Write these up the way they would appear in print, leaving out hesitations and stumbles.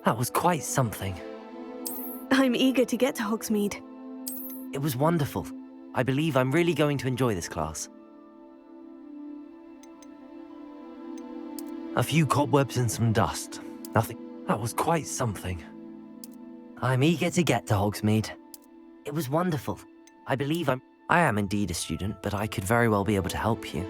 That was quite something. I'm eager to get to Hogsmeade. It was wonderful. I believe I'm really going to enjoy this class. A few cobwebs and some dust. Nothing. That was quite something. I'm eager to get to Hogsmeade. It was wonderful. I believe I am indeed a student, but I could very well be able to help you.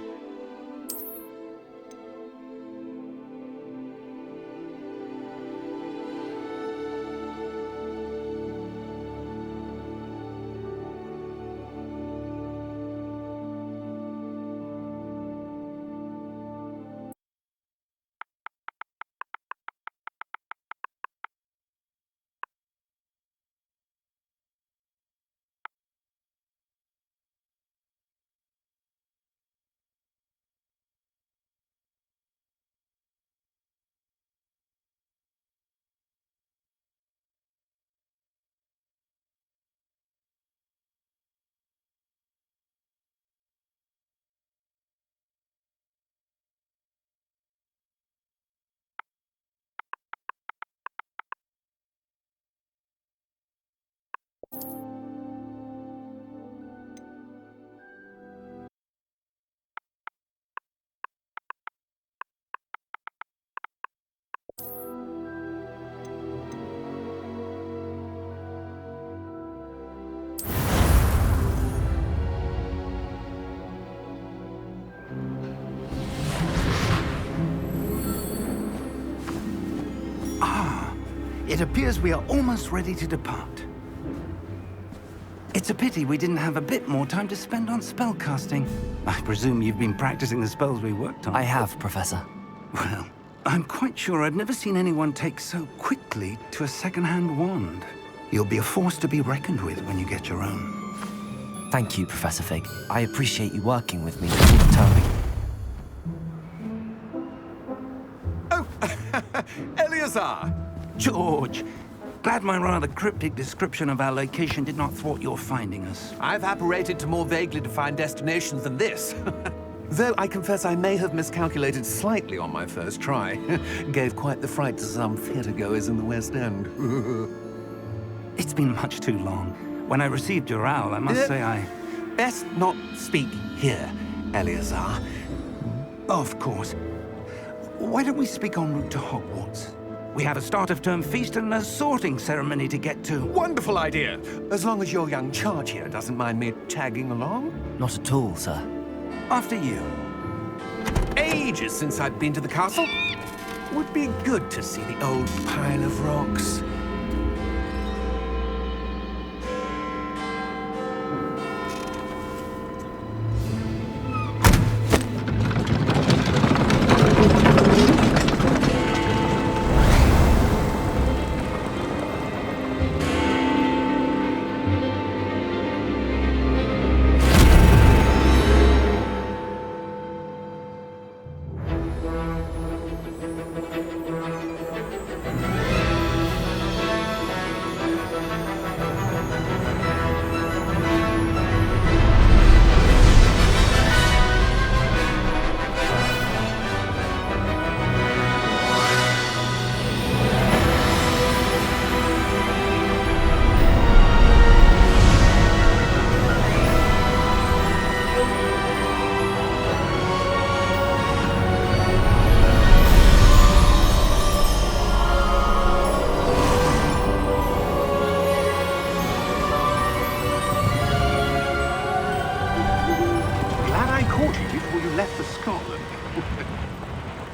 It appears we are almost ready to depart. It's a pity we didn't have a bit more time to spend on spellcasting. I presume you've been practicing the spells we worked on. I have, Professor. Well, I'm quite sure I've never seen anyone take so quickly to a second-hand wand. You'll be a force to be reckoned with when you get your own. Thank you, Professor Fig. I appreciate you working with me all the time. Oh, Eleazar! George, glad my rather cryptic description of our location did not thwart your finding us. I've apparated to more vaguely defined destinations than this. Though I confess I may have miscalculated slightly on my first try. Gave quite the fright to some theatre-goers in the West End. It's been much too long. When I received your owl, I must say I... Best not speak here, Eleazar. Of course. Why don't we speak en route to Hogwarts? We have a start-of-term feast and a sorting ceremony to get to. Wonderful idea! As long as your young charge here doesn't mind me tagging along. Not at all, sir. After you. Ages since I've been to the castle. Would be good to see the old pile of rocks.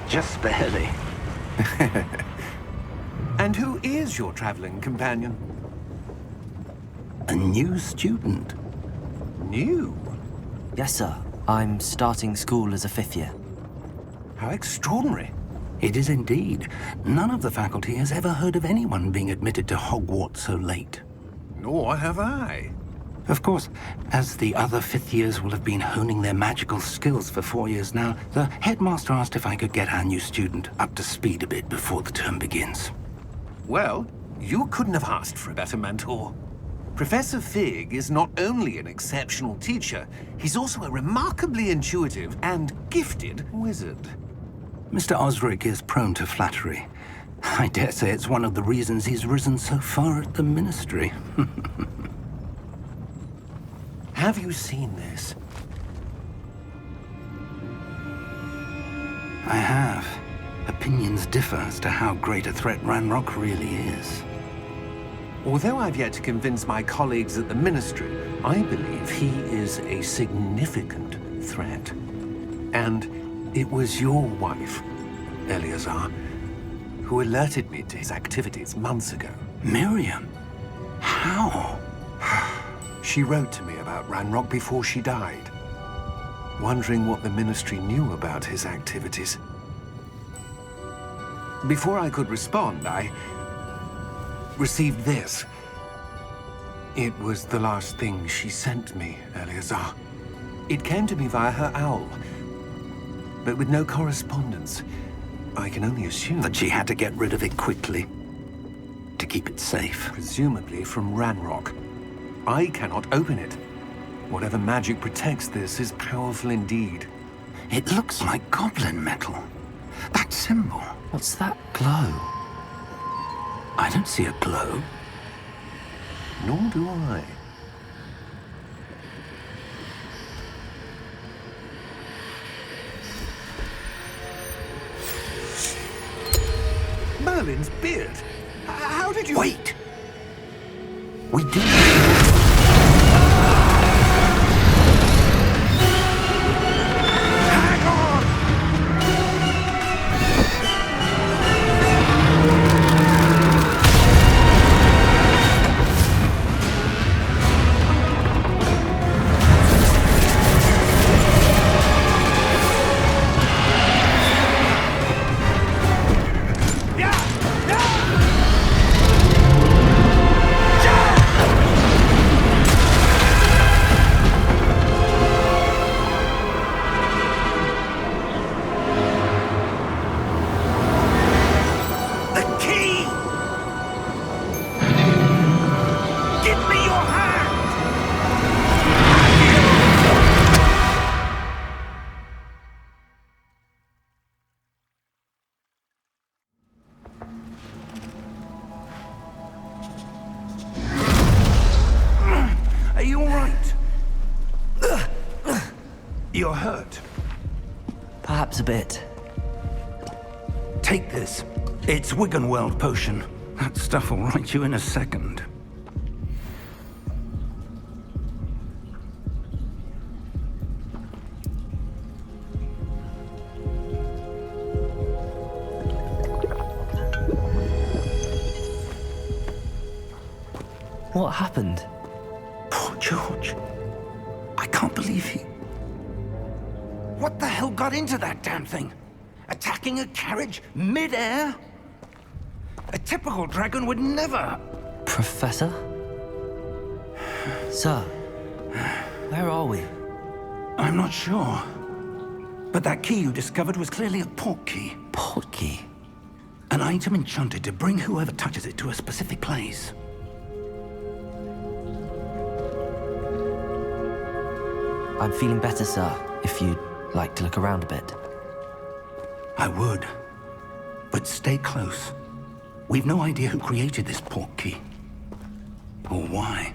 Just barely. And who is your traveling companion? A new student. New? Yes, sir. I'm starting school as a 5th year. How extraordinary. It is indeed. None of the faculty has ever heard of anyone being admitted to Hogwarts so late. Nor have I. Of course, as the other 5th years will have been honing their magical skills for 4 years now, the headmaster asked if I could get our new student up to speed a bit before the term begins. Well, you couldn't have asked for a better mentor. Professor Fig is not only an exceptional teacher, he's also a remarkably intuitive and gifted wizard. Mr. Osric is prone to flattery. I dare say it's one of the reasons he's risen so far at the Ministry. Have you seen this? I have. Opinions differ as to how great a threat Ranrock really is. Although I've yet to convince my colleagues at the Ministry, I believe he is a significant threat. And it was your wife, Eleazar, who alerted me to his activities months ago. Miriam? How? She wrote to me about Ranrock before she died, wondering what the Ministry knew about his activities. Before I could respond, I received this. It was the last thing she sent me, Eleazar. It came to me via her owl, but with no correspondence. I can only assume That she had to get rid of it quickly, to keep it safe. presumably from Ranrock. I cannot open it. Whatever magic protects this is powerful indeed. It looks like goblin metal. That symbol. What's that glow? I don't see a glow. Nor do I. Merlin's beard. How did you... Wait! We do. Hang on! Are you all right? You're hurt. Perhaps a bit. Take this. It's Wiggenweld potion. That stuff will right you in a second. What happened? Poor George. I can't believe he... What the hell got into that damn thing? Attacking a carriage mid-air? A typical dragon would never... Professor? Sir, where are we? I'm not sure. But that key you discovered was clearly a port key. Port key? An item enchanted to bring whoever touches it to a specific place. I'm feeling better, sir, if you'd like to look around a bit. I would. But stay close. We've no idea who created this port key. Or why.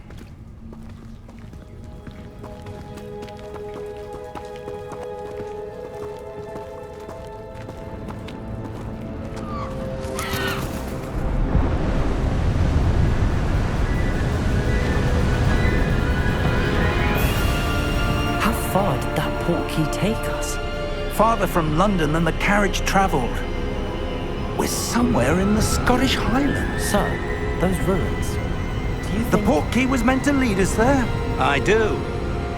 How far did that port key take us? Farther from London than the carriage traveled. We're somewhere in the Scottish Highlands. Sir, those ruins. Do you The think... port key was meant to lead us there? I do.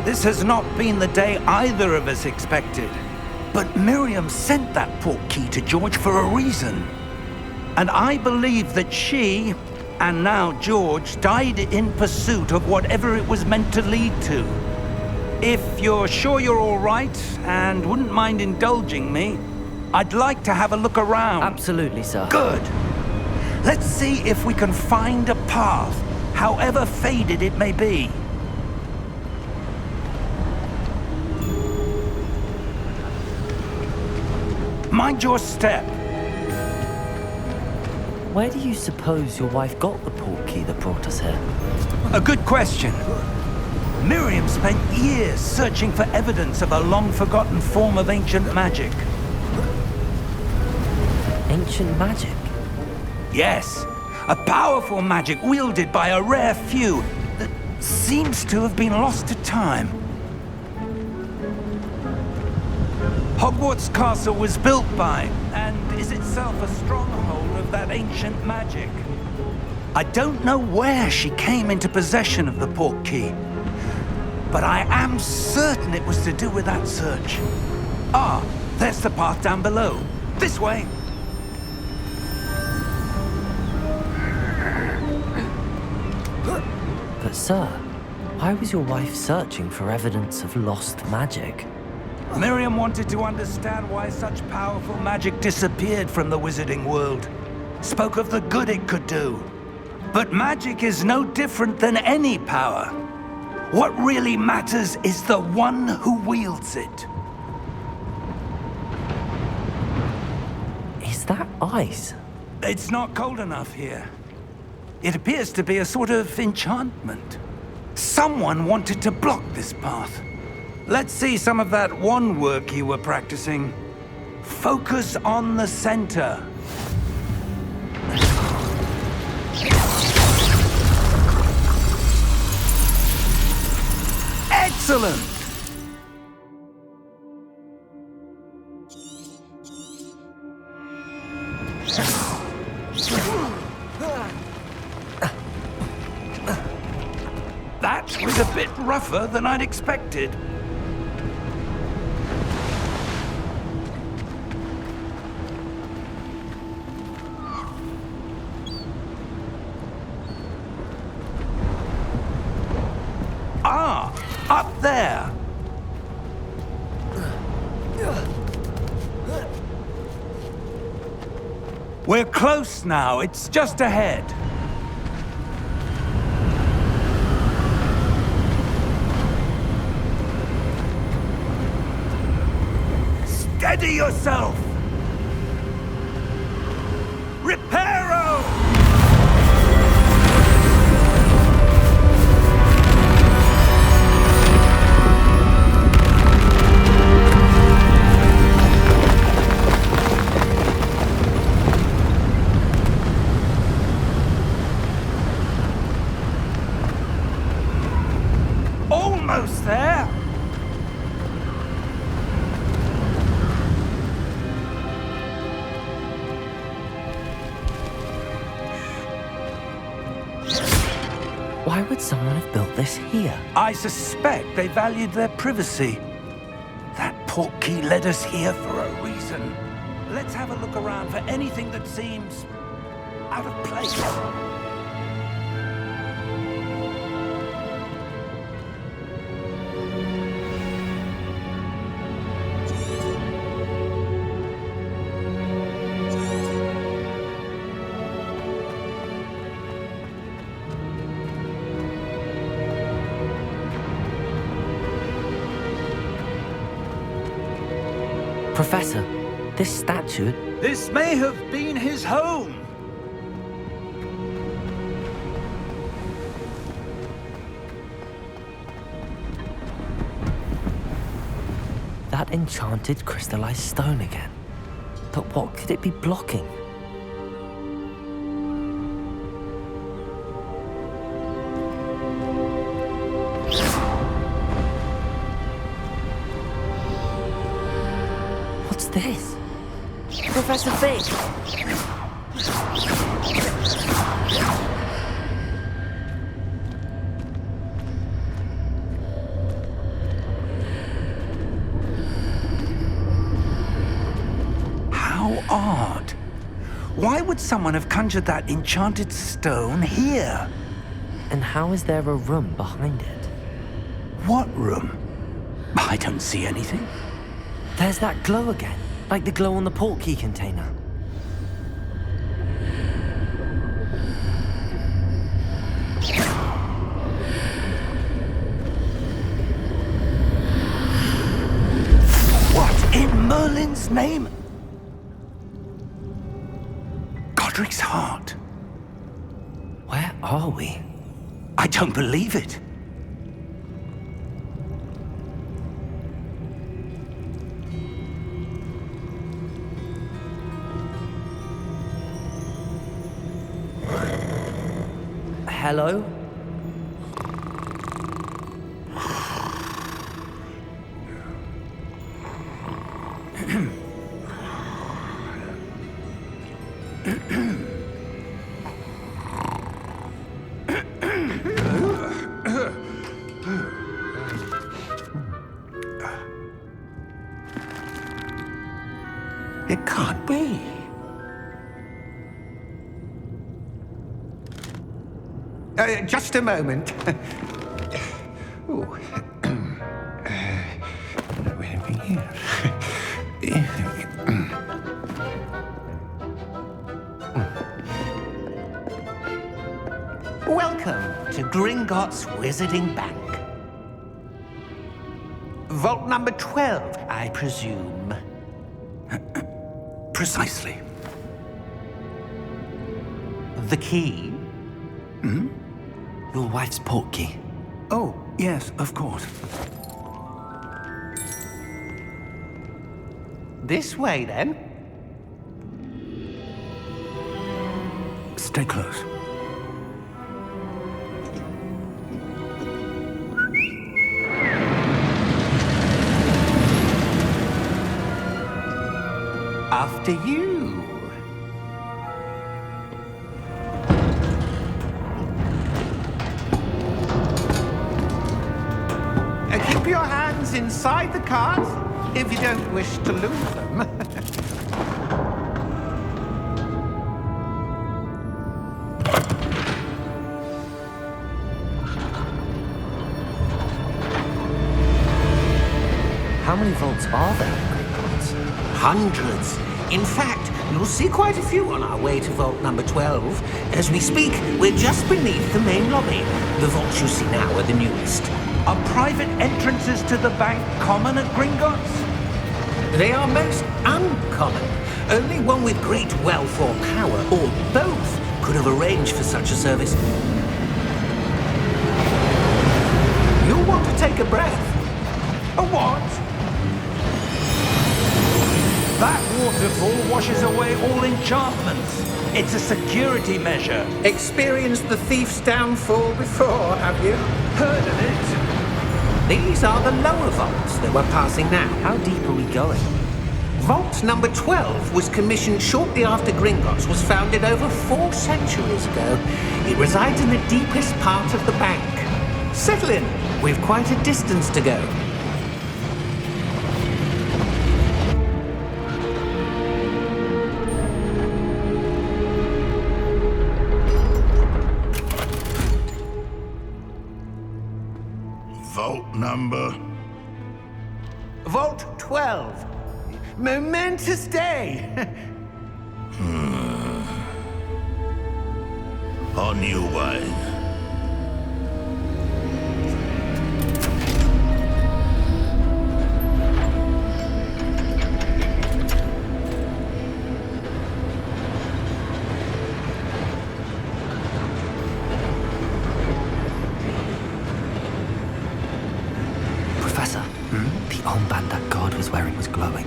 This has not been the day either of us expected. But Miriam sent that port key to George for a reason. And I believe that she, and now George, died in pursuit of whatever it was meant to lead to. If you're sure you're all right, and wouldn't mind indulging me, I'd like to have a look around. Absolutely, sir. Good. Let's see if we can find a path, however faded it may be. Mind your step. Where do you suppose your wife got the portkey that brought us here? A good question. Miriam spent years searching for evidence of a long-forgotten form of ancient magic. Ancient magic? Yes, a powerful magic wielded by a rare few that seems to have been lost to time. Hogwarts Castle was built by, and is itself a stronghold of that ancient magic. I don't know where she came into possession of the portkey, but I am certain it was to do with that search. Ah, there's the path down below. This way. But sir, why was your wife searching for evidence of lost magic? Miriam wanted to understand why such powerful magic disappeared from the wizarding world. Spoke of the good it could do. But magic is no different than any power. What really matters is the one who wields it. Is that ice? It's not cold enough here. It appears to be a sort of enchantment. Someone wanted to block this path. Let's see some of that wand work you were practicing. Focus on the center. Excellent! That was a bit rougher than I'd expected. Ah, up there. We're close now. It's just ahead. Steady yourself! Reparo! Almost there! Why would someone have built this here? I suspect they valued their privacy. That portkey led us here for a reason. Let's have a look around for anything that seems out of place. Professor, this statue... This may have been his home. That enchanted crystallized stone again. But what could it be blocking? What's this? Professor Fig. How odd. Why would someone have conjured that enchanted stone here? And how is there a room behind it? What room? I don't see anything. There's that glow again, like the glow on the portkey container. What in Merlin's name? Godric's heart. are we? I don't believe it. Hello? It can't be. Just a moment. Ooh. Welcome to Gringotts Wizarding Bank. Vault number 12, I presume. Precisely. The key? Hmm? Your wife's portkey. Oh, yes, of course. This way, then. Stay close. After you. Keep your hands inside the cart if you don't wish to lose them. How many vaults are there in Gringotts? Hundreds. In fact, you'll see quite a few on our way to vault number 12. As we speak, we're just beneath the main lobby. The vaults you see now are the newest. Are private entrances to the bank common at Gringotts? They are most uncommon. Only one with great wealth or power, or both, could have arranged for such a service. You'll want to take a breath. A what? That waterfall washes away all enchantments. It's a security measure. Experienced the thief's downfall before, have you? Heard of it? These are the lower vaults that we're passing now. How deep are we going? Vault number 12 was commissioned shortly after Gringotts was founded over 4 centuries ago. It resides in the deepest part of the bank. Settle in. We've quite a distance to go. Vault number? Vault 12. Momentous day. On your way. Professor, the armband that guard was wearing was glowing.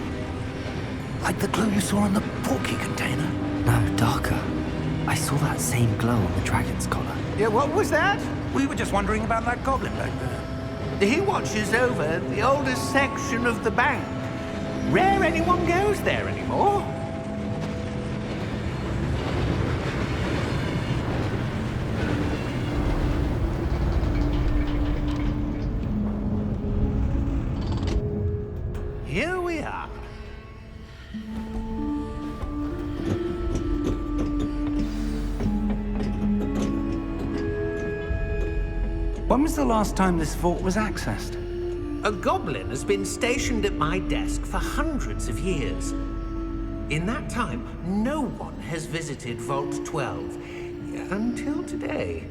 Like the glow you saw on the portkey container? No, darker. I saw that same glow on the dragon's collar. Yeah, what was that? We were just wondering about that goblin back there. He watches over the oldest section of the bank. Rare anyone goes there anymore. Here we are. When was the last time this vault was accessed? A goblin has been stationed at my desk for hundreds of years. In that time, no one has visited Vault 12 until today.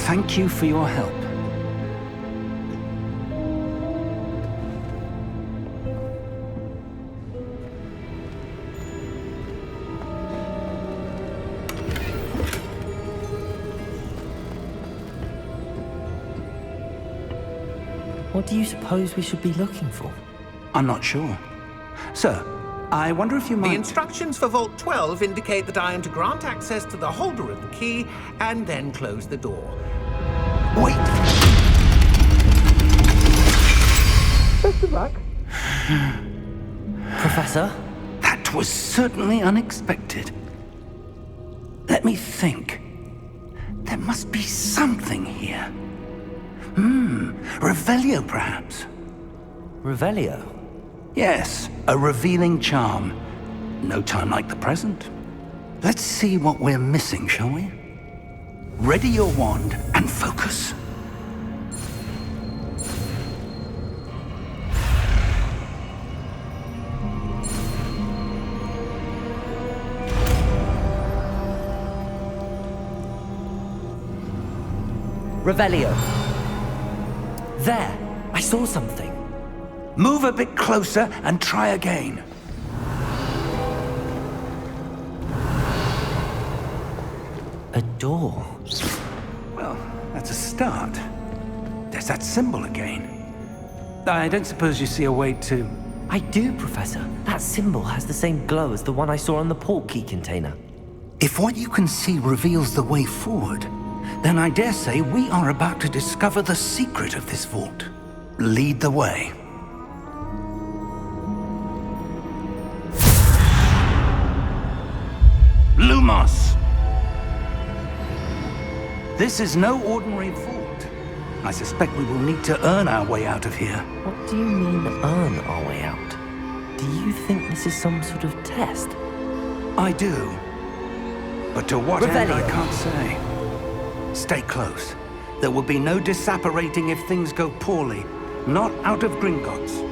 thank you for your help. What do you suppose we should be looking for? I'm not sure. Sir, I wonder if you might... The instructions for Vault 12 indicate that I am to grant access to the holder of the key and then close the door. Wait! Best of luck. Professor? That was certainly unexpected. Let me think. There must be something here. Revelio, perhaps? Revelio? Yes, a revealing charm. No time like the present. Let's see what we're missing, shall we? Ready your wand and focus. Revelio. There! I saw something. Move a bit closer and try again. A door. Well, that's a start. There's that symbol again. I don't suppose you see a way to... I do, Professor. That symbol has the same glow as the one I saw on the port key container. If what you can see reveals the way forward, then I dare say we are about to discover the secret of this vault. Lead the way. Lumos! This is no ordinary vault. I suspect we will need to earn our way out of here. What do you mean, earn our way out? Do you think this is some sort of test? I do. But to what end, I Revelio. can't say. Stay close. There will be no disapparating if things go poorly. Not out of Gringotts.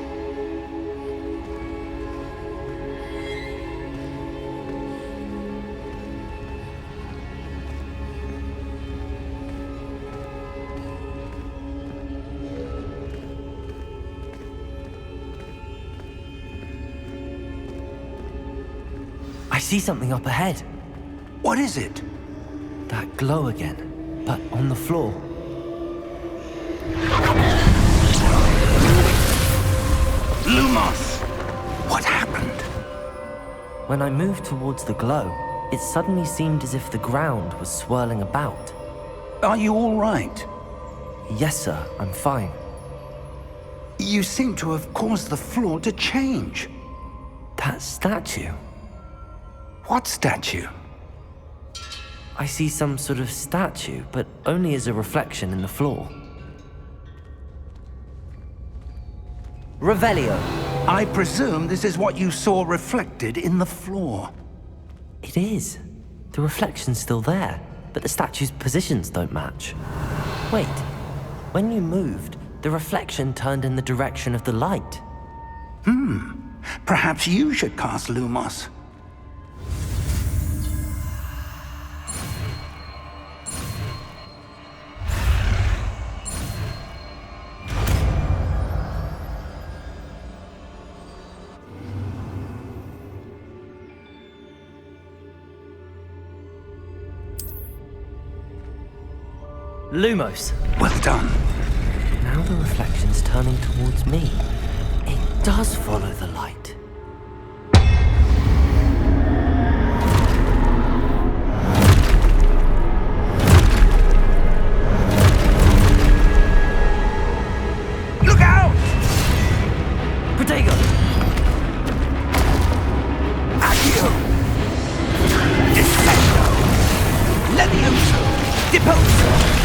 I see something up ahead. What is it? That glow again, but on the floor. Lumos! What happened? When I moved towards the glow, it suddenly seemed as if the ground was swirling about. Are you all right? Yes, sir, I'm fine. You seem to have caused the floor to change. That statue. What statue? I see some sort of statue, but only as a reflection in the floor. Revelio. I presume this is what you saw reflected in the floor. It is. The reflection's still there, but the statue's positions don't match. Wait, when you moved, the reflection turned in the direction of the light. Perhaps you should cast Lumos. Lumos. Well done. Now the reflection's turning towards me. It does follow the light. Look out! Protego! Accio! Defendo! Levioso! Deposo!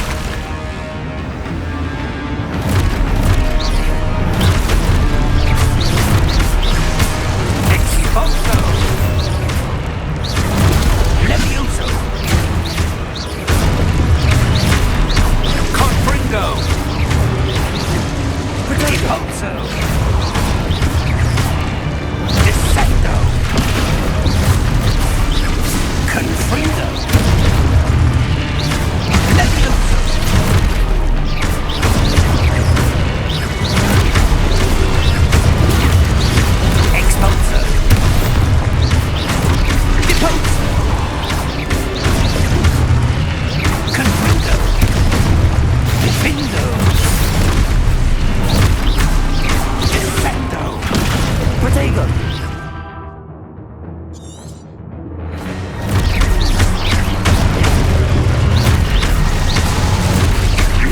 Protego!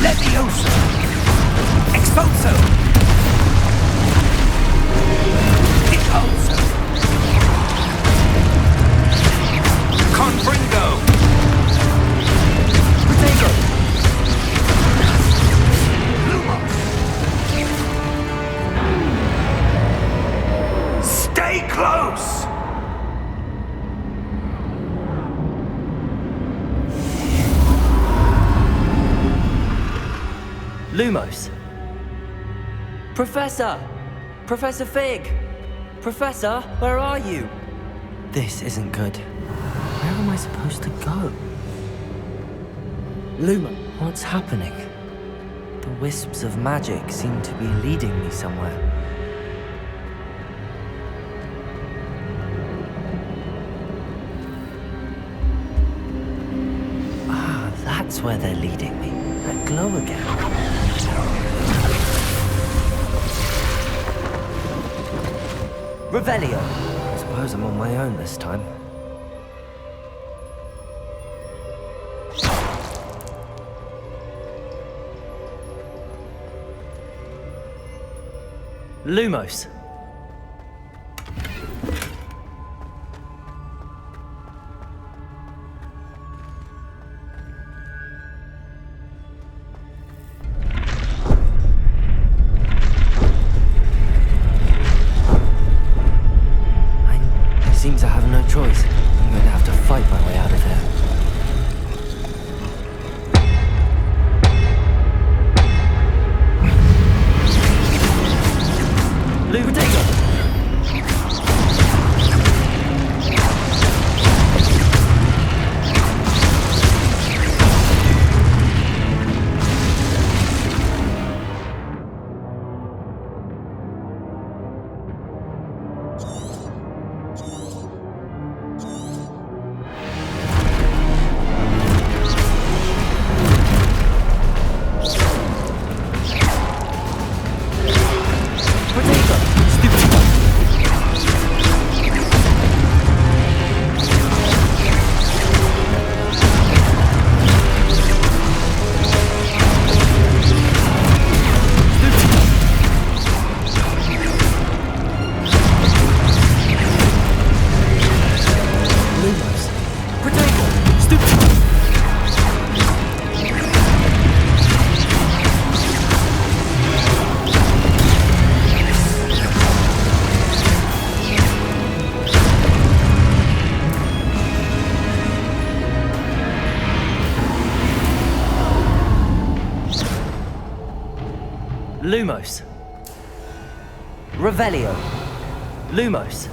Leviosa! Expulso! Impulso! Confringo! Protego! Lumos! Stay close! Lumos. Professor! Professor Fig! Professor, where are you? This isn't good. Where am I supposed to go? Luma, what's happening? The wisps of magic seem to be leading me somewhere. Ah, that's where they're leading me. That glow again. Revelio. I suppose I'm on my own this time. Lumos. I seem to have no choice. I'm going to have to fight my way out of here. Protego! Lumos. Revelio. Lumos.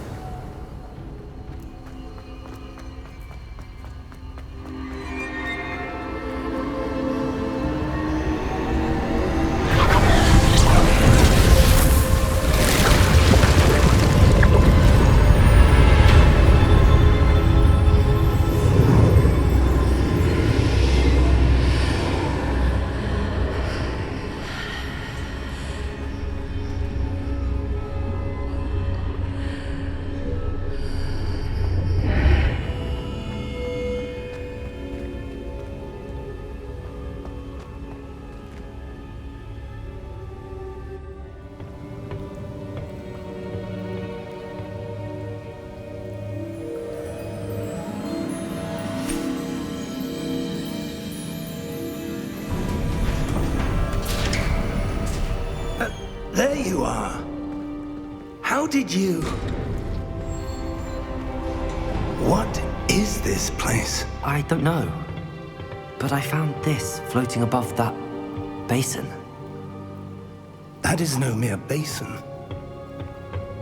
There you are. How did you... What is this place? I don't know. But I found this floating above that basin. That is no mere basin.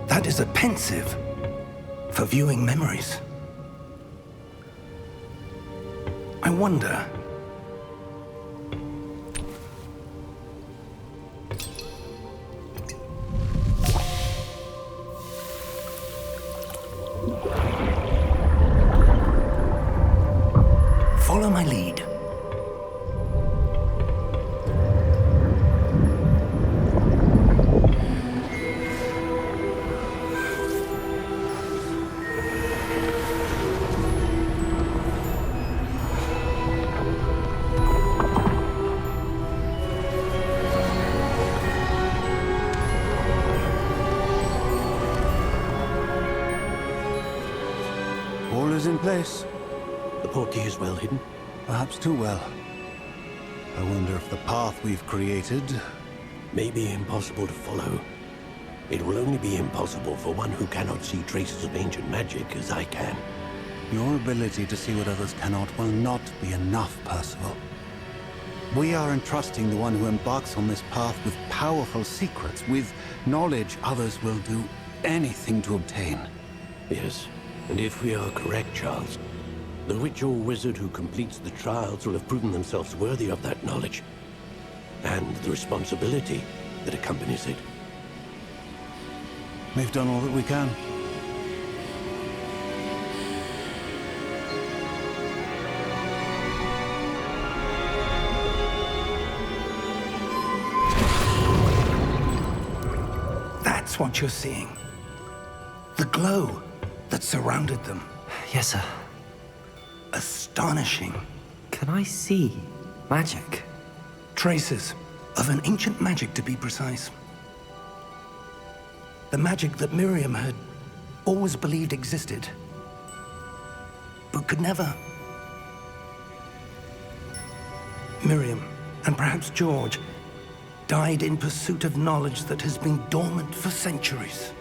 That is a pensive for viewing memories. I wonder... Follow my lead. All is in place. The portkey is well hidden. Perhaps too well. I wonder if the path we've created... May be impossible to follow. It will only be impossible for one who cannot see traces of ancient magic as I can. Your ability to see what others cannot will not be enough, Percival. We are entrusting the one who embarks on this path with powerful secrets, with knowledge others will do anything to obtain. Yes, and if we are correct, Charles, the witch or wizard who completes the trials will have proven themselves worthy of that knowledge, and the responsibility that accompanies it. We've done all that we can. That's what you're seeing. The glow that surrounded them. Yes, sir. Astonishing. Can I see magic? Traces of an ancient magic, to be precise. The magic that Miriam had always believed existed, but could never. Miriam, and perhaps George, died in pursuit of knowledge that has been dormant for centuries.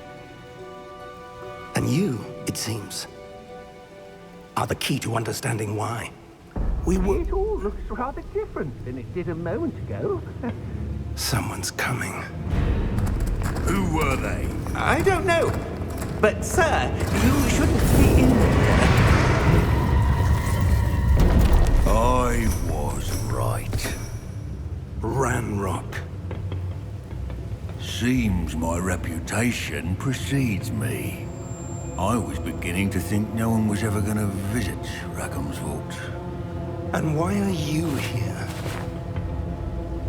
And you, it seems, are the key to understanding why. It all looks rather different than it did a moment ago. Someone's coming. Who were they? I don't know. But, sir, you shouldn't be in there. I was right. Ranrock. Seems my reputation precedes me. I was beginning to think no one was ever going to visit Rackham's Vault. And why are you here?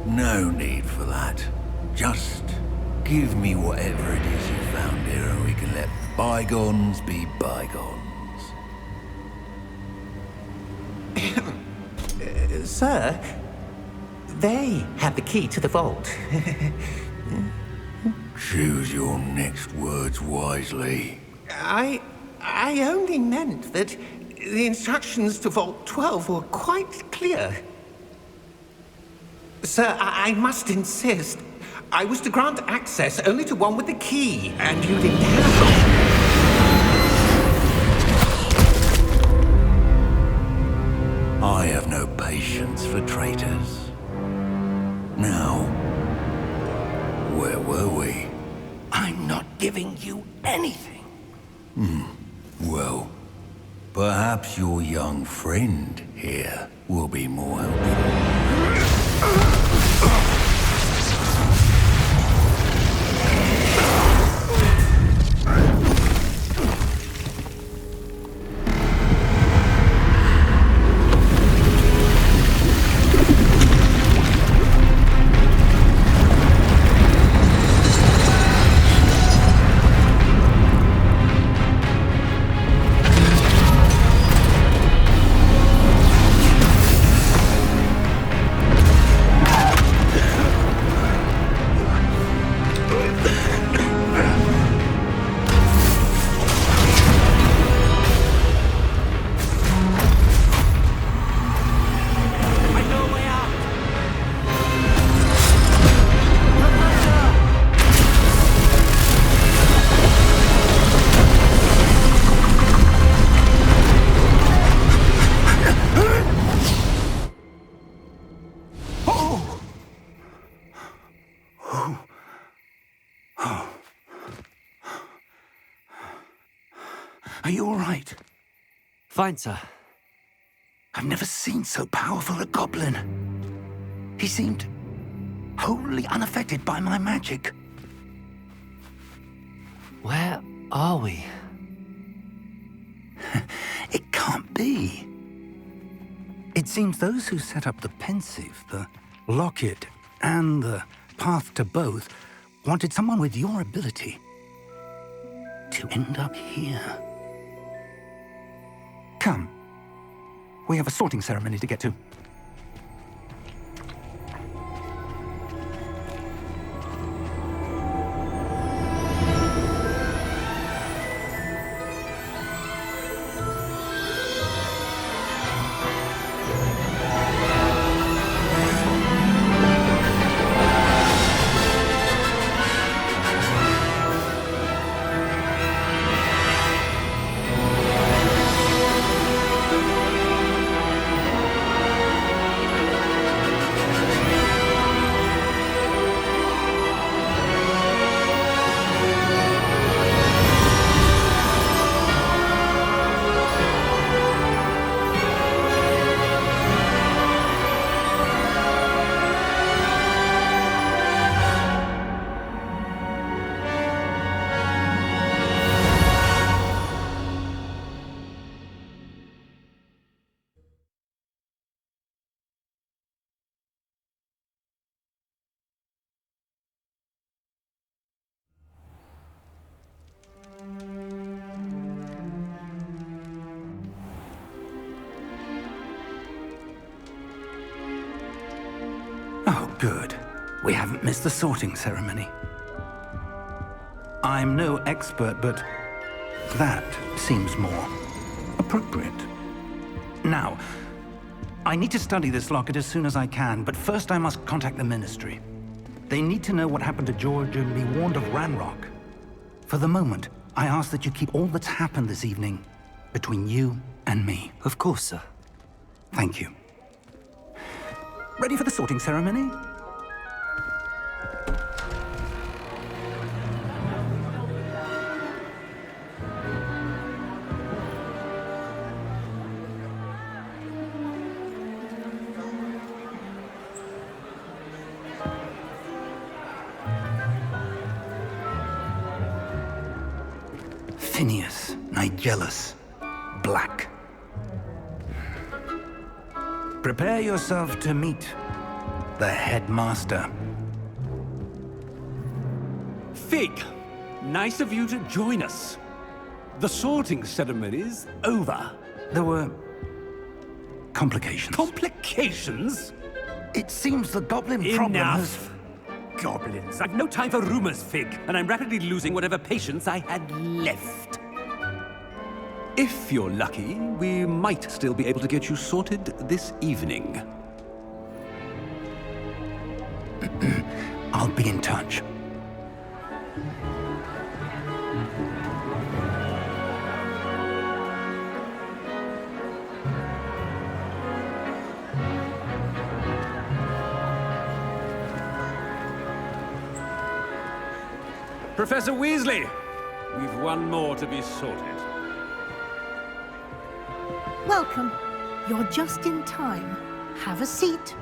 No need for that. Just give me whatever it is you found here and we can let bygones be bygones. Sir, they have the key to the vault. Choose your next words wisely. I only meant that the instructions to Vault 12 were quite clear. Sir, I must insist. I was to grant access only to one with the key, and you didn't have it. I have no patience for traitors. Now, where were we? I'm not giving you anything. Well, perhaps your young friend here will be more helpful. Are you all right? Fine, sir. I've never seen so powerful a goblin. He seemed wholly unaffected by my magic. Where are we? It can't be. It seems those who set up the pensive, the locket, and the path to both wanted someone with your ability to end up here. Come. We have a sorting ceremony to get to. Good. We haven't missed the sorting ceremony. I'm no expert, but that seems more appropriate. Now, I need to study this locket as soon as I can, but first I must contact the Ministry. They need to know what happened to George and be warned of Ranrock. For the moment, I ask that you keep all that's happened this evening between you and me. Of course, sir. Thank you. Ready for the sorting ceremony? Phineas, Nigellus, Black. Prepare yourself to meet the headmaster. Fig, nice of you to join us. The sorting ceremony's over. There were complications. Complications? It seems the goblin problem has... Enough! Goblins. I've no time for rumors, Fig, and I'm rapidly losing whatever patience I had left. If you're lucky, we might still be able to get you sorted this evening. I'll be in touch. Professor Weasley, we've one more to be sorted. Welcome. You're just in time. Have a seat.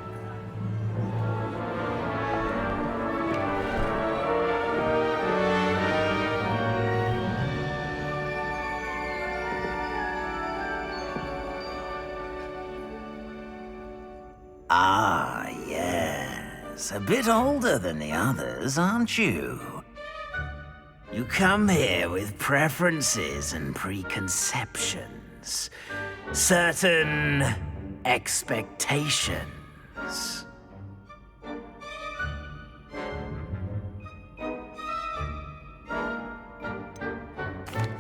Ah, yes. A bit older than the others, aren't you? You come here with preferences and preconceptions. Certain expectations.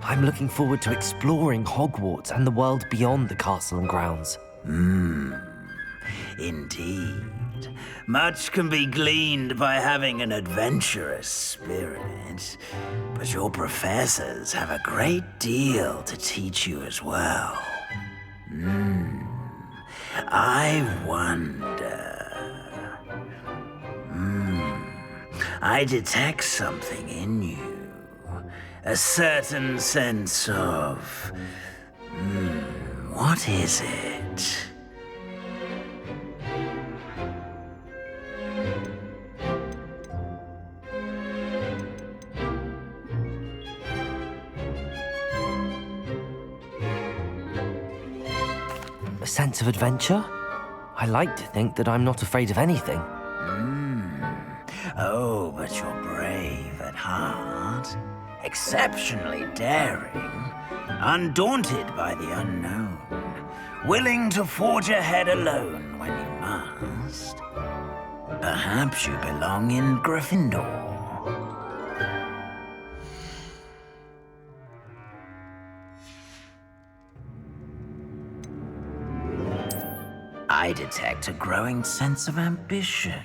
I'm looking forward to exploring Hogwarts and the world beyond the castle and grounds. Indeed. Much can be gleaned by having an adventurous spirit, but your professors have a great deal to teach you as well. I wonder... I detect something in you. A certain sense of... what is it? A sense of adventure? I like to think that I'm not afraid of anything. Oh, but you're brave at heart. Exceptionally daring. Undaunted by the unknown. Willing to forge ahead alone when you must. Perhaps you belong in Gryffindor. I detect a growing sense of ambition,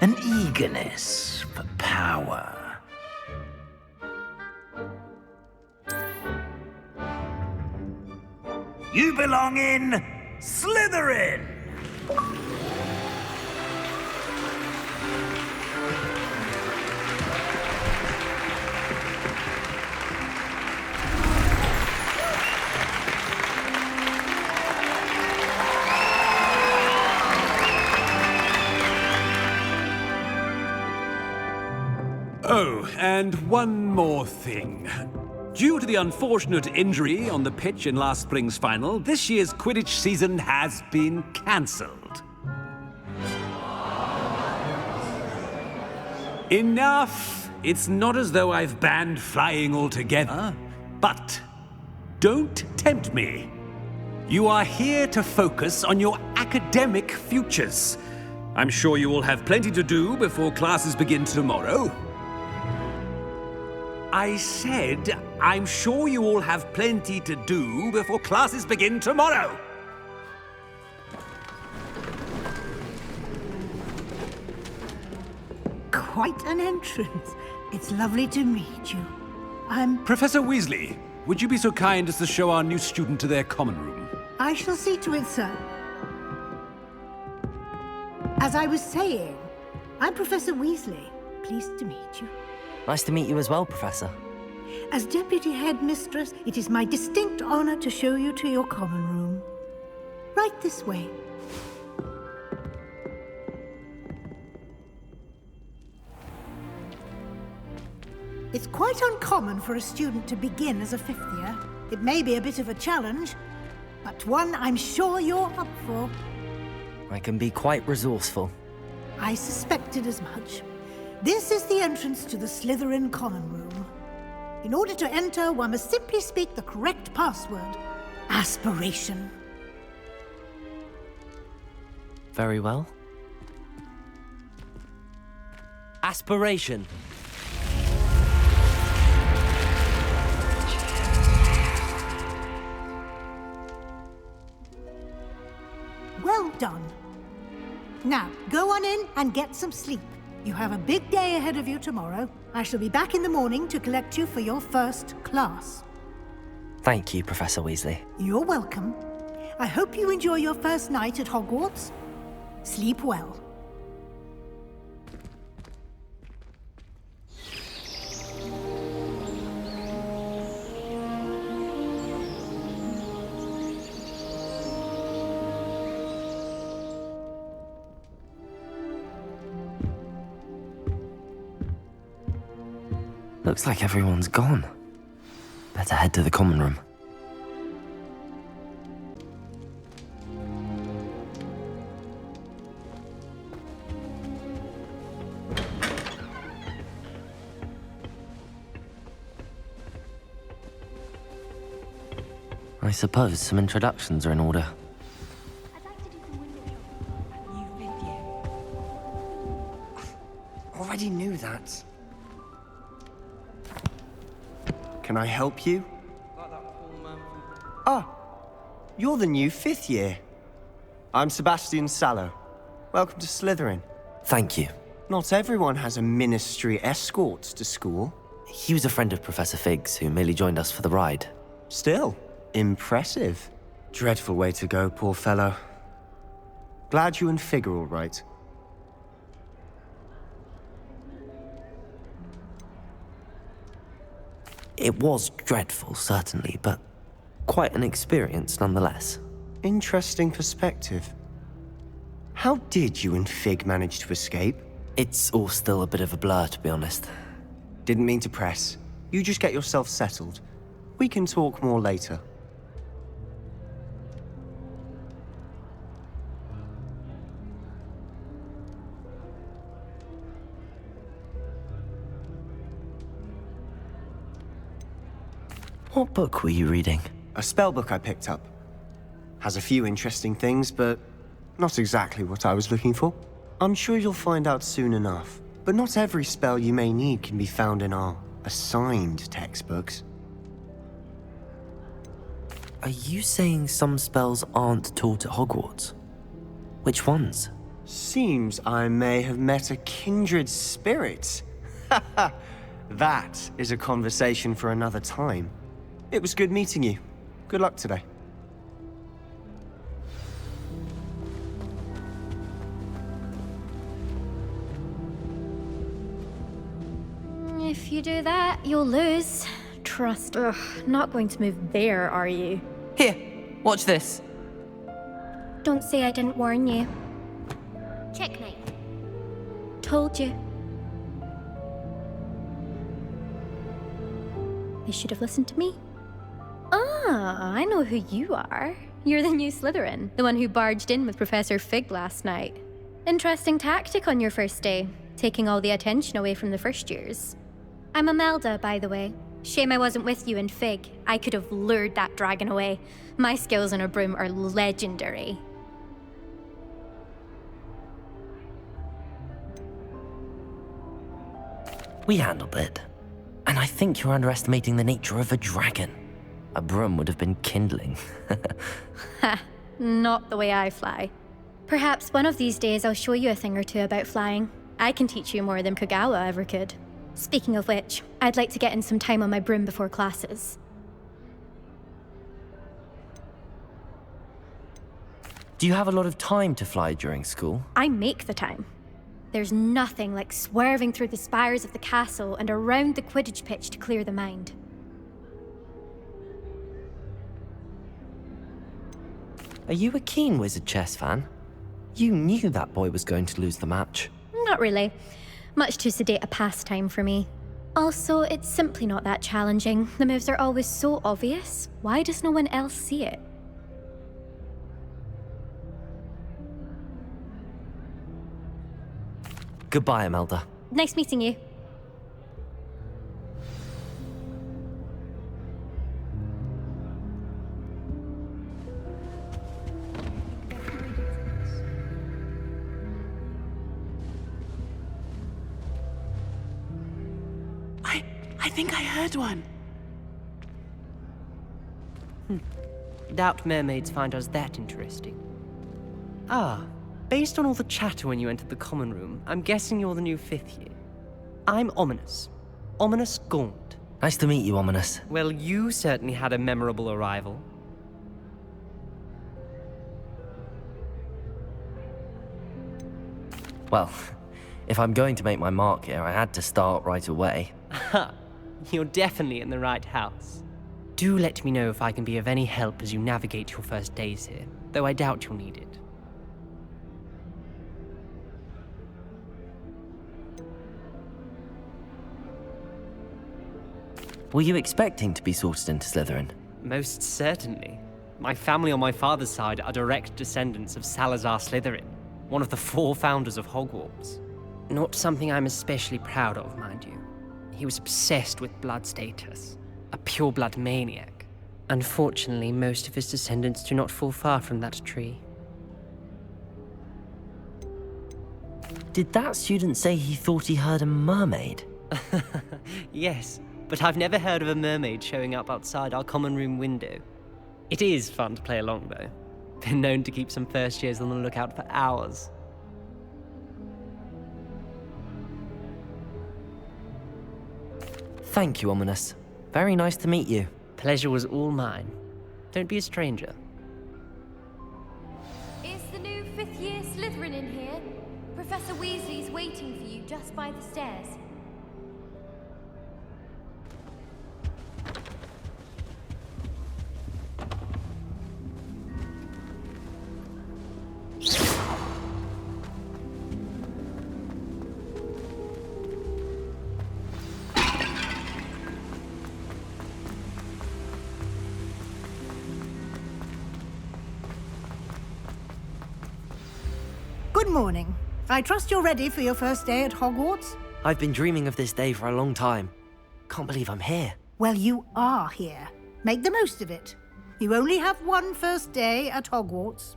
an eagerness for power. You belong in Slytherin! Oh, and one more thing. Due to the unfortunate injury on the pitch in last spring's final, this year's Quidditch season has been cancelled. Enough! It's not as though I've banned flying altogether, but don't tempt me. You are here to focus on your academic futures. I'm sure you all have plenty to do before classes begin tomorrow. I said, I'm sure you all have plenty to do before classes begin tomorrow. Quite an entrance. It's lovely to meet you. I'm... Professor Weasley, would you be so kind as to show our new student to their common room? I shall see to it, sir. As I was saying, I'm Professor Weasley. Pleased to meet you. Nice to meet you as well, Professor. As Deputy Headmistress, it is my distinct honor to show you to your common room. Right this way. It's quite uncommon for a student to begin as a fifth year. It may be a bit of a challenge, but one I'm sure you're up for. I can be quite resourceful. I suspected as much. This is the entrance to the Slytherin common room. In order to enter, one must simply speak the correct password. Aspiration. Very well. Aspiration. Well done. Now, go on in and get some sleep. You have a big day ahead of you tomorrow. I shall be back in the morning to collect you for your first class. Thank you, Professor Weasley. You're welcome. I hope you enjoy your first night at Hogwarts. Sleep well. Looks like everyone's gone. Better head to the common room. I suppose some introductions are in order. I'd like to do some window shopping at New Fifth Year. Already knew that. Can I help you? Ah, you're the new fifth year. I'm Sebastian Sallow. Welcome to Slytherin. Thank you. Not everyone has a ministry escort to school. He was a friend of Professor Fig's who merely joined us for the ride. Still, impressive. Dreadful way to go, poor fellow. Glad you and Fig are all right. It was dreadful, certainly, but quite an experience nonetheless. Interesting perspective. How did you and Fig manage to escape? It's all still a bit of a blur, to be honest. Didn't mean to press. You just get yourself settled. We can talk more later. What book were you reading? A spell book I picked up. Has a few interesting things, but not exactly what I was looking for. I'm sure you'll find out soon enough. But not every spell you may need can be found in our assigned textbooks. Are you saying some spells aren't taught at Hogwarts? Which ones? Seems I may have met a kindred spirit. That is a conversation for another time. It was good meeting you. Good luck today. If you do that, you'll lose. Trust. Ugh, not going to move there, are you? Here, watch this. Don't say I didn't warn you. Checkmate. Told you. You should have listened to me. Ah, I know who you are. You're the new Slytherin, the one who barged in with Professor Fig last night. Interesting tactic on your first day, taking all the attention away from the first years. I'm Imelda, by the way. Shame I wasn't with you in Fig. I could have lured that dragon away. My skills on a broom are legendary. We handled it. And I think you're underestimating the nature of a dragon. A broom would have been kindling. Ha, not the way I fly. Perhaps one of these days I'll show you a thing or two about flying. I can teach you more than Kagawa ever could. Speaking of which, I'd like to get in some time on my broom before classes. Do you have a lot of time to fly during school? I make the time. There's nothing like swerving through the spires of the castle and around the Quidditch pitch to clear the mind. Are you a keen Wizard chess fan? You knew that boy was going to lose the match. Not really. Much too sedate a pastime for me. Also, it's simply not that challenging. The moves are always so obvious. Why does no one else see it? Goodbye, Imelda. Nice meeting you. I think I heard one. Doubt mermaids find us that interesting. Ah, based on all the chatter when you entered the common room, I'm guessing you're the new 5th year. I'm Ominous. Ominous Gaunt. Nice to meet you, Ominous. Well, you certainly had a memorable arrival. Well, if I'm going to make my mark here, I had to start right away. Ha! You're definitely in the right house. Do let me know if I can be of any help as you navigate your first days here, though I doubt you'll need it. Were you expecting to be sorted into Slytherin? Most certainly. My family on my father's side are direct descendants of Salazar Slytherin, one of the 4 founders of Hogwarts. Not something I'm especially proud of, mind you. He was obsessed with blood status, a pure-blood maniac. Unfortunately, most of his descendants do not fall far from that tree. Did that student say he thought he heard a mermaid? Yes, but I've never heard of a mermaid showing up outside our common room window. It is fun to play along, though. Been known to keep some first years on the lookout for hours. Thank you, Ominous. Very nice to meet you. Pleasure was all mine. Don't be a stranger. Is the new 5th year Slytherin in here? Professor Weasley's waiting for you just by the stairs. Good morning. I trust you're ready for your first day at Hogwarts? I've been dreaming of this day for a long time. Can't believe I'm here. Well, you are here. Make the most of it. You only have one first day at Hogwarts.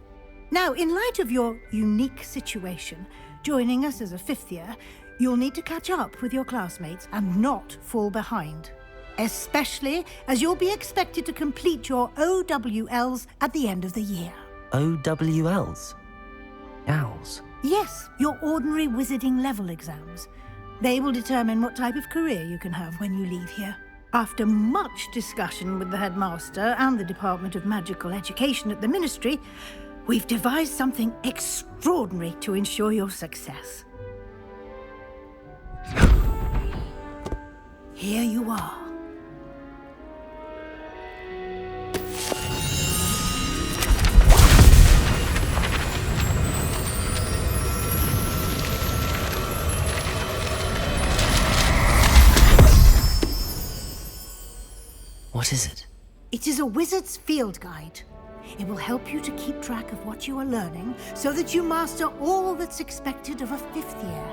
Now, in light of your unique situation, joining us as a 5th year, you'll need to catch up with your classmates and not fall behind. Especially as you'll be expected to complete your OWLs at the end of the year. OWLs? Owls? Yes, your ordinary wizarding level exams. They will determine what type of career you can have when you leave here. After much discussion with the headmaster and the Department of Magical Education at the Ministry, we've devised something extraordinary to ensure your success. Here you are. What is it? It is a wizard's field guide. It will help you to keep track of what you are learning so that you master all that's expected of a 5th year.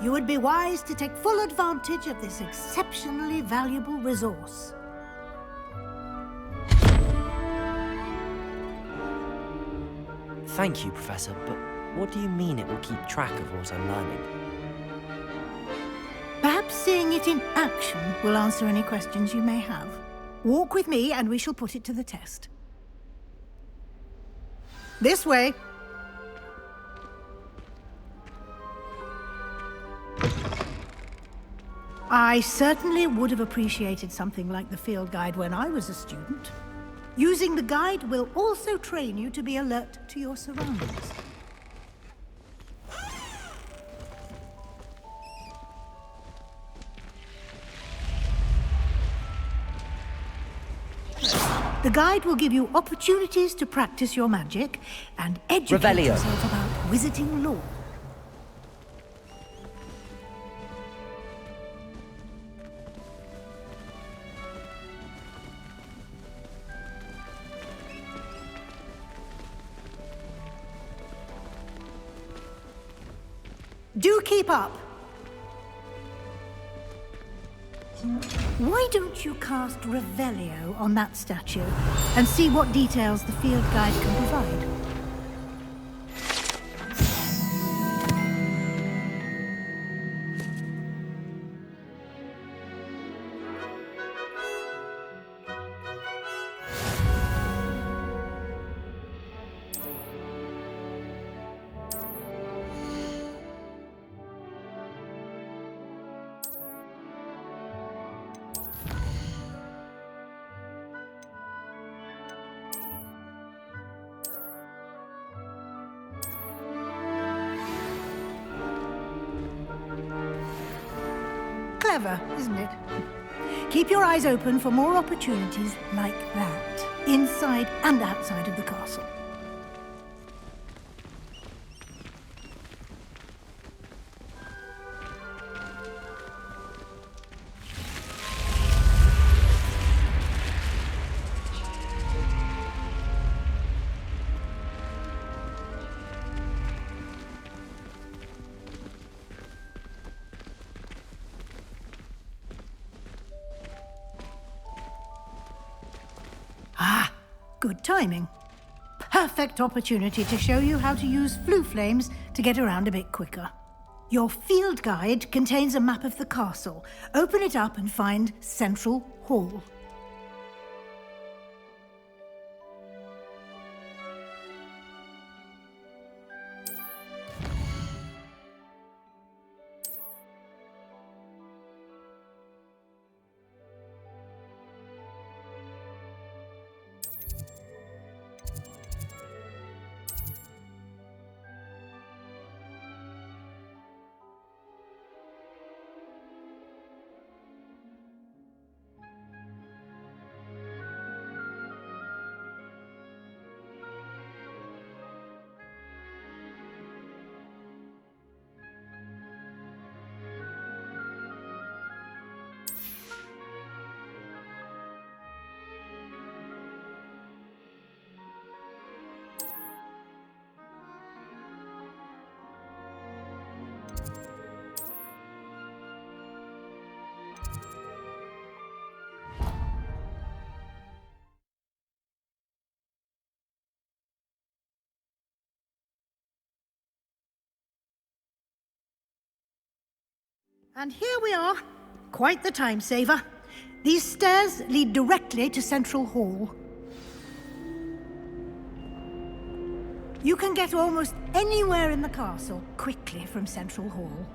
You would be wise to take full advantage of this exceptionally valuable resource. Thank you, Professor, but what do you mean it will keep track of what I'm learning? Perhaps seeing it in action will answer any questions you may have. Walk with me and we shall put it to the test. This way. I certainly would have appreciated something like the field guide when I was a student. Using the guide will also train you to be alert to your surroundings. The guide will give you opportunities to practice your magic and educate Revelio. yourself about wizarding lore. Do keep up! Why don't you cast Revelio on that statue and see what details the field guide can provide? Clever, isn't it? Keep your eyes open for more opportunities like that, inside and outside of the castle. Good timing. Perfect opportunity to show you how to use flue flames to get around a bit quicker. Your field guide contains a map of the castle. Open it up and find Central Hall. And here we are. Quite the time saver. These stairs lead directly to Central Hall. You can get almost anywhere in the castle quickly from Central Hall.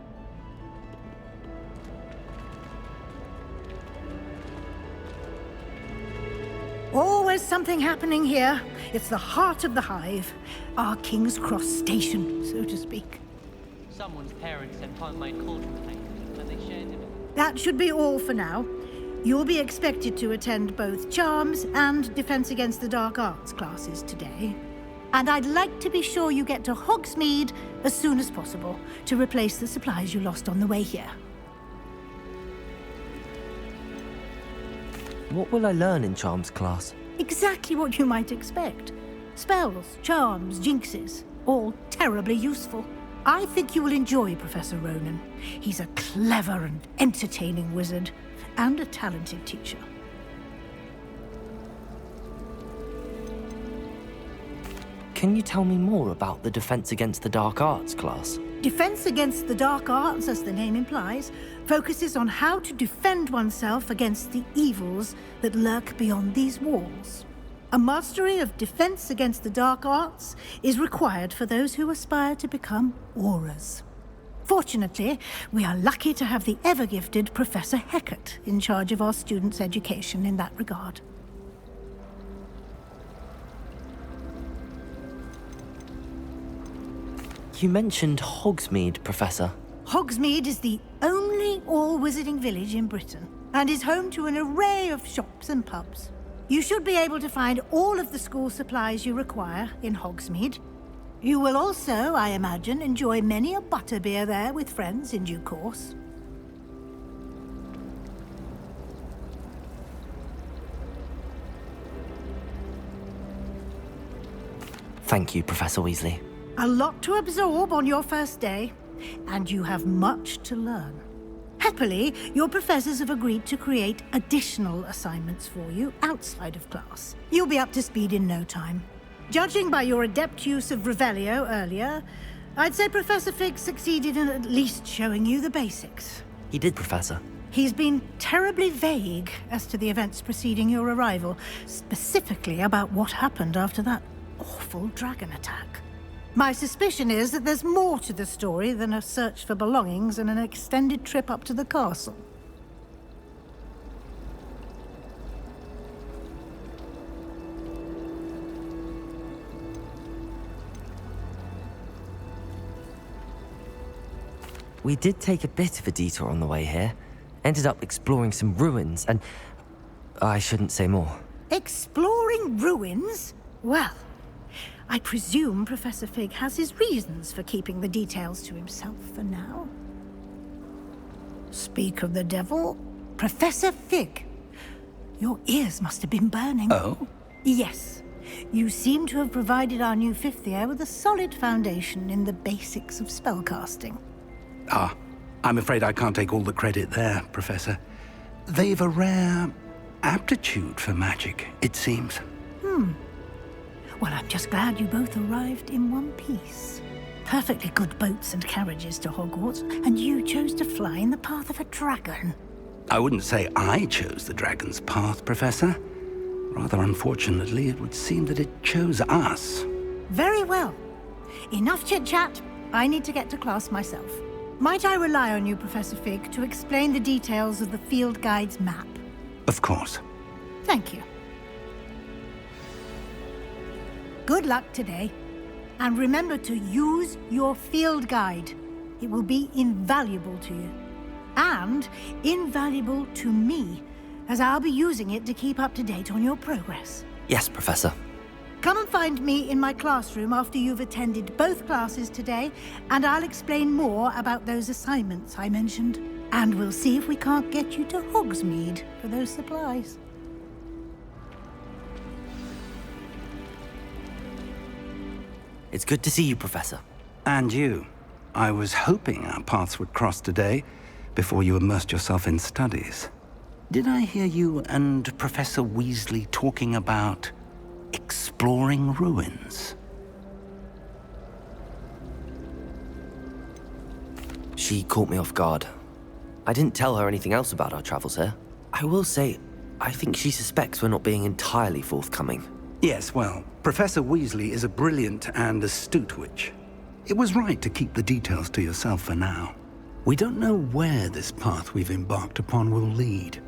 Always something happening here. It's the heart of the hive. Our King's Cross station, so to speak. Someone's parents sent homemade cauldron paint, and they shared it. That should be all for now. You'll be expected to attend both Charms and Defense Against the Dark Arts classes today. And I'd like to be sure you get to Hogsmeade as soon as possible to replace the supplies you lost on the way here. What will I learn in Charms class? Exactly what you might expect. Spells, charms, jinxes, all terribly useful. I think you will enjoy Professor Ronan. He's a clever and entertaining wizard, and a talented teacher. Can you tell me more about the Defense Against the Dark Arts class? Defense Against the Dark Arts, as the name implies, focuses on how to defend oneself against the evils that lurk beyond these walls. A mastery of Defense Against the Dark Arts is required for those who aspire to become Aurors. Fortunately, we are lucky to have the ever-gifted Professor Hecat in charge of our students' education in that regard. You mentioned Hogsmeade, Professor. Hogsmeade is the only all-wizarding village in Britain, and is home to an array of shops and pubs. You should be able to find all of the school supplies you require in Hogsmeade. You will also, I imagine, enjoy many a butterbeer there with friends in due course. Thank you, Professor Weasley. A lot to absorb on your first day, and you have much to learn. Happily, your professors have agreed to create additional assignments for you outside of class. You'll be up to speed in no time. Judging by your adept use of Revelio earlier, I'd say Professor Fig succeeded in at least showing you the basics. He did, Professor. He's been terribly vague as to the events preceding your arrival, specifically about what happened after that awful dragon attack. My suspicion is that there's more to the story than a search for belongings and an extended trip up to the castle. We did take a bit of a detour on the way here. Ended up exploring some ruins and... I shouldn't say more. Exploring ruins? Well, I presume Professor Fig has his reasons for keeping the details to himself for now. Speak of the devil, Professor Fig. Your ears must have been burning. Oh? Yes. You seem to have provided our new fifth year with a solid foundation in the basics of spellcasting. Ah, I'm afraid I can't take all the credit there, Professor. They've a rare aptitude for magic, it seems. Well, I'm just glad you both arrived in one piece. Perfectly good boats and carriages to Hogwarts, and you chose to fly in the path of a dragon. I wouldn't say I chose the dragon's path, Professor. Rather unfortunately, it would seem that it chose us. Very well. Enough chit-chat. I need to get to class myself. Might I rely on you, Professor Fig, to explain the details of the field guide's map? Of course. Thank you. Good luck today. And remember to use your field guide. It will be invaluable to you. And invaluable to me, as I'll be using it to keep up to date on your progress. Yes, Professor. Come and find me in my classroom after you've attended both classes today, and I'll explain more about those assignments I mentioned. And we'll see if we can't get you to Hogsmeade for those supplies. It's good to see you, Professor. And you. I was hoping our paths would cross today, before you immersed yourself in studies. Did I hear you and Professor Weasley talking about exploring ruins? She caught me off guard. I didn't tell her anything else about our travels here. I will say, I think she suspects we're not being entirely forthcoming. Yes, well, Professor Weasley is a brilliant and astute witch. It was right to keep the details to yourself for now. We don't know where this path we've embarked upon will lead.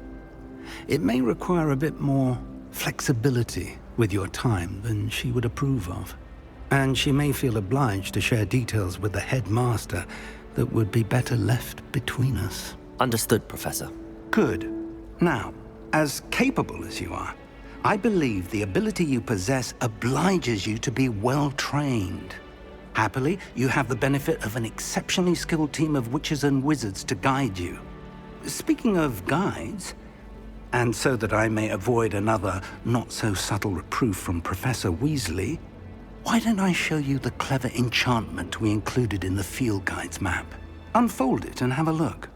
It may require a bit more flexibility with your time than she would approve of. And she may feel obliged to share details with the headmaster that would be better left between us. Understood, Professor. Good. Now, as capable as you are, I believe the ability you possess obliges you to be well-trained. Happily, you have the benefit of an exceptionally skilled team of witches and wizards to guide you. Speaking of guides, and so that I may avoid another not-so-subtle reproof from Professor Weasley, why don't I show you the clever enchantment we included in the field guide's map? Unfold it and have a look.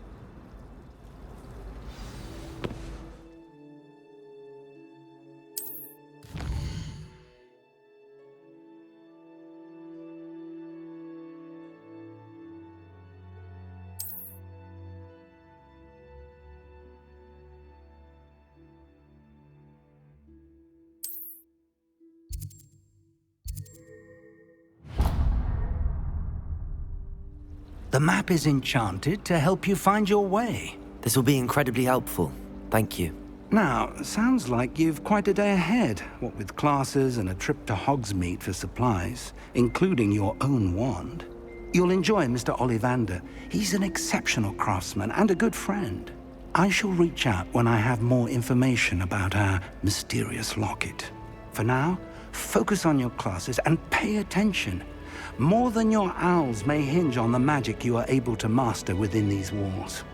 The map is enchanted to help you find your way. This will be incredibly helpful. Thank you. Now, sounds like you've quite a day ahead, what with classes and a trip to Hogsmeade for supplies, including your own wand. You'll enjoy Mr. Ollivander. He's an exceptional craftsman and a good friend. I shall reach out when I have more information about our mysterious locket. For now, focus on your classes and pay attention. More than your owls may hinge on the magic you are able to master within these walls.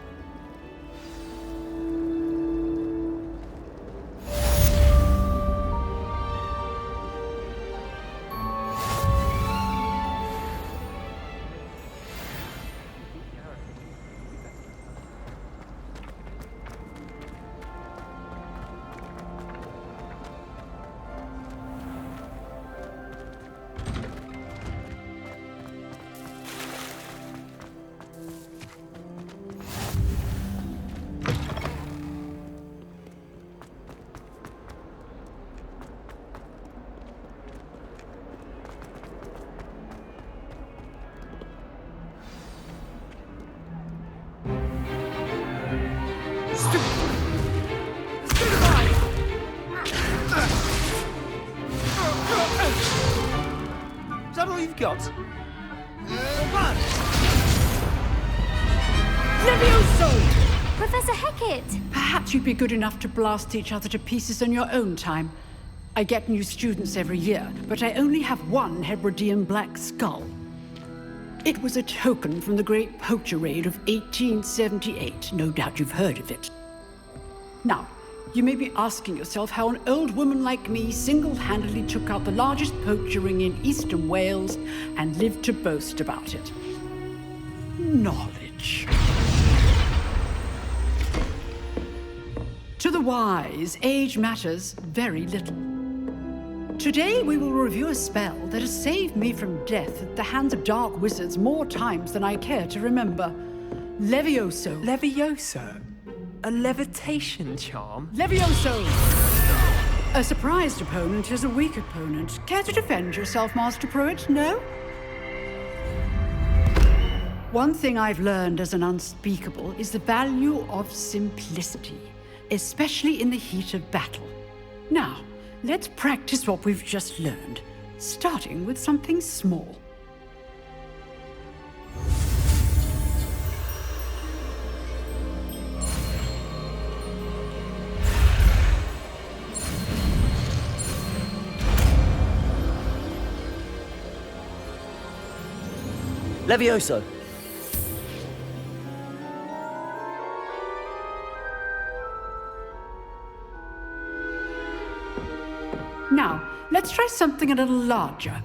Is that all you've got? Run! Levioso! Professor Hecat! Perhaps you'd be good enough to blast each other to pieces on your own time. I get new students every year, but I only have one Hebridean black skull. It was a token from the Great Poacher Raid of 1878. No doubt you've heard of it. Now, you may be asking yourself how an old woman like me single-handedly took out the largest poacher ring in eastern Wales and lived to boast about it. Knowledge. To the wise, age matters very little. Today we will review a spell that has saved me from death at the hands of dark wizards more times than I care to remember. Levioso. Levioso? A levitation charm? Levioso! A surprised opponent is a weak opponent. Care to defend yourself, Master Pruitt? No? One thing I've learned as an unspeakable is the value of simplicity, especially in the heat of battle. Now, let's practice what we've just learned, starting with something small. Levioso! Now, let's try something a little larger.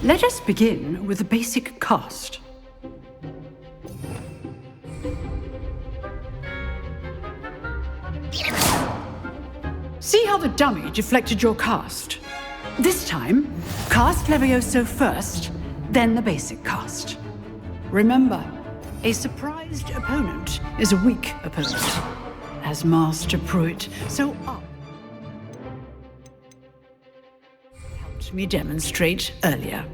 Let us begin with the basic cast. See how the dummy deflected your cast? This time, cast Levioso first, then the basic cast. Remember, a surprised opponent is a weak opponent. As Master Pruitt so up helped me demonstrate earlier.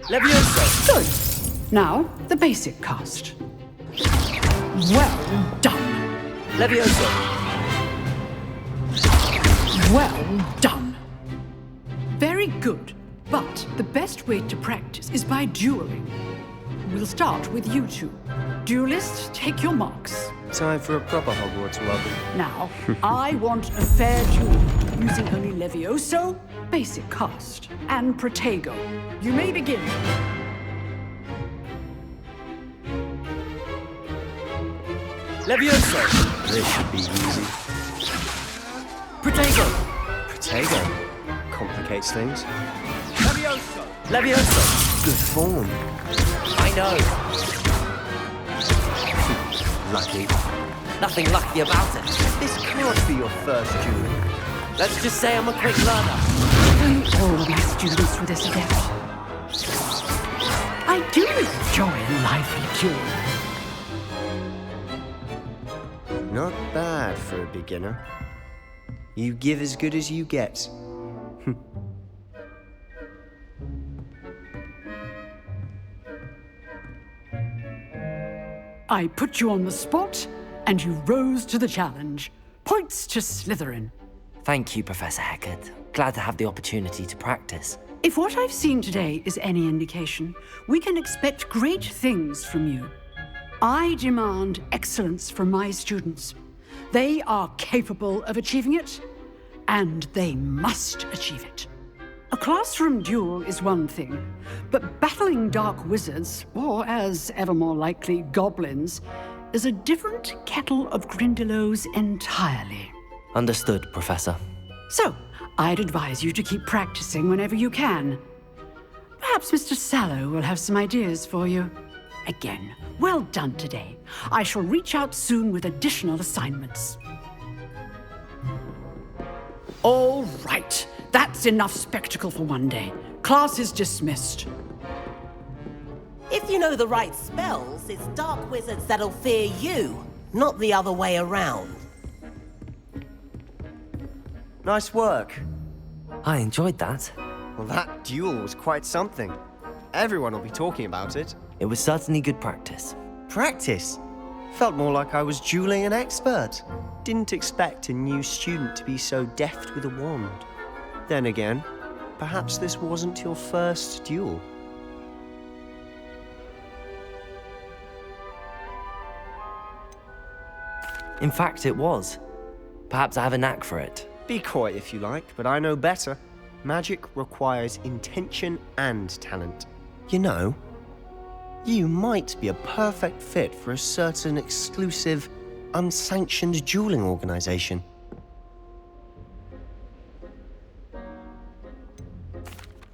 Levioso! Good. Now, the basic cast. Well done. Levioso! Well done. Very good. But the best way to practice is by dueling. We'll start with you two. Duelists, take your marks. Time for a proper Hogwarts rugby. Now, I want a fair duel, using only Levioso, basic cast, and Protego. You may begin. Levioso! This should be easy. Protego! Protego? Complicates things. Levioso! Levioso! Good form. I know. Lucky. Nothing lucky about it. This can't be your first duel. Let's just say I'm a quick learner. Don't all my students for this event. I do enjoy a lively duel. Not bad for a beginner. You give as good as you get. I put you on the spot, and you rose to the challenge. Points to Slytherin. Thank you, Professor Hecat. Glad to have the opportunity to practice. If what I've seen today is any indication, we can expect great things from you. I demand excellence from my students. They are capable of achieving it, and they must achieve it. A classroom duel is one thing, but battling dark wizards, or as ever more likely, goblins, is a different kettle of Grindylows entirely. Understood, Professor. So, I'd advise you to keep practicing whenever you can. Perhaps Mr. Sallow will have some ideas for you. Again, well done today. I shall reach out soon with additional assignments. All right, that's enough spectacle for one day. Class is dismissed. If you know the right spells, it's dark wizards that'll fear you, not the other way around. Nice work. I enjoyed that. Well, that duel was quite something. Everyone will be talking about it. It was certainly good practice. Practice? Felt more like I was dueling an expert. Didn't expect a new student to be so deft with a wand. Then again, perhaps this wasn't your first duel. In fact, it was. Perhaps I have a knack for it. Be coy if you like, but I know better. Magic requires intention and talent. You know, you might be a perfect fit for a certain exclusive, unsanctioned dueling organization.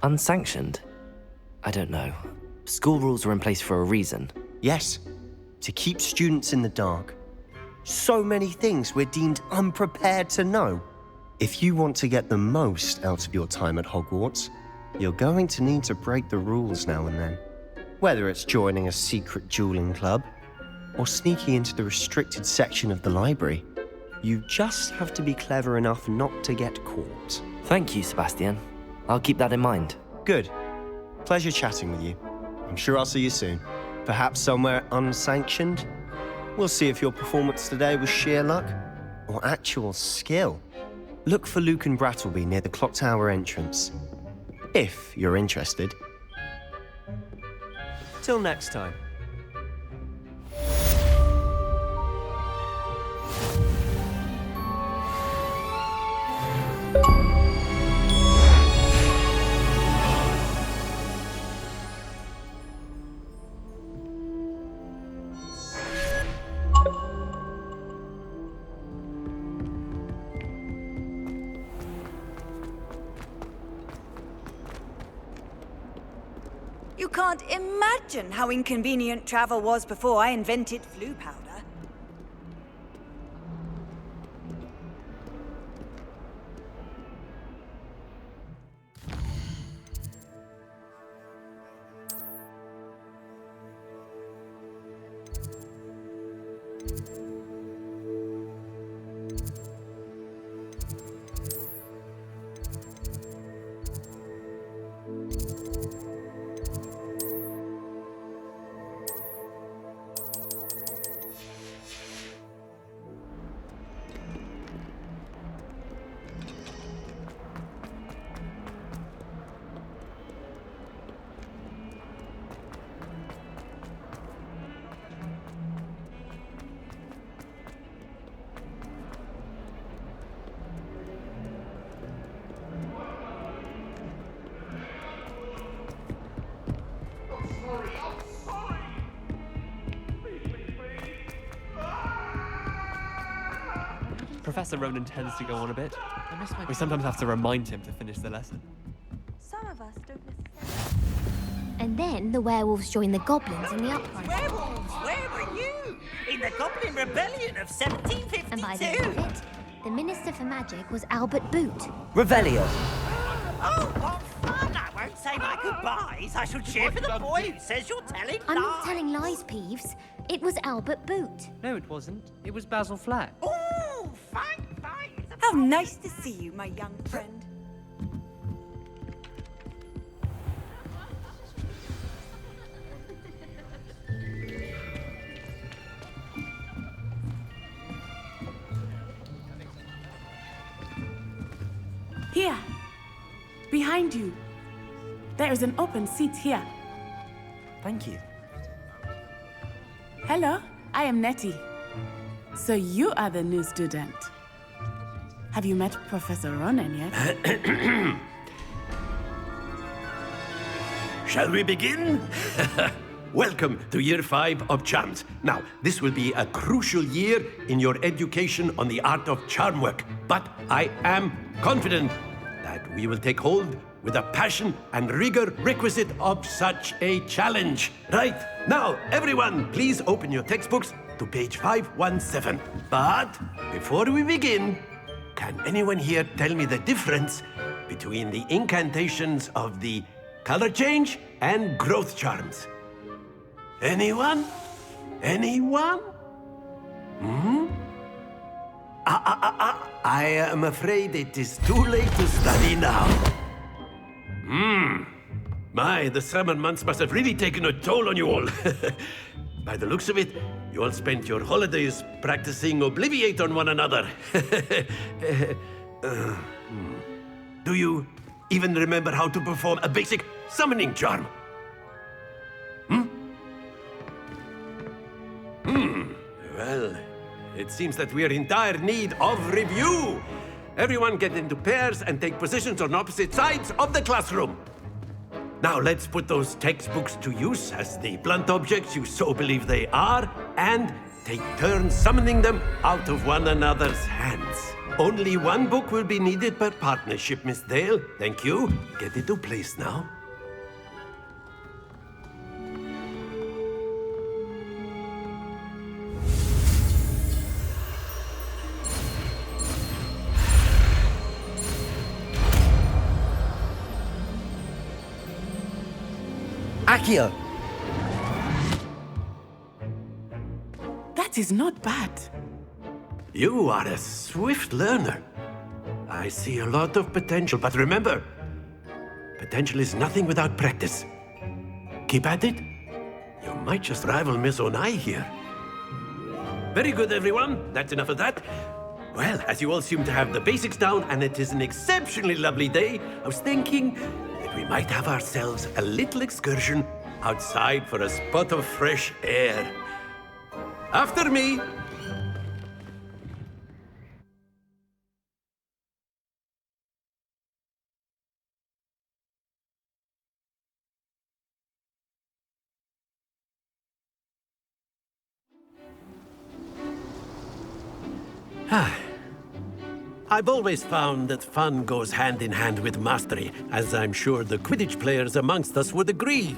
Unsanctioned? I don't know. School rules are in place for a reason. Yes, to keep students in the dark. So many things we're deemed unprepared to know. If you want to get the most out of your time at Hogwarts, you're going to need to break the rules now and then. Whether it's joining a secret dueling club, or sneaking into the restricted section of the library, you just have to be clever enough not to get caught. Thank you, Sebastian. I'll keep that in mind. Good. Pleasure chatting with you. I'm sure I'll see you soon. Perhaps somewhere unsanctioned? We'll see if your performance today was sheer luck or actual skill. Look for Luke and Brattleby near the clock tower entrance, if you're interested. Till next time. You can't imagine how inconvenient travel was before I invented flu powder. Professor Ronan tends to go on a bit. We sometimes have to remind him to finish the lesson. Some of us don't necessarily. And then the werewolves join the goblins in the uprising. Werewolves, where were you? In the Goblin Rebellion of 1752. And by the end of it, the Minister for Magic was Albert Boot. Revelio. Oh, what fun! I won't say my goodbyes. I shall cheer for the boy who says you're telling I'm lies. not telling lies, Peeves. It was Albert Boot. No, it wasn't. It was Basil Flack. Oh, fine. How nice to see you, my young friend. Here, behind you. There is an open seat here. Thank you. Hello, I am Nettie. So you are the new student. Have you met Professor Ronan yet? Shall we begin? Welcome to Year 5 of Charms. Now, this will be a crucial year in your education on the art of charm work, but I am confident that we will take hold with the passion and rigor requisite of such a challenge. Right, now, everyone, please open your textbooks to page 517. But before we begin, can anyone here tell me the difference between the incantations of the color change and growth charms? Anyone? Anyone? I am afraid it is too late to study now. My, the summer months must have really taken a toll on you all. By the looks of it, you all spent your holidays practicing Obliviate on one another. Do you even remember how to perform a basic summoning charm? Well, it seems that we are in dire need of review. Everyone get into pairs and take positions on opposite sides of the classroom. Now let's put those textbooks to use as the blunt objects you so believe they are, and take turns summoning them out of one another's hands. Only one book will be needed per partnership, Miss Dale. Thank you. Get into place now. Accio! That is not bad. You are a swift learner. I see a lot of potential, but remember, potential is nothing without practice. Keep at it. You might just rival Miss Onai here. Very good, everyone. That's enough of that. Well, as you all seem to have the basics down, and it is an exceptionally lovely day, I was thinking that we might have ourselves a little excursion outside for a spot of fresh air. After me. I've always found that fun goes hand in hand with mastery, as I'm sure the Quidditch players amongst us would agree.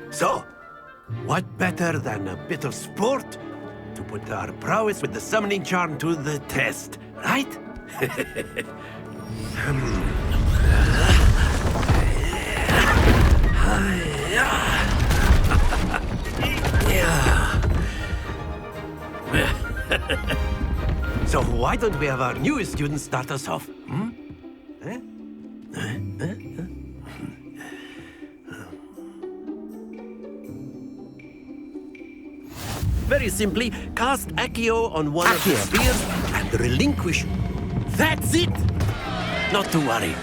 So, what better than a bit of sport to put our prowess with the summoning charm to the test, right? So why don't we have our newest student start us off? Very simply, cast Accio on one of the spheres and relinquish. That's it! Not to worry.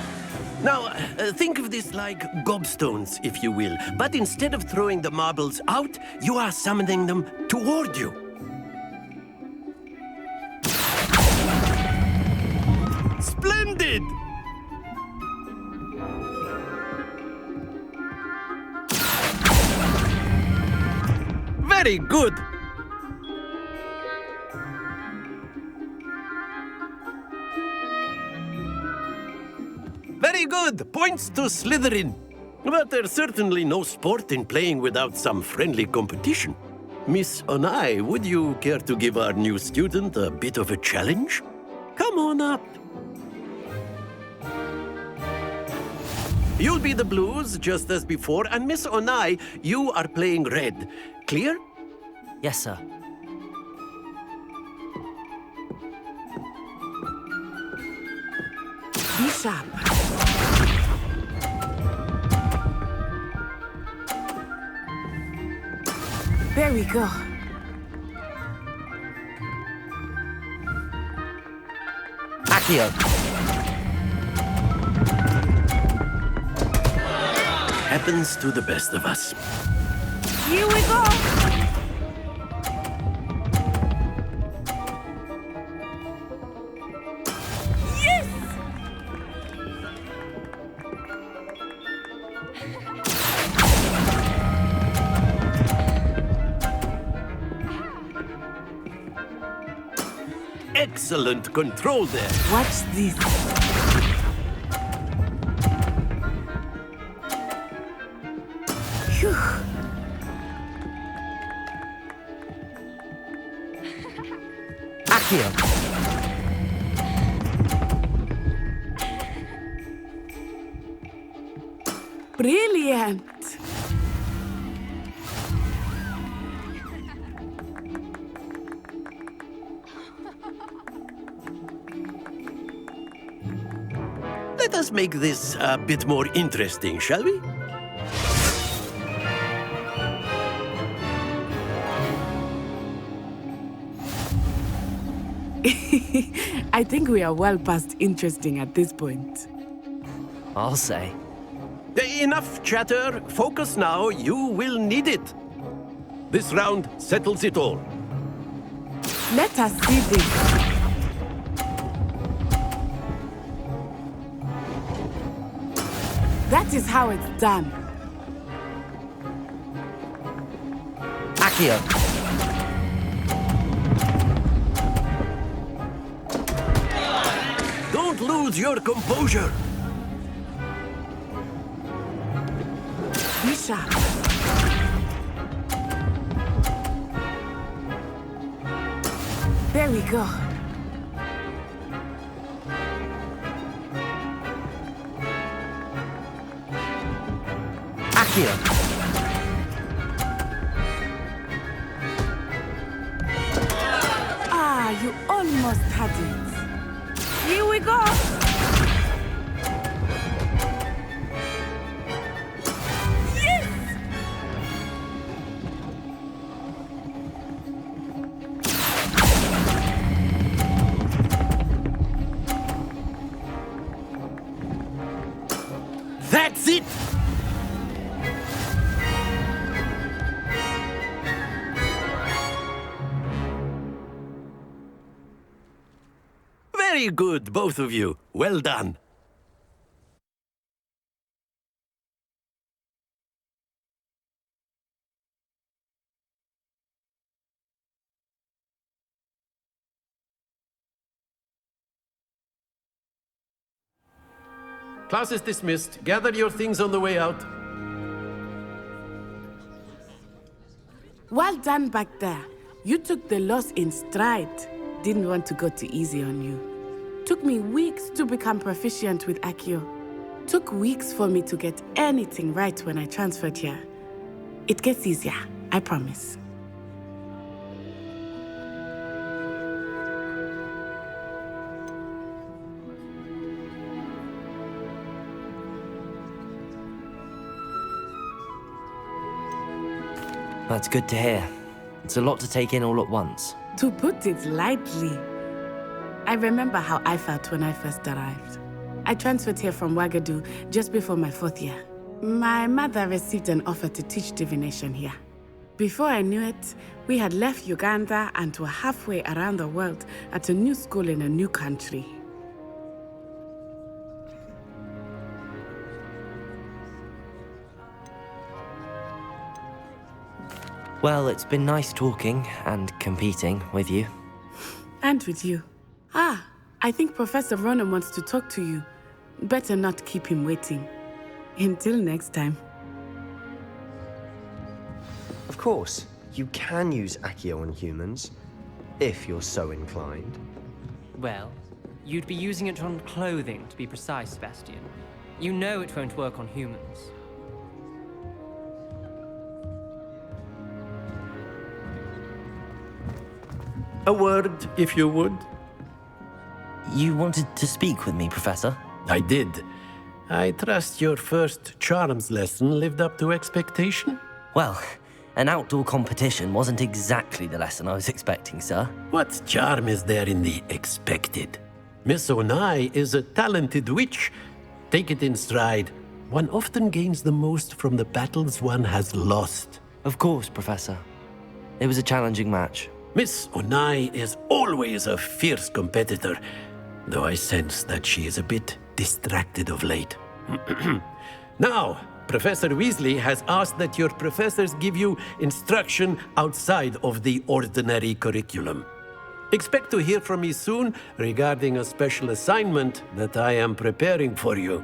Now, think of this like gobstones, if you will. But instead of throwing the marbles out, you are summoning them toward you. Splendid! Very good! Good! Points to Slytherin. But there's certainly no sport in playing without some friendly competition. Miss Onai, would you care to give our new student a bit of a challenge? Come on up. You'll be the blues, just as before, and Miss Onai, you are playing red. Clear? Yes, sir. Be sharp. There we go. Accio. Happens to the best of us. Here we go. Yes! Excellent control there. Watch this. Phew. Accio. Brilliant. Let us make this a bit more interesting, shall we? I think we are well past interesting at this point. I'll say. Enough chatter. Focus now. You will need it. This round settles it all. Let us see this. That is how it's done. Accio. Don't lose your composure. Be sharp. There we go. Accio. Ah, you almost had it. Here we go. Yes! That's it! Very good, both of you. Well done. Class is dismissed. Gather your things on the way out. Well done back there. You took the loss in stride. Didn't want to go too easy on you. Took me weeks to become proficient with Accio. Took weeks for me to get anything right when I transferred here. It gets easier, I promise. That's good to hear. It's a lot to take in all at once. To put it lightly, I remember how I felt when I first arrived. I transferred here from Ouagadougou just before my 4th year. My mother received an offer to teach divination here. Before I knew it, we had left Uganda and were halfway around the world at a new school in a new country. Well, it's been nice talking and competing with you. And with you. Ah, I think Professor Ronan wants to talk to you. Better not keep him waiting. Until next time. Of course, you can use Accio on humans, if you're so inclined. Well, you'd be using it on clothing, to be precise, Sebastian. You know it won't work on humans. A word, if you would. You wanted to speak with me, Professor? I did. I trust your first charms lesson lived up to expectation? Well, an outdoor competition wasn't exactly the lesson I was expecting, sir. What charm is there in the expected? Miss Onai is a talented witch. Take it in stride. One often gains the most from the battles one has lost. Of course, Professor. It was a challenging match. Miss Onai is always a fierce competitor, though I sense that she is a bit distracted of late. Now, Professor Weasley has asked that your professors give you instruction outside of the ordinary curriculum. Expect to hear from me soon regarding a special assignment that I am preparing for you.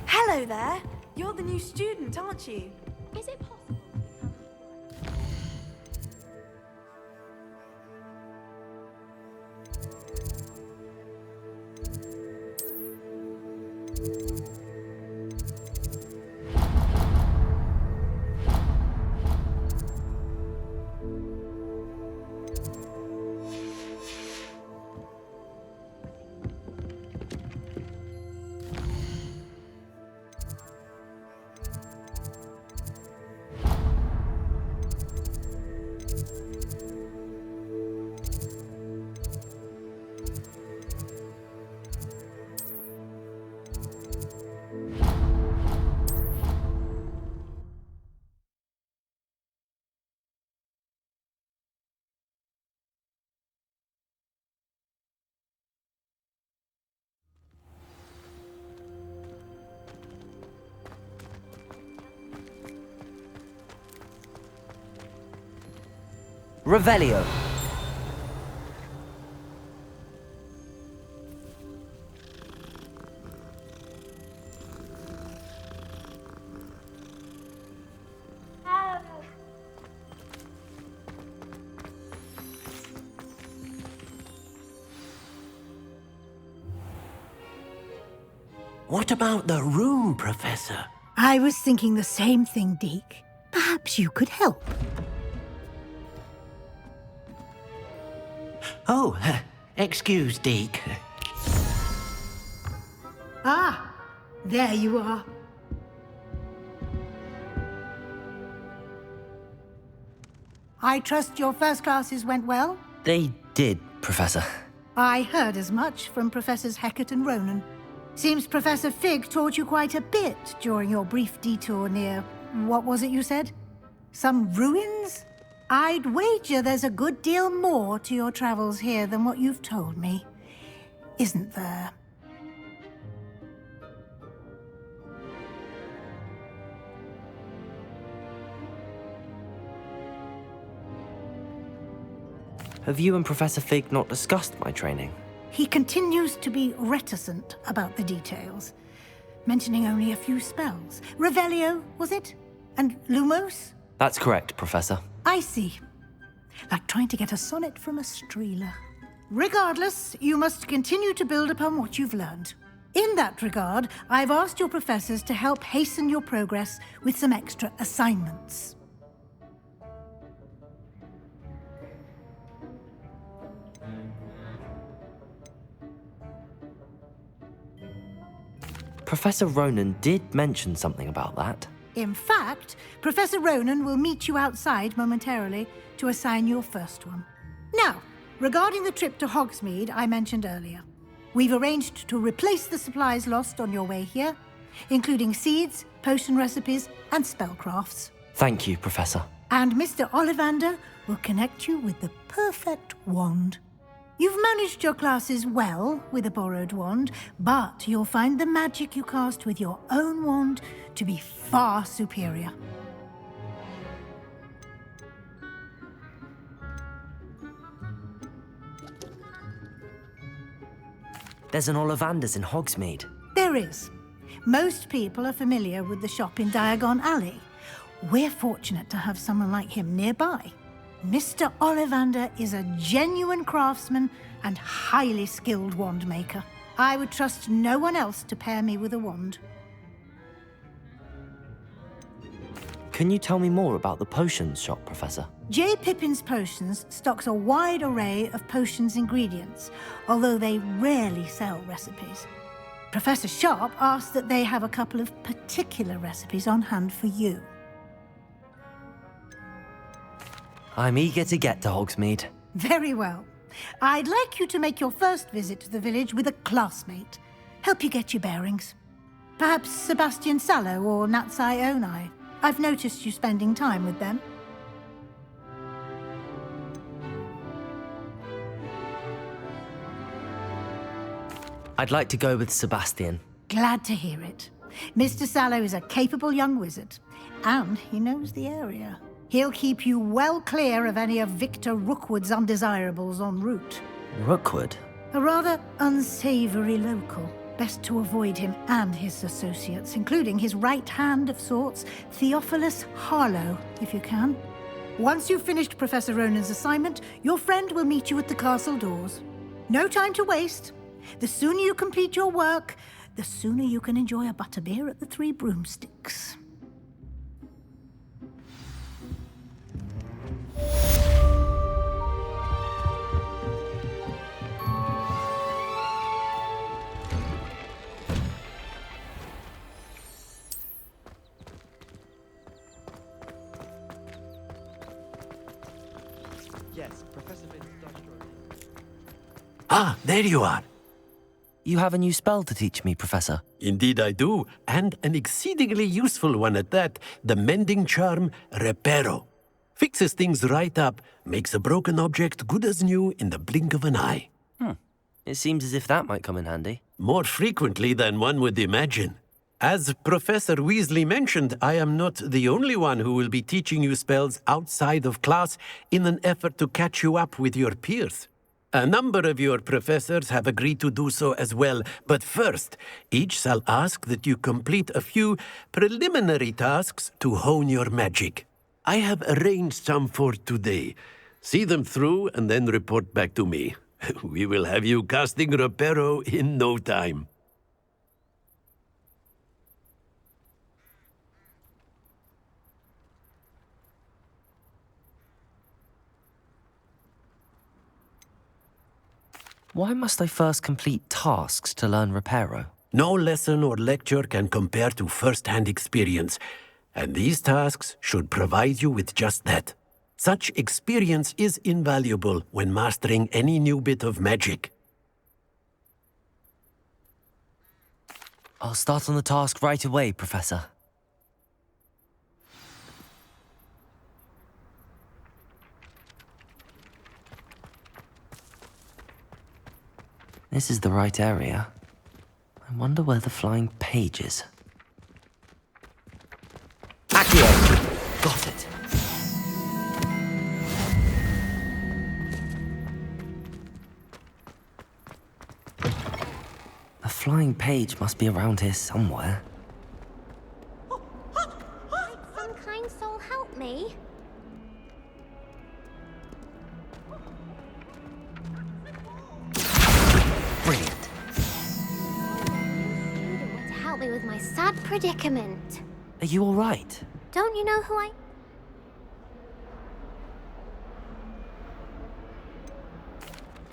Hello there. You're the new student, aren't you? Is it possible? Revelio. What about the room, Professor? I was thinking the same thing, Deke. Perhaps you could help. Oh, excuse, Deke. Ah, there you are. I trust your first classes went well? They did, Professor. I heard as much from Professors Hecat and Ronan. Seems Professor Fig taught you quite a bit during your brief detour near... what was it you said? Some ruins? I'd wager there's a good deal more to your travels here than what you've told me. Isn't there? Have you and Professor Fig not discussed my training? He continues to be reticent about the details, mentioning only a few spells. Revelio, was it? And Lumos? That's correct, Professor. I see. Like trying to get a sonnet from a streeler. Regardless, you must continue to build upon what you've learned. In that regard, I've asked your professors to help hasten your progress with some extra assignments. Professor Ronan did mention something about that. In fact, Professor Ronan will meet you outside momentarily to assign your first one. Now, regarding the trip to Hogsmeade I mentioned earlier, we've arranged to replace the supplies lost on your way here, including seeds, potion recipes, and spellcrafts. Thank you, Professor. And Mr. Ollivander will connect you with the perfect wand. You've managed your classes well with a borrowed wand, but you'll find the magic you cast with your own wand to be far superior. There's an Ollivander's in Hogsmeade. There is. Most people are familiar with the shop in Diagon Alley. We're fortunate to have someone like him nearby. Mr. Ollivander is a genuine craftsman and highly skilled wand maker. I would trust no one else to pair me with a wand. Can you tell me more about the potions shop, Professor? J. Pippin's Potions stocks a wide array of potions ingredients, although they rarely sell recipes. Professor Sharp asked that they have a couple of particular recipes on hand for you. I'm eager to get to Hogsmeade. Very well. I'd like you to make your first visit to the village with a classmate. Help you get your bearings. Perhaps Sebastian Sallow or Natsai Onai. I've noticed you spending time with them. I'd like to go with Sebastian. Glad to hear it. Mr. Sallow is a capable young wizard, and he knows the area. He'll keep you well clear of any of Victor Rookwood's undesirables en route. Rookwood? A rather unsavory local. Best to avoid him and his associates, including his right hand of sorts, Theophilus Harlow, if you can. Once you've finished Professor Ronan's assignment, your friend will meet you at the castle doors. No time to waste. The sooner you complete your work, the sooner you can enjoy a butterbeer at the Three Broomsticks. Yes, Professor Vince does. Ah, there you are. You have a new spell to teach me, Professor. Indeed I do, and an exceedingly useful one at that, the mending charm Reparo. Fixes things right up, makes a broken object good as new in the blink of an eye. It seems as if that might come in handy. More frequently than one would imagine. As Professor Weasley mentioned, I am not the only one who will be teaching you spells outside of class in an effort to catch you up with your peers. A number of your professors have agreed to do so as well, but first, each shall ask that you complete a few preliminary tasks to hone your magic. I have arranged some for today. See them through and then report back to me. We will have you casting Reparo in no time. Why must I first complete tasks to learn Reparo? No lesson or lecture can compare to first-hand experience, and these tasks should provide you with just that. Such experience is invaluable when mastering any new bit of magic. I'll start on the task right away, Professor. This is the right area. I wonder where the flying page is. Accio! Got it. The flying page must be around here somewhere. Might some kind soul help me? Brilliant. To help me with my sad predicament. Are you all right? Don't you know who I...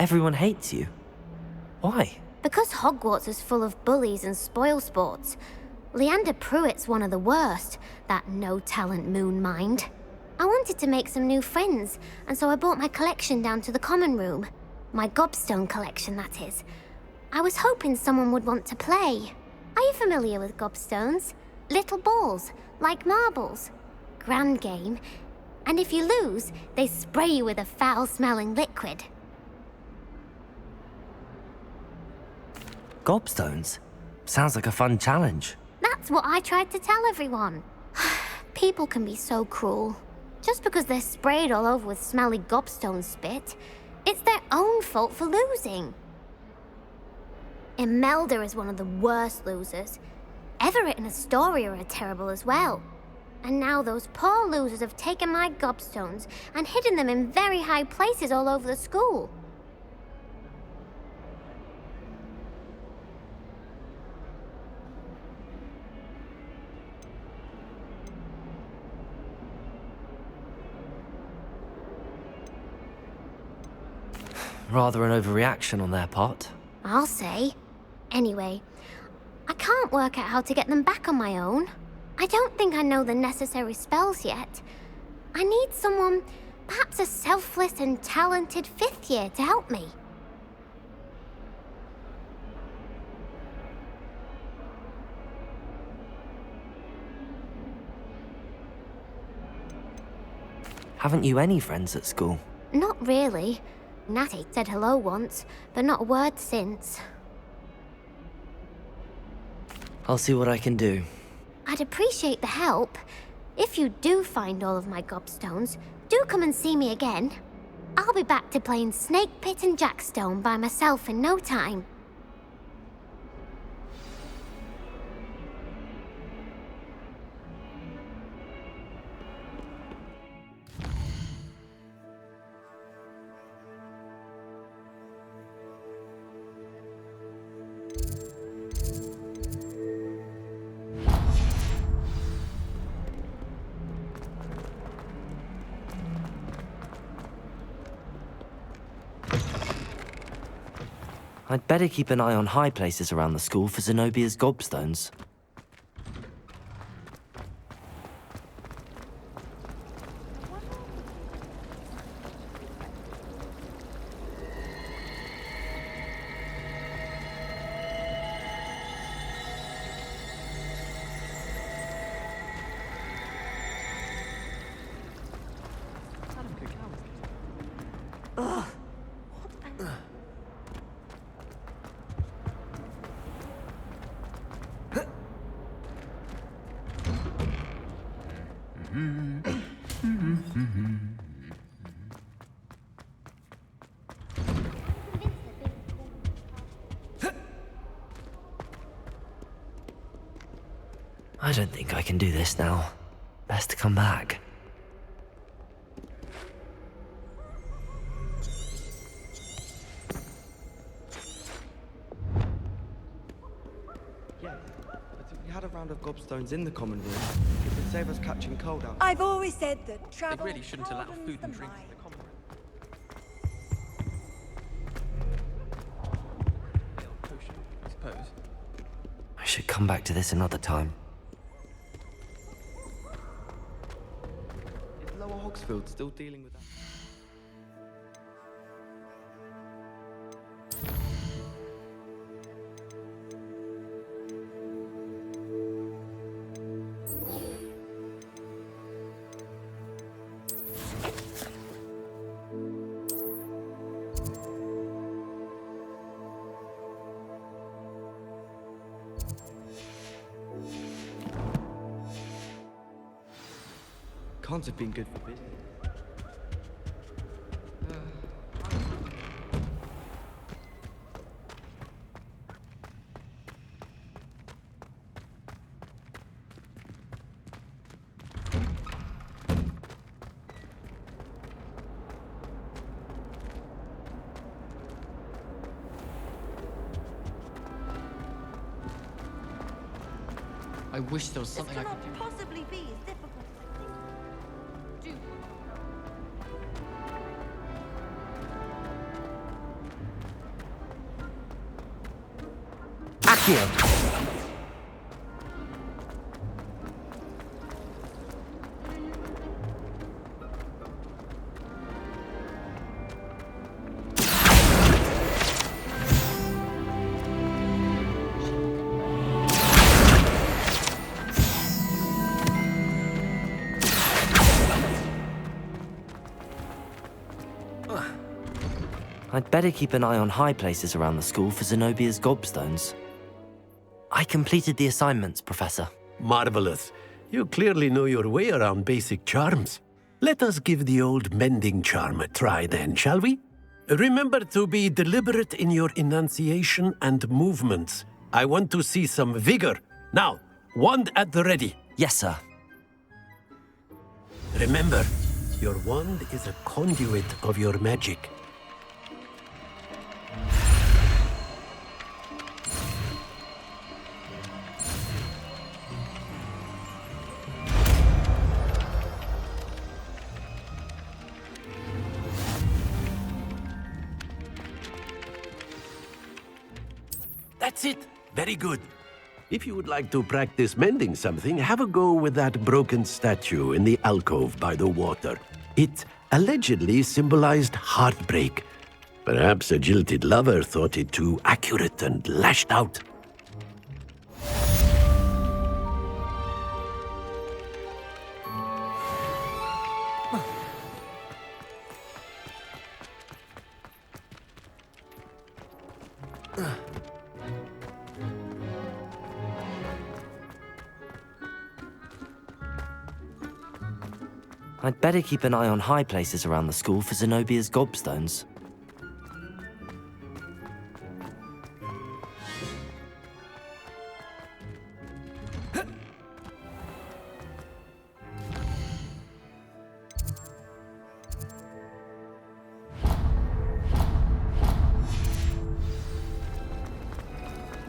Everyone hates you. Why? Because Hogwarts is full of bullies and spoilsports. Leander Pruitt's one of the worst, that no-talent moon mind. I wanted to make some new friends, and so I brought my collection down to the common room. My gobstone collection, that is. I was hoping someone would want to play. Are you familiar with gobstones? Little balls, like marbles. Grand game. And if you lose, they spray you with a foul-smelling liquid. Gobstones? Sounds like a fun challenge. That's what I tried to tell everyone. People can be so cruel. Just because they're sprayed all over with smelly gobstone spit, it's their own fault for losing. Imelda is one of the worst losers. Everett and Astoria are terrible as well. And now those poor losers have taken my gobstones and hidden them in very high places all over the school. Rather an overreaction on their part. I'll say. Anyway, I can't work out how to get them back on my own. I don't think I know the necessary spells yet. I need someone, perhaps a selfless and talented 5th year to help me. Haven't you any friends at school? Not really. Natty said hello once, but not a word since. I'll see what I can do. I'd appreciate the help. If you do find all of my gobstones, do come and see me again. I'll be back to playing Snake Pit and Jackstone by myself in no time. I'd better keep an eye on high places around the school for Zenobia's gobstones. I don't think I can do this now. Best to come back. Yeah, but if we had a round of gobstones in the common room, it would save us catching cold out. I've always said that travel. They really shouldn't allow food and drink in the common room. Potion, I suppose. I should come back to this another time. Is Lower Hogsfield still dealing with that? Can't have been good for business. I wish there was something I could do. Possibly be as difficult as I think. Accio! I'd better keep an eye on high places around the school for Zenobia's gobstones. I completed the assignments, Professor. Marvelous. You clearly know your way around basic charms. Let us give the old mending charm a try then, shall we? Remember to be deliberate in your enunciation and movements. I want to see some vigor. Now, wand at the ready. Yes, sir. Remember, your wand is a conduit of your magic. That's it. Very good. If you would like to practice mending something, have a go with that broken statue in the alcove by the water. It allegedly symbolized heartbreak. Perhaps a jilted lover thought it too accurate and lashed out. I'd better keep an eye on high places around the school for Zenobia's gobstones.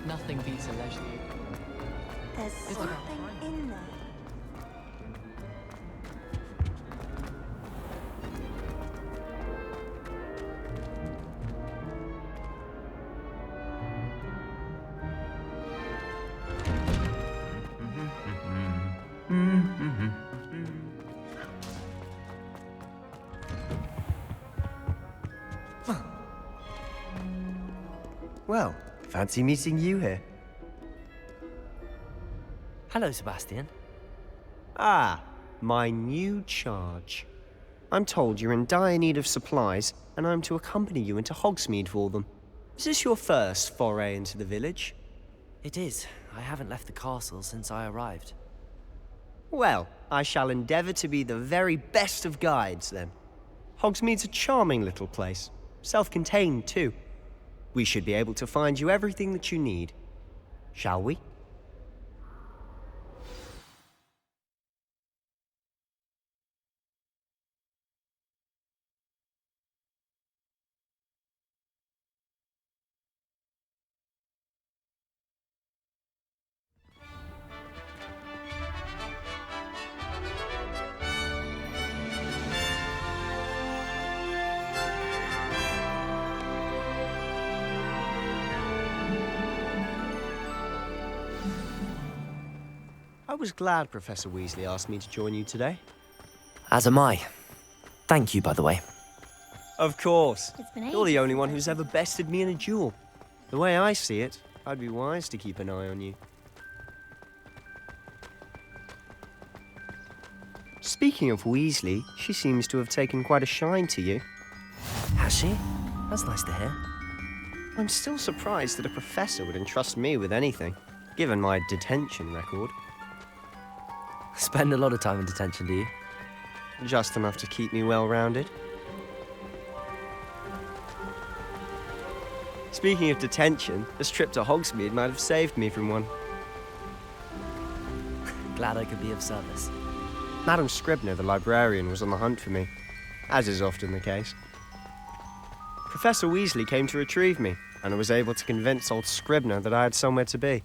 Nothing beats a leisurely. There's something in there. Well, fancy meeting you here. Hello, Sebastian. Ah, my new charge. I'm told you're in dire need of supplies, and I'm to accompany you into Hogsmeade for them. Is this your first foray into the village? It is. I haven't left the castle since I arrived. Well, I shall endeavour to be the very best of guides, then. Hogsmeade's a charming little place. Self-contained, too. We should be able to find you everything that you need. Shall we? I was glad Professor Weasley asked me to join you today. As am I. Thank you, by the way. Of course. It's been You're the ages only one since who's ever bested me in a duel. The way I see it, I'd be wise to keep an eye on you. Speaking of Weasley, she seems to have taken quite a shine to you. Has she? That's nice to hear. I'm still surprised that a professor would entrust me with anything, given my detention record. Spend a lot of time in detention, do you? Just enough to keep me well-rounded. Speaking of detention, this trip to Hogsmeade might have saved me from one. Glad I could be of service. Madam Scribner, the librarian, was on the hunt for me, as is often the case. Professor Weasley came to retrieve me, and I was able to convince old Scribner that I had somewhere to be.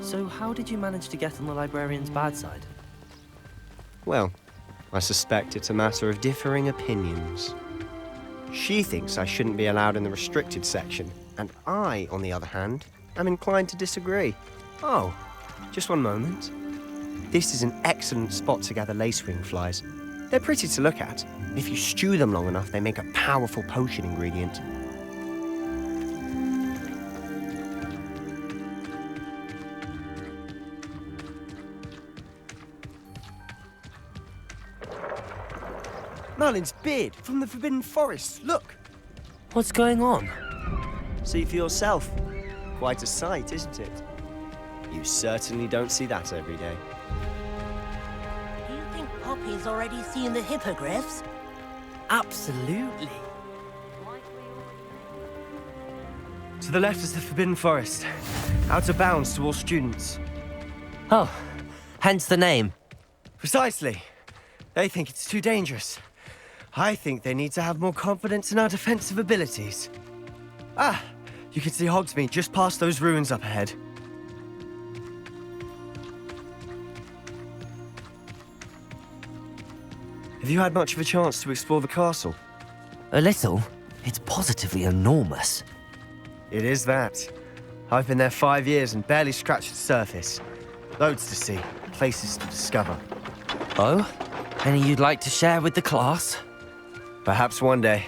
So how did you manage to get on the librarian's bad side? Well, I suspect it's a matter of differing opinions. She thinks I shouldn't be allowed in the restricted section, and I, on the other hand, am inclined to disagree. Oh, just one moment. This is an excellent spot to gather lacewing flies. They're pretty to look at. If you stew them long enough, they make a powerful potion ingredient. Merlin's beard from the Forbidden Forest, look! What's going on? See for yourself. Quite a sight, isn't it? You certainly don't see that every day. Do you think Poppy's already seen the hippogriffs? Absolutely. To the left is the Forbidden Forest. Out of bounds to all students. Oh, hence the name. Precisely. They think it's too dangerous. I think they need to have more confidence in our defensive abilities. Ah, you can see Hogsmeade just past those ruins up ahead. Have you had much of a chance to explore the castle? A little. It's positively enormous. It is that. I've been there 5 years and barely scratched the surface. Loads to see, places to discover. Oh? Any you'd like to share with the class? Perhaps one day.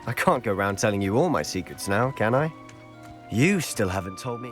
I can't go around telling you all my secrets now, can I? You still haven't told me.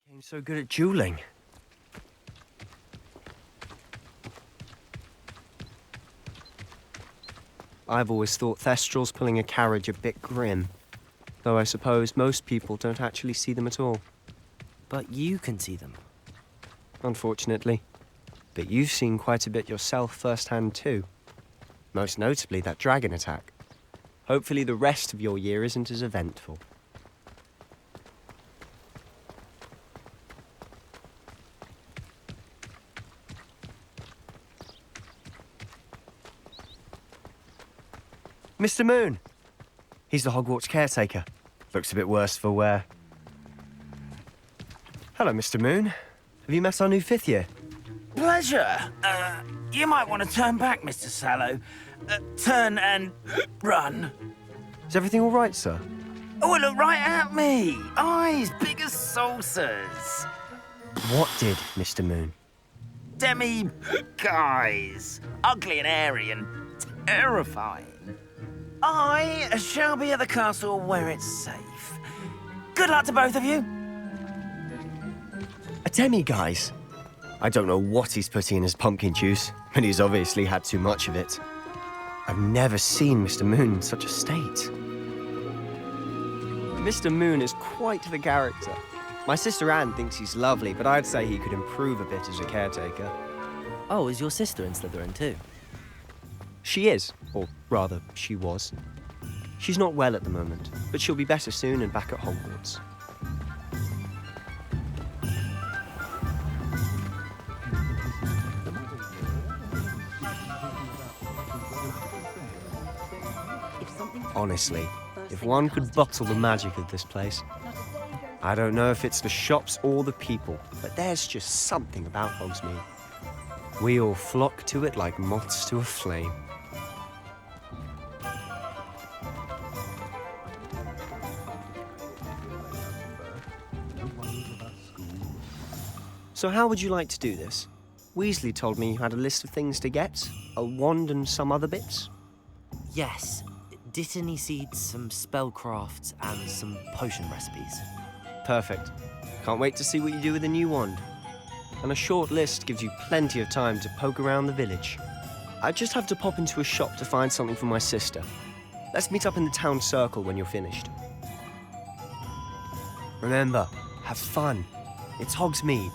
Became so good at dueling. I've always thought Thestrals pulling a carriage a bit grim. Though I suppose most people don't actually see them at all. But you can see them. Unfortunately. But you've seen quite a bit yourself firsthand too. Most notably that dragon attack. Hopefully the rest of your year isn't as eventful. Mr. Moon! He's the Hogwarts caretaker. Looks a bit worse for wear. Hello, Mr. Moon. Have you met our new 5th year? Pleasure. You might want to turn back, Mr. Sallow. Turn and run. Is everything all right, sir? Oh, look right at me. Eyes big as saucers. What did, Mr. Moon? Demi-guys. Ugly and airy and terrifying. I shall be at the castle where it's safe. Good luck to both of you. A demi-guise? I don't know what he's putting in his pumpkin juice, but he's obviously had too much of it. I've never seen Mr. Moon in such a state. Mr. Moon is quite the character. My sister Anne thinks he's lovely, but I'd say he could improve a bit as a caretaker. Oh, is your sister in Slytherin too? She is, or rather, she was. She's not well at the moment, but she'll be better soon and back at Hogwarts. Honestly, if one could bottle the magic of this place. I don't know if it's the shops or the people, but there's just something about Hogsmeade. We all flock to it like moths to a flame. So how would you like to do this? Weasley told me you had a list of things to get, a wand and some other bits. Yes. Dittany seeds, some spellcrafts, and some potion recipes. Perfect. Can't wait to see what you do with the new wand. And a short list gives you plenty of time to poke around the village. I just have to pop into a shop to find something for my sister. Let's meet up in the town circle when you're finished. Remember, have fun. It's Hogsmeade.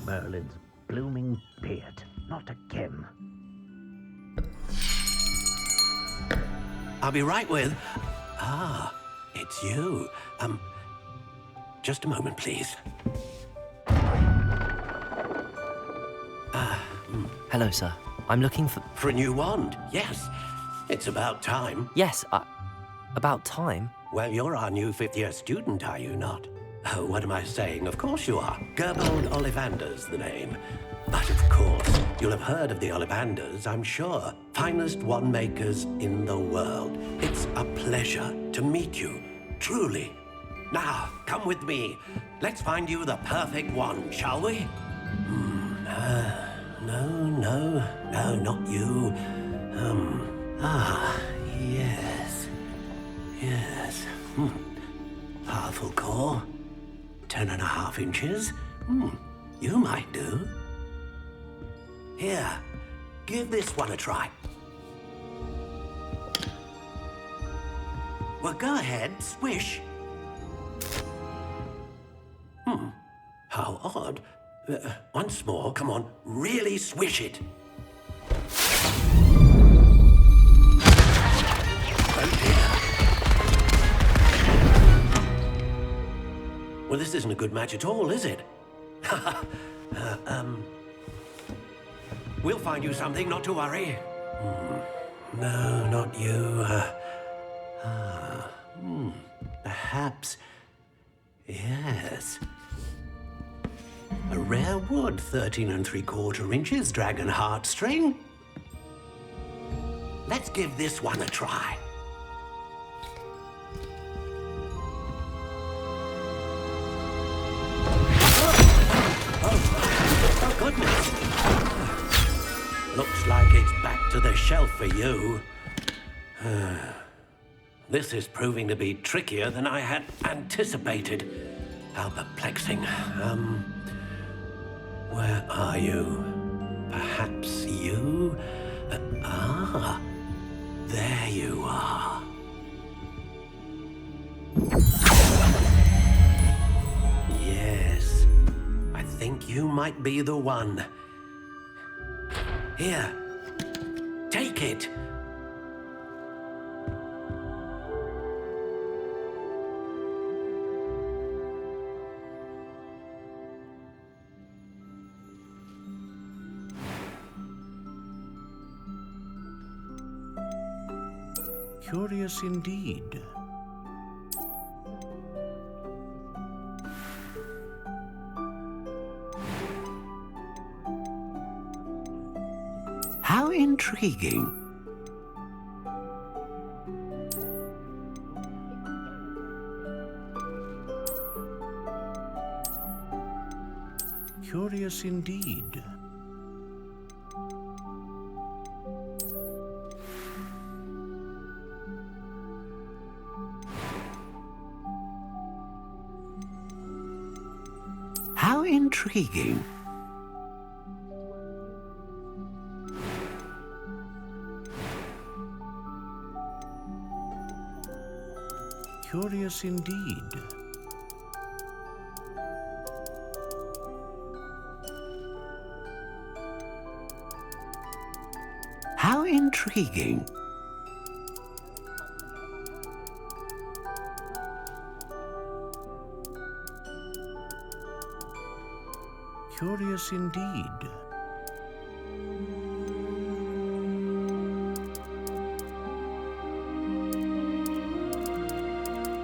Merlin's blooming beard. Not again. I'll be right with... Ah, it's you. Just a moment, please. Hello, sir. I'm looking for... For a new wand, yes. It's about time. Yes, about time? Well, you're our new fifth-year student, are you not? Oh, what am I saying? Of course you are. Gerbold Ollivander's the name. But of course, you'll have heard of the Ollivanders, I'm sure. Finest wand makers in the world. It's a pleasure to meet you, truly. Now, come with me. Let's find you the perfect wand, shall we? No, not you. Yes. Powerful core. 10.5 inches. You might do. Here, give this one a try. Well, go ahead, swish. How odd. Once more, come on, really swish it. Oh dear. Well, this isn't a good match at all, is it? We'll find you something, not to worry. No, not you. Perhaps... Yes. A rare wood, 13 3/4 inches, dragon heartstring. Let's give this one a try. Oh, goodness. Looks like it's back to the shelf for you. This is proving to be trickier than I had anticipated. How perplexing. Where are you? Perhaps you? There you are. Yes, I think you might be the one. Here, take it. Curious indeed. How intriguing. Curious indeed. How intriguing. Curious indeed. How intriguing. Curious indeed.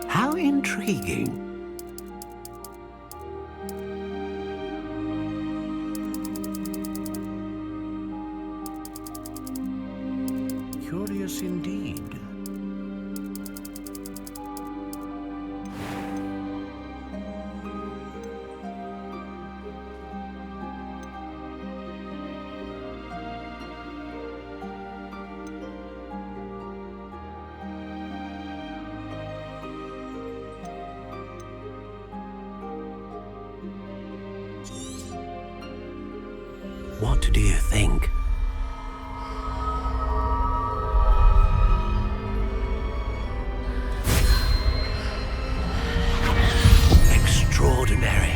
How intriguing. indeed. What do you think? Extraordinary.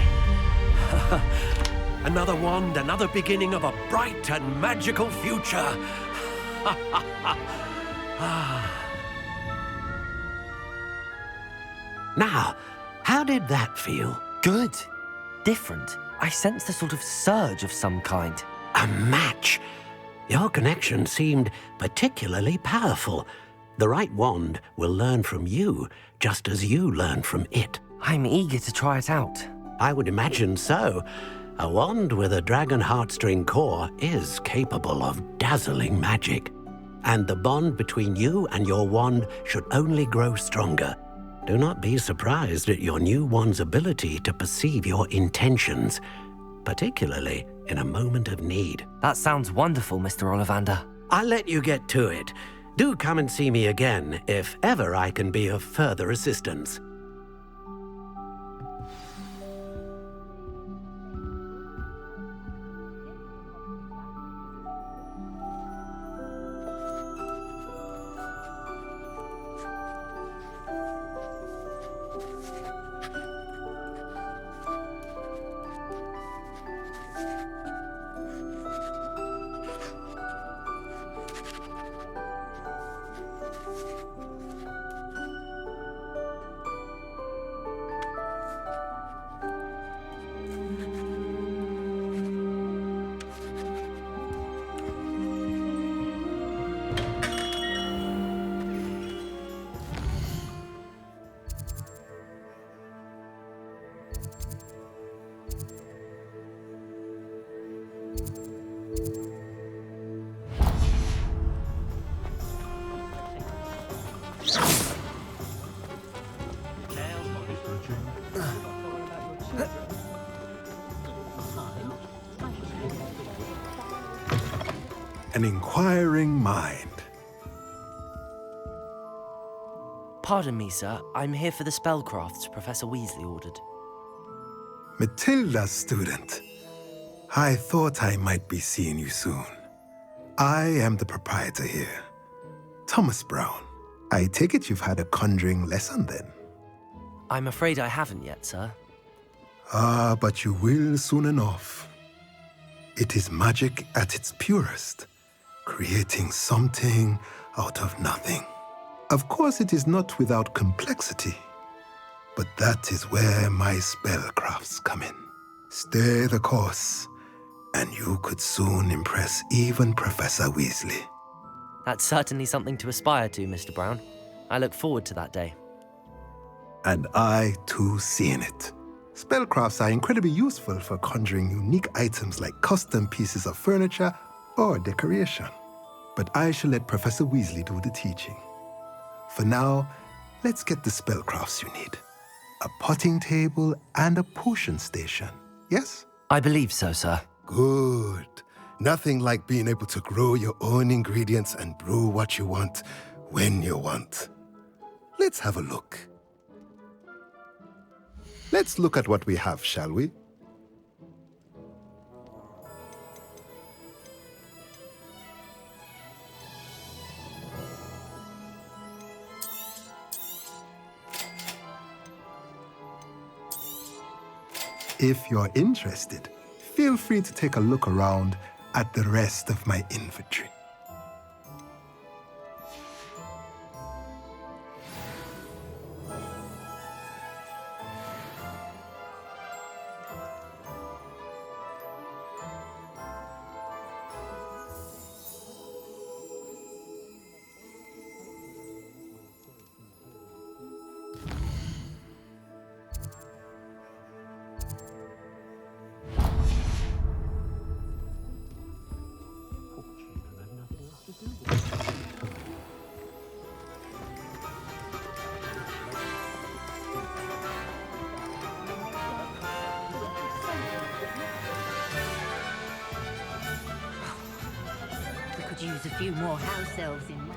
Another wand, another beginning of a bright and magical future. Now, how did that feel? Good. Different. I sensed a sort of surge of some kind. A match. Your connection seemed particularly powerful. The right wand will learn from you, just as you learn from it. I'm eager to try it out. I would imagine so. A wand with a dragon heartstring core is capable of dazzling magic. And the bond between you and your wand should only grow stronger. Do not be surprised at your new wand's ability to perceive your intentions, particularly in a moment of need. That sounds wonderful, Mr. Ollivander. I'll let you get to it. Do come and see me again if ever I can be of further assistance. An inquiring mind. Pardon me, sir. I'm here for the spellcrafts Professor Weasley ordered. Matilda's student. I thought I might be seeing you soon. I am the proprietor here, Thomas Brown. I take it you've had a conjuring lesson then? I'm afraid I haven't yet, sir. Ah, but you will soon enough. It is magic at its purest, creating something out of nothing. Of course, it is not without complexity, but that is where my spellcrafts come in. Stay the course, and you could soon impress even Professor Weasley. That's certainly something to aspire to, Mr. Brown. I look forward to that day. And I, too, seeing it. Spellcrafts are incredibly useful for conjuring unique items like custom pieces of furniture or decoration. But I shall let Professor Weasley do the teaching. For now, let's get the spellcrafts you need. A potting table and a potion station, yes? I believe so, sir. Good. Nothing like being able to grow your own ingredients and brew what you want when you want. Let's have a look. Let's look at what we have, shall we? If you're interested, feel free to take a look around at the rest of my inventory. use a few more house elves in mine.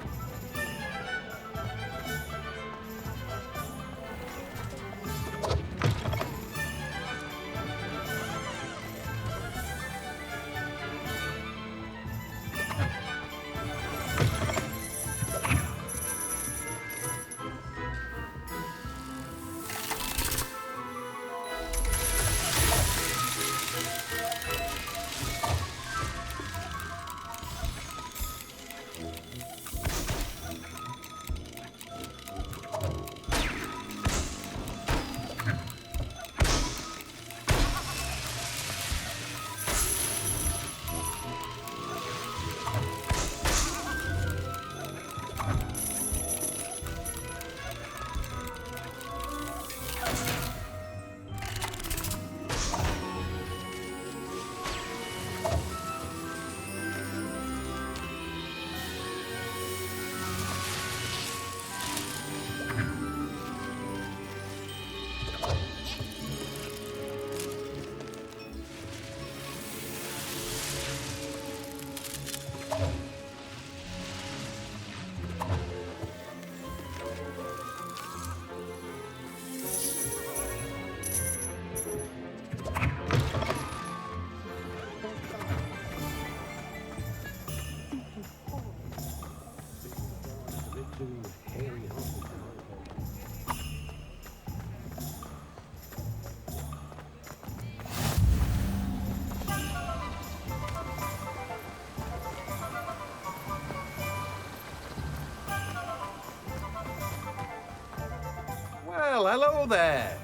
Well, hello there.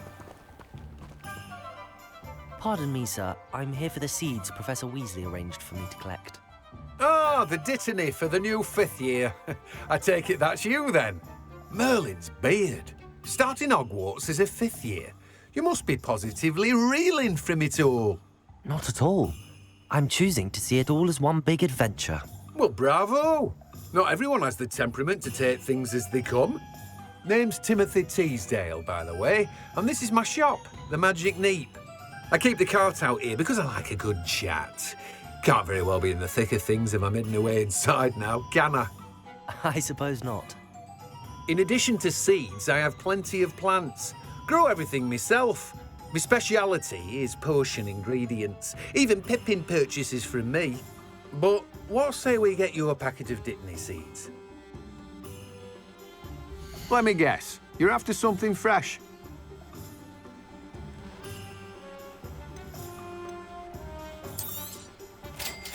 Pardon me, sir. I'm here for the seeds Professor Weasley arranged for me to collect. Oh, the dittany for the new 5th year. I take it that's you, then. Merlin's beard. Starting Hogwarts as a 5th year. You must be positively reeling from it all. Not at all. I'm choosing to see it all as one big adventure. Well, bravo. Not everyone has the temperament to take things as they come. Name's Timothy Teasdale, by the way, and this is my shop, the Magic Neep. I keep the cart out here because I like a good chat. Can't very well be in the thick of things if I'm hidden away inside now, can I? I suppose not. In addition to seeds, I have plenty of plants. Grow everything myself. My speciality is potion ingredients. Even Pippin purchases from me. But what say we get you a packet of Dittany seeds? Let me guess. You're after something fresh.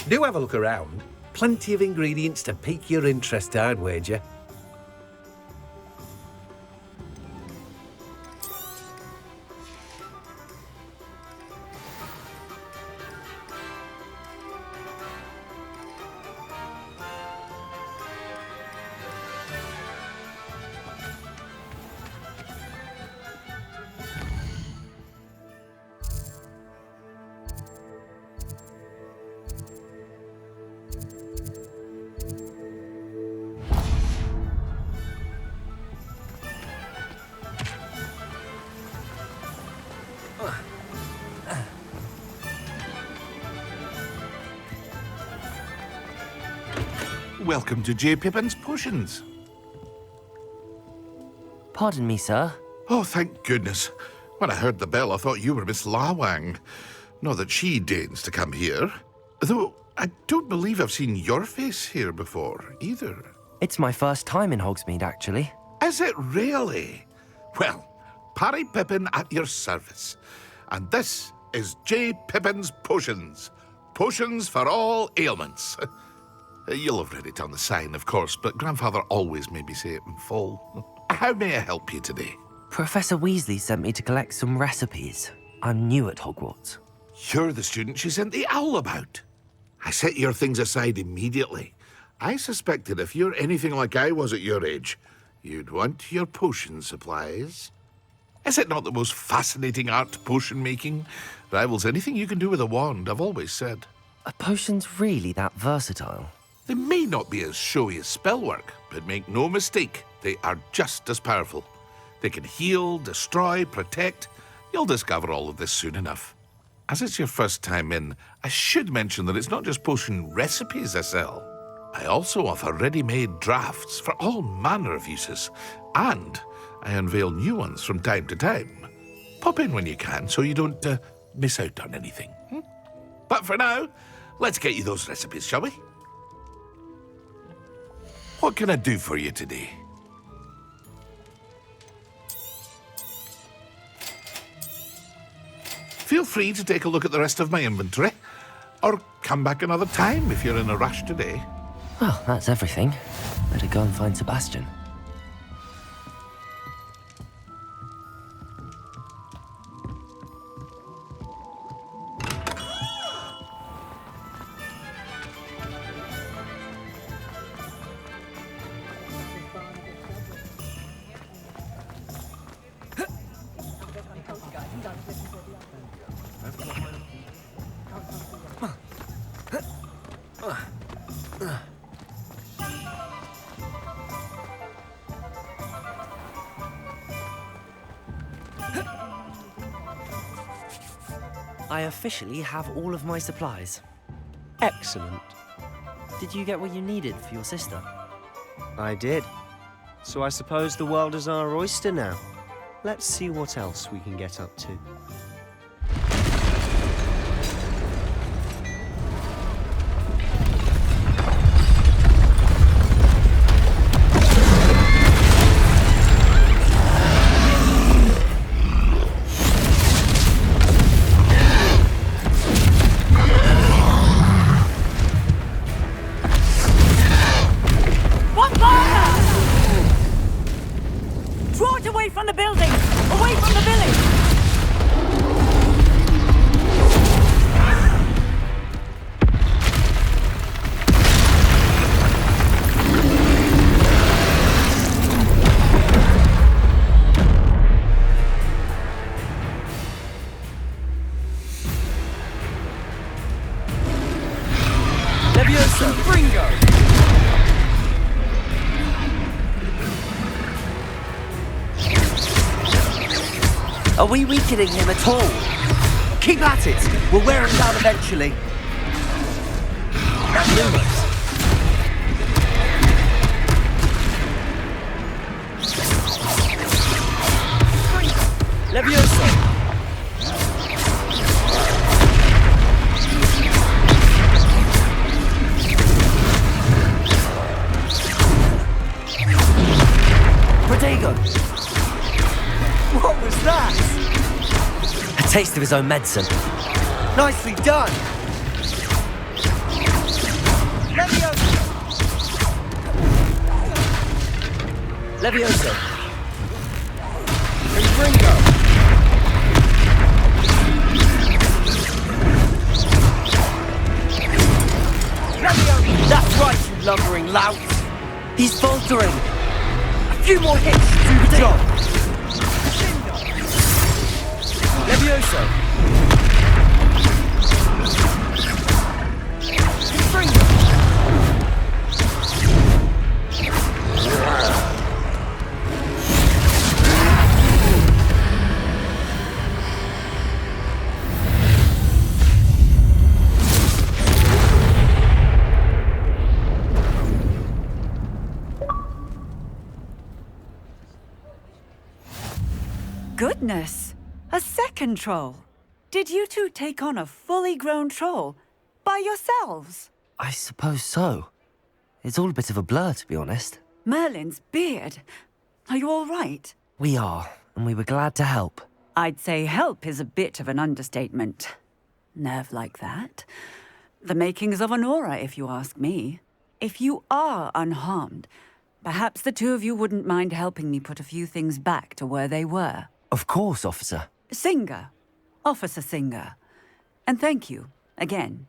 Do have a look around. Plenty of ingredients to pique your interest, I'd wager. Welcome to J. Pippin's Potions. Pardon me, sir. Oh, thank goodness. When I heard the bell, I thought you were Miss Lawang. Not that she deigns to come here. Though, I don't believe I've seen your face here before, either. It's my first time in Hogsmeade, actually. Is it really? Well, Parry Pippin at your service. And this is J. Pippin's Potions. Potions for all ailments. You'll have read it on the sign, of course, but Grandfather always made me say it in full. How may I help you today? Professor Weasley sent me to collect some recipes. I'm new at Hogwarts. You're the student she sent the owl about. I set your things aside immediately. I suspected if you're anything like I was at your age, you'd want your potion supplies. Is it not the most fascinating art, potion making? Rivals anything you can do with a wand, I've always said. Are potions really that versatile? They may not be as showy as spellwork, but make no mistake, they are just as powerful. They can heal, destroy, protect. You'll discover all of this soon enough. As it's your first time in, I should mention that it's not just potion recipes I sell. I also offer ready-made drafts for all manner of uses, and I unveil new ones from time to time. Pop in when you can so you don't miss out on anything. But for now, let's get you those recipes, shall we? What can I do for you today? Feel free to take a look at the rest of my inventory, or come back another time if you're in a rush today. Well, that's everything. Better go and find Sebastian. I officially have all of my supplies. Excellent. Did you get what you needed for your sister? I did. So I suppose the world is our oyster now. Let's see what else we can get up to. Are we weakening him at all? Keep at it! We'll wear him down eventually. That's Lumos. Levioso! Protego! What was that? A taste of his own medicine. Nicely done! Levioso! Ringo! That's right, you lumbering lout! He's faltering! A few more hits to do the job! Levioso! Goodness! A second troll! Did you two take on a fully grown troll? By yourselves? I suppose so. It's all a bit of a blur, to be honest. Merlin's beard. Are you all right? We are, and we were glad to help. I'd say help is a bit of an understatement. Nerve like that. The makings of an aura, if you ask me. If you are unharmed, perhaps the two of you wouldn't mind helping me put a few things back to where they were. Of course, officer. Singer. Officer Singer. And thank you, again.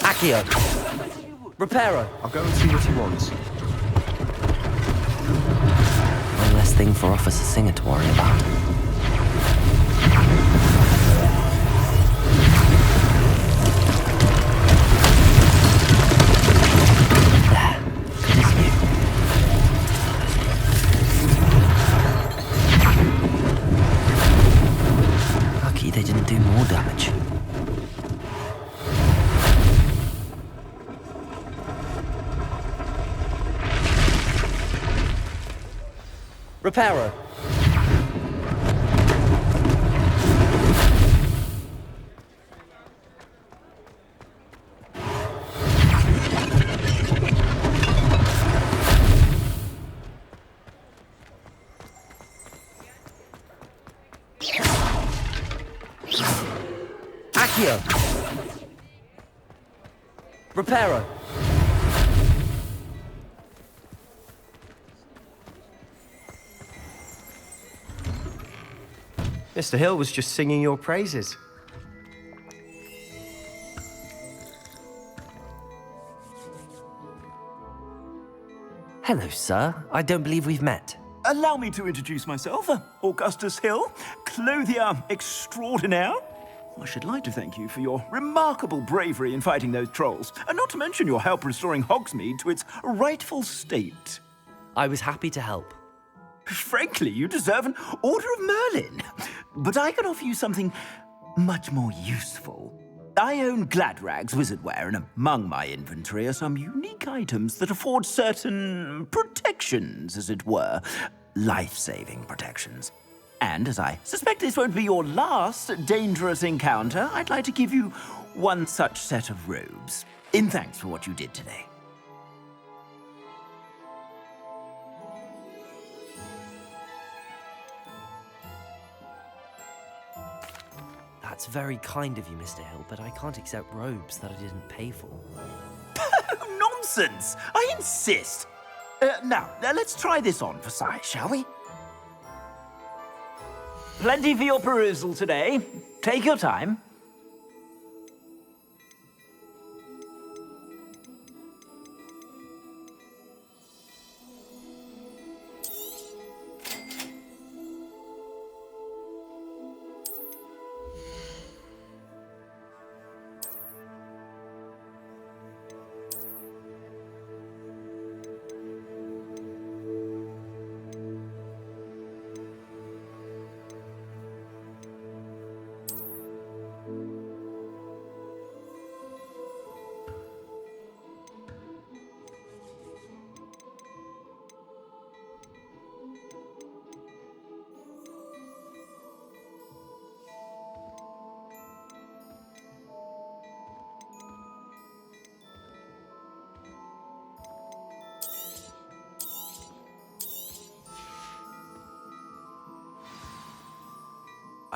Accio. Reparo. I'll go and see what he wants. One less thing for Officer Singer to worry about. There. Good as new. Reparo. Accio. Reparo. Mr. Hill was just singing your praises. Hello, sir. I don't believe we've met. Allow me to introduce myself, Augustus Hill, clothier extraordinaire. I should like to thank you for your remarkable bravery in fighting those trolls, and not to mention your help restoring Hogsmeade to its rightful state. I was happy to help. Frankly, you deserve an Order of Merlin. But I can offer you something much more useful. I own Gladrag's wizardware, and among my inventory are some unique items that afford certain protections, as it were. Life-saving protections. And as I suspect this won't be your last dangerous encounter, I'd like to give you one such set of robes, in thanks for what you did today. That's very kind of you, Mr. Hill, but I can't accept robes that I didn't pay for. Nonsense! I insist! Now, let's try this on for size, shall we? Plenty for your perusal today. Take your time.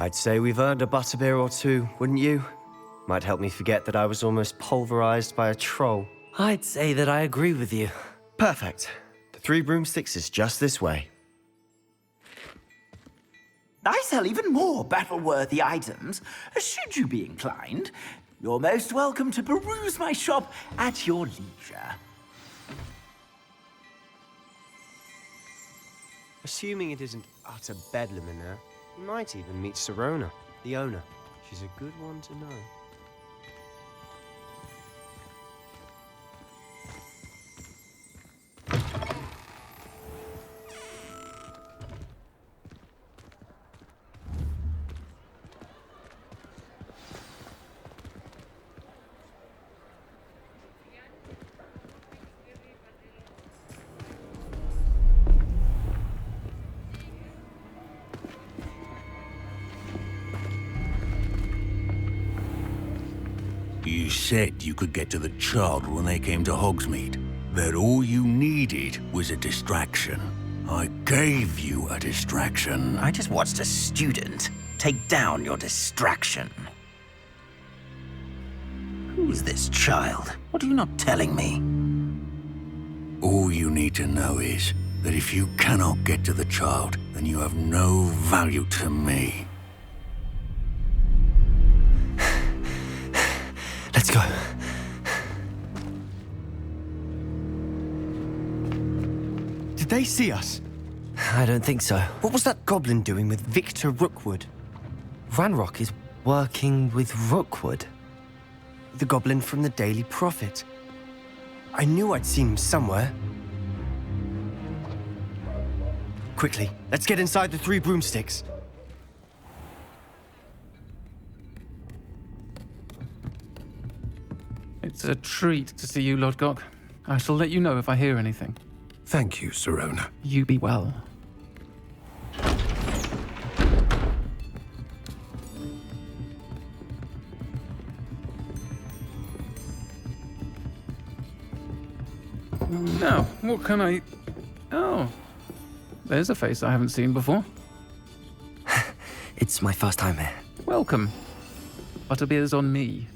I'd say we've earned a butterbeer or two, wouldn't you? Might help me forget that I was almost pulverized by a troll. I'd say that I agree with you. Perfect. The 3 broomsticks is just this way. I sell even more battle-worthy items. Should you be inclined, you're most welcome to peruse my shop at your leisure. Assuming it isn't utter bedlam in there, you might even meet Sirona, the owner. She's a good one to know. You said you could get to the child when they came to Hogsmeade. That all you needed was a distraction. I gave you a distraction. I just watched a student take down your distraction. Who is this child? What are you not telling me? All you need to know is that if you cannot get to the child, then you have no value to me. Let's go. Did they see us? I don't think so. What was that goblin doing with Victor Rookwood? Ranrock is working with Rookwood. The goblin from the Daily Prophet. I knew I'd seen him somewhere. Quickly, let's get inside the 3 broomsticks. It's a treat to see you, Lodgok. I shall let you know if I hear anything. Thank you, Sirona. You be well. Now, what can I... Oh, there's a face I haven't seen before. It's my first time here. Welcome. Butterbeer's on me.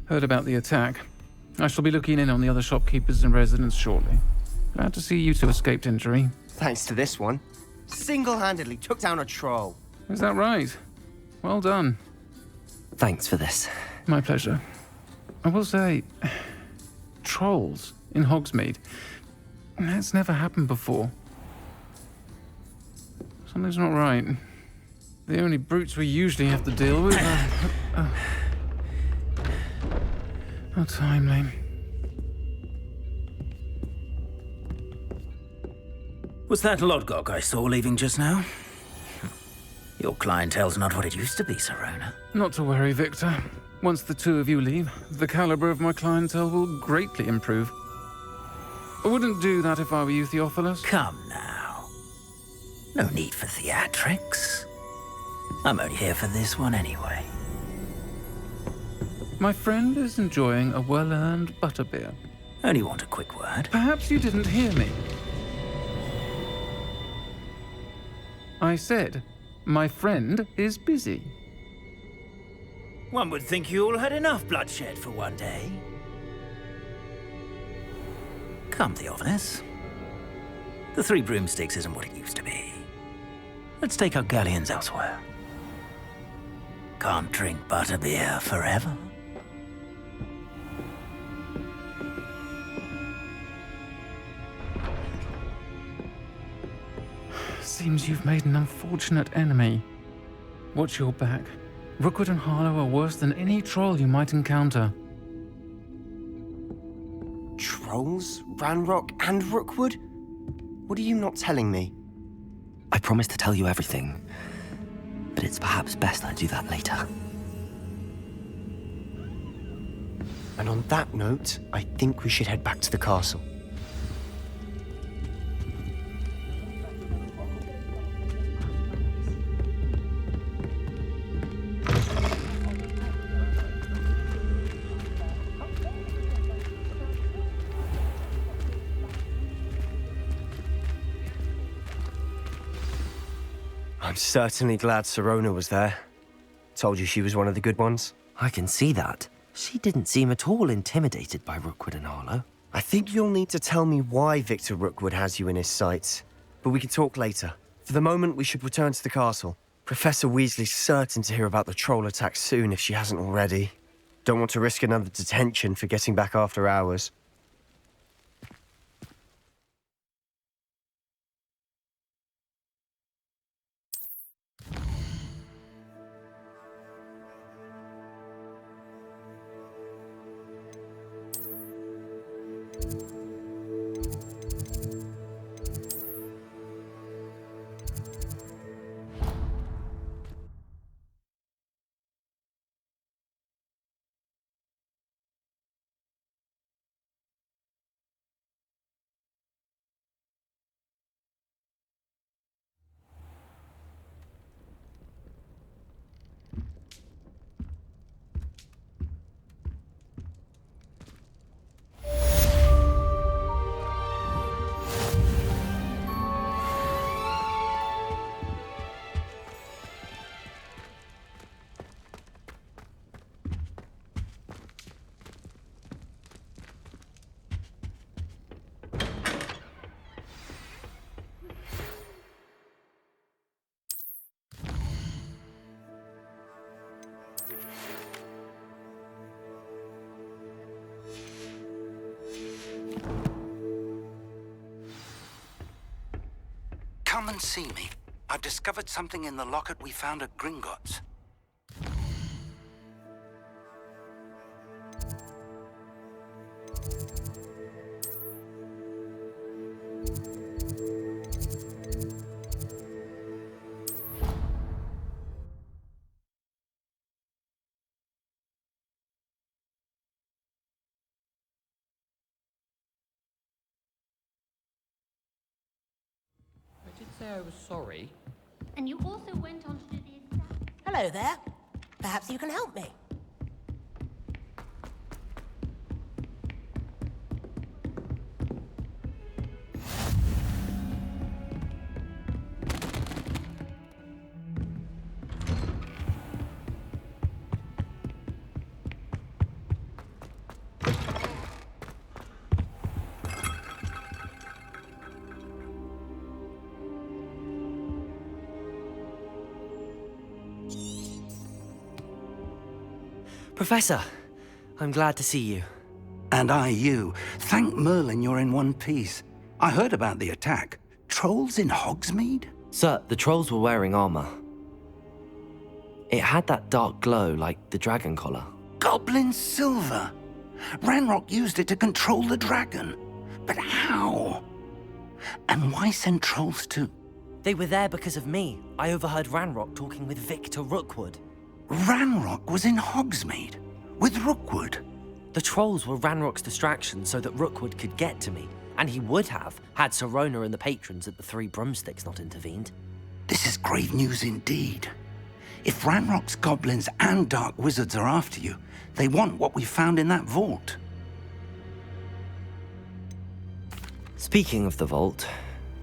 Heard about the attack. I shall be looking in on the other shopkeepers and residents shortly. Glad to see you two escaped injury. Thanks to this one. Single-handedly took down a troll. Is that right? Well done. Thanks for this. My pleasure. I will say, trolls in Hogsmeade. That's never happened before. Something's not right. The only brutes we usually have to deal with are... How timely. Was that Lodgok I saw leaving just now? Your clientele's not what it used to be, Sirona. Not to worry, Victor. Once the two of you leave, the caliber of my clientele will greatly improve. I wouldn't do that if I were you, Theophilus. Come now. No need for theatrics. I'm only here for this one anyway. My friend is enjoying a well-earned butterbeer. Only want a quick word. Perhaps you didn't hear me. I said, my friend is busy. One would think you all had enough bloodshed for one day. Come, Theophilus. The Three Broomsticks isn't what it used to be. Let's take our galleons elsewhere. Can't drink butterbeer forever. Seems you've made an unfortunate enemy. Watch your back. Rookwood and Harlow are worse than any troll you might encounter. Trolls? Ranrock and Rookwood? What are you not telling me? I promised to tell you everything, but it's perhaps best I do that later. And on that note, I think we should head back to the castle. I'm certainly glad Sirona was there. Told you she was one of the good ones. I can see that. She didn't seem at all intimidated by Rookwood and Harlow. I think you'll need to tell me why Victor Rookwood has you in his sights. But we can talk later. For the moment, we should return to the castle. Professor Weasley's certain to hear about the troll attack soon if she hasn't already. Don't want to risk another detention for getting back after hours. Come and see me. I've discovered something in the locket we found at Gringotts. I did say I was sorry. And you also went on to do the exact... Hello there. Perhaps you can help me. Professor, I'm glad to see you. And I you. Thank Merlin you're in one piece. I heard about the attack. Trolls in Hogsmeade? Sir, the trolls were wearing armor. It had that dark glow like the dragon collar. Goblin silver! Ranrock used it to control the dragon. But how? And why send trolls too? They were there because of me. I overheard Ranrock talking with Victor Rookwood. Ranrock was in Hogsmeade? With Rookwood? The trolls were Ranrock's distraction so that Rookwood could get to me. And he would have, had Sirona and the patrons at the Three Broomsticks not intervened. This is grave news indeed. If Ranrock's goblins and dark wizards are after you, they want what we found in that vault. Speaking of the vault,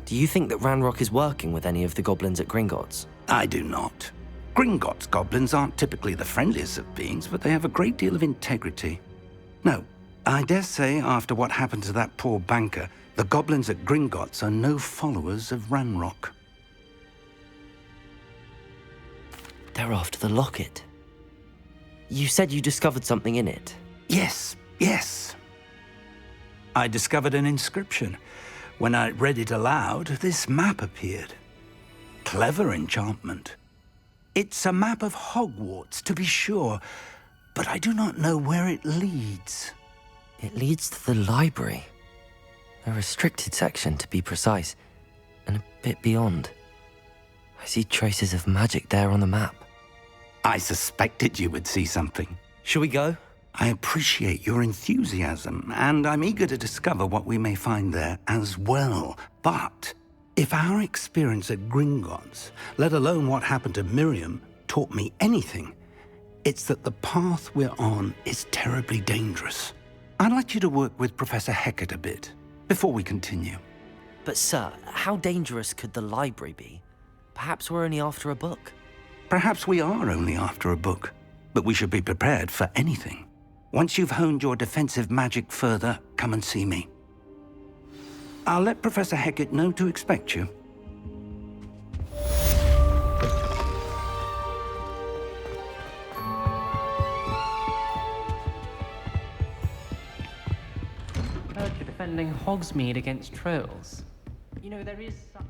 do you think that Ranrock is working with any of the goblins at Gringotts? I do not. Gringotts goblins aren't typically the friendliest of beings, but they have a great deal of integrity. No, I dare say after what happened to that poor banker, the goblins at Gringotts are no followers of Ranrock. They're after the locket. You said you discovered something in it. Yes. I discovered an inscription. When I read it aloud, this map appeared. Clever enchantment. It's a map of Hogwarts, to be sure, but I do not know where it leads. It leads to the library. A restricted section, to be precise, and a bit beyond. I see traces of magic there on the map. I suspected you would see something. Shall we go? I appreciate your enthusiasm, and I'm eager to discover what we may find there as well. But if our experience at Gringotts, let alone what happened to Miriam, taught me anything, it's that the path we're on is terribly dangerous. I'd like you to work with Professor Hecat a bit before we continue. But sir, how dangerous could the library be? Perhaps we're only after a book. Perhaps we are only after a book, but we should be prepared for anything. Once you've honed your defensive magic further, come and see me. I'll let Professor Hecat know to expect you. Heard you're defending Hogsmeade against trolls. You know, there is some...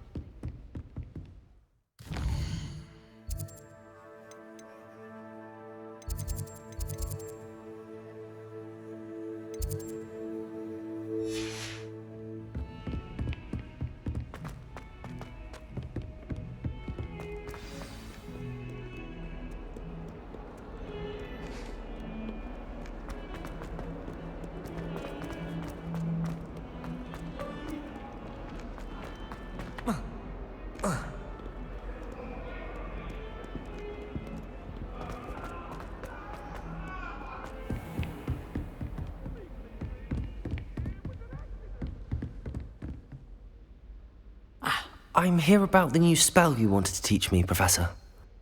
I'm here about the new spell you wanted to teach me, Professor.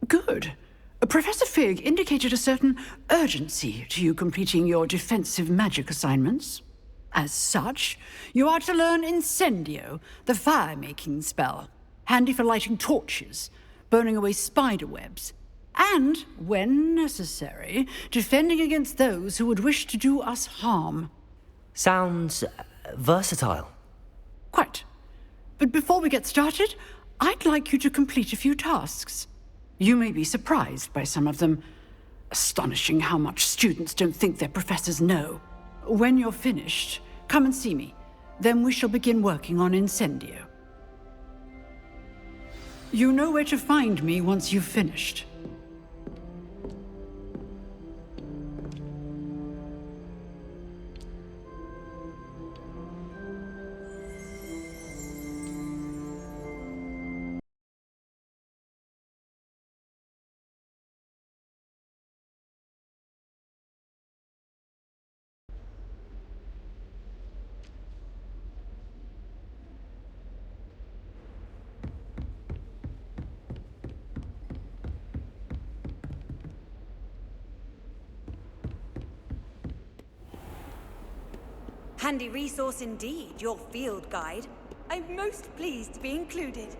Good. Professor Fig indicated a certain urgency to you completing your defensive magic assignments. As such, you are to learn Incendio, the fire-making spell, handy for lighting torches, burning away spider webs, and, when necessary, defending against those who would wish to do us harm. Sounds versatile. Quite. But before we get started, I'd like you to complete a few tasks. You may be surprised by some of them. Astonishing how much students don't think their professors know. When you're finished, come and see me. Then we shall begin working on Incendio. You know where to find me once you've finished. Handy resource indeed, your field guide. I'm most pleased to be included.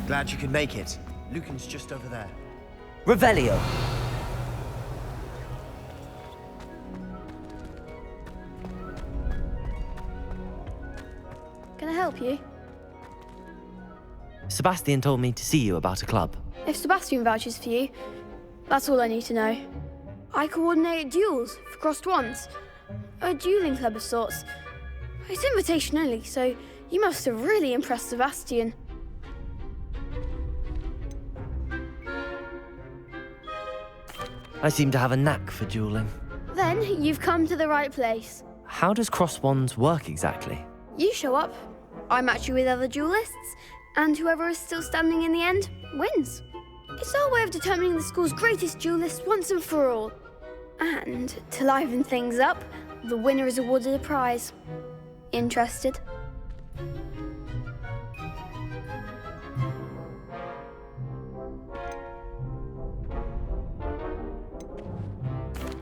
Glad you could make it. Lucan's just over there. Revelio. Can I help you? Sebastian told me to see you about a club. If Sebastian vouches for you, that's all I need to know. I coordinate duels for crossed wands. A dueling club of sorts. It's invitation only, so you must have really impressed Sebastian. I seem to have a knack for dueling. Then you've come to the right place. How does crossed wands work exactly? You show up, I match you with other duelists, and whoever is still standing in the end wins. It's our way of determining the school's greatest duelist once and for all. And to liven things up, the winner is awarded a prize. Interested?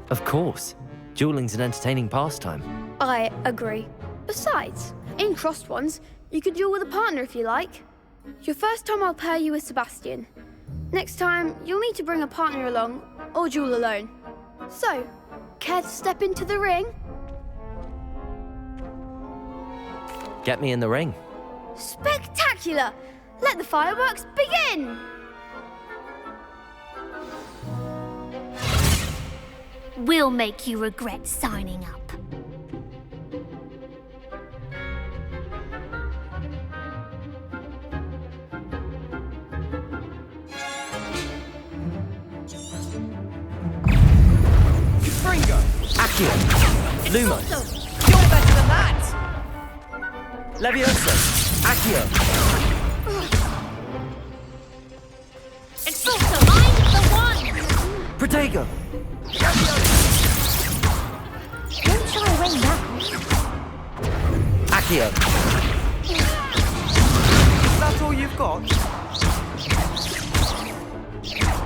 Of course. Dueling's an entertaining pastime. I agree. Besides, in crossed ones, you could duel with a partner if you like. Your first time I'll pair you with Sebastian. Next time, you'll need to bring a partner along, or duel alone. So, care to step into the ring? Get me in the ring. Spectacular! Let the fireworks begin! We'll make you regret signing up. Fringo! Accio! Lumos! You're better than that! Levioso! Accio! Expulso, mind the one! Protego! Don't shy away now. Accio! Is that all you've got?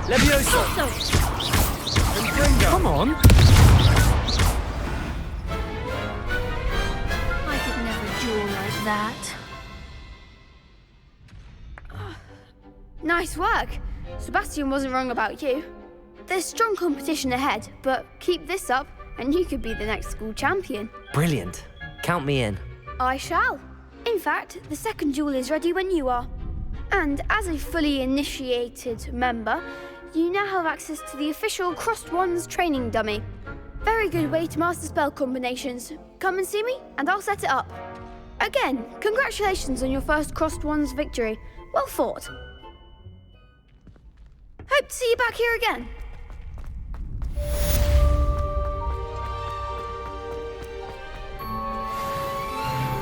Levioso! And Fringo! Come on! I could never duel like that. Nice work. Sebastian wasn't wrong about you. There's strong competition ahead, but keep this up and you could be the next school champion. Brilliant. Count me in. I shall. In fact, the second duel is ready when you are. And as a fully initiated member, you now have access to the official Crossed Wands training dummy. Very good way to master spell combinations. Come and see me and I'll set it up. Again, congratulations on your first Crossed Wands victory. Well fought. Hope to see you back here again.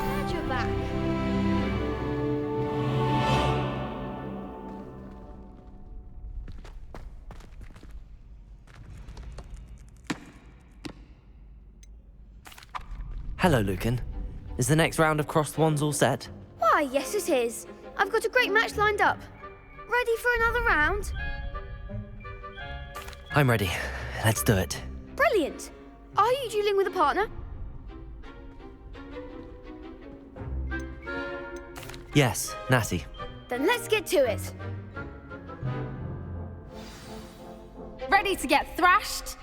Glad you're back. Hello, Lucan. Is the next round of Crossed Wands all set? Why, yes it is. I've got a great match lined up. Ready for another round? I'm ready. Let's do it. Brilliant. Are you dueling with a partner? Yes, Natty. Then let's get to it. Ready to get thrashed?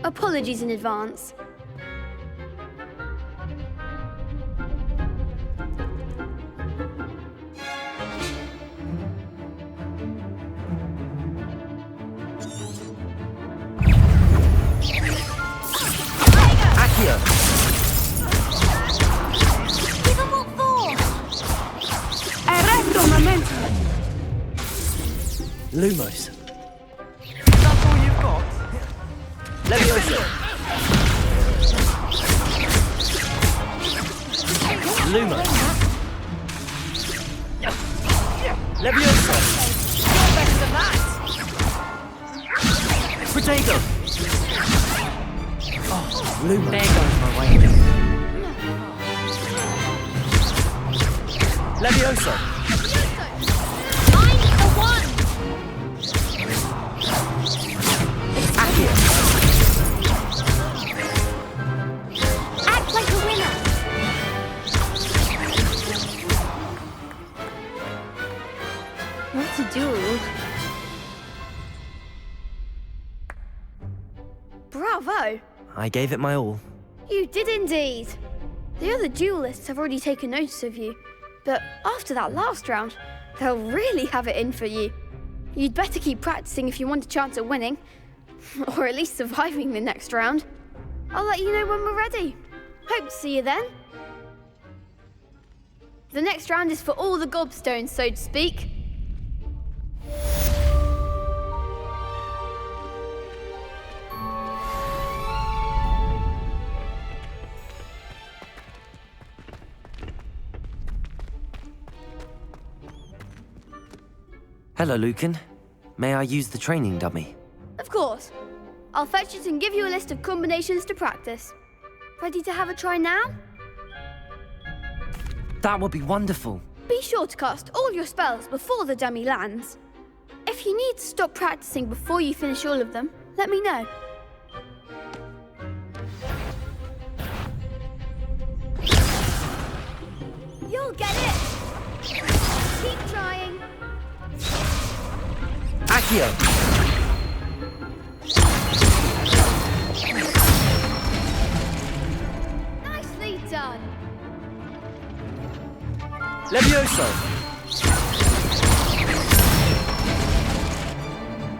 Apologies in advance. Lumos. That's all you've got? Leviosa. Lumos. Leviosa. You're better than that. Protego. Oh, Lumos. There goes my way. Leviosa. I'm the one. Accio. Act like a winner. What to do? Bravo! I gave it my all. You did indeed. The other duelists have already taken notice of you, but after that last round, they'll really have it in for you. You'd better keep practicing if you want a chance at winning, or at least surviving the next round. I'll let you know when we're ready. Hope to see you then. The next round is for all the gobstones, so to speak. Hello, Lucan. May I use the training dummy? Of course. I'll fetch it and give you a list of combinations to practice. Ready to have a try now? That would be wonderful. Be sure to cast all your spells before the dummy lands. If you need to stop practicing before you finish all of them, let me know. You'll get it! Keep trying. Accio. Nicely done. Levioso.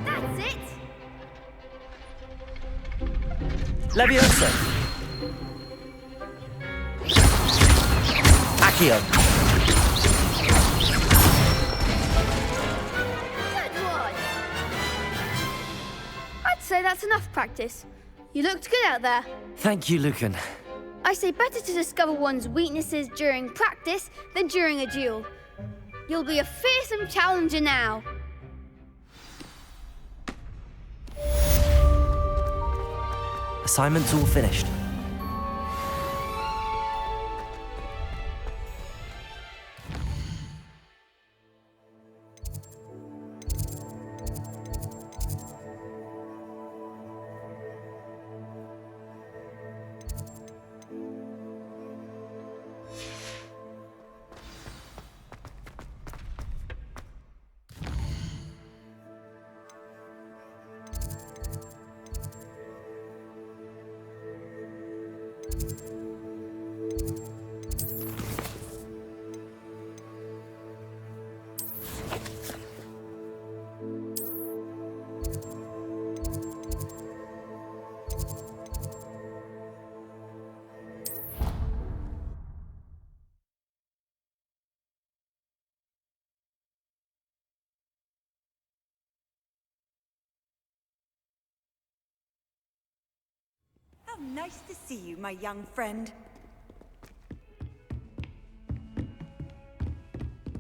That's it. Levioso. Accio. Good one. I'd say that's enough practice. You looked good out there. Thank you, Lucan. I say better to discover one's weaknesses during practice than during a duel. You'll be a fearsome challenger now. Assignment's all finished. How nice to see you, my young friend.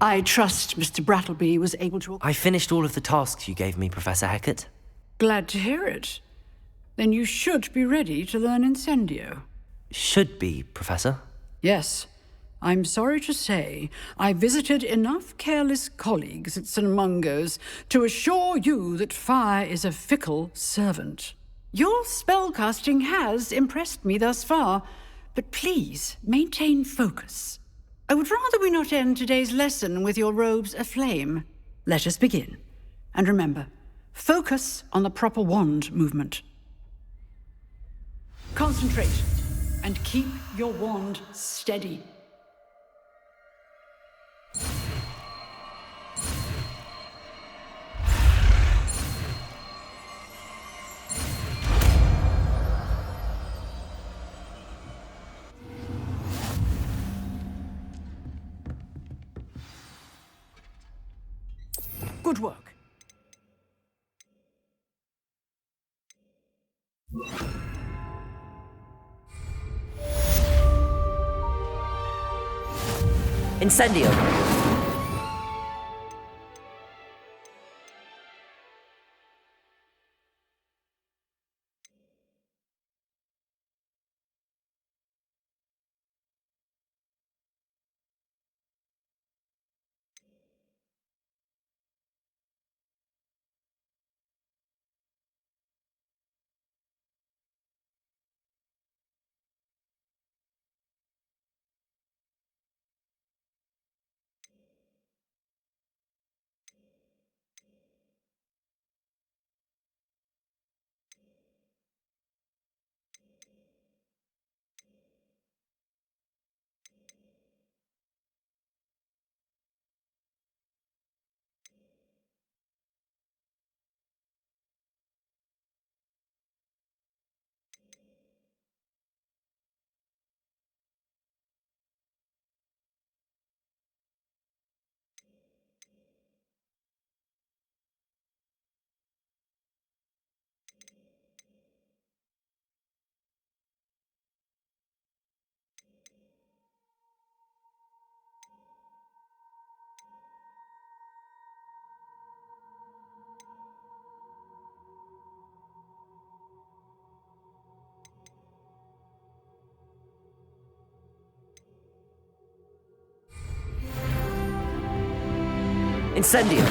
I trust Mr. Brattleby was able to... I finished all of the tasks you gave me, Professor Hecat. Glad to hear it. Then you should be ready to learn Incendio. Should be, Professor. Yes. I'm sorry to say, I visited enough careless colleagues at St. Mungo's to assure you that fire is a fickle servant. Your spellcasting has impressed me thus far, but please maintain focus. I would rather we not end today's lesson with your robes aflame. Let us begin. And remember, focus on the proper wand movement. Concentrate and keep your wand steady. Good work. Incendio! Incendio!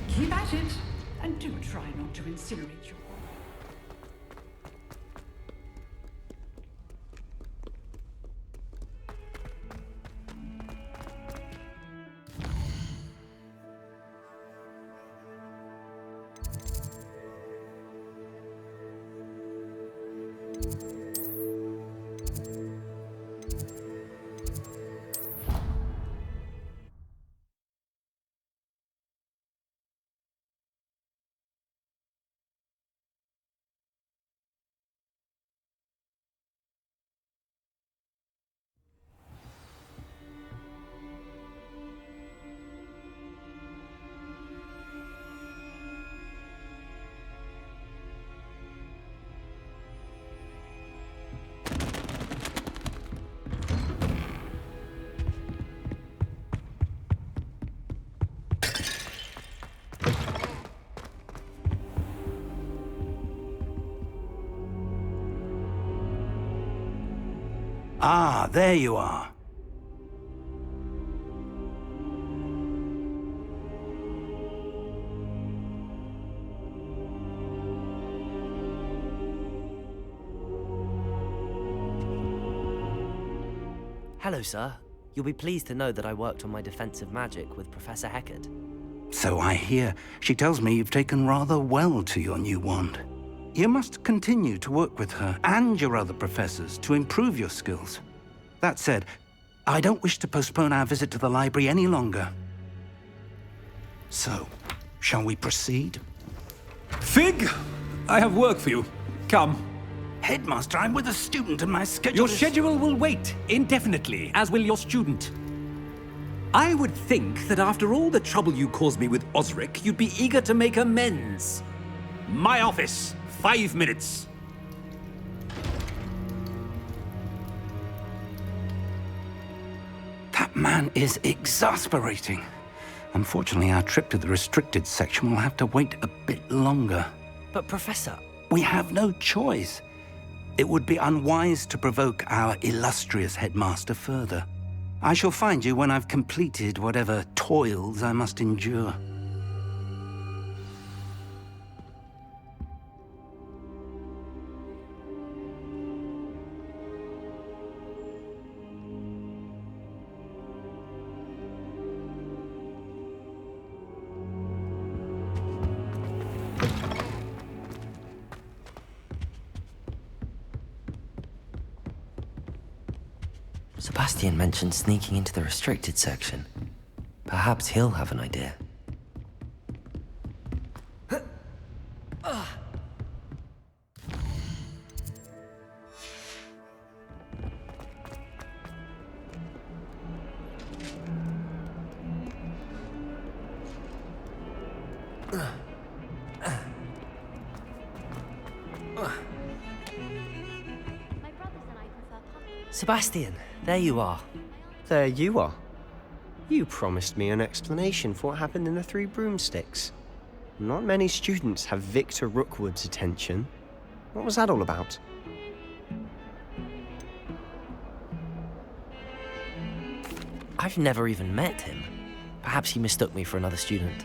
Keep at it, and do try not to incinerate your... Ah, there you are. Hello, sir. You'll be pleased to know that I worked on my defensive magic with Professor Heckard. So I hear. She tells me you've taken rather well to your new wand. You must continue to work with her and your other professors to improve your skills. That said, I don't wish to postpone our visit to the library any longer. So, shall we proceed? Fig! I have work for you. Come. Headmaster, I'm with a student and my schedule Your schedule will wait indefinitely, as will your student. I would think that after all the trouble you caused me with Osric, you'd be eager to make amends. My office. 5 minutes. That man is exasperating. Unfortunately, our trip to the restricted section will have to wait a bit longer. But Professor... We have no choice. It would be unwise to provoke our illustrious headmaster further. I shall find you when I've completed whatever toils I must endure. Sebastian mentioned sneaking into the restricted section. Perhaps he'll have an idea. Sebastian, there you are. There you are. You promised me an explanation for what happened in the Three Broomsticks. Not many students have Victor Rookwood's attention. What was that all about? I've never even met him. Perhaps he mistook me for another student.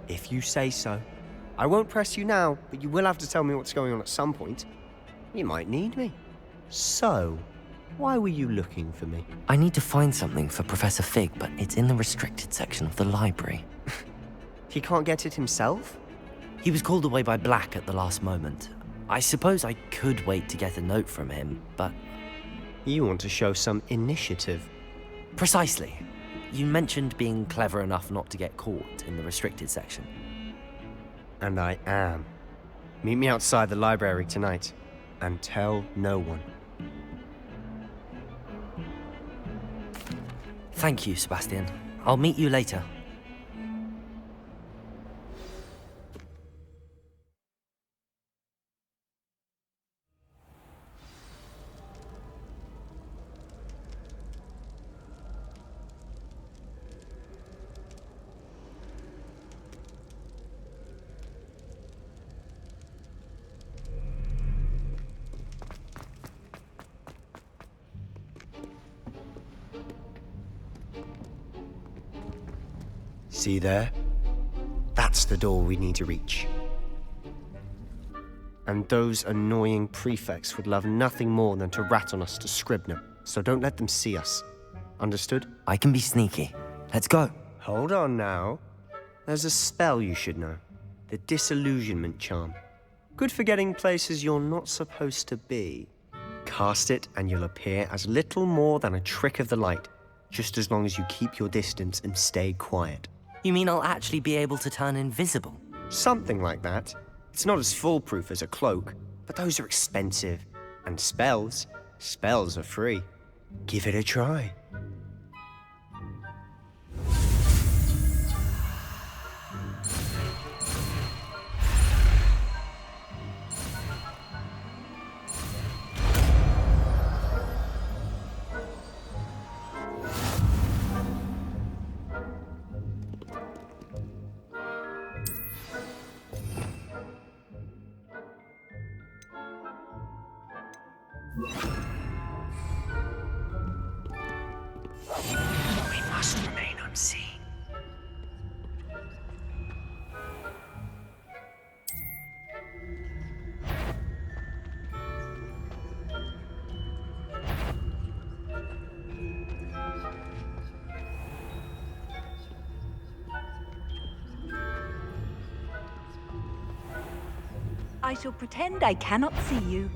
If you say so. I won't press you now, but you will have to tell me what's going on at some point. You might need me. So, why were you looking for me? I need to find something for Professor Fig, but it's in the restricted section of the library. He can't get it himself? He was called away by Black at the last moment. I suppose I could wait to get a note from him, but... You want to show some initiative. Precisely. You mentioned being clever enough not to get caught in the restricted section. And I am. Meet me outside the library tonight, and tell no one. Thank you, Sebastian. I'll meet you later. See there? That's the door we need to reach. And those annoying prefects would love nothing more than to rat on us to Scribner, so don't let them see us. Understood? I can be sneaky. Let's go. Hold on now. There's a spell you should know. The Disillusionment Charm. Good for getting places you're not supposed to be. Cast it and you'll appear as little more than a trick of the light, just as long as you keep your distance and stay quiet. You mean I'll actually be able to turn invisible? Something like that. It's not as foolproof as a cloak, but those are expensive. And spells are free. Give it a try. We must remain unseen. I shall pretend I cannot see you.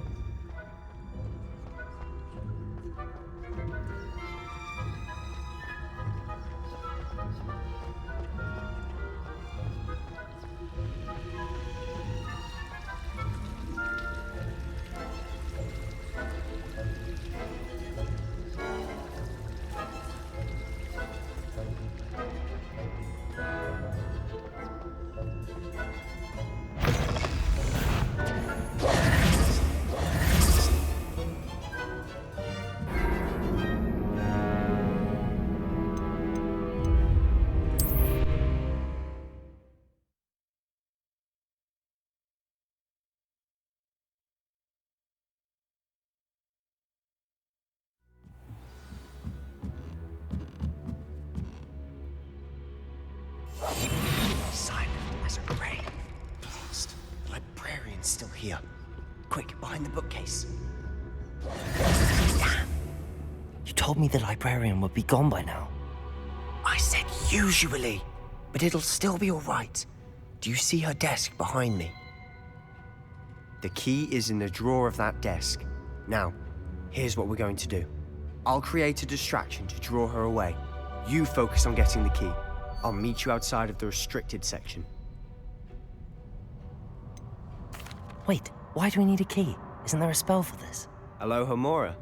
Silent as a grave. Blast. The librarian's still here. Quick, behind the bookcase. Damn. You told me the librarian would be gone by now. I said usually, but it'll still be all right. Do you see her desk behind me? The key is in the drawer of that desk. Now, here's what we're going to do. I'll create a distraction to draw her away. You focus on getting the key. I'll meet you outside of the restricted section. Wait, why do we need a key? Isn't there a spell for this? Alohomora.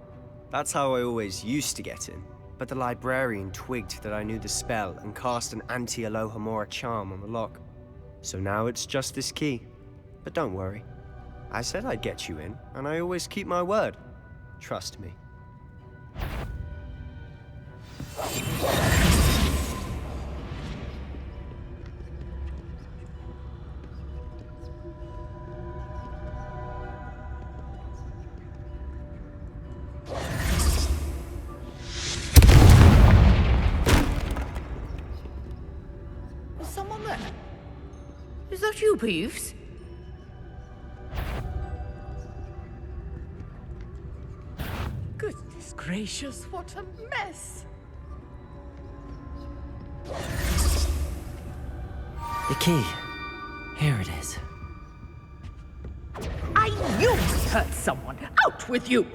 That's how I always used to get in. But the librarian twigged that I knew the spell and cast an anti-Alohomora charm on the lock. So now it's just this key. But don't worry. I said I'd get you in, and I always keep my word. Trust me. someone there? Is that you, Peeves? Goodness gracious, what a mess! The key. Here it is. I knew we hurt someone! Out with you!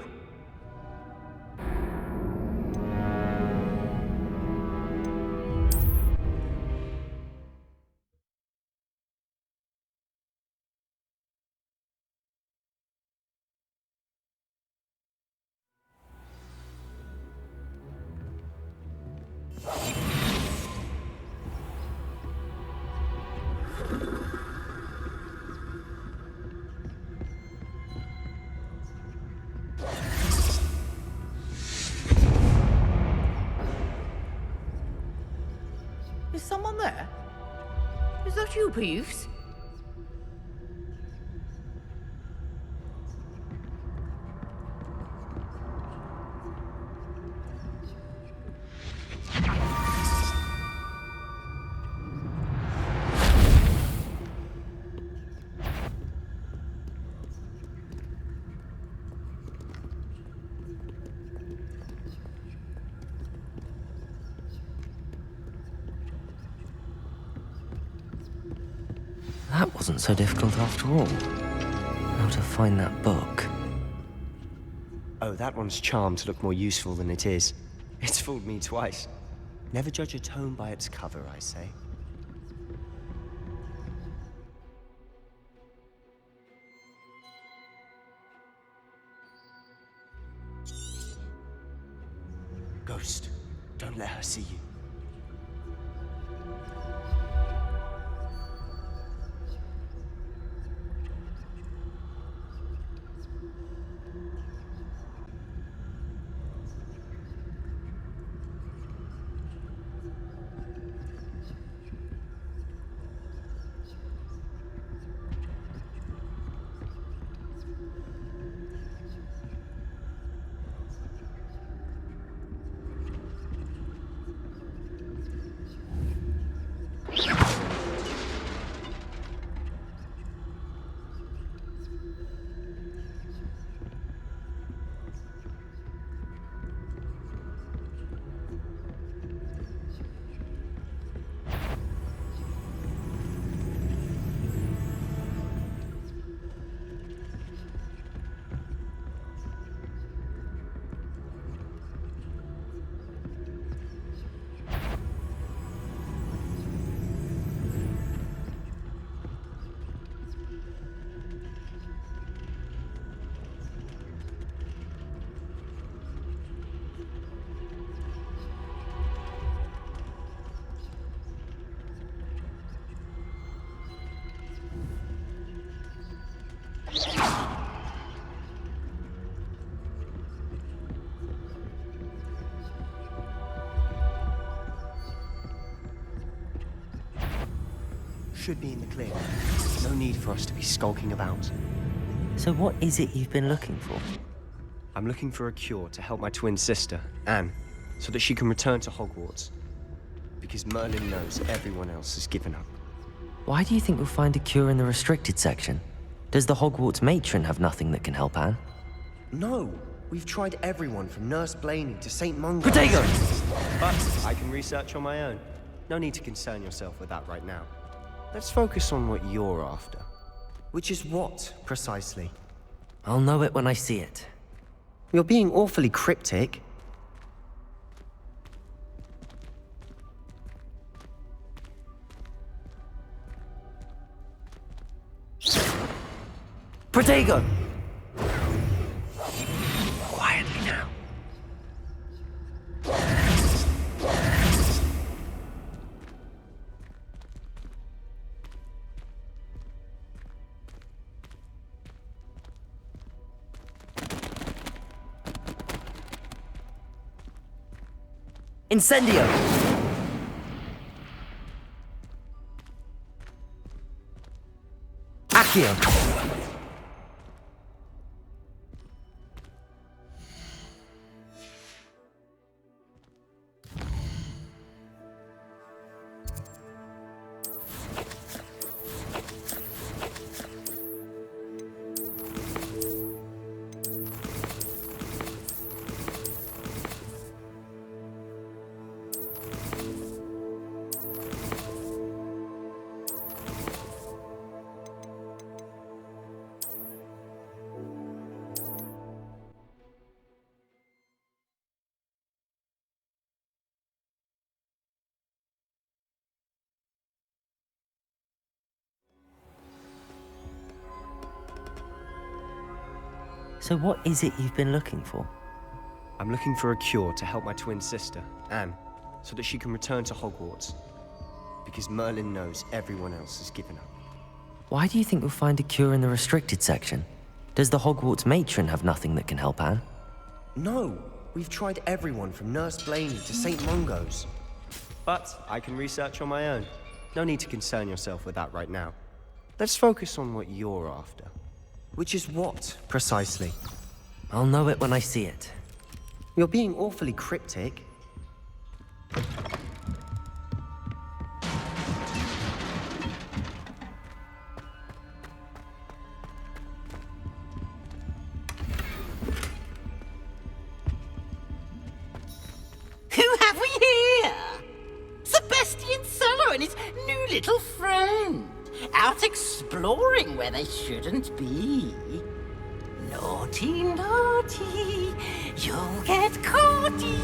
Is someone there? Is that you, Peeves? That wasn't so difficult after all. How to find that book. Oh, that one's charmed to look more useful than it is. It's fooled me twice. Never judge a tome by its cover, I say. Ghost, don't let her see you. Should be in the clear. No need for us to be skulking about. So what is it you've been looking for? I'm looking for a cure to help my twin sister, Anne, so that she can return to Hogwarts. Because Merlin knows everyone else has given up. Why do you think you'll find a cure in the restricted section? Does the Hogwarts matron have nothing that can help Anne? No! We've tried everyone from Nurse Blaney to St. Mungo. Protego! But I can research on my own. No need to concern yourself with that right now. Let's focus on what you're after. Which is what, precisely? I'll know it when I see it. You're being awfully cryptic. Protego! Quietly now. Incendio! Accio! So what is it you've been looking for? I'm looking for a cure to help my twin sister, Anne, so that she can return to Hogwarts. Because Merlin knows everyone else has given up. Why do you think you'll find a cure in the restricted section? Does the Hogwarts matron have nothing that can help Anne? No, we've tried everyone from Nurse Blaney to St. Mungo's. But I can research on my own. No need to concern yourself with that right now. Let's focus on what you're after. Which is what, precisely? I'll know it when I see it. You're being awfully cryptic. Who have we here? Sebastian Cellar and his new little friend. Out exploring where they shouldn't be. Naughty, naughty, you'll get caughty.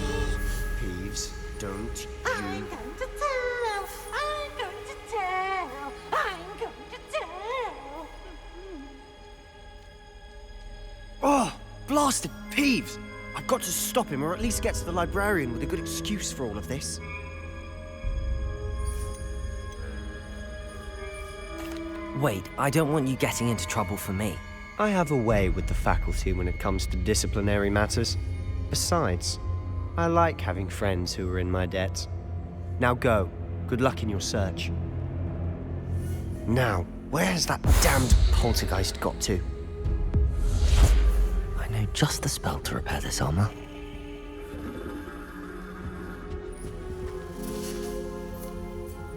Peeves, don't you... I'm going to tell, I'm going to tell, I'm going to tell. Oh, blasted Peeves! I've got to stop him, or at least get to the librarian with a good excuse for all of this. Wait, I don't want you getting into trouble for me. I have a way with the faculty when it comes to disciplinary matters. Besides, I like having friends who are in my debt. Now go. Good luck in your search. Now, where has that damned poltergeist got to? I know just the spell to repair this armor.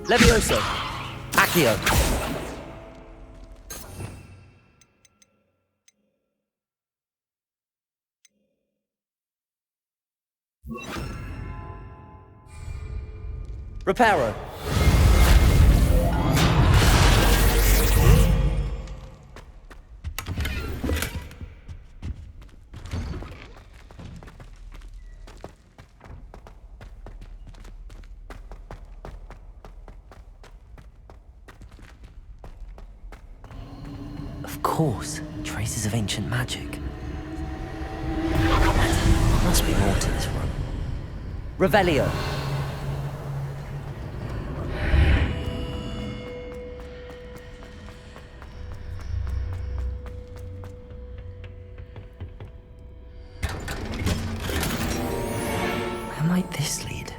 Levioso! Accio! Reparo! Of course, traces of ancient magic. Must be more to this one. Revelio! Where might this lead?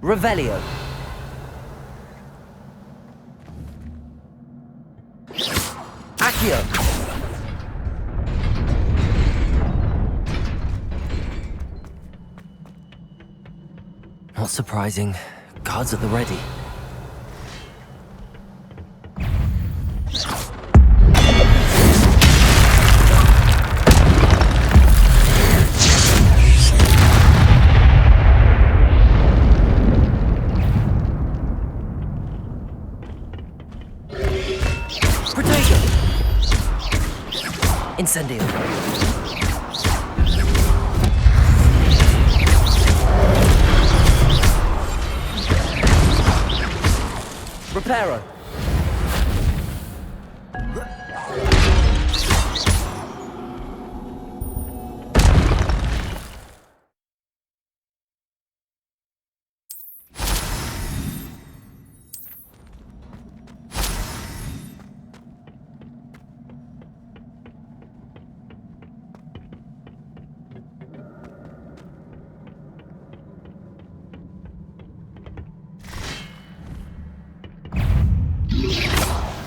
Revelio. Accio. Not surprising. Guards at the ready. Incendio. Reparo.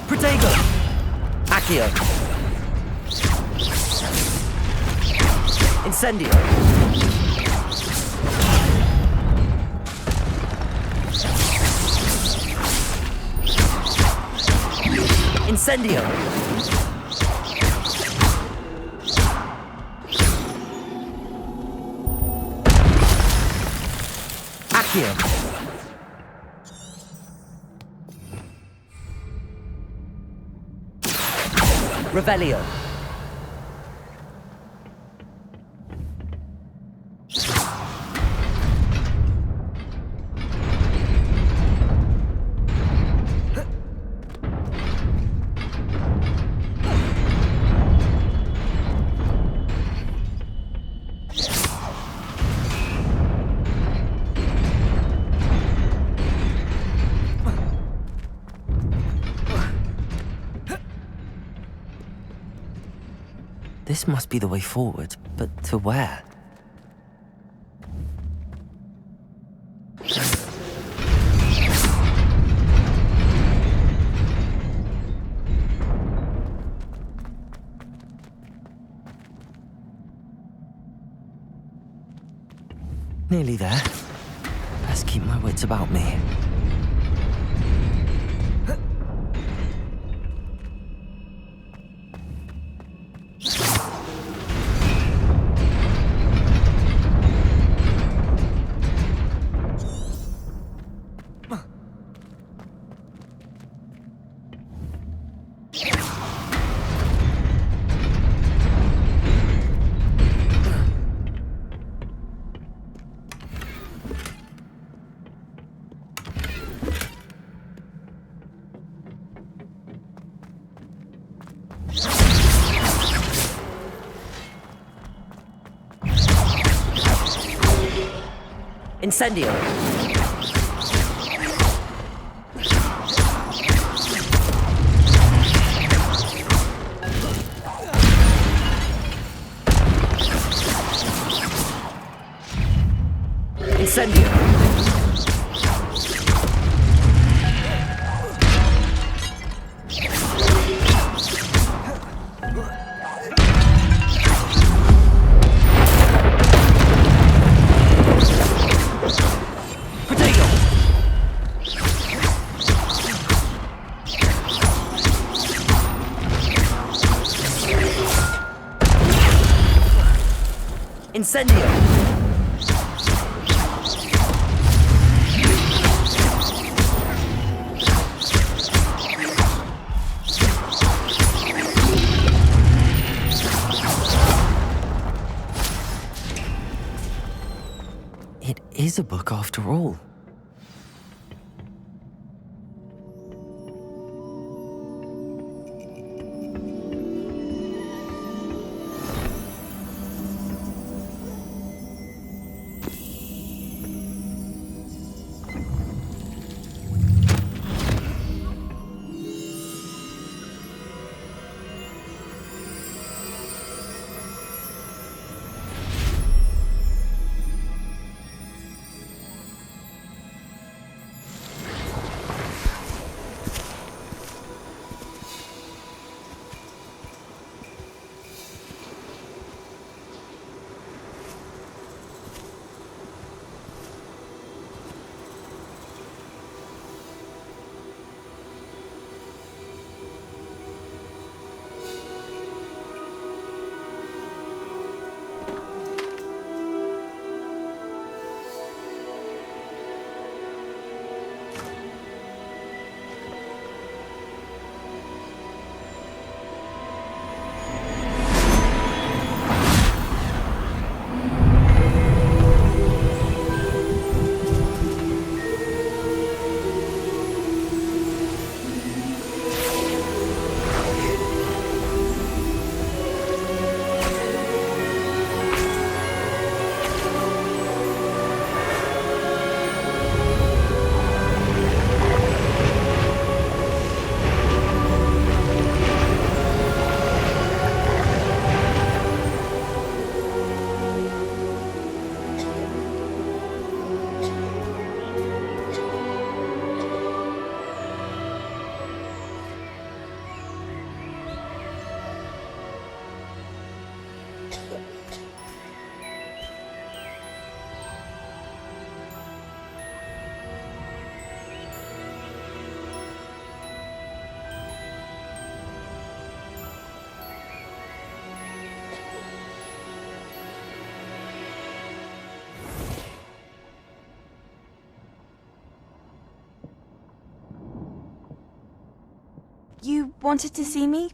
Protego! Accio! Incendio! Incendio! Here. Revelio. This must be the way forward, but to where? Nearly there. Best keep my wits about me. Incendio. Incendio. Incendio! It is a book after all. You wanted to see me?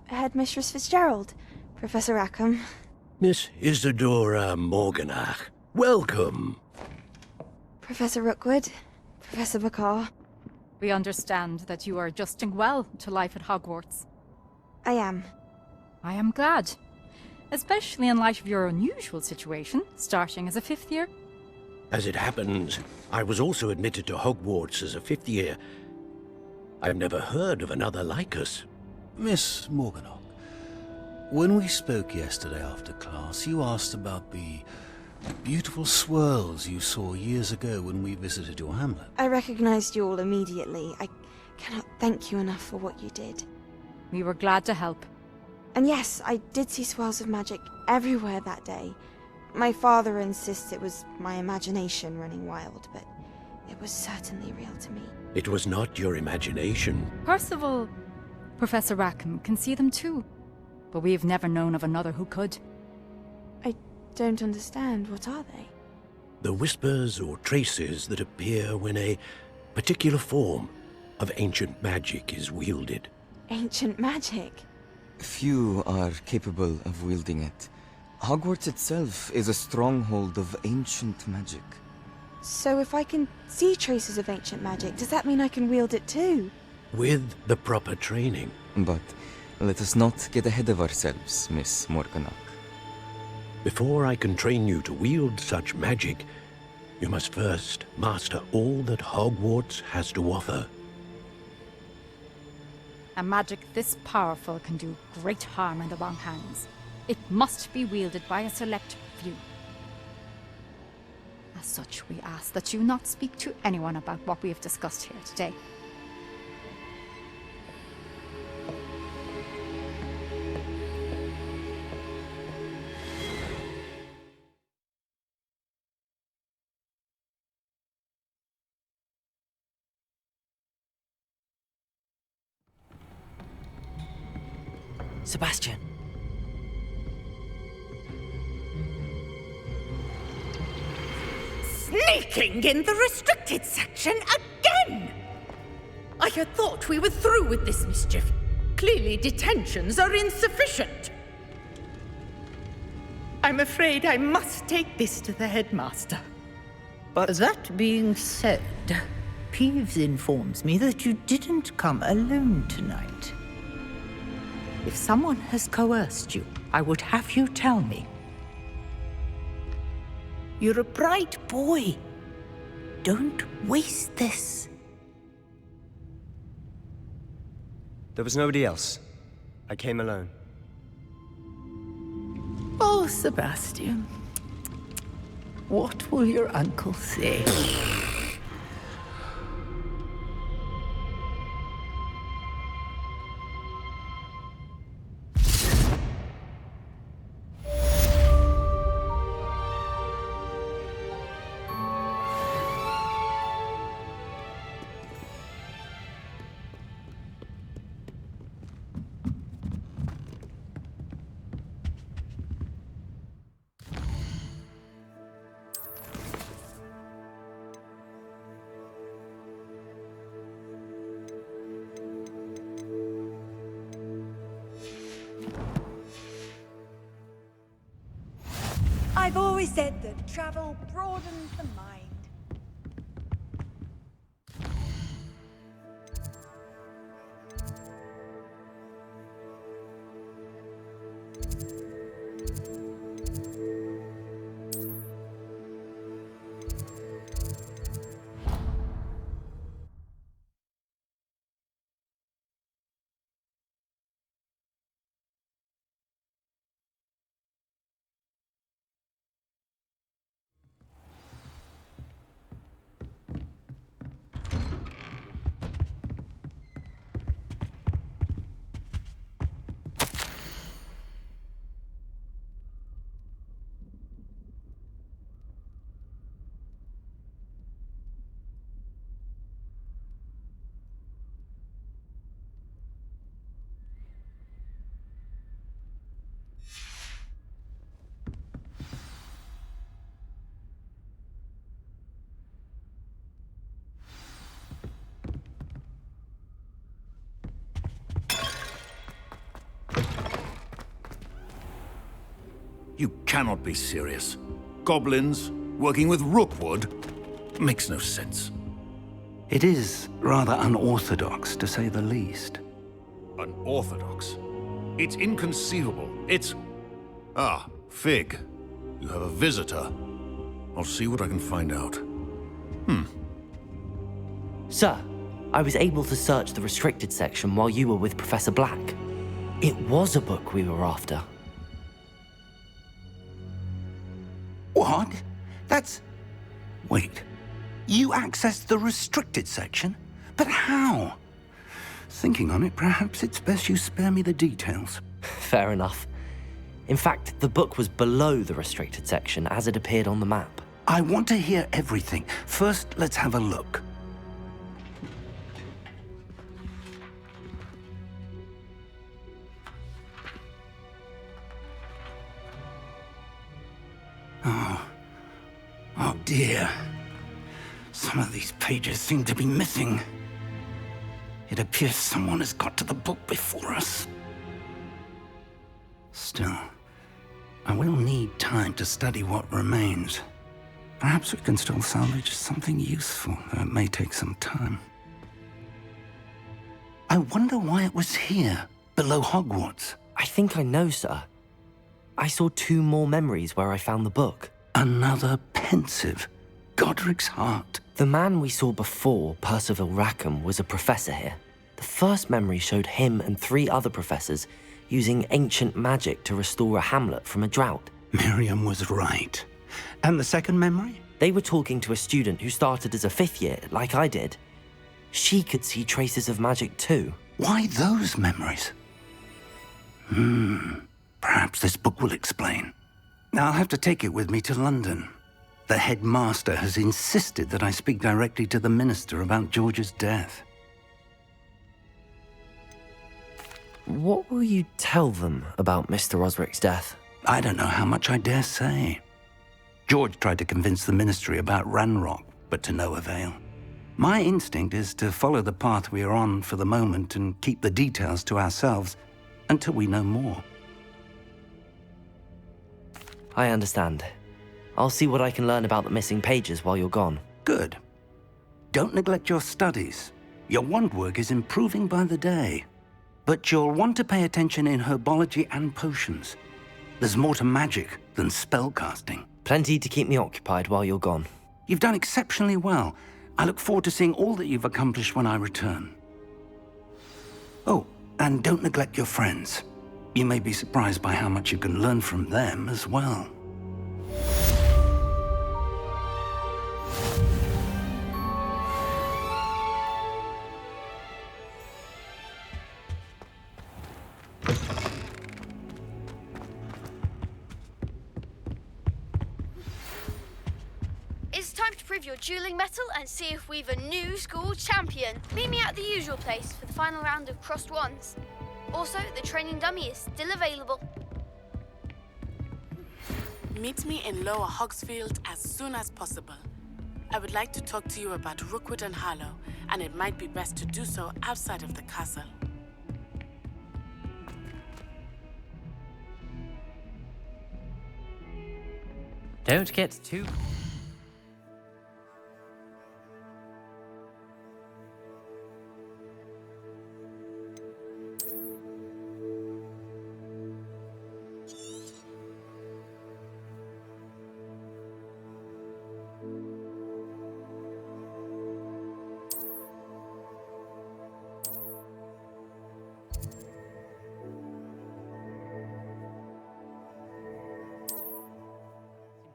Headmistress Fitzgerald, Professor Rackham. Miss Isadora Morganach, welcome. Professor Rookwood, Professor Bakar. We understand that you are adjusting well to life at Hogwarts. I am. I am glad. Especially in light of your unusual situation, starting as a 5th year. As it happens, I was also admitted to Hogwarts as a 5th year. I've never heard of another like us. Miss Morganach, when we spoke yesterday after class, you asked about the beautiful swirls you saw years ago when we visited your hamlet. I recognized you all immediately. I cannot thank you enough for what you did. We were glad to help. And yes, I did see swirls of magic everywhere that day. My father insists it was my imagination running wild, but it was certainly real to me. It was not your imagination. Percival, Professor Rackham can see them too. But we've never known of another who could. I don't understand. What are they? The whispers or traces that appear when a particular form of ancient magic is wielded. Ancient magic? Few are capable of wielding it. Hogwarts itself is a stronghold of ancient magic. So if I can see traces of ancient magic, does that mean I can wield it too? With the proper training. But let us not get ahead of ourselves, Miss Morganach. Before I can train you to wield such magic, you must first master all that Hogwarts has to offer. A magic this powerful can do great harm in the wrong hands. It must be wielded by a select few. As such, we ask that you not speak to anyone about what we have discussed here today. Sebastian. Sneaking in the restricted section again! I had thought we were through with this mischief. Clearly detentions are insufficient. I'm afraid I must take this to the headmaster. But that being said, Peeves informs me that you didn't come alone tonight. If someone has coerced you, I would have you tell me. You're a bright boy. Don't waste this. There was nobody else. I came alone. Oh, Sebastian. What will your uncle say? I've always said that travel broadens the mind. You cannot be serious. Goblins working with Rookwood makes no sense. It is rather unorthodox, to say the least. Unorthodox? It's inconceivable. It's... Ah, Fig. You have a visitor. I'll see what I can find out. Sir, I was able to search the restricted section while you were with Professor Black. It was a book we were after. What? That's... Wait. You accessed the restricted section? But how? Thinking on it, perhaps it's best you spare me the details. Fair enough. In fact, the book was below the restricted section as it appeared on the map. I want to hear everything. First, let's have a look. Oh dear. Some of these pages seem to be missing. It appears someone has got to the book before us. Still, I will need time to study what remains. Perhaps we can still salvage something useful, though it may take some time. I wonder why it was here, below Hogwarts. I think I know, sir. I saw 2 more memories where I found the book. Another pensive. Godric's heart. The man we saw before, Percival Rackham, was a professor here. The first memory showed him and 3 other professors using ancient magic to restore a hamlet from a drought. Miriam was right. And the second memory? They were talking to a student who started as a 5th year, like I did. She could see traces of magic too. Why those memories? Perhaps this book will explain. I'll have to take it with me to London. The headmaster has insisted that I speak directly to the minister about George's death. What will you tell them about Mr. Osric's death? I don't know how much I dare say. George tried to convince the ministry about Ranrock, but to no avail. My instinct is to follow the path we are on for the moment and keep the details to ourselves until we know more. I understand. I'll see what I can learn about the missing pages while you're gone. Good. Don't neglect your studies. Your wand work is improving by the day. But you'll want to pay attention in herbology and potions. There's more to magic than spellcasting. Plenty to keep me occupied while you're gone. You've done exceptionally well. I look forward to seeing all that you've accomplished when I return. Oh, and don't neglect your friends. You may be surprised by how much you can learn from them as well. It's time to prove your dueling mettle and see if we've a new school champion. Meet me at the usual place for the final round of crossed wands. Also, the training dummy is still available. Meet me in Lower Hogsfield as soon as possible. I would like to talk to you about Rookwood and Harlow, and it might be best to do so outside of the castle. Don't get too...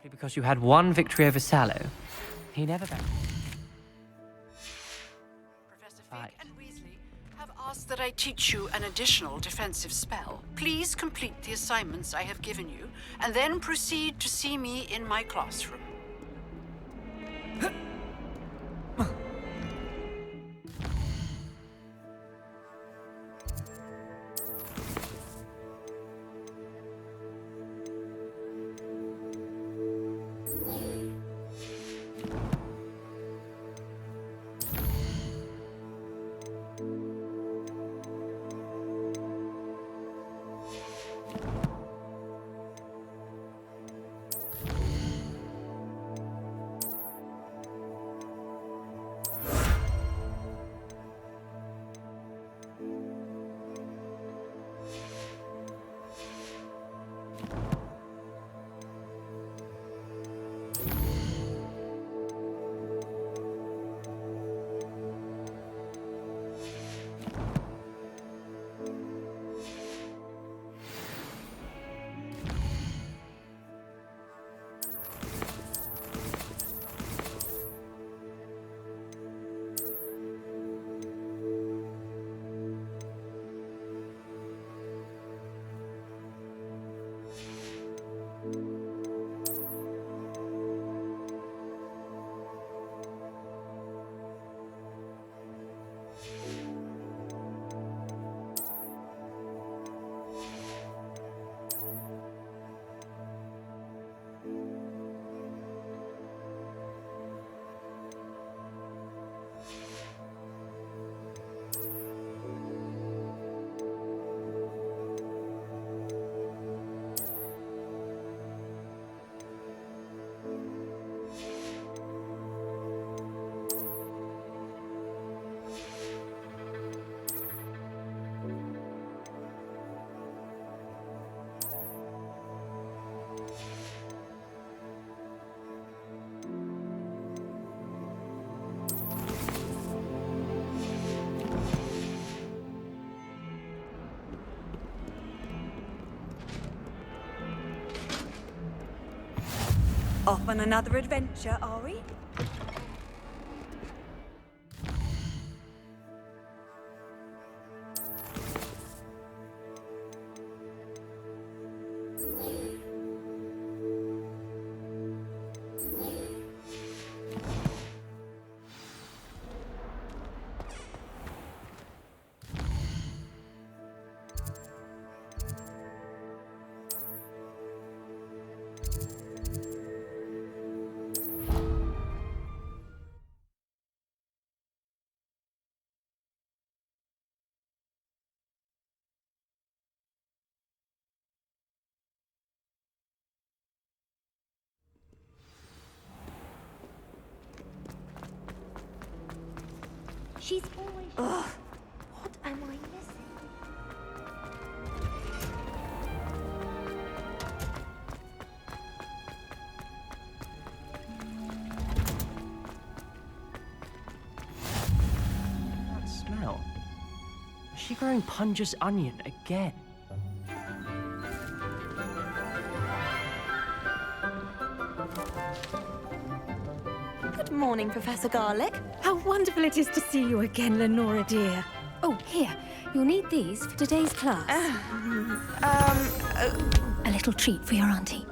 Because you had one victory over Sallow, he never backed. Professor Fig and Weasley have asked that I teach you an additional defensive spell. Please complete the assignments I have given you, and then proceed to see me in my classroom. Off on another adventure, are we? She's always... Ugh. What am I missing? That smell. Is she growing Punja's onion again? Good morning, Professor Garlick. How wonderful it is to see you again, Lenora dear. Oh, here. You'll need these for today's class. A little treat for your auntie.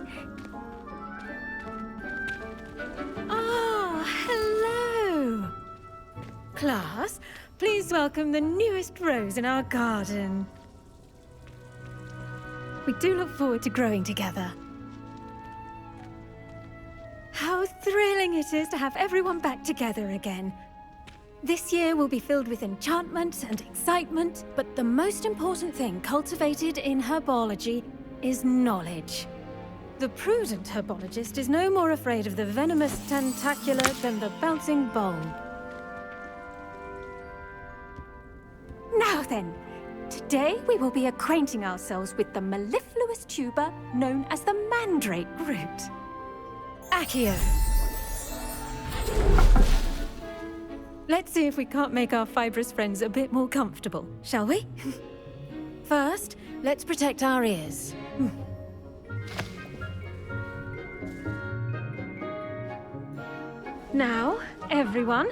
Ah, hello. Class, please welcome the newest rose in our garden. We do look forward to growing together. How thrilling it is to have everyone back together again. This year will be filled with enchantment and excitement, but the most important thing cultivated in herbology is knowledge. The prudent herbologist is no more afraid of the venomous tentacular than the bouncing bulb. Now then, today we will be acquainting ourselves with the mellifluous tuber known as the mandrake root. Accio. Let's see if we can't make our fibrous friends a bit more comfortable, shall we? First, let's protect our ears. Now, everyone,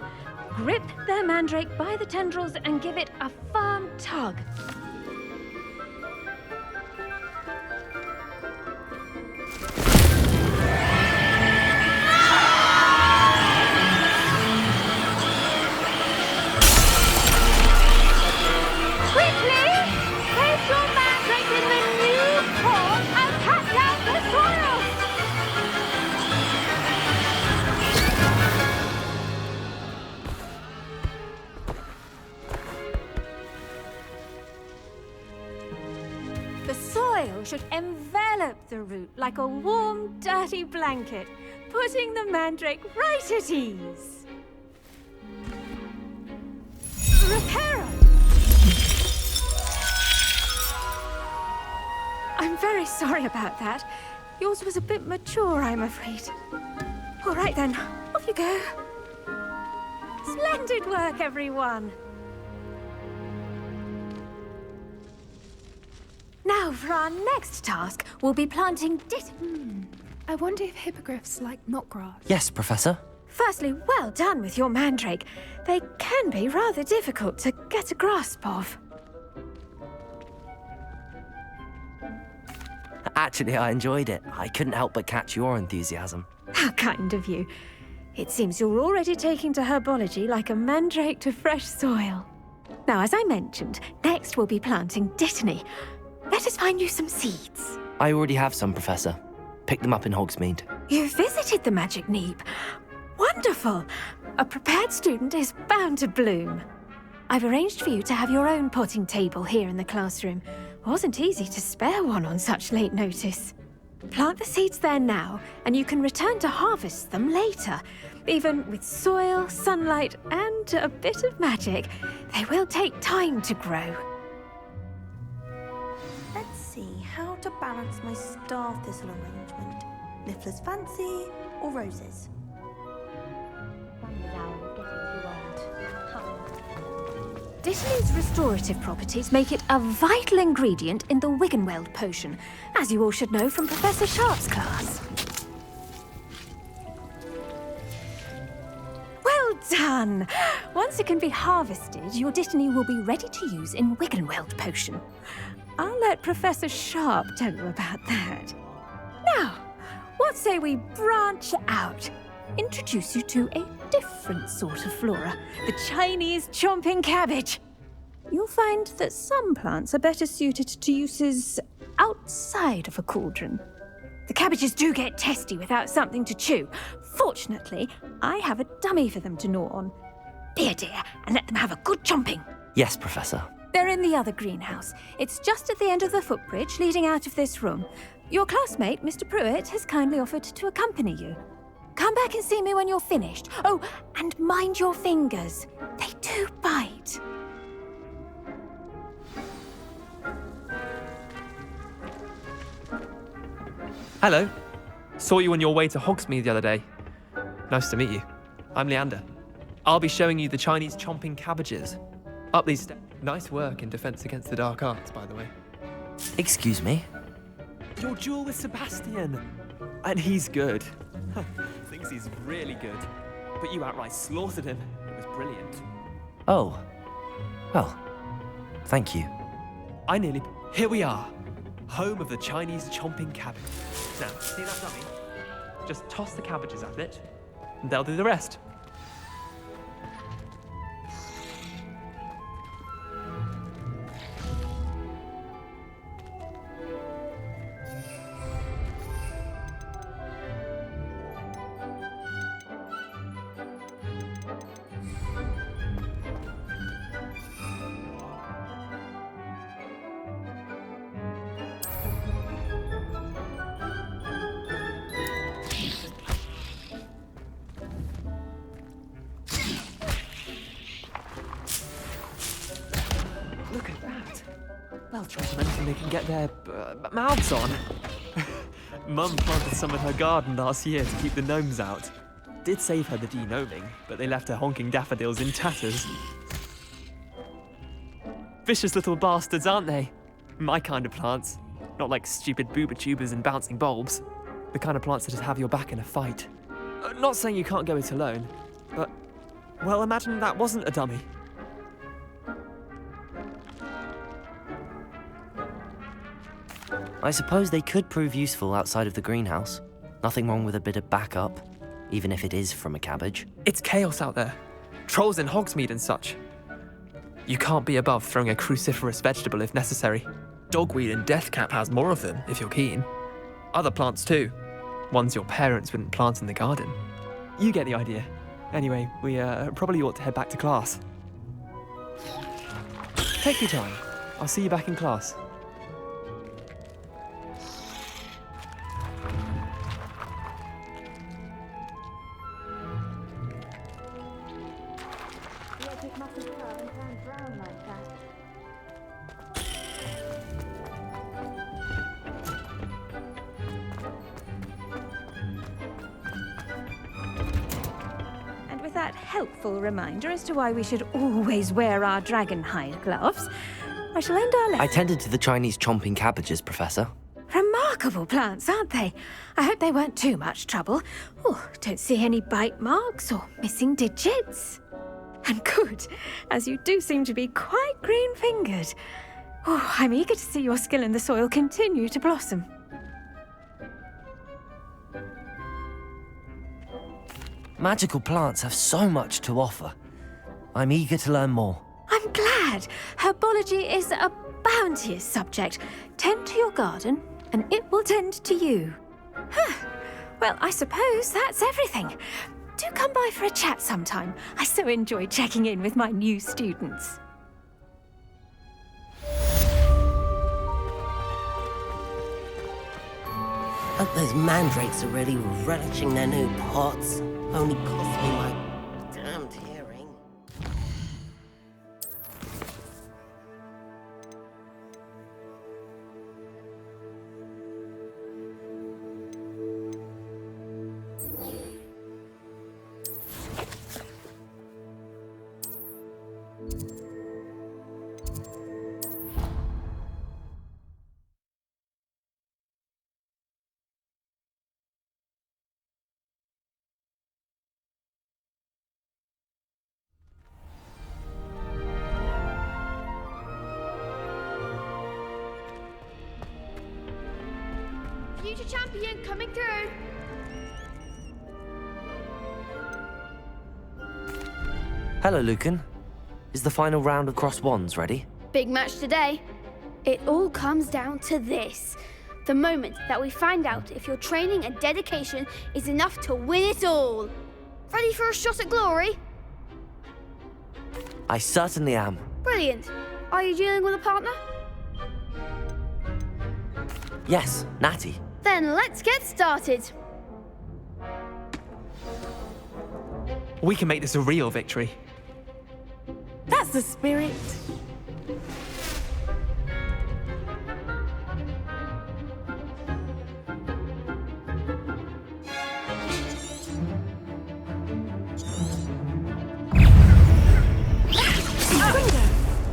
grip their mandrake by the tendrils and give it a firm tug. Should envelop the root like a warm, dirty blanket, putting the mandrake right at ease. Reparo! I'm very sorry about that. Yours was a bit mature, I'm afraid. All right then, off you go. Splendid work, everyone. Now, for our next task, we'll be planting I wonder if hippogriffs like knotgrass. Yes, Professor. Firstly, well done with your mandrake. They can be rather difficult to get a grasp of. Actually, I enjoyed it. I couldn't help but catch your enthusiasm. How kind of you. It seems you're already taking to herbology like a mandrake to fresh soil. Now, as I mentioned, next we'll be planting dittany. Let us find you some seeds. I already have some, Professor. Picked them up in Hogsmeade. You visited the Magic Neep. Wonderful! A prepared student is bound to bloom. I've arranged for you to have your own potting table here in the classroom. Wasn't easy to spare one on such late notice. Plant the seeds there now, and you can return to harvest them later. Even with soil, sunlight, and a bit of magic, they will take time to grow. Let's see how to balance my star thistle arrangement. Niffler's fancy or roses? Dittany's restorative properties make it a vital ingredient in the Wiggenweld potion, as you all should know from Professor Sharp's class. done! Once it can be harvested, your Dittany will be ready to use in Wiggenweld potion. I'll let Professor Sharp tell you about that. Now, what say we branch out? Introduce you to a different sort of flora, the Chinese chomping cabbage. You'll find that some plants are better suited to uses outside of a cauldron. The cabbages do get testy without something to chew. Fortunately, I have a dummy for them to gnaw on. Be a dear and let them have a good chomping. Yes, Professor. They're in the other greenhouse. It's just at the end of the footbridge leading out of this room. Your classmate, Mr. Pruitt, has kindly offered to accompany you. Come back and see me when you're finished. Oh, and mind your fingers. They do bite. Hello. Saw you on your way to Hogsmeade the other day. Nice to meet you. I'm Leander. I'll be showing you the Chinese chomping cabbages. Up these steps. Nice work in Defense Against the Dark Arts, by the way. Excuse me? Your duel with Sebastian. And he's good. Thinks he's really good. But you outright slaughtered him. It was brilliant. Oh. Well, thank you. Here we are. Home of the Chinese chomping cabbage. Now, see that dummy? Just toss the cabbages at it, and they'll do the rest. Look at that. They'll try anything they can get their mouths on. Mum planted some in her garden last year to keep the gnomes out. Did save her the de-gnoming, but they left her honking daffodils in tatters. Vicious little bastards, aren't they? My kind of plants. Not like stupid booba tubers and bouncing bulbs. The kind of plants that just have your back in a fight. Not saying you can't go it alone, but, well, imagine that wasn't a dummy. I suppose they could prove useful outside of the greenhouse. Nothing wrong with a bit of backup, even if it is from a cabbage. It's chaos out there. Trolls in Hogsmeade and such. You can't be above throwing a cruciferous vegetable if necessary. Dogweed and deathcap has more of them, if you're keen. Other plants too. Ones your parents wouldn't plant in the garden. You get the idea. Anyway, we probably ought to head back to class. Take your time. I'll see you back in class. And with that helpful reminder as to why we should always wear our dragon hide gloves, I shall end our lesson. I tended to the Chinese chomping cabbages, Professor. Remarkable plants, aren't they? I hope they weren't too much trouble. Oh, don't see any bite marks or missing digits. And good, as you do seem to be quite green-fingered. Oh, I'm eager to see your skill in the soil continue to blossom. Magical plants have so much to offer. I'm eager to learn more. I'm glad. Herbology is a bounteous subject. Tend to your garden, and it will tend to you. Well, I suppose that's everything. Do come by for a chat sometime. I so enjoy checking in with my new students. Hope those mandrakes are really relishing their new pots. Only cost me my damned hearing. future champion coming through. Hello, Lucan. Is the final round of Crossed Wands ready? Big match today. It all comes down to this. The moment that we find out if your training and dedication is enough to win it all. Ready for a shot at glory? I certainly am. Brilliant. Are you dealing with a partner? Yes, Natty. Then let's get started. We can make this a real victory. That's the spirit.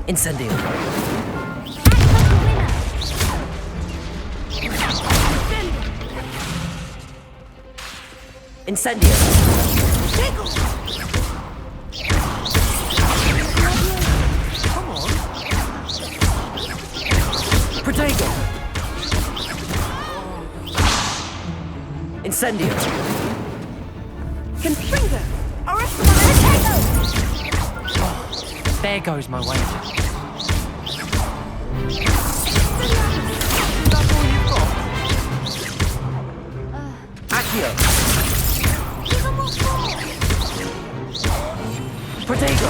Incendio. Incendio. Come on. Protego. Incendio. Confringo. There goes my wager. Accio. Protego.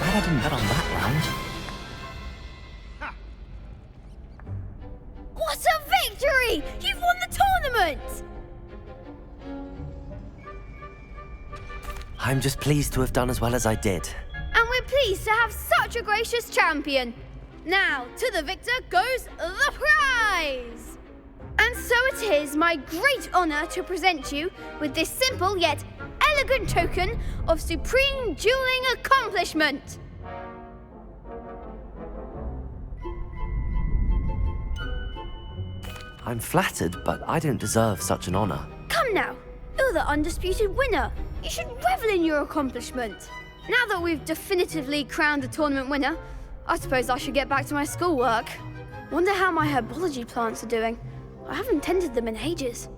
I didn't bet on that round. What a victory! You've won the tournament! I'm just pleased to have done as well as I did. And we're pleased to have such a gracious champion. Now, to the victor goes the prize! And so it is my great honor to present you with this simple yet elegant token of supreme dueling accomplishment. I'm flattered, but I don't deserve such an honor. Come now, you're the undisputed winner. You should revel in your accomplishment. Now that we've definitively crowned the tournament winner, I suppose I should get back to my schoolwork. Wonder how my herbology plants are doing. I haven't tended them in ages.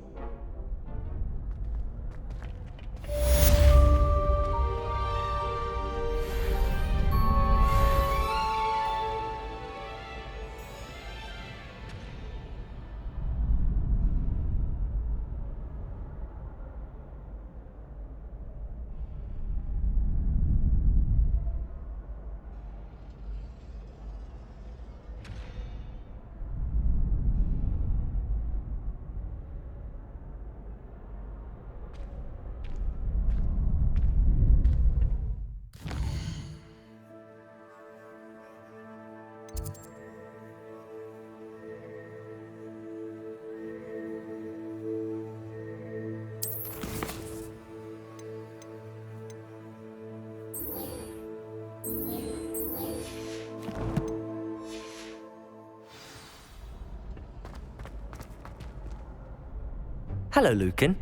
Hello, Lucan.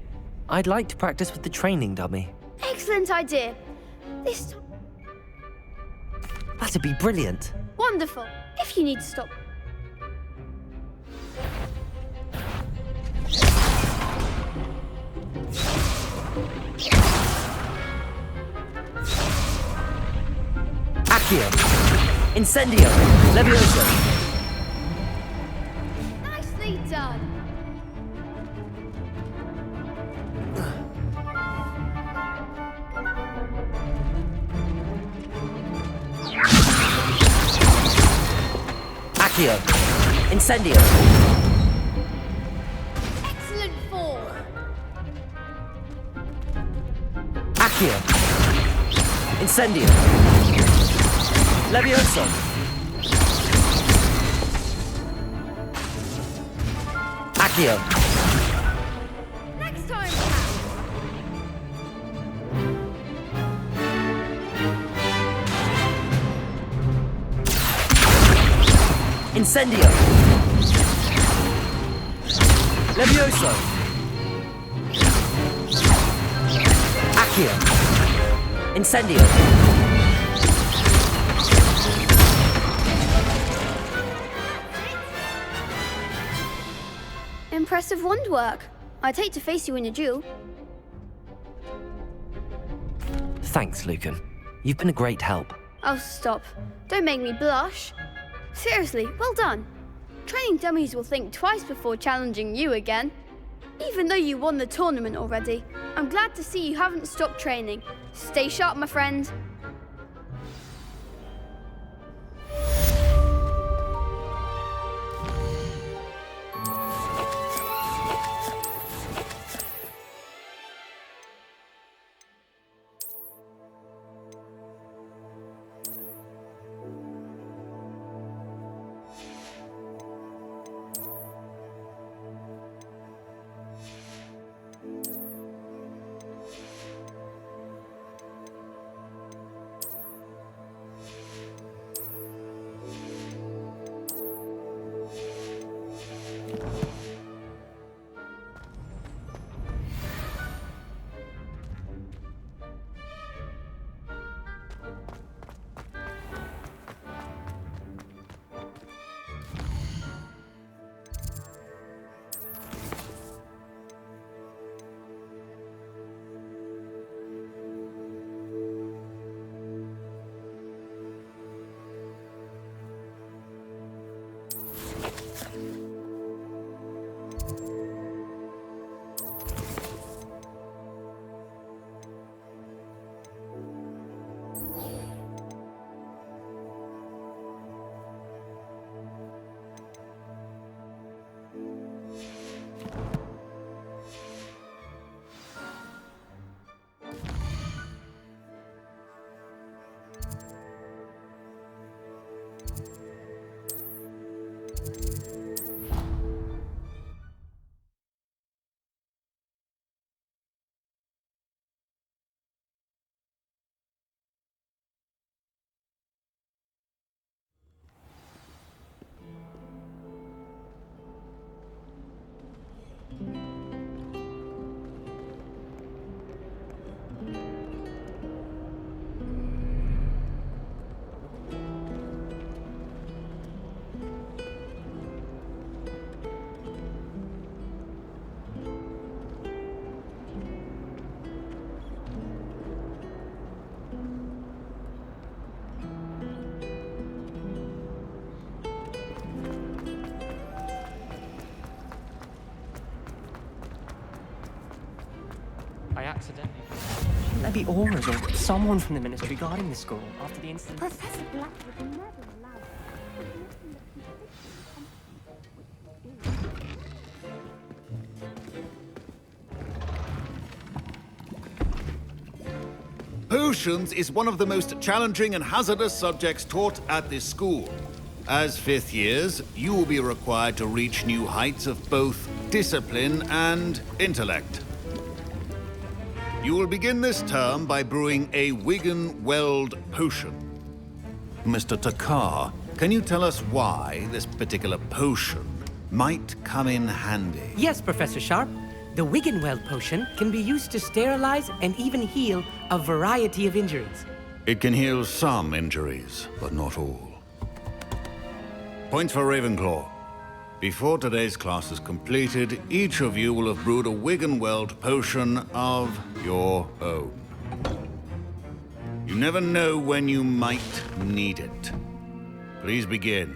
I'd like to practice with the training dummy. Excellent idea. This... That'd be brilliant. Wonderful. If you need to stop. Accio. Incendio. Levioso. Nicely done. Accio. Incendio. Excellent form. Accio. Incendio. Levioso. Accio. Incendio! Levioso! Accio! Incendio! Impressive wand work. I'd hate to face you in a duel. Thanks, Lucan. You've been a great help. Oh, stop. Don't make me blush. Seriously, well done. Training dummies will think twice before challenging you again. Even though you won the tournament already, I'm glad to see you haven't stopped training. Stay sharp, my friend. I accidentally... Shouldn't there be auras or someone from the Ministry guarding the school after the incident? Professor Blackwood will never allow Potions is one of the most challenging and hazardous subjects taught at this school. As fifth years, you will be required to reach new heights of both discipline and intellect. You will begin this term by brewing a Wigan-Weld potion. Mr. Takar, can you tell us why this particular potion might come in handy? Yes, Professor Sharp. The Wigan-Weld potion can be used to sterilize and even heal a variety of injuries. It can heal some injuries, but not all. Points for Ravenclaw. Before today's class is completed, each of you will have brewed a Wigan-Weld potion of your own. You never know when you might need it. Please begin.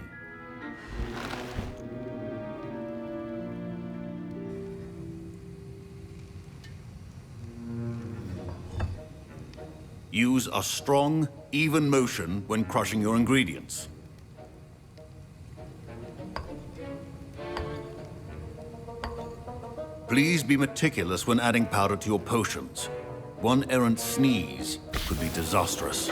Use a strong, even motion when crushing your ingredients. Please be meticulous when adding powder to your potions. One errant sneeze could be disastrous.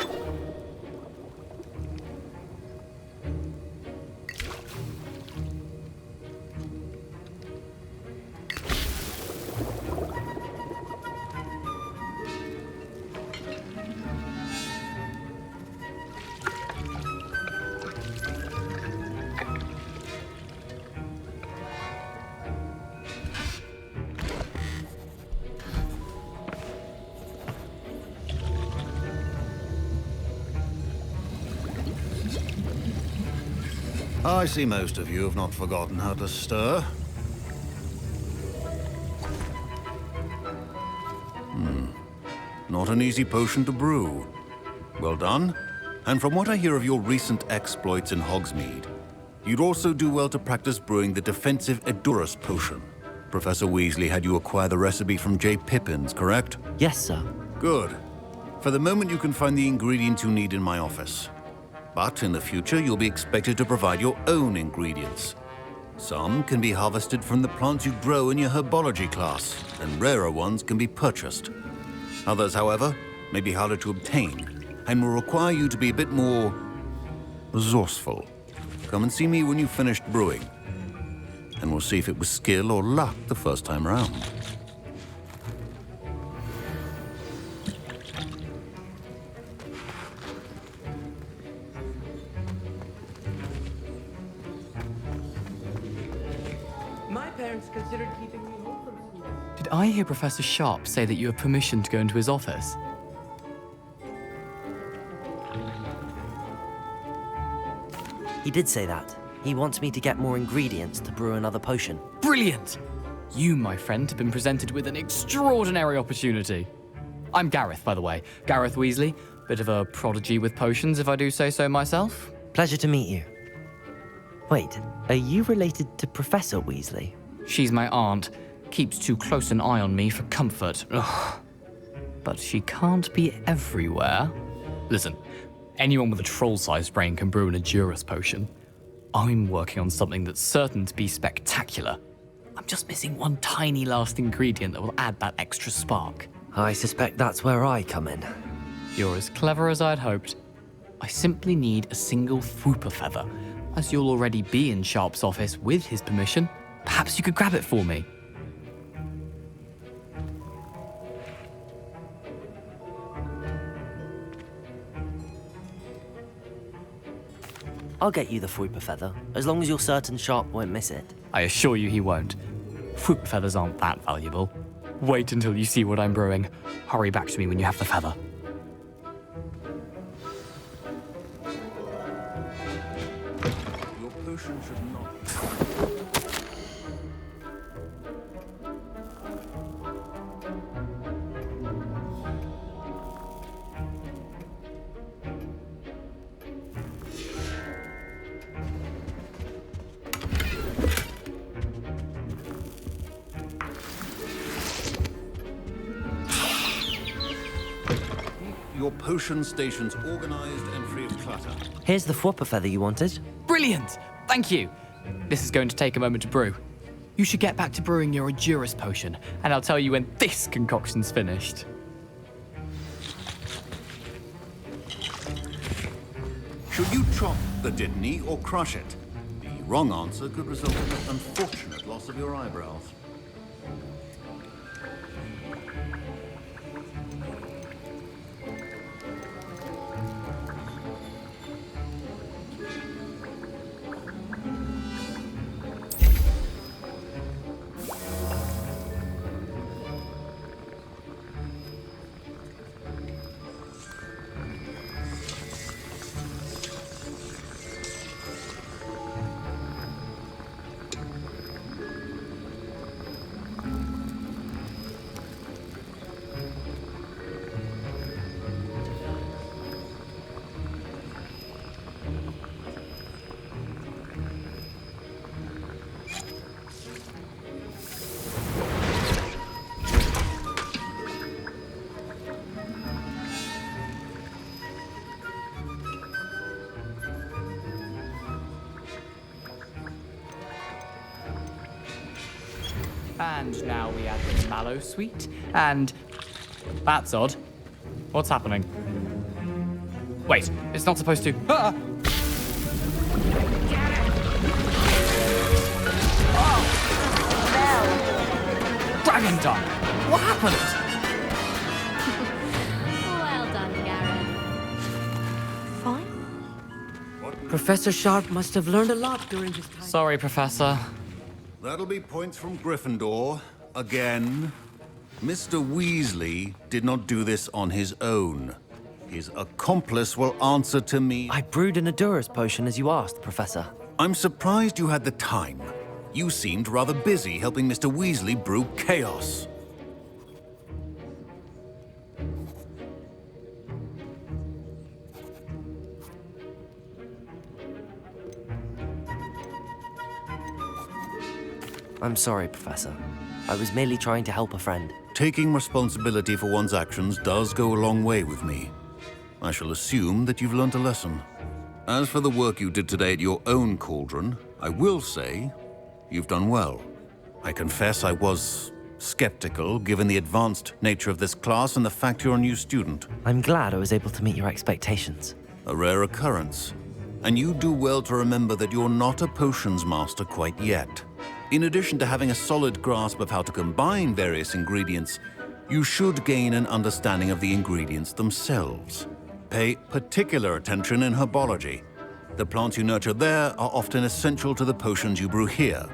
I see most of you have not forgotten how to stir. Not an easy potion to brew. Well done. And from what I hear of your recent exploits in Hogsmeade, you'd also do well to practice brewing the defensive Edurus potion. Professor Weasley had you acquire the recipe from J. Pippin's, correct? Yes, sir. Good. For the moment, you can find the ingredients you need in my office. But in the future, you'll be expected to provide your own ingredients. Some can be harvested from the plants you grow in your herbology class, and rarer ones can be purchased. Others, however, may be harder to obtain, and will require you to be a bit more resourceful. Come and see me when you've finished brewing, and we'll see if it was skill or luck the first time round. My parents considered keeping me home from school. Did I hear Professor Sharp say that you have permission to go into his office? He did say that. He wants me to get more ingredients to brew another potion. Brilliant! You, my friend, have been presented with an extraordinary opportunity. I'm Gareth, by the way. Gareth Weasley. Bit of a prodigy with potions, if I do say so myself. Pleasure to meet you. Wait, are you related to Professor Weasley? She's my aunt. Keeps too close an eye on me for comfort. Ugh. But she can't be everywhere. Listen, anyone with a troll-sized brain can brew an Edurus potion. I'm working on something that's certain to be spectacular. I'm just missing one tiny last ingredient that will add that extra spark. I suspect that's where I come in. You're as clever as I'd hoped. I simply need a single Fwooper feather. As you'll already be in Sharp's office with his permission, perhaps you could grab it for me. I'll get you the Fwooper feather, as long as you're certain Sharp won't miss it. I assure you he won't. Fwooper feathers aren't that valuable. Wait until you see what I'm brewing. Hurry back to me when you have the feather. Your potion should not... Your potion station's organized and free of clutter. Here's the Fwooper feather you wanted. Brilliant! Thank you! This is going to take a moment to brew. You should get back to brewing your Edurus potion, and I'll tell you when this concoction's finished. Should you chop the Dittany or crush it? The wrong answer could result in an unfortunate loss of your eyebrows. And now we add the mallow sweet, and... That's odd. What's happening? Wait, it's not supposed to... Ah! Oh! Dragon Dung! What happened? Well done, Gareth. Fine. Professor Sharp must have learned a lot during his time. Sorry, Professor. That'll be points from Gryffindor. Again. Mr. Weasley did not do this on his own. His accomplice will answer to me. I brewed an Edurus potion as you asked, Professor. I'm surprised you had the time. You seemed rather busy helping Mr. Weasley brew chaos. I'm sorry, Professor. I was merely trying to help a friend. Taking responsibility for one's actions does go a long way with me. I shall assume that you've learnt a lesson. As for the work you did today at your own cauldron, I will say you've done well. I confess I was skeptical, given the advanced nature of this class and the fact you're a new student. I'm glad I was able to meet your expectations. A rare occurrence. And you do well to remember that you're not a potions master quite yet. In addition to having a solid grasp of how to combine various ingredients, you should gain an understanding of the ingredients themselves. Pay particular attention in herbology. The plants you nurture there are often essential to the potions you brew here.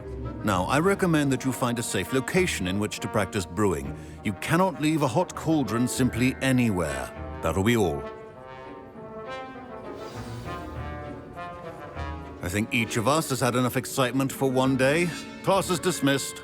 Now, I recommend that you find a safe location in which to practice brewing. You cannot leave a hot cauldron simply anywhere. That'll be all. I think each of us has had enough excitement for one day. Class is dismissed.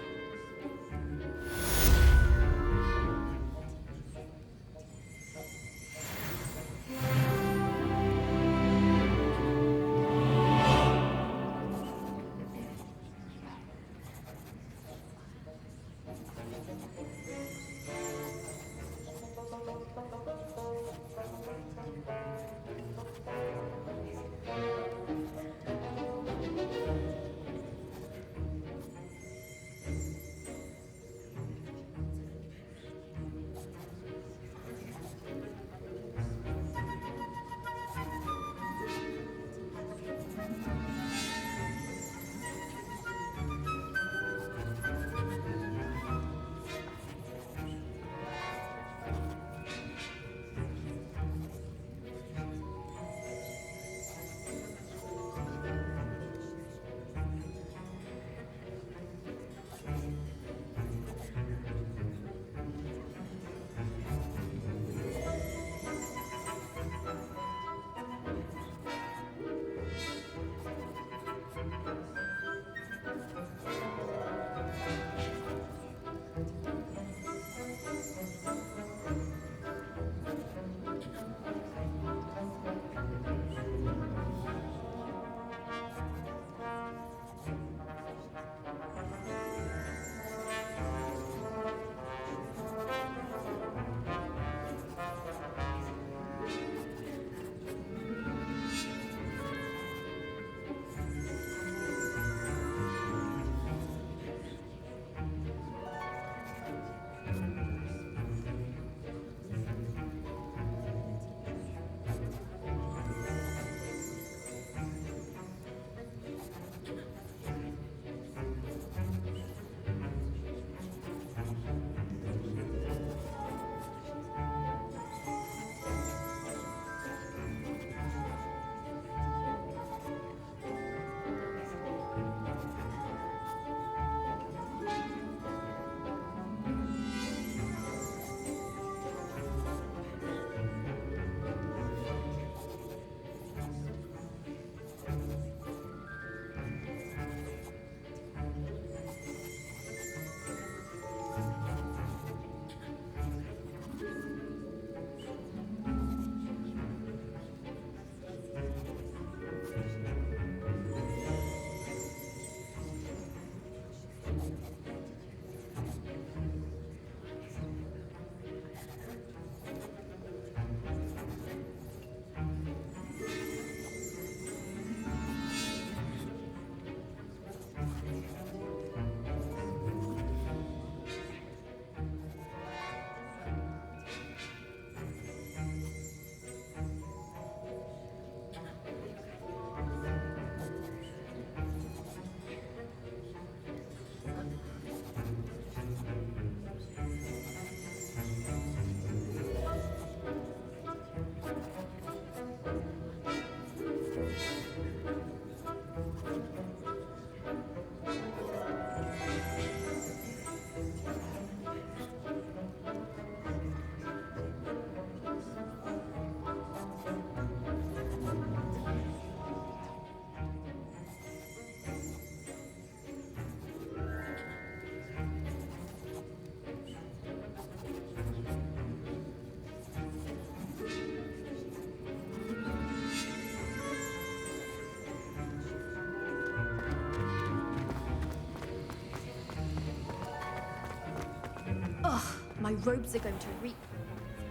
My robes are going to reap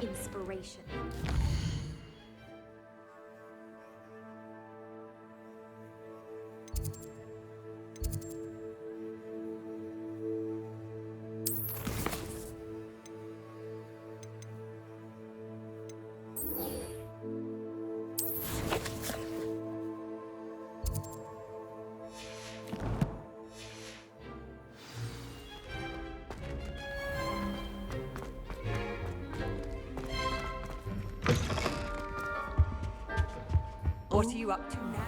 inspiration. What are you up to now?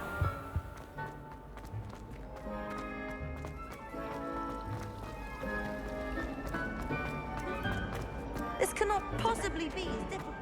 This cannot possibly be as difficult.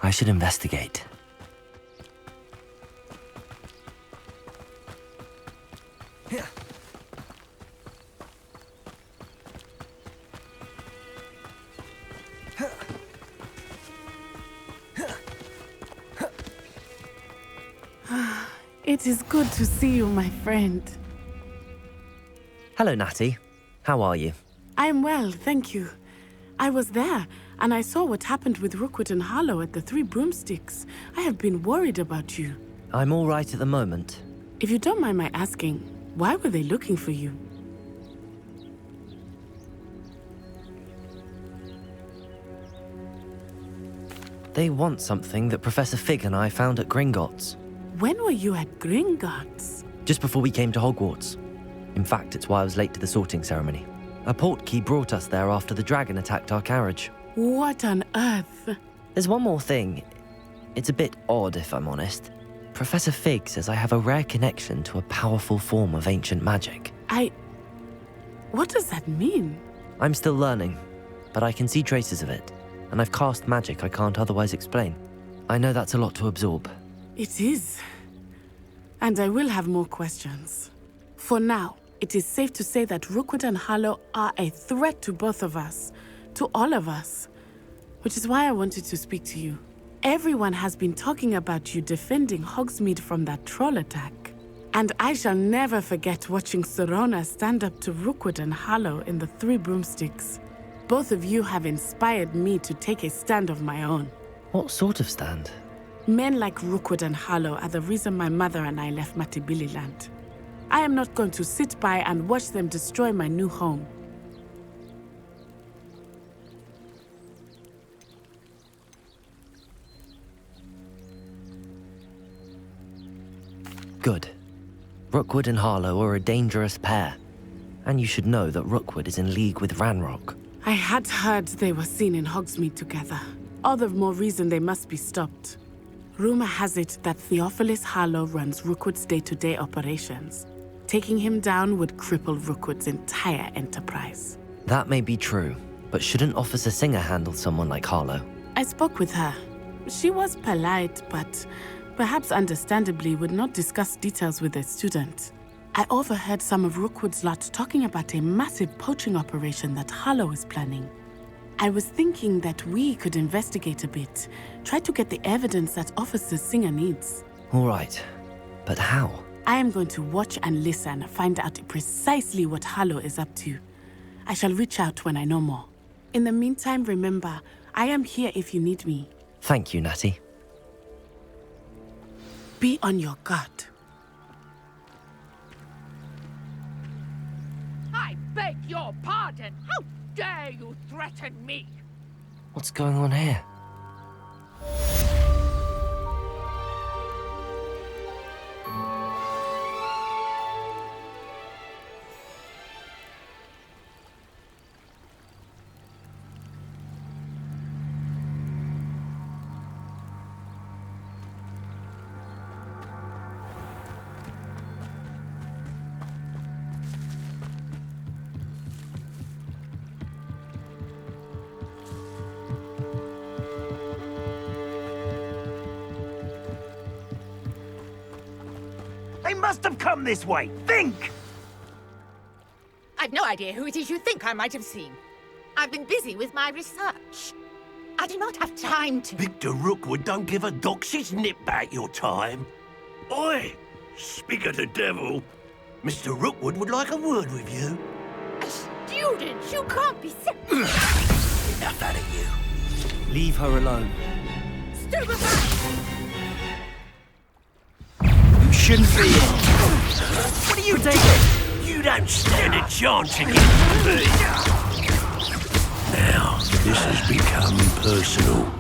I should investigate. It is good to see you, my friend. Hello, Natty. How are you? I am well, thank you. I was there, and I saw what happened with Rookwood and Harlow at the Three Broomsticks. I have been worried about you. I'm all right at the moment. If you don't mind my asking, why were they looking for you? They want something that Professor Fig and I found at Gringotts. When were you at Gringotts? Just before we came to Hogwarts. In fact, it's why I was late to the sorting ceremony. A portkey brought us there after the dragon attacked our carriage. What on earth? There's one more thing. It's a bit odd, if I'm honest. Professor Fig says I have a rare connection to a powerful form of ancient magic. What does that mean? I'm still learning, but I can see traces of it, and I've cast magic I can't otherwise explain. I know that's a lot to absorb. It is. And I will have more questions. For now, it is safe to say that Rookwood and Harlow are a threat to both of us, to all of us, which is why I wanted to speak to you. Everyone has been talking about you defending Hogsmeade from that troll attack. And I shall never forget watching Serona stand up to Rookwood and Harlow in the Three Broomsticks. Both of you have inspired me to take a stand of my own. What sort of stand? Men like Rookwood and Harlow are the reason my mother and I left Matibili land. I am not going to sit by and watch them destroy my new home. Good. Rookwood and Harlow are a dangerous pair. And you should know that Rookwood is in league with Ranrock. I had heard they were seen in Hogsmeade together. All the more reason they must be stopped. Rumor has it that Theophilus Harlow runs Rookwood's day-to-day operations. Taking him down would cripple Rookwood's entire enterprise. That may be true, but shouldn't Officer Singer handle someone like Harlow? I spoke with her. She was polite, but perhaps understandably would not discuss details with a student. I overheard some of Rookwood's lot talking about a massive poaching operation that Harlow is planning. I was thinking that we could investigate a bit, try to get the evidence that Officer Singer needs. All right, but how? I am going to watch and listen, find out precisely what Harlow is up to. I shall reach out when I know more. In the meantime, remember, I am here if you need me. Thank you, Natty. Be on your guard. I beg your pardon. How dare you threaten me? What's going on here? They must have come this way. Think! I've no idea who it is you think I might have seen. I've been busy with my research. I do not have time to... Victor Rookwood don't give a doxy's nip back your time. Oi! Speak of the devil. Mr. Rookwood would like a word with you. A student? You can't be sick. Enough out of you. Leave her alone. Stupefy! You shouldn't be in. What are you doing? You don't stand a chance against me. Now, this has become personal.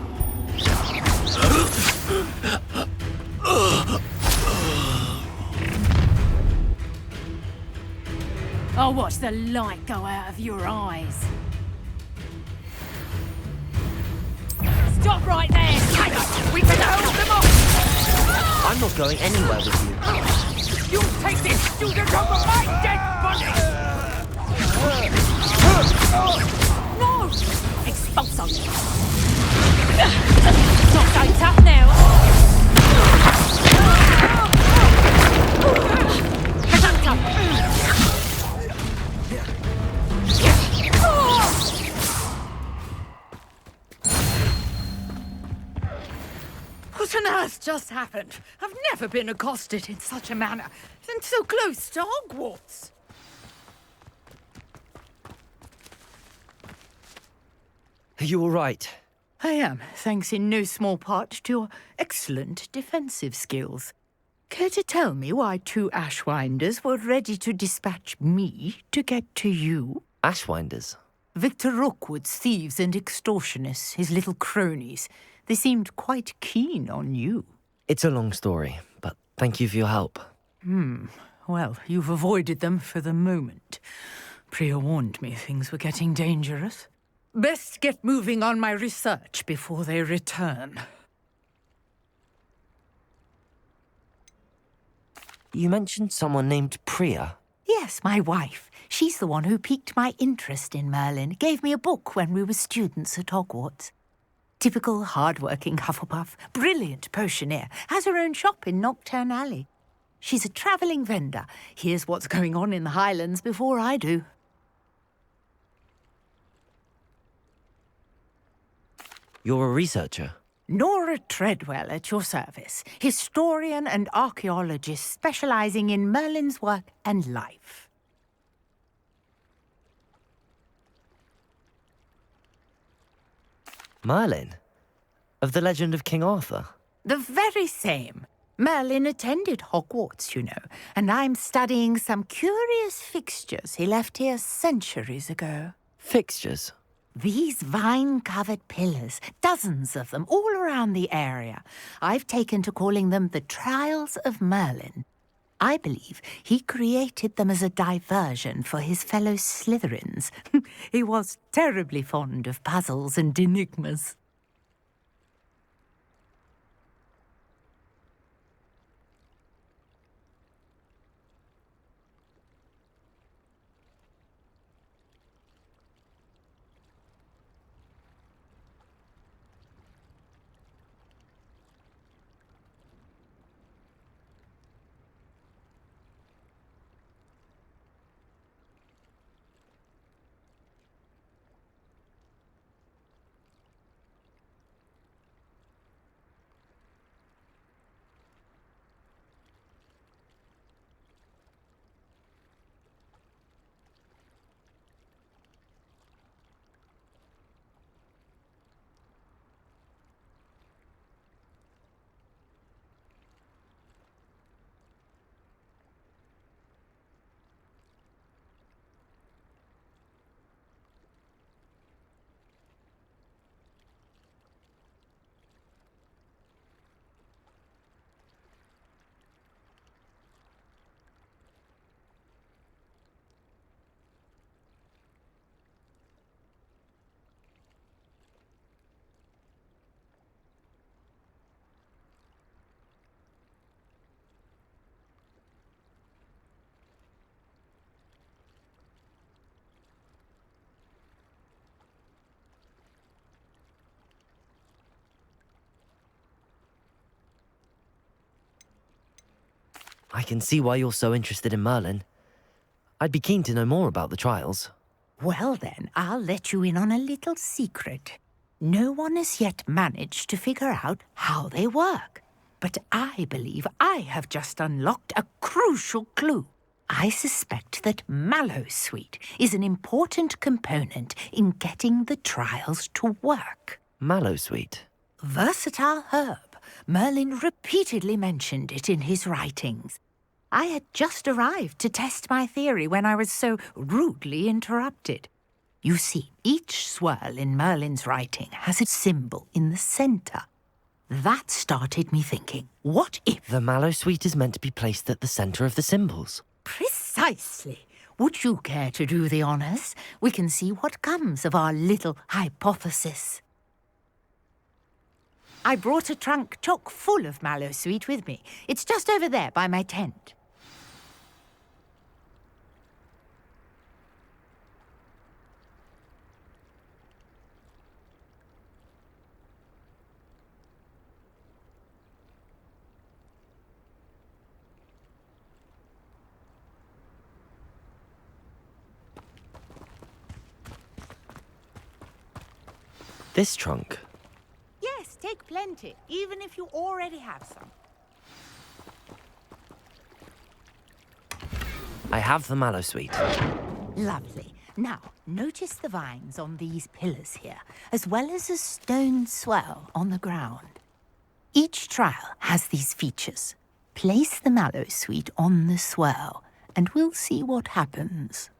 I'll watch the light go out of your eyes. Stop right there! We can hold them off! I'm not going anywhere with you. You take this student over my dead body! No! Expulso! Not so tough now! What on earth just happened? I've never been accosted in such a manner, and so close to Hogwarts. Are you all right? I am, thanks in no small part to your excellent defensive skills. Care to tell me why two Ashwinders were ready to dispatch me to get to you? Ashwinders? Victor Rookwood's thieves and extortionists, his little cronies. They seemed quite keen on you. It's a long story, but thank you for your help. Well, you've avoided them for the moment. Priya warned me things were getting dangerous. Best get moving on my research before they return. You mentioned someone named Priya. Yes, my wife. She's the one who piqued my interest in Merlin. Gave me a book when we were students at Hogwarts. Typical hard-working Hufflepuff, brilliant potioneer, has her own shop in Knockturn Alley. She's a travelling vendor. Hears what's going on in the Highlands before I do. You're a researcher? Nora Treadwell at your service, historian and archaeologist specialising in Merlin's work and life. Merlin? Of the legend of King Arthur? The very same. Merlin attended Hogwarts, you know, and I'm studying some curious fixtures he left here centuries ago. Fixtures? These vine-covered pillars, dozens of them, all around the area. I've taken to calling them the Trials of Merlin. I believe he created them as a diversion for his fellow Slytherins. He was terribly fond of puzzles and enigmas. I can see why you're so interested in Merlin. I'd be keen to know more about the trials. Well then, I'll let you in on a little secret. No one has yet managed to figure out how they work. But I believe I have just unlocked a crucial clue. I suspect that Mallowsweet is an important component in getting the trials to work. Mallowsweet? Versatile herb. Merlin repeatedly mentioned it in his writings. I had just arrived to test my theory when I was so rudely interrupted. You see, each swirl in Merlin's writing has a symbol in the centre. That started me thinking, what if... The Mallowsweet is meant to be placed at the centre of the symbols. Precisely. Would you care to do the honours? We can see what comes of our little hypothesis. I brought a trunk chock full of Mallowsweet with me. It's just over there by my tent. This trunk? Yes, take plenty, even if you already have some. I have the Mallowsweet. Lovely. Now, notice the vines on these pillars here, as well as a stone swell on the ground. Each trial has these features. Place the Mallowsweet on the swell, and we'll see what happens.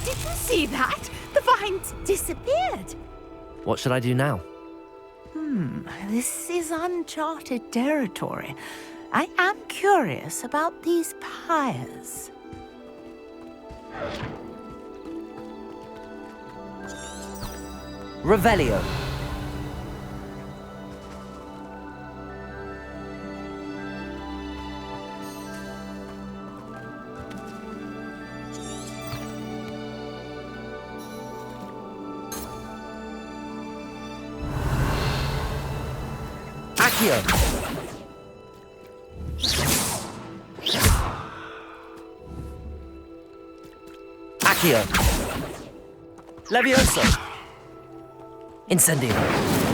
Did you see that? The vines disappeared. What should I do now? This is uncharted territory. I am curious about these pyres. Revelio. Accio. Accio. Levioso. Incendio.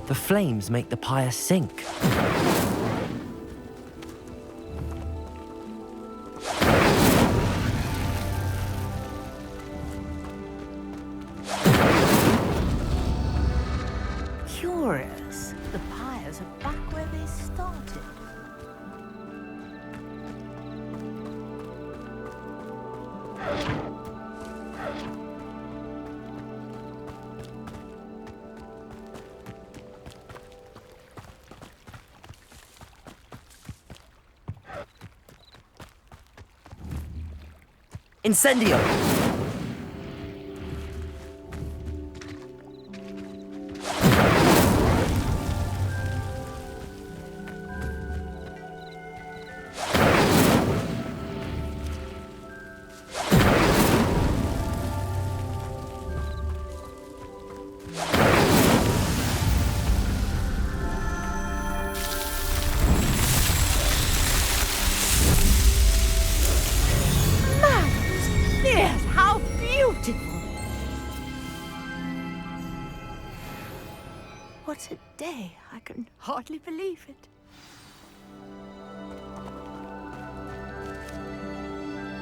The flames make the pyre sink. Curious. The pyres are back where they started. Incendio! Yes, how beautiful! What a day. I can hardly believe it.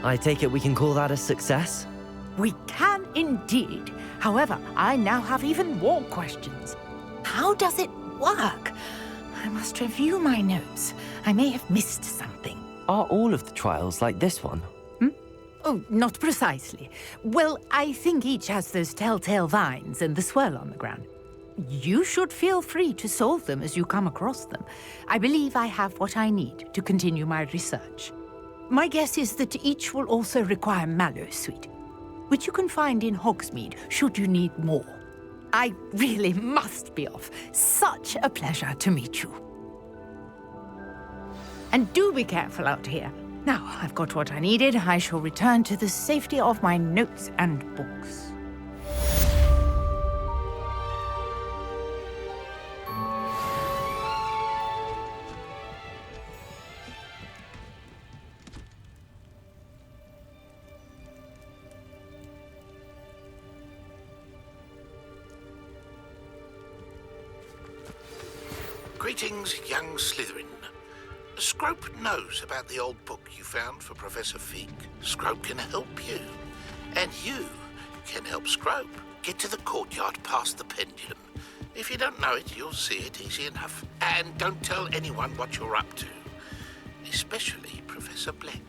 I take it we can call that a success? We can indeed. However, I now have even more questions. How does it work? I must review my notes. I may have missed something. Are all of the trials like this one? Oh, not precisely. Well, I think each has those telltale vines and the swirl on the ground. You should feel free to solve them as you come across them. I believe I have what I need to continue my research. My guess is that each will also require mallow sweet, which you can find in Hogsmeade should you need more. I really must be off. Such a pleasure to meet you. And do be careful out here. Now I've got what I needed, I shall return to the safety of my notes and books. Greetings, young Slytherin. Scrope knows about the old book you found for Professor Fig. Scrope can help you. And you can help Scrope get to the courtyard past the pendulum. If you don't know it, you'll see it easy enough. And don't tell anyone what you're up to. Especially Professor Black.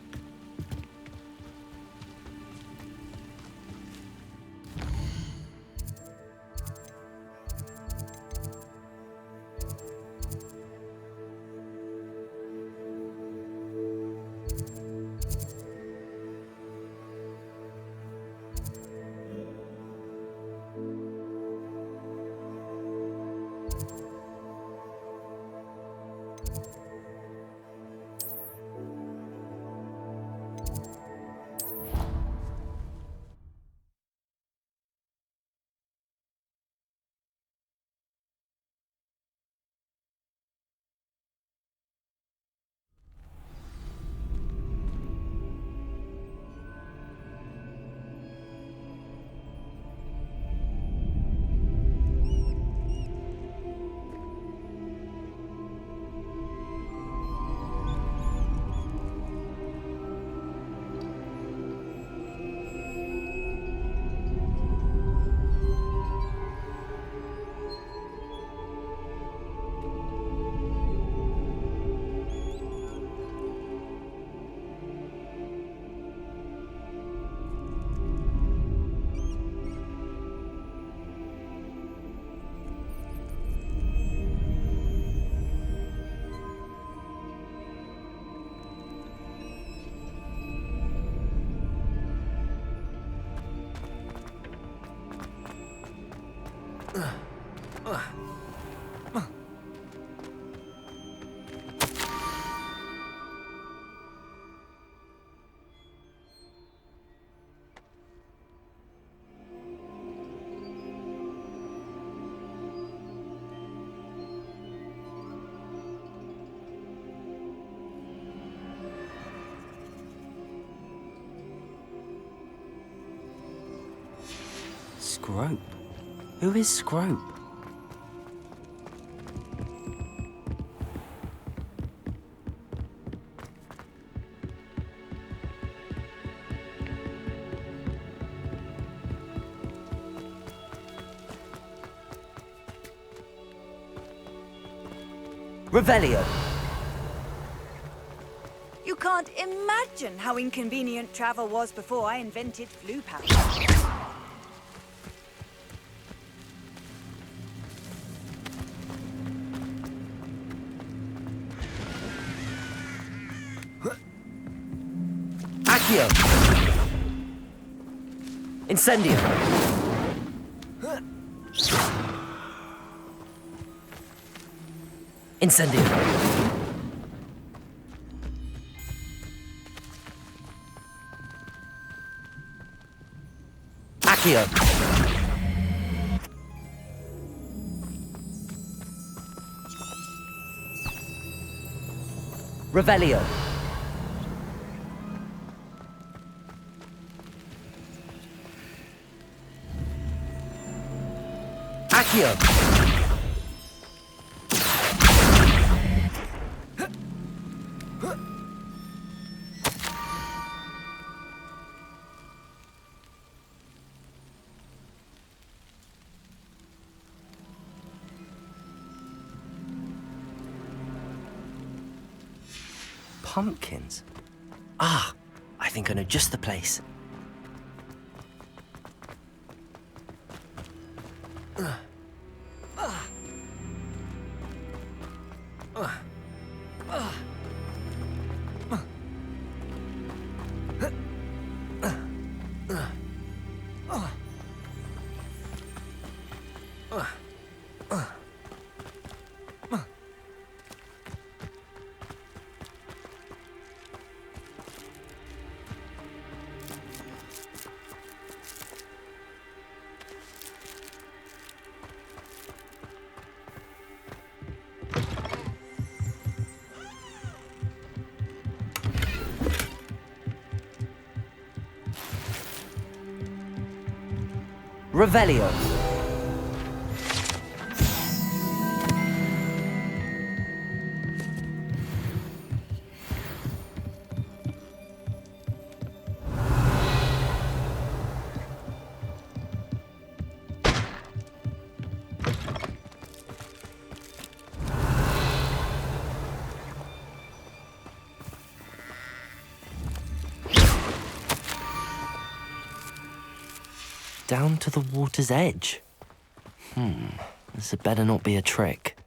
Scrope? Who is Scrope? Revelio. You can't imagine how inconvenient travel was before I invented flu powder. Accio. Incendio. Incendio. Accio. Revelio. Accio. Pumpkins? Ah, I think I know just the place. Revelio. Down to the water's edge. This had better not be a trick.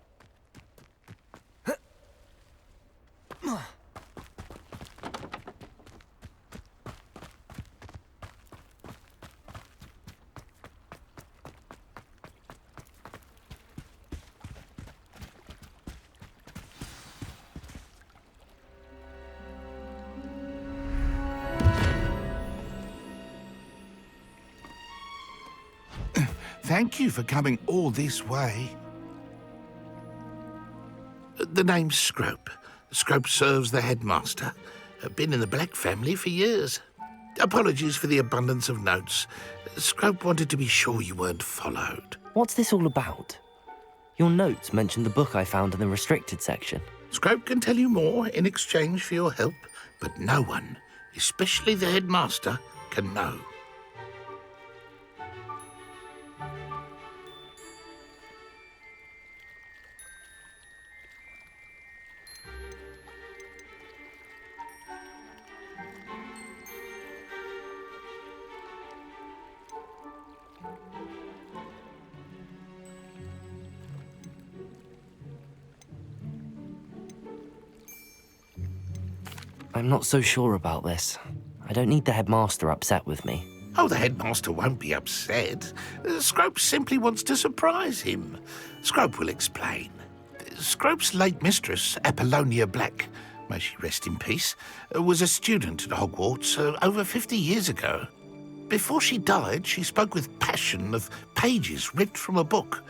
Thank you for coming all this way. The name's Scrope. Scrope serves the headmaster. Been in the Black family for years. Apologies for the abundance of notes. Scrope wanted to be sure you weren't followed. What's this all about? Your notes mentioned the book I found in the restricted section. Scrope can tell you more in exchange for your help, but no one, especially the headmaster, can know. I'm not so sure about this. I don't need the headmaster upset with me. Oh, the headmaster won't be upset. Scrope simply wants to surprise him. Scrope will explain. Scrope's late mistress, Apollonia Black, may she rest in peace, was a student at Hogwarts over 50 years ago. Before she died, she spoke with passion of pages ripped from a book.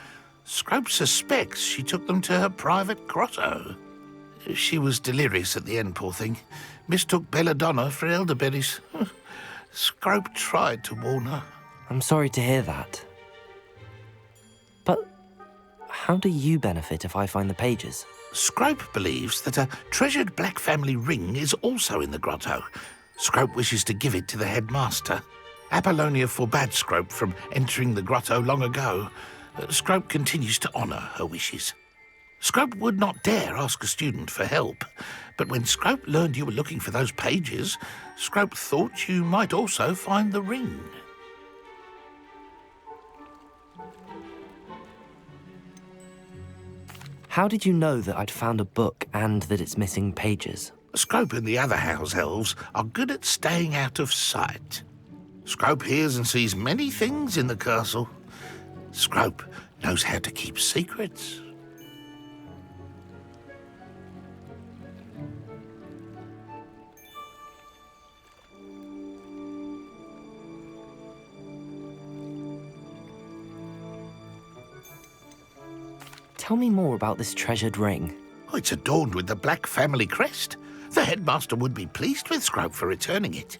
Scrope suspects she took them to her private grotto. She was delirious at the end, poor thing. Mistook belladonna for elderberries. Scrope tried to warn her. I'm sorry to hear that. But how do you benefit if I find the pages? Scrope believes that a treasured Black family ring is also in the grotto. Scrope wishes to give it to the headmaster. Apollonia forbade Scrope from entering the grotto long ago. Scrope continues to honour her wishes. Scrope would not dare ask a student for help, but when Scrope learned you were looking for those pages, Scrope thought you might also find the ring. How did you know that I'd found a book and that it's missing pages? Scrope and the other house elves are good at staying out of sight. Scrope hears and sees many things in the castle. Scrope knows how to keep secrets. Tell me more about this treasured ring. Oh, it's adorned with the Black family crest. The headmaster would be pleased with Scrope for returning it.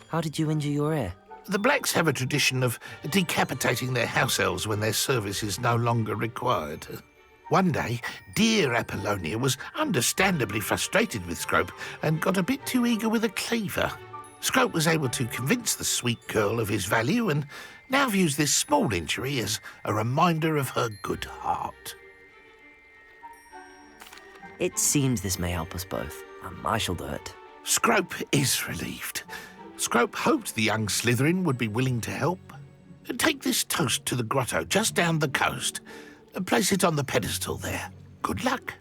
How did you injure your ear? The Blacks have a tradition of decapitating their house elves when their service is no longer required. One day, dear Apollonia was understandably frustrated with Scrope and got a bit too eager with a cleaver. Scrope was able to convince the sweet girl of his value and now views this small injury as a reminder of her good heart. It seems this may help us both. I shall do it. Scrope is relieved. Scrope hoped the young Slytherin would be willing to help. Take this toast to the grotto just down the coast and place it on the pedestal there. Good luck.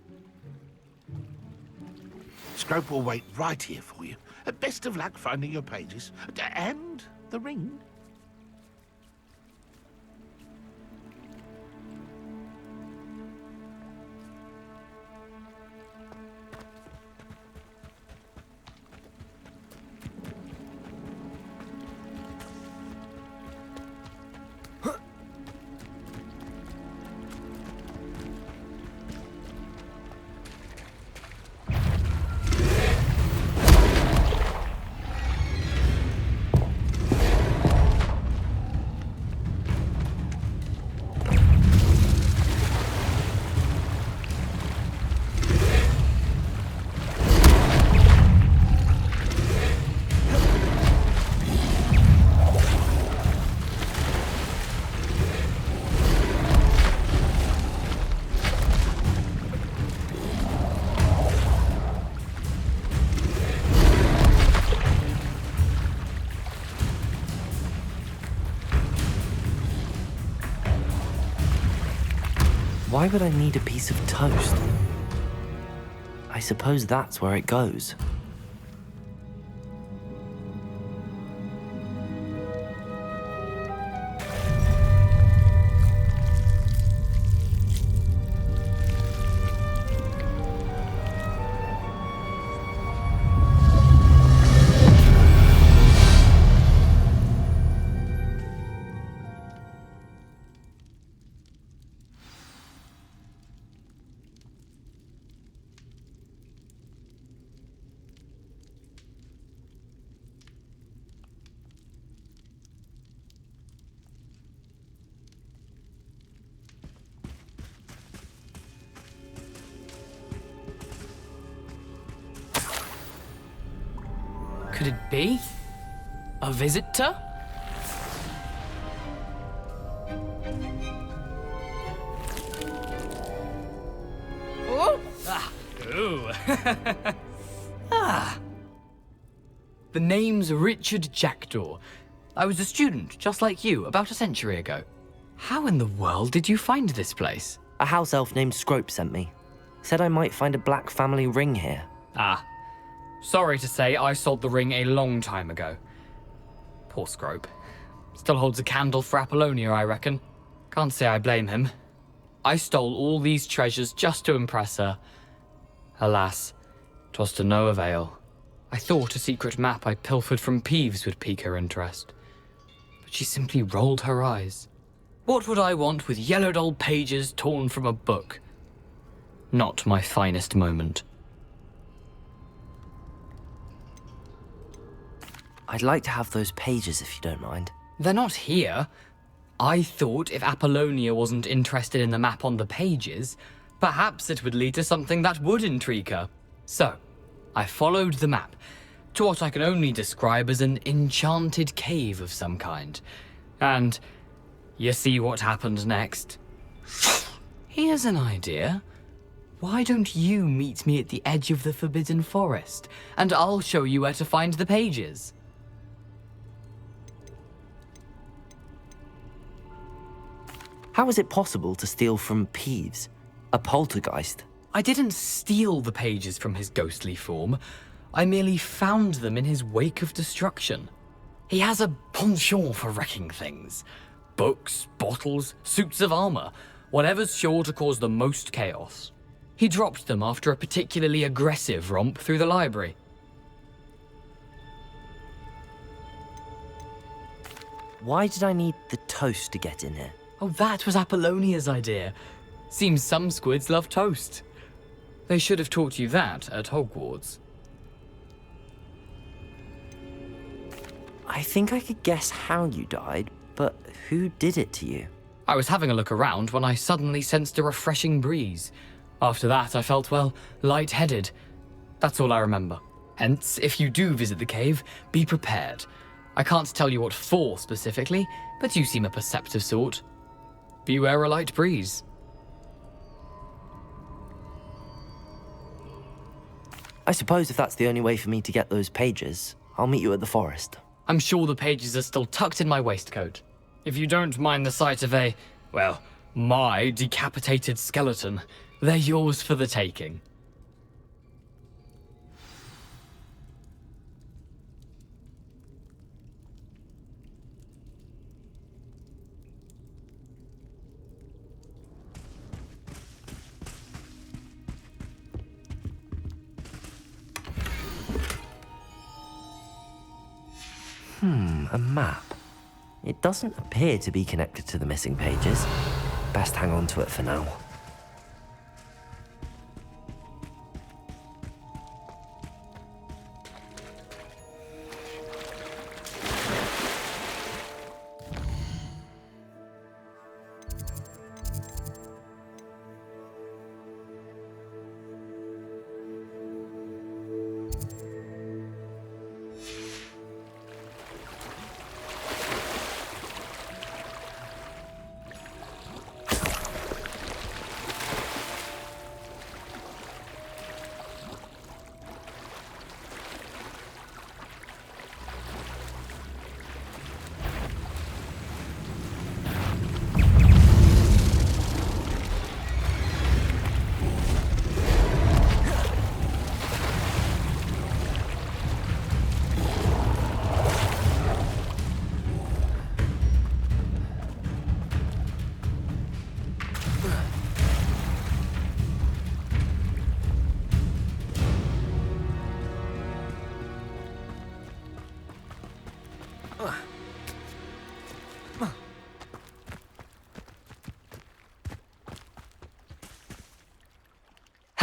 Scrope will wait right here for you. Best of luck finding your pages and the ring. Why would I need a piece of toast? I suppose that's where it goes. Could it be? A visitor? Oh! Ooh. The name's Richard Jackdaw. I was a student, just like you, about a century ago. How in the world did you find this place? A house elf named Scrope sent me. Said I might find a Black family ring here. Ah. Sorry to say, I sold the ring a long time ago. Poor Scrope. Still holds a candle for Apollonia, I reckon. Can't say I blame him. I stole all these treasures just to impress her. Alas, 'twas to no avail. I thought a secret map I pilfered from Peeves would pique her interest. But she simply rolled her eyes. What would I want with yellowed old pages torn from a book? Not my finest moment. I'd like to have those pages if you don't mind. They're not here. I thought if Apollonia wasn't interested in the map on the pages, perhaps it would lead to something that would intrigue her. So, I followed the map, to what I can only describe as an enchanted cave of some kind. And you see what happened next? Here's an idea. Why don't you meet me at the edge of the Forbidden Forest, and I'll show you where to find the pages? How is it possible to steal from Peeves, a poltergeist? I didn't steal the pages from his ghostly form. I merely found them in his wake of destruction. He has a penchant for wrecking things. Books, bottles, suits of armor, whatever's sure to cause the most chaos. He dropped them after a particularly aggressive romp through the library. Why did I need the toast to get in here? Oh, that was Apollonia's idea. Seems some squids love toast. They should have taught you that at Hogwarts. I think I could guess how you died, but who did it to you? I was having a look around when I suddenly sensed a refreshing breeze. After that, I felt, well, lightheaded. That's all I remember. Hence, if you do visit the cave, be prepared. I can't tell you what for specifically, but you seem a perceptive sort. Beware a light breeze. I suppose if that's the only way for me to get those pages, I'll meet you at the forest. I'm sure the pages are still tucked in my waistcoat. If you don't mind the sight of a, well, my decapitated skeleton, they're yours for the taking. A map. It doesn't appear to be connected to the missing pages. Best hang on to it for now.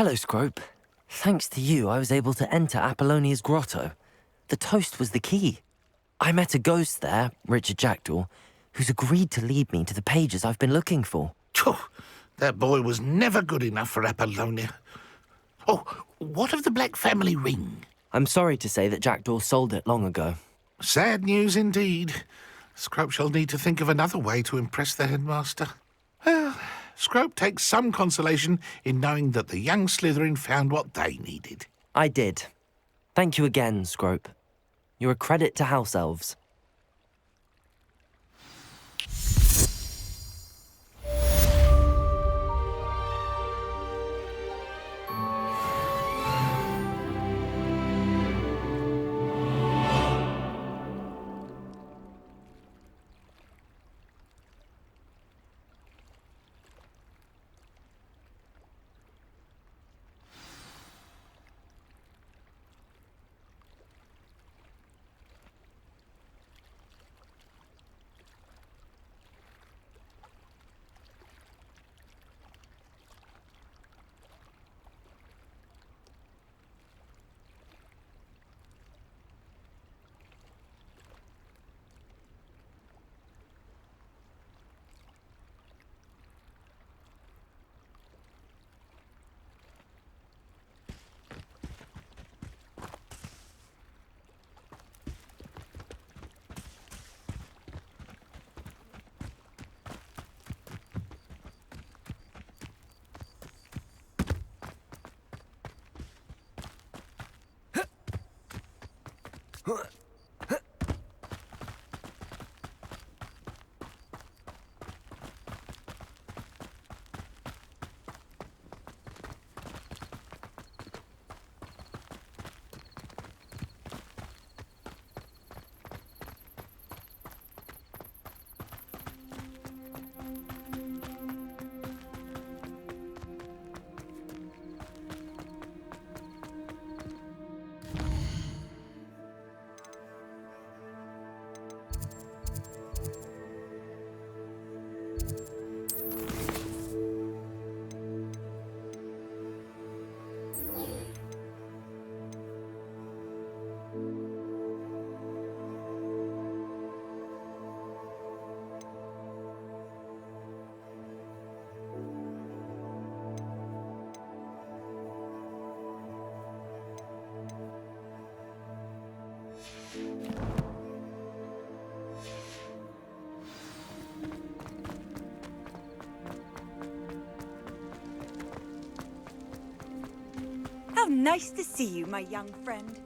Hello, Scrope. Thanks to you, I was able to enter Apollonia's grotto. The toast was the key. I met a ghost there, Richard Jackdaw, who's agreed to lead me to the pages I've been looking for. That boy was never good enough for Apollonia. Oh, what of the Black family ring? I'm sorry to say that Jackdaw sold it long ago. Sad news indeed. Scrope shall need to think of another way to impress the headmaster. Well, Scrope takes some consolation in knowing that the young Slytherin found what they needed. I did. Thank you again, Scrope. You're a credit to House Elves. How nice to see you, my young friend.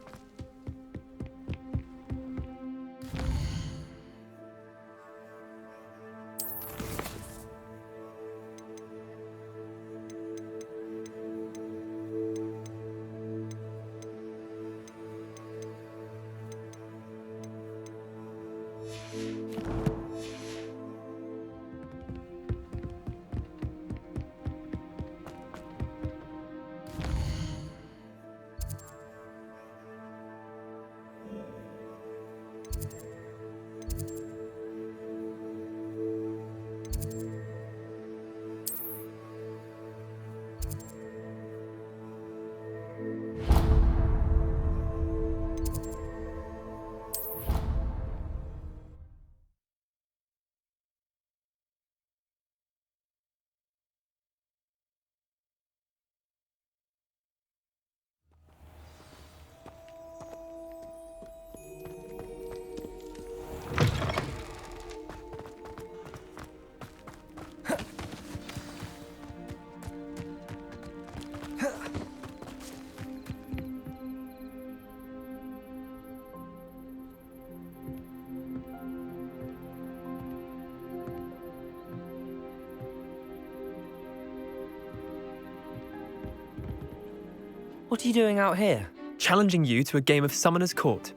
What are you doing out here? Challenging you to a game of Summoner's Court.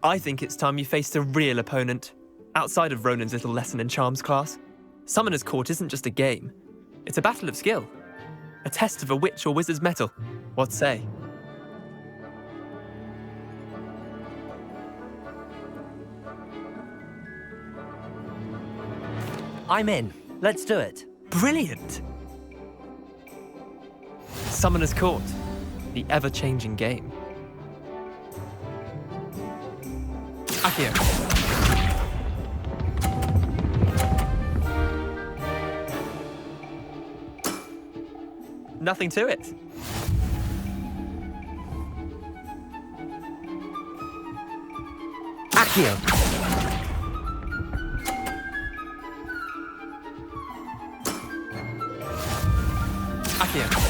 I think it's time you faced a real opponent, outside of Ronan's little lesson in charms class. Summoner's Court isn't just a game. It's a battle of skill. A test of a witch or wizard's mettle. What say? I'm in. Let's do it. Brilliant! Summoner's Court. The ever-changing game. Accio. Nothing to it. Accio. Accio.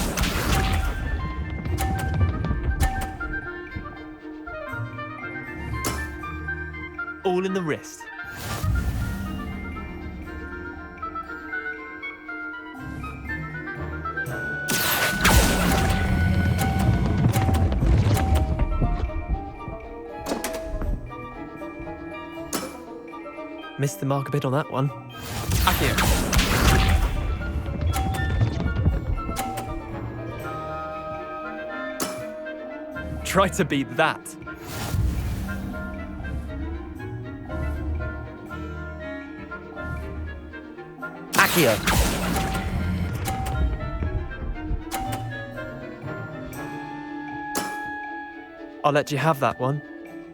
All in the wrist. Missed the mark a bit on that one. Accio. Try to beat that. Accio. I'll let you have that one.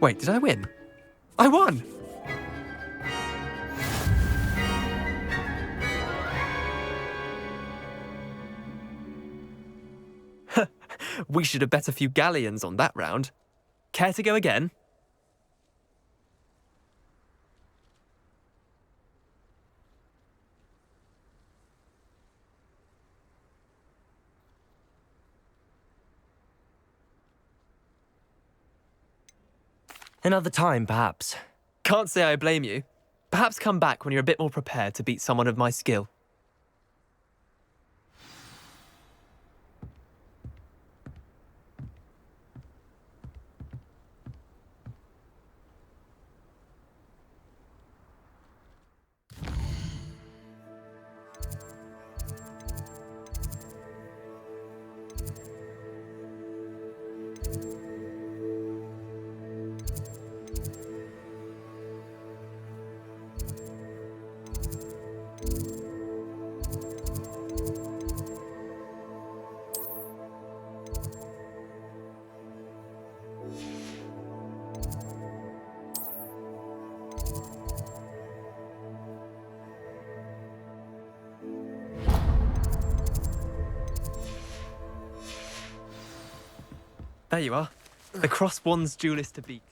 Wait, did I win? I won! We should have bet a few galleons on that round. Care to go again? Another time, perhaps. Can't say I blame you. Perhaps come back when you're a bit more prepared to beat someone of my skill. There you are. The Cross Wands duelist to beat.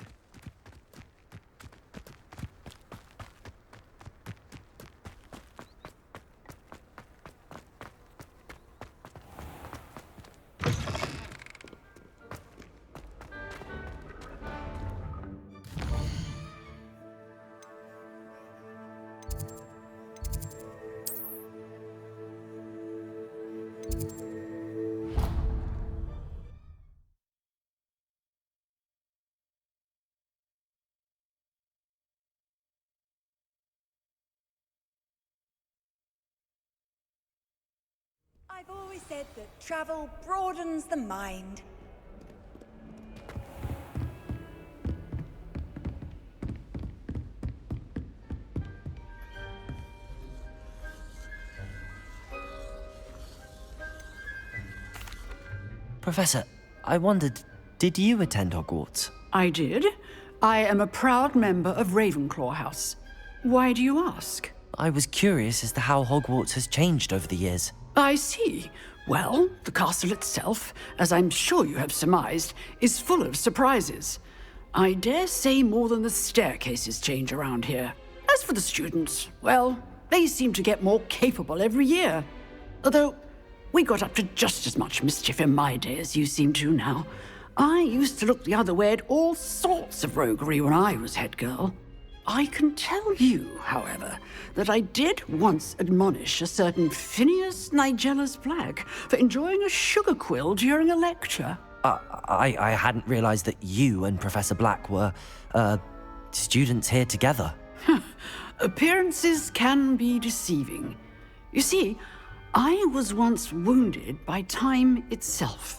I've always said that travel broadens the mind. Professor, I wondered, did you attend Hogwarts? I did. I am a proud member of Ravenclaw House. Why do you ask? I was curious as to how Hogwarts has changed over the years. I see. Well, the castle itself, as I'm sure you have surmised, is full of surprises. I dare say more than the staircases change around here. As for the students, well, they seem to get more capable every year. Although, we got up to just as much mischief in my day as you seem to now. I used to look the other way at all sorts of roguery when I was head girl. I can tell you, however, that I did once admonish a certain Phineas Nigella's Black for enjoying a sugar quill during a lecture. I hadn't realized that you and Professor Black were, students here together. Appearances can be deceiving. You see, I was once wounded by time itself.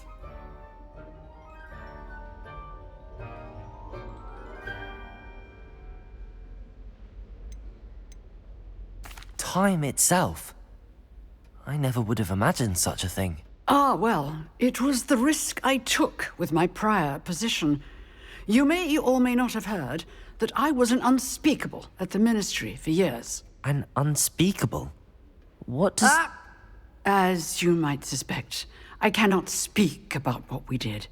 Time itself? I never would have imagined such a thing. Ah, well, it was the risk I took with my prior position. You may or may not have heard that I was an unspeakable at the Ministry for years. An unspeakable? What does... As you might suspect, I cannot speak about what we did.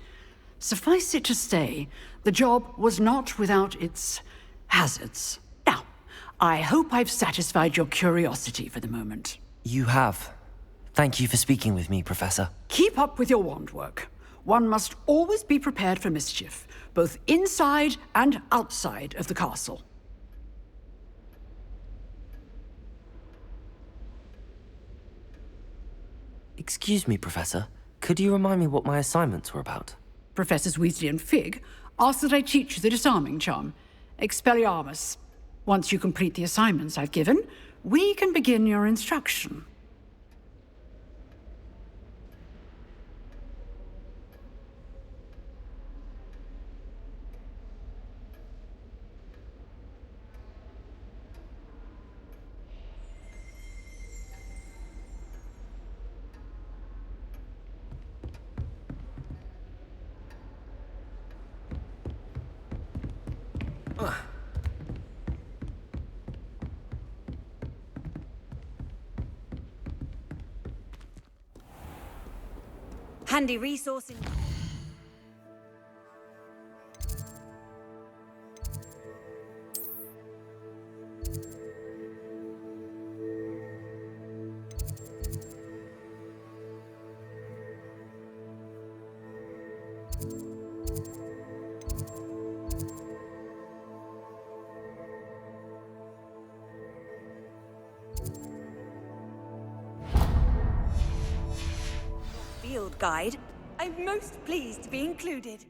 Suffice it to say, the job was not without its hazards. Now, I hope I've satisfied your curiosity for the moment. You have. Thank you for speaking with me, Professor. Keep up with your wand work. One must always be prepared for mischief, both inside and outside of the castle. Excuse me, Professor. Could you remind me what my assignments were about? Professors Weasley and Fig asked that I teach you the disarming charm, Expelliarmus. Once you complete the assignments I've given, we can begin your instruction. Handy resource in... field guide. I'm most pleased to be included.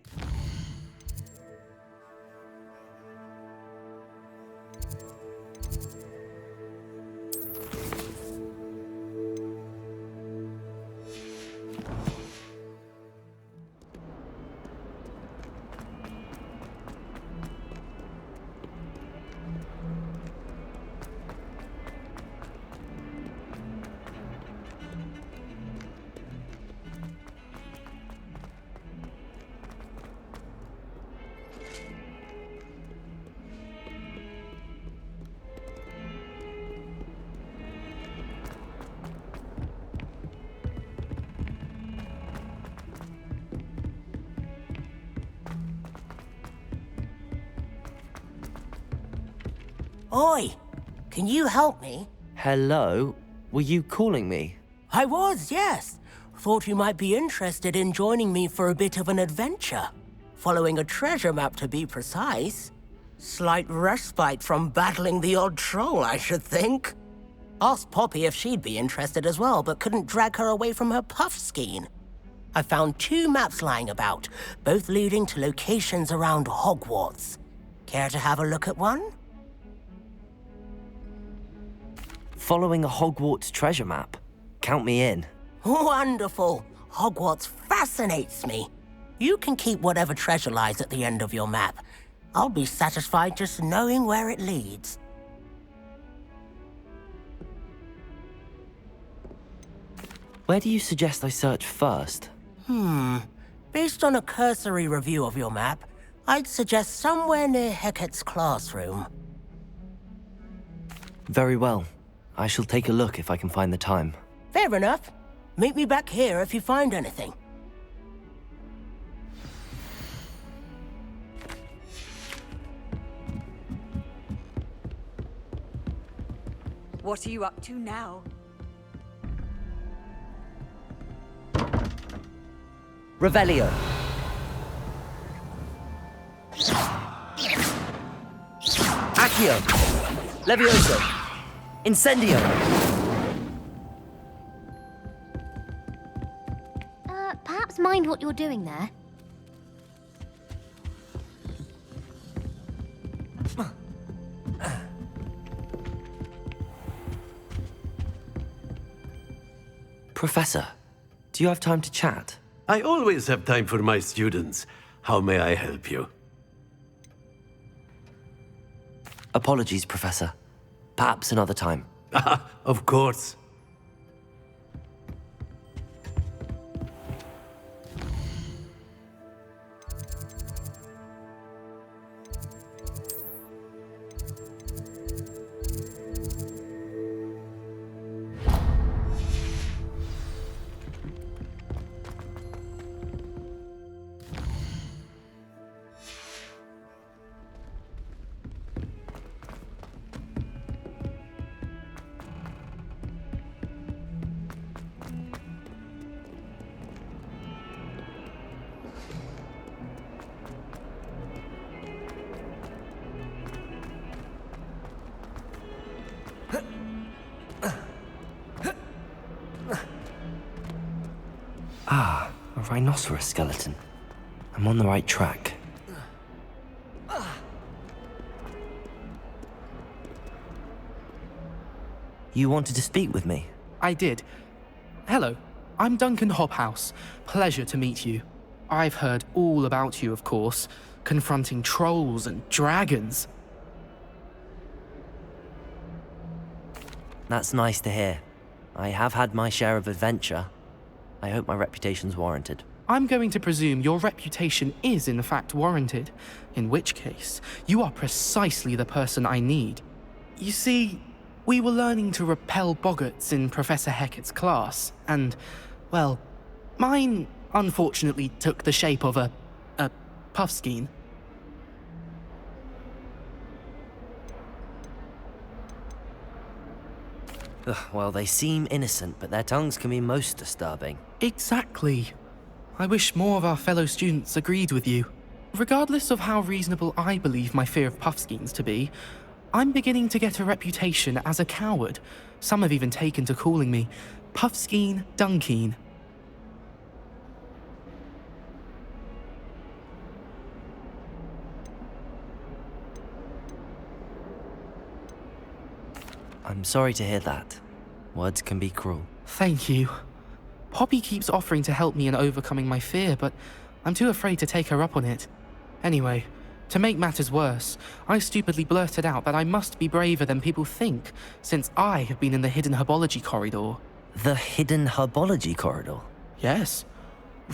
Oi! Can you help me? Hello? Were you calling me? I was, yes. Thought you might be interested in joining me for a bit of an adventure. Following a treasure map, to be precise. Slight respite from battling the odd troll, I should think. Asked Poppy if she'd be interested as well, but couldn't drag her away from her puff skein. I found 2 maps lying about, both leading to locations around Hogwarts. Care to have a look at one? Following a Hogwarts treasure map? Count me in. Wonderful. Hogwarts fascinates me. You can keep whatever treasure lies at the end of your map. I'll be satisfied just knowing where it leads. Where do you suggest I search first? Based on a cursory review of your map, I'd suggest somewhere near Hecat's classroom. Very well. I shall take a look if I can find the time. Fair enough. Meet me back here if you find anything. What are you up to now? Revelio. Accio. Levioso. Incendio. Perhaps mind what you're doing there. Professor, do you have time to chat? I always have time for my students. How may I help you? Apologies, Professor. Perhaps another time. Of course. Ah, a rhinoceros skeleton. I'm on the right track. You wanted to speak with me? I did. Hello, I'm Duncan Hobhouse. Pleasure to meet you. I've heard all about you, of course, confronting trolls and dragons. That's nice to hear. I have had my share of adventure. I hope my reputation's warranted. I'm going to presume your reputation is in fact warranted, in which case, you are precisely the person I need. You see, we were learning to repel boggarts in Professor Hecat's class, and, well, mine unfortunately took the shape of a puffskein. Well, they seem innocent, but their tongues can be most disturbing. Exactly. I wish more of our fellow students agreed with you. Regardless of how reasonable I believe my fear of puffskeins to be, I'm beginning to get a reputation as a coward. Some have even taken to calling me Puffskeen Dunkeen. I'm sorry to hear that. Words can be cruel. Thank you. Poppy keeps offering to help me in overcoming my fear, but I'm too afraid to take her up on it. Anyway, to make matters worse, I stupidly blurted out that I must be braver than people think, since I have been in the hidden herbology corridor. The hidden herbology corridor? Yes.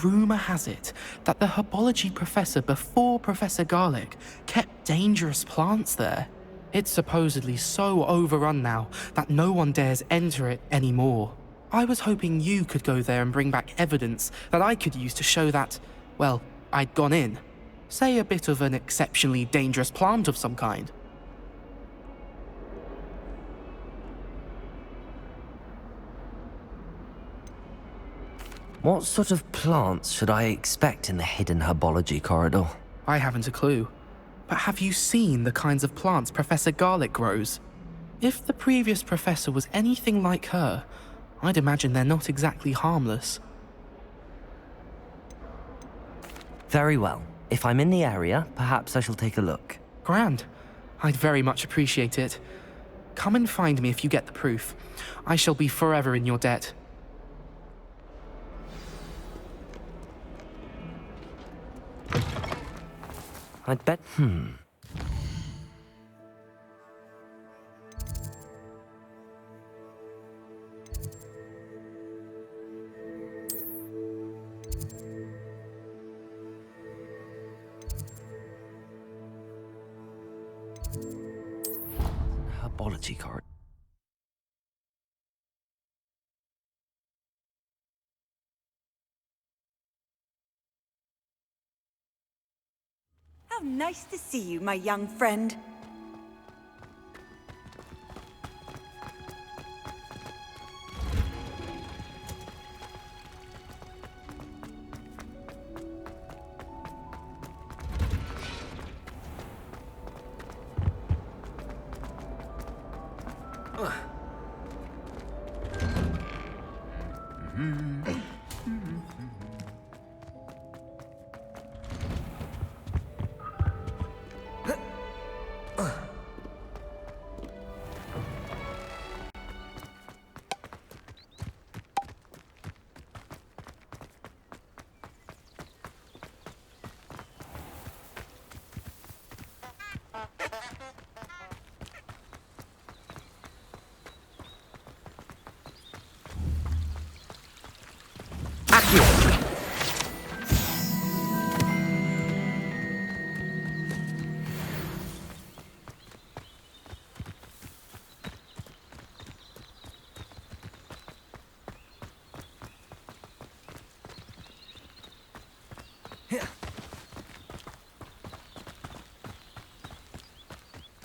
Rumour has it that the herbology professor before Professor Garlic kept dangerous plants there. It's supposedly so overrun now that no one dares enter it anymore. I was hoping you could go there and bring back evidence that I could use to show that, well, I'd gone in. Say a bit of an exceptionally dangerous plant of some kind. What sort of plants should I expect in the hidden herbology corridor? I haven't a clue. But have you seen the kinds of plants Professor Garlic grows? If the previous professor was anything like her, I'd imagine they're not exactly harmless. Very well. If I'm in the area, perhaps I shall take a look. Grand. I'd very much appreciate it. Come and find me if you get the proof. I shall be forever in your debt. I'd bet... Herbology corridor. How nice to see you, my young friend.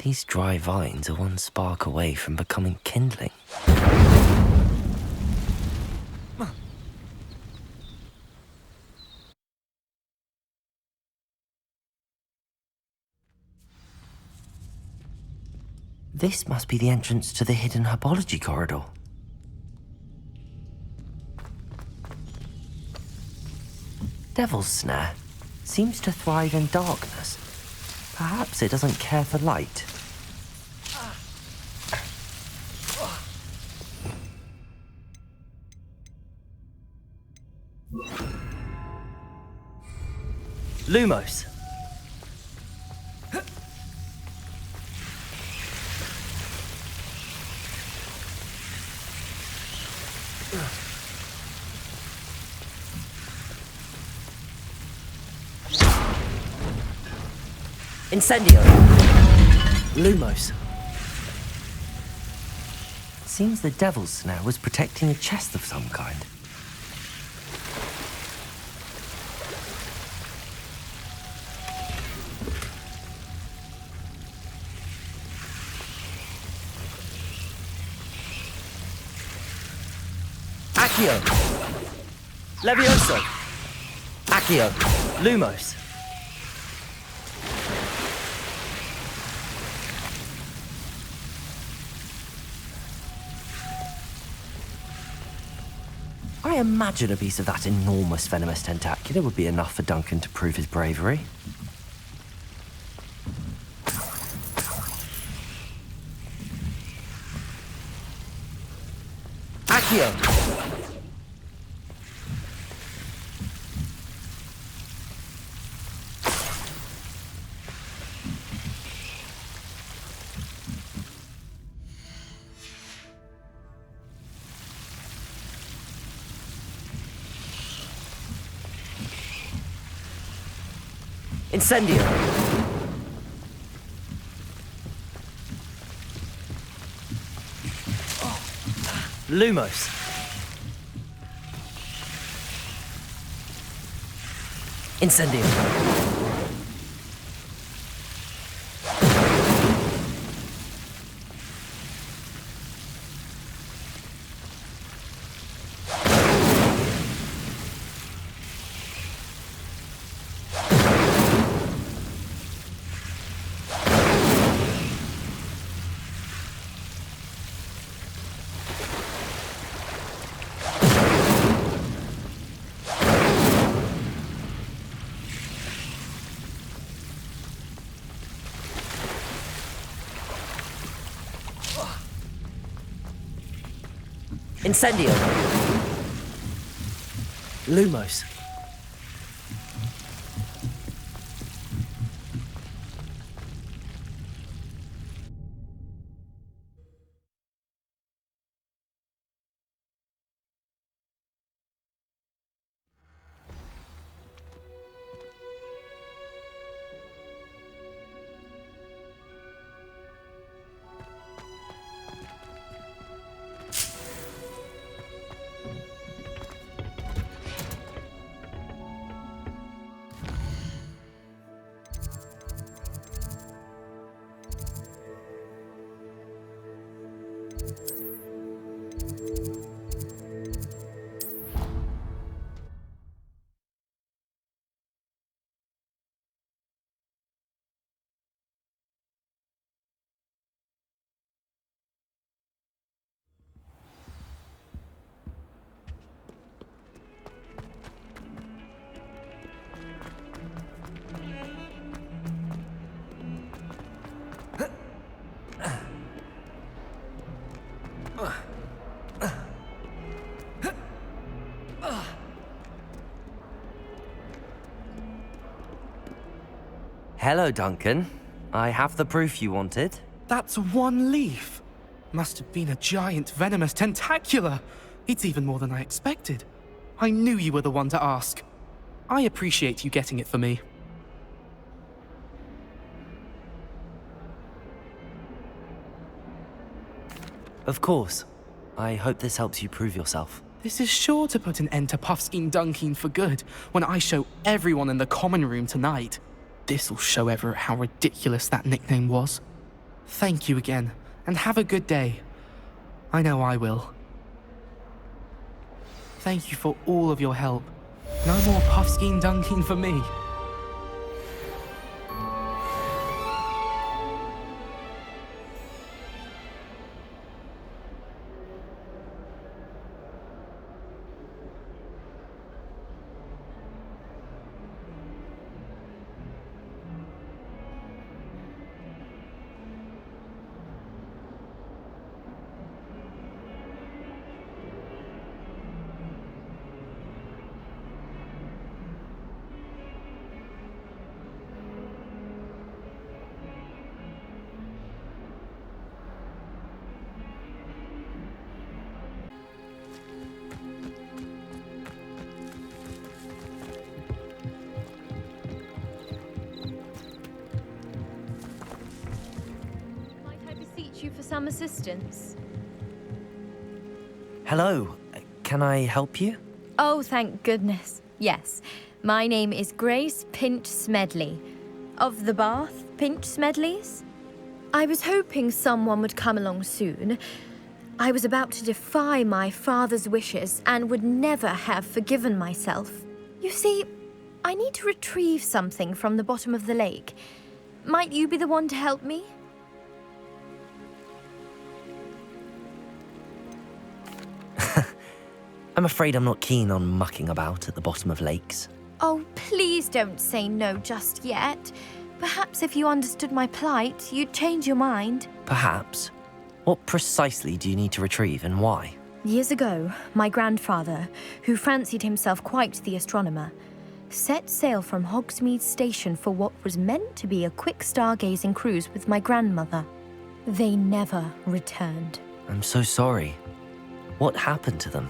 These dry vines are one spark away from becoming kindling. This must be the entrance to the hidden herbology corridor. Devil's Snare seems to thrive in darkness. Perhaps it doesn't care for light. Lumos. Incendio. Lumos. Seems the Devil's Snare was protecting a chest of some kind. Accio. Levioso. Accio. Lumos. I imagine a piece of that enormous venomous tentacular would be enough for Duncan to prove his bravery. Accio! Incendio! Lumos! Incendio! Incendio! Lumos! Hello, Duncan. I have the proof you wanted. That's one leaf. Must have been a giant venomous tentacula. It's even more than I expected. I knew you were the one to ask. I appreciate you getting it for me. Of course. I hope this helps you prove yourself. This is sure to put an end to Puffskein Dunkeen for good when I show everyone in the common room tonight. This'll show Everett how ridiculous that nickname was. Thank you again, and have a good day. I know I will. Thank you for all of your help. No more Puffskein Dunkeen for me. You for some assistance? Hello. Can I help you? Oh, thank goodness. Yes. My name is Grace Pinch Smedley. Of the Bath Pinch Smedleys? I was hoping someone would come along soon. I was about to defy my father's wishes and would never have forgiven myself. You see, I need to retrieve something from the bottom of the lake. Might you be the one to help me? I'm afraid I'm not keen on mucking about at the bottom of lakes. Oh, please don't say no just yet. Perhaps if you understood my plight, you'd change your mind. Perhaps. What precisely do you need to retrieve and why? Years ago, my grandfather, who fancied himself quite the astronomer, set sail from Hogsmeade Station for what was meant to be a quick stargazing cruise with my grandmother. They never returned. I'm so sorry. What happened to them?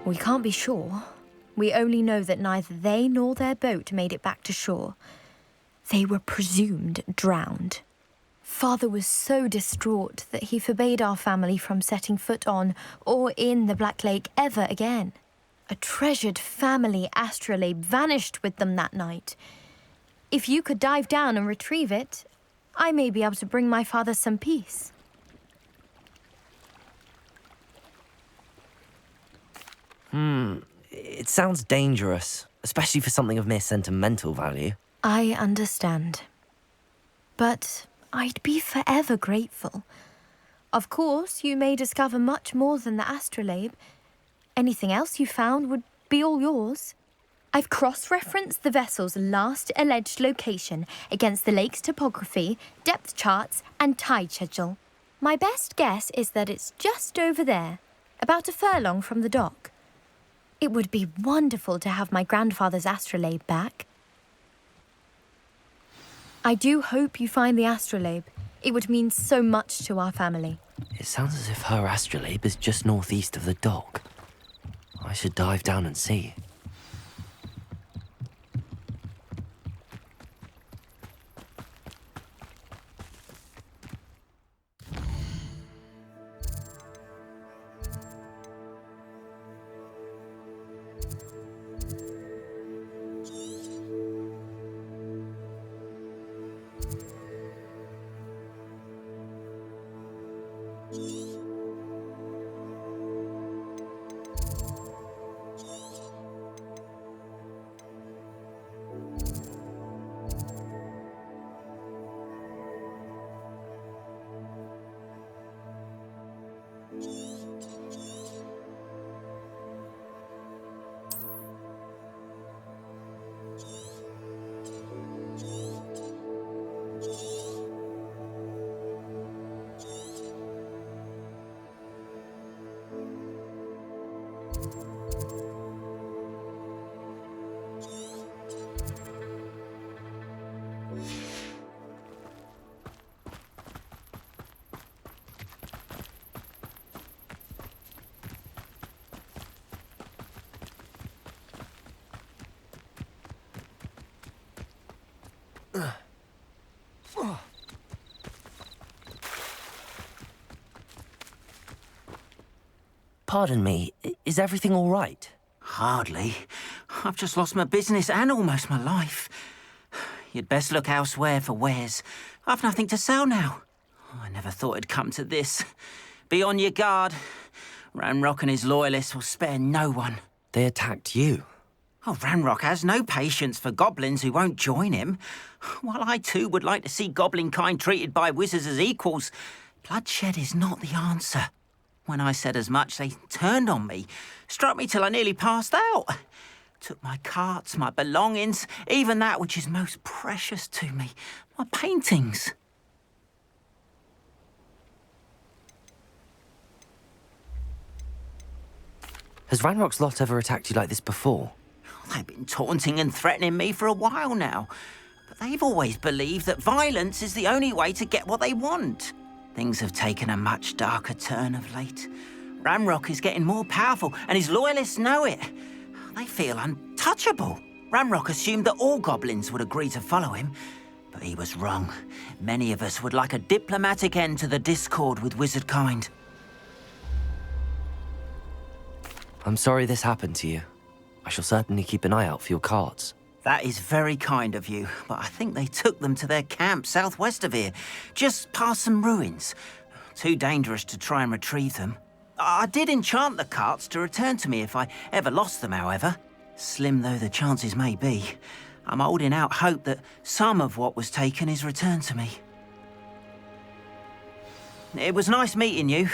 We can't be sure. We only know that neither they nor their boat made it back to shore. They were presumed drowned. Father was so distraught that he forbade our family from setting foot on or in the Black Lake ever again. A treasured family astrolabe vanished with them that night. If you could dive down and retrieve it, I may be able to bring my father some peace. It sounds dangerous, especially for something of mere sentimental value. I understand. But I'd be forever grateful. Of course, you may discover much more than the astrolabe. Anything else you found would be all yours. I've cross-referenced the vessel's last alleged location against the lake's topography, depth charts, and tide schedule. My best guess is that it's just over there, about a furlong from the dock. It would be wonderful to have my grandfather's astrolabe back. I do hope you find the astrolabe. It would mean so much to our family. It sounds as if her astrolabe is just northeast of the dock. I should dive down and see. Pardon me, is everything all right? Hardly. I've just lost my business and almost my life. You'd best look elsewhere for wares. I've nothing to sell now. I never thought it'd come to this. Be on your guard. Ranrock and his loyalists will spare no one. They attacked you? Oh, Ranrock has no patience for goblins who won't join him. While I too would like to see goblin kind treated by wizards as equals, bloodshed is not the answer. When I said as much, they turned on me, struck me till I nearly passed out. Took my carts, my belongings, even that which is most precious to me, my paintings. Has Ranrock's lot ever attacked you like this before? They've been taunting and threatening me for a while now, but they've always believed that violence is the only way to get what they want. Things have taken a much darker turn of late. Ranrock is getting more powerful, and his loyalists know it. They feel untouchable. Ranrock assumed that all goblins would agree to follow him, but he was wrong. Many of us would like a diplomatic end to the discord with wizard kind. I'm sorry this happened to you. I shall certainly keep an eye out for your carts. That is very kind of you, but I think they took them to their camp southwest of here, just past some ruins. Too dangerous to try and retrieve them. I did enchant the carts to return to me if I ever lost them, however. Slim though the chances may be, I'm holding out hope that some of what was taken is returned to me. It was nice meeting you.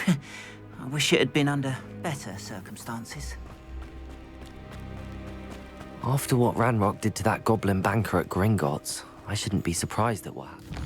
I wish it had been under better circumstances. After what Ranrock did to that goblin banker at Gringotts, I shouldn't be surprised at what happened.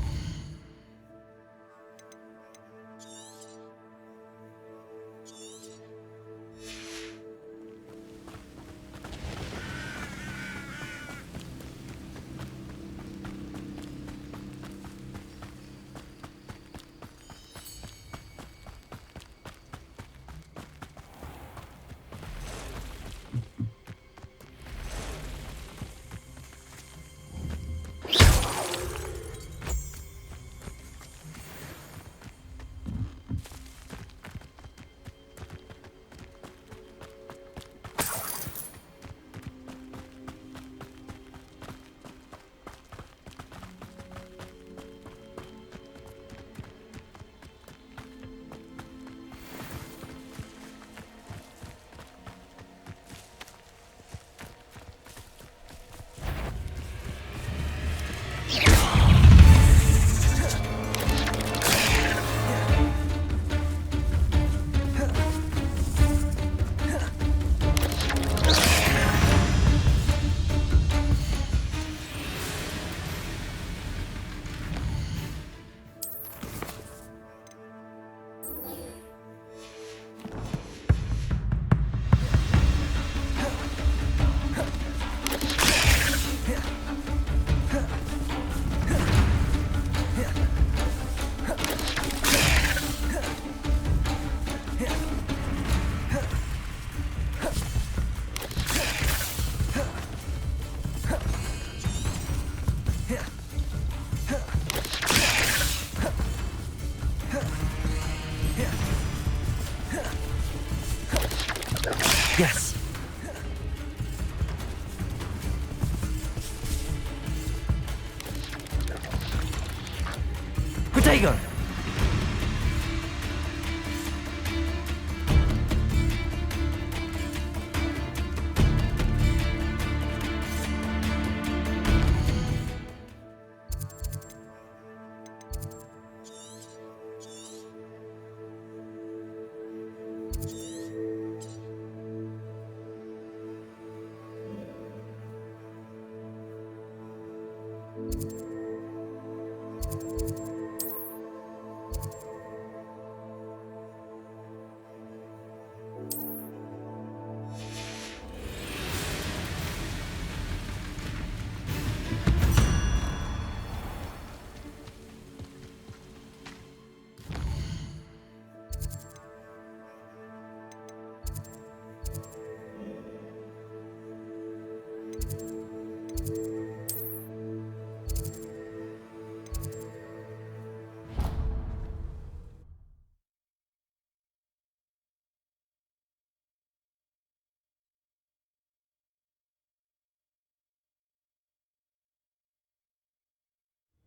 go.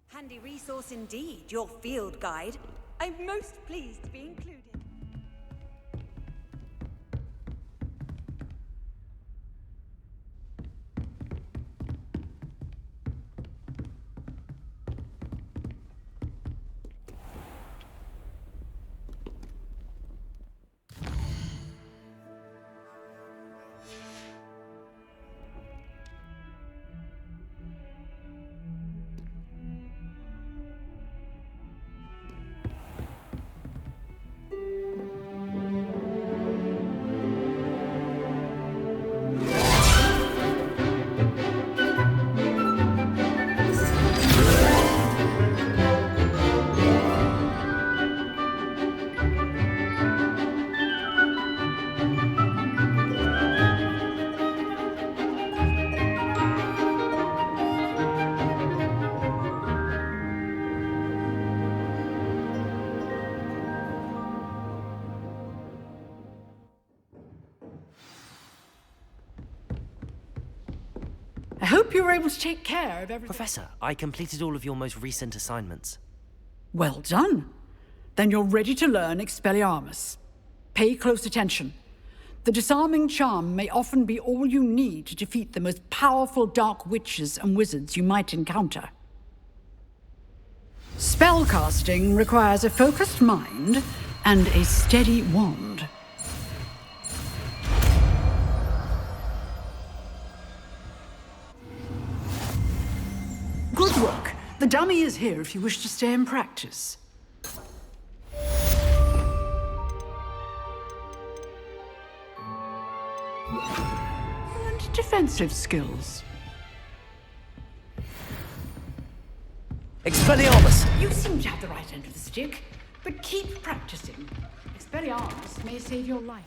Handy resource indeed, your field guide. I'm most pleased to be included. I hope you were able to take care of everything. Professor, I completed all of your most recent assignments. Well done. Then you're ready to learn Expelliarmus. Pay close attention. The disarming charm may often be all you need to defeat the most powerful dark witches and wizards you might encounter. Spellcasting requires a focused mind and a steady wand. Good work. The dummy is here if you wish to stay and practice. And defensive skills. Expelliarmus! You seem to have the right end of the stick, but keep practicing. Expelliarmus may save your life.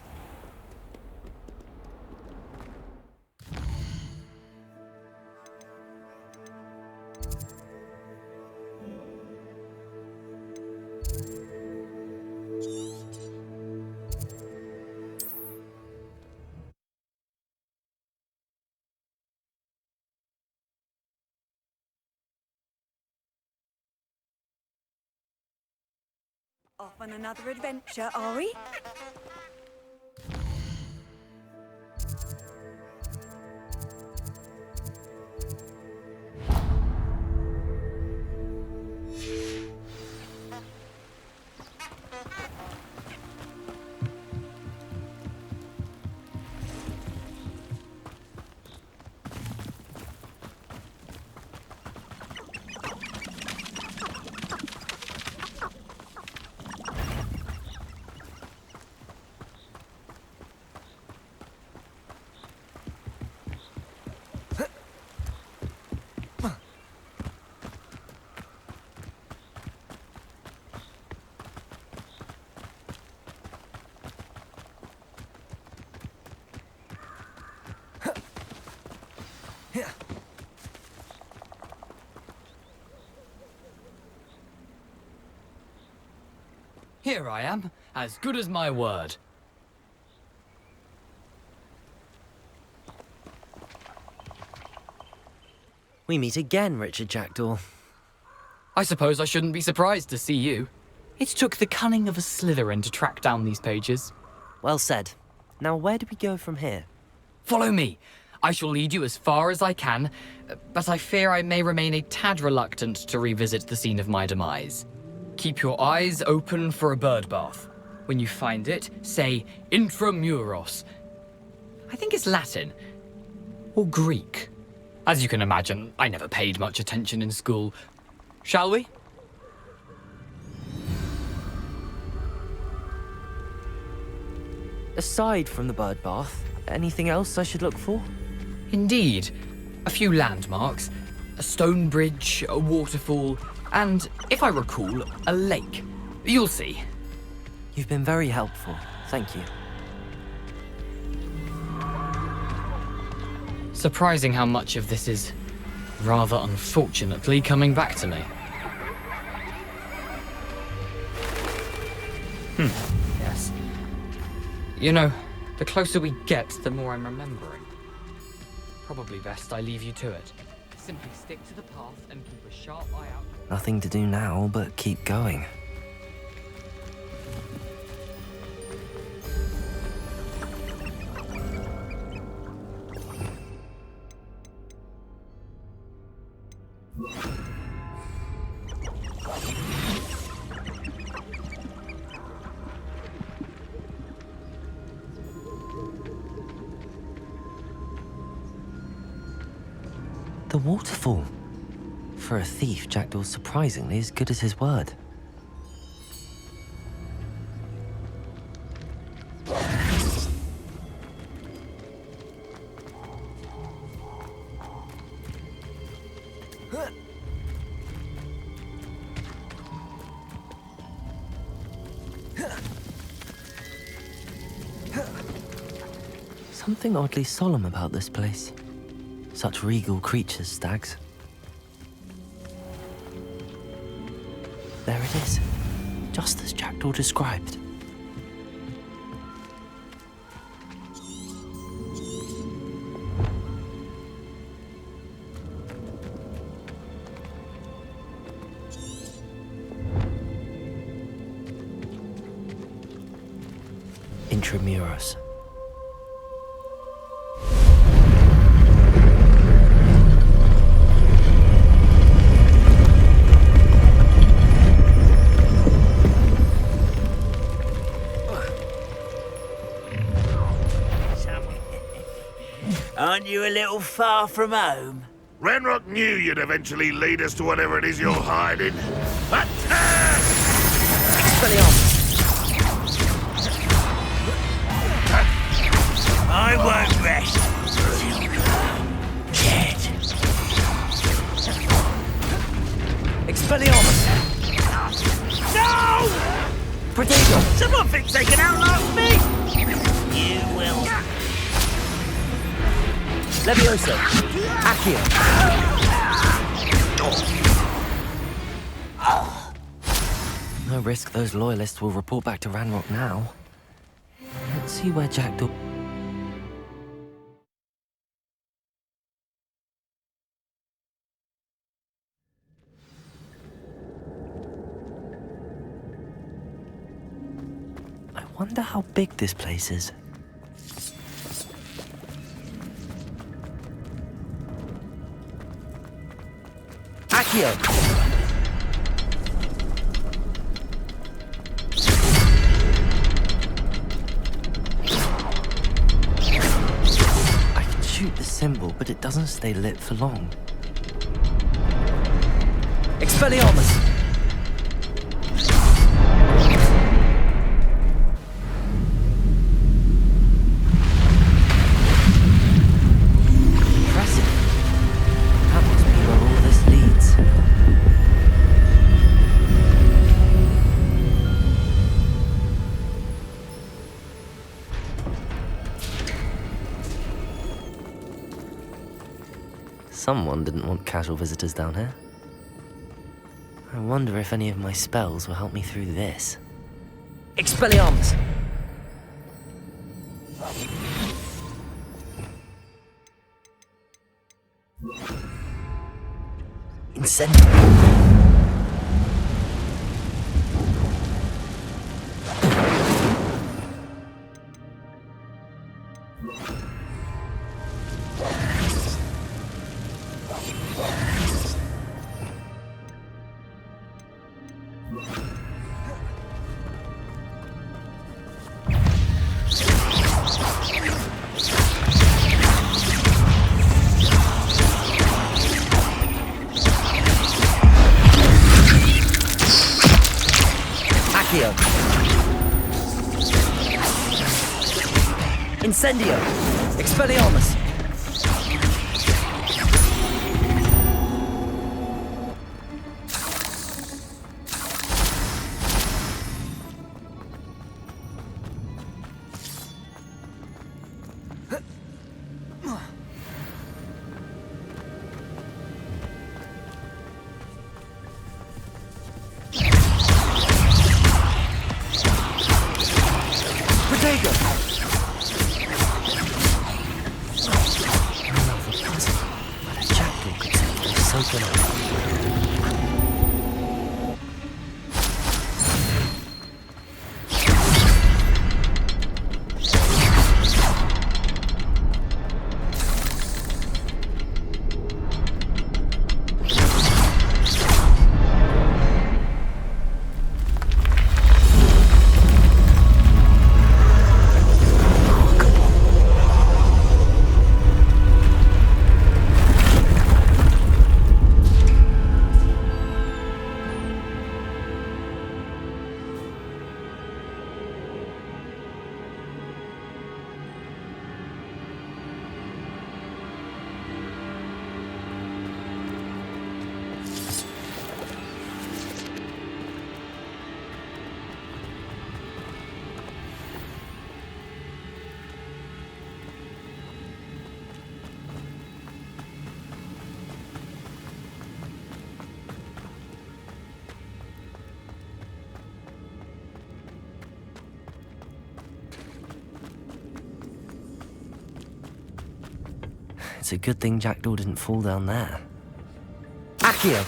Off on another adventure, are we? Here I am, as good as my word. We meet again, Richard Jackdaw. I suppose I shouldn't be surprised to see you. It took the cunning of a Slytherin to track down these pages. Well said. Now where do we go from here? Follow me. I shall lead you as far as I can, but I fear I may remain a tad reluctant to revisit the scene of my demise. Keep your eyes open for a bird bath. When you find it, say intramuros. I think it's Latin. Or Greek. As you can imagine, I never paid much attention in school. Shall we? Aside from the bird bath, anything else I should look for? Indeed. A few landmarks. A stone bridge, a waterfall, and, if I recall, a lake. You'll see. You've been very helpful. Thank you. Surprising how much of this is, rather unfortunately, coming back to me. Yes. You know, the closer we get, the more I'm remembering. Probably best I leave you to it. Simply stick to the path and keep a sharp eye out. Nothing to do now but keep going. The waterfall. For a thief, Jackdaw's surprisingly as good as his word. Something oddly solemn about this place. Such regal creatures, stags. There it is, just as Jackdaw described. Intramuros. Aren't you a little far from home? Ranrock knew you'd eventually lead us to whatever it is you're hiding. Attack! I won't rest till you're dead. Expelliarmus! No! Protego! Someone thinks they can outlast me! You will. Levioso! Accio! No risk those loyalists will report back to Ranrock now. Let's see where Jackdaw... I wonder how big this place is. Accio! I can shoot the symbol, but it doesn't stay lit for long. Expelliarmus! Impressive. That must be where all this leads. Someone didn't want casual visitors down here. I wonder if any of my spells will help me through this. Expelliarmus! Incendio! Incendio! Expelliarmus! It's a good thing Jackdaw didn't fall down there. Accio!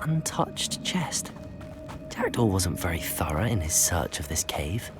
Untouched chest. Jackdaw wasn't very thorough in his search of this cave.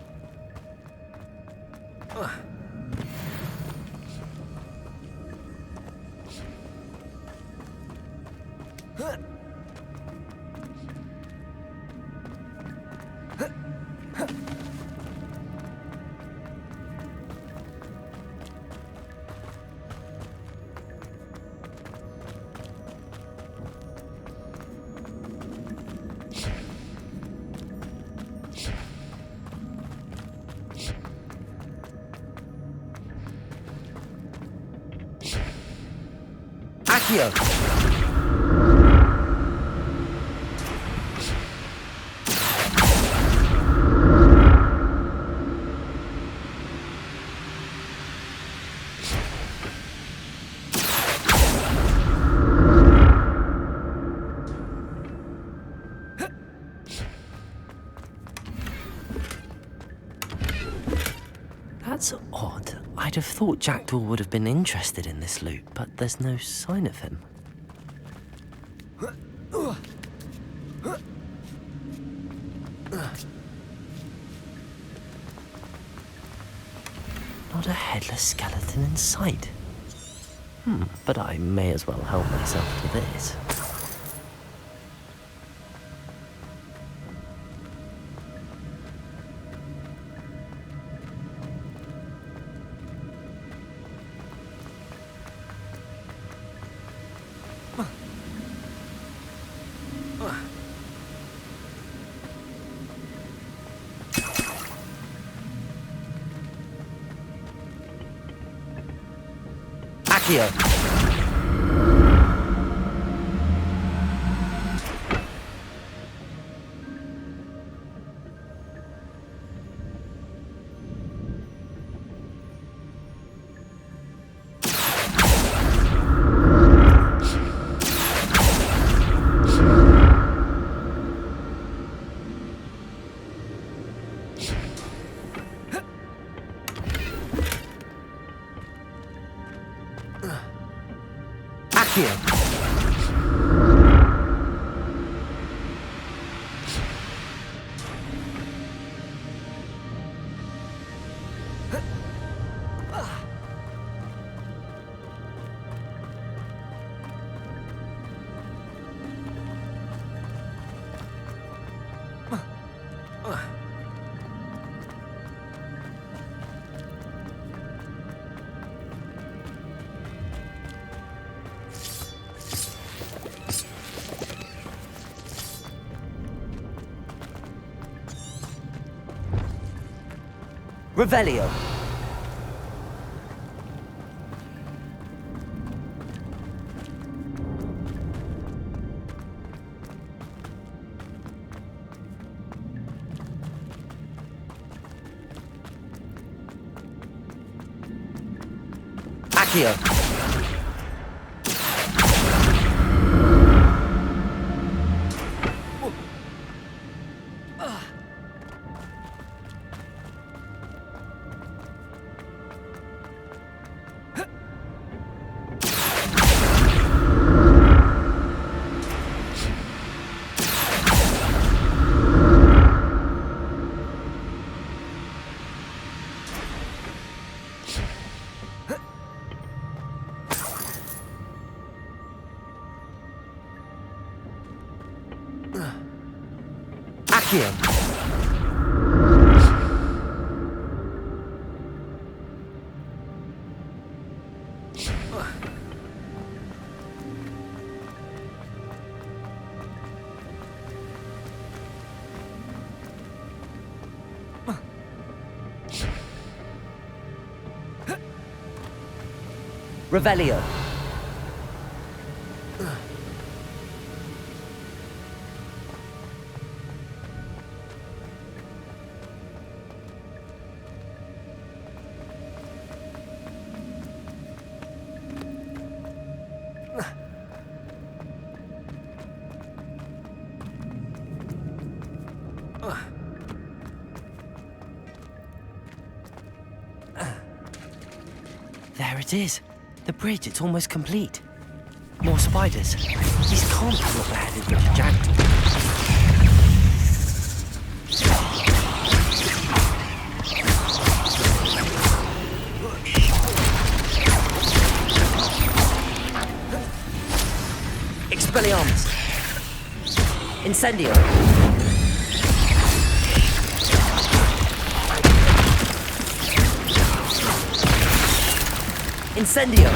That's odd. I'd have thought Jackdaw would have been interested in this loot, but there's no sign of him. Not a headless skeleton in sight. But I may as well help myself to this. Accio. Accio. Revelio. Accio. Accio. Revelio. There it is. The bridge, it's almost complete. More spiders. These can't be what they're headed for the jackdaw. Expelliarmus. Incendio. Incendio.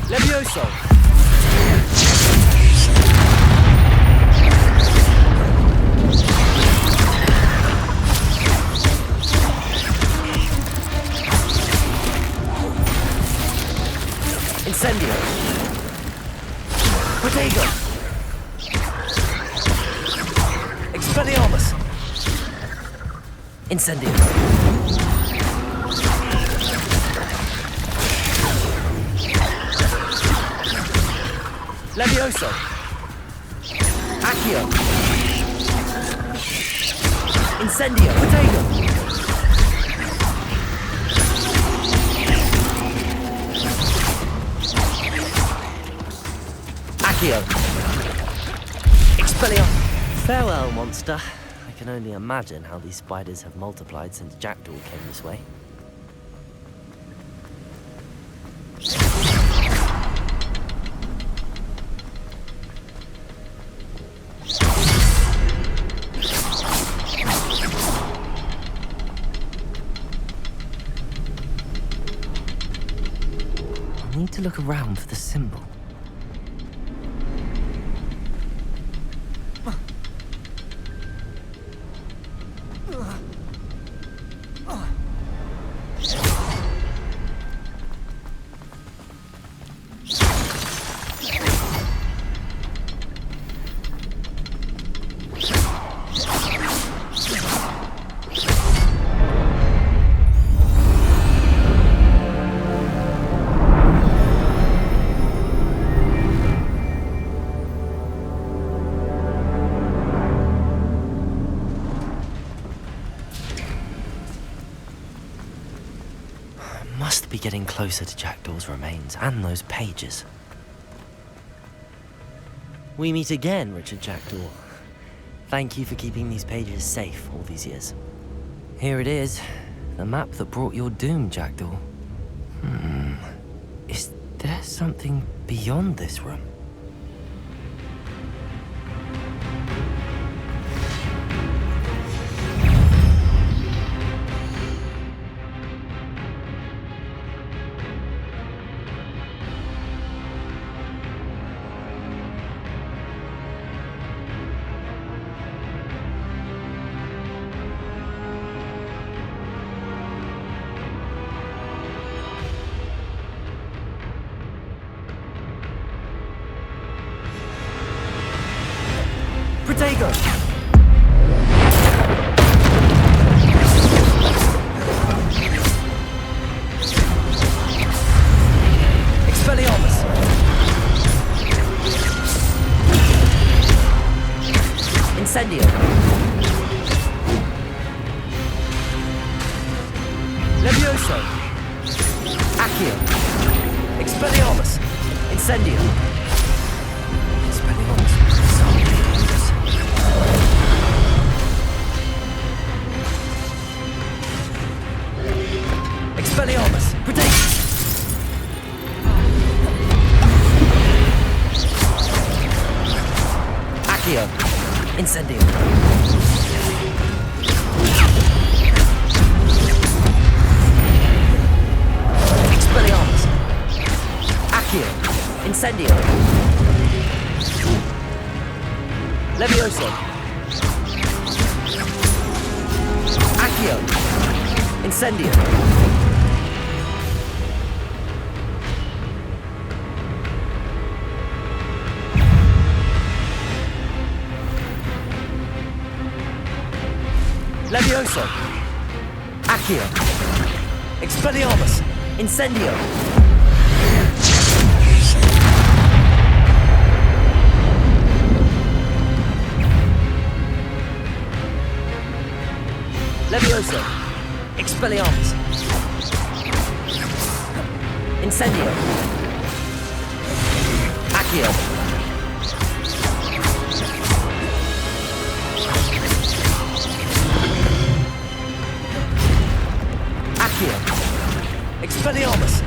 Levioso. Incendio. Protego. Expelliarmus. Incendio. Levioso. Accio. Incendio. Protego. Accio. Expelliarmus. Farewell, monster. I can only imagine how these spiders have multiplied since Jackdaw came this way. need to look around for the symbol. Must be getting closer to Jackdaw's remains and those pages. We meet again, Richard Jackdaw. Thank you for keeping these pages safe all these years. Here it is, the map that brought your doom, Jackdaw. Is there something beyond this room? Protego! Expelliarmus! Incendio! Levioso! Accio! Expelliarmus! Incendio! Expelliarmus! Expelliarmus! Protect! Accio! Incendio! Expelliarmus! Accio! Incendio! Levioso! Accio! Incendio! Levioso! Accio! Expelliarmus! Incendio! Levioso! Expelliarmus! Incendio! Accio! Expelliarmus!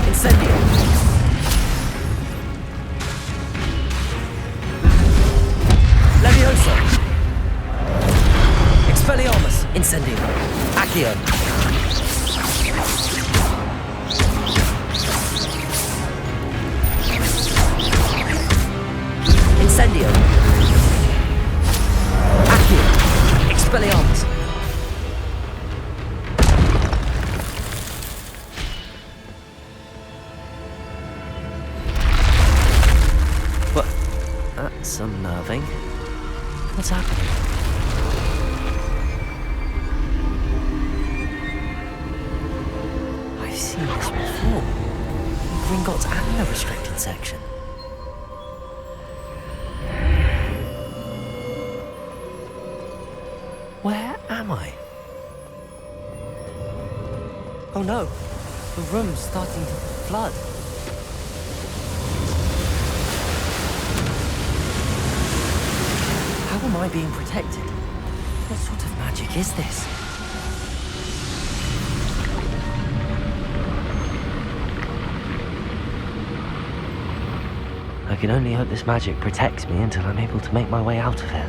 Incendio! Levioso! Expelliarmus! Incendio! Accio! Incendio! Accio! Expelliarmus! That's unnerving. What's happening? I've seen this before. In Gringotts and the restricted section. Where am I? Oh no, the room's starting to flood. How am I being protected? What sort of magic is this? I can only hope this magic protects me until I'm able to make my way out of here.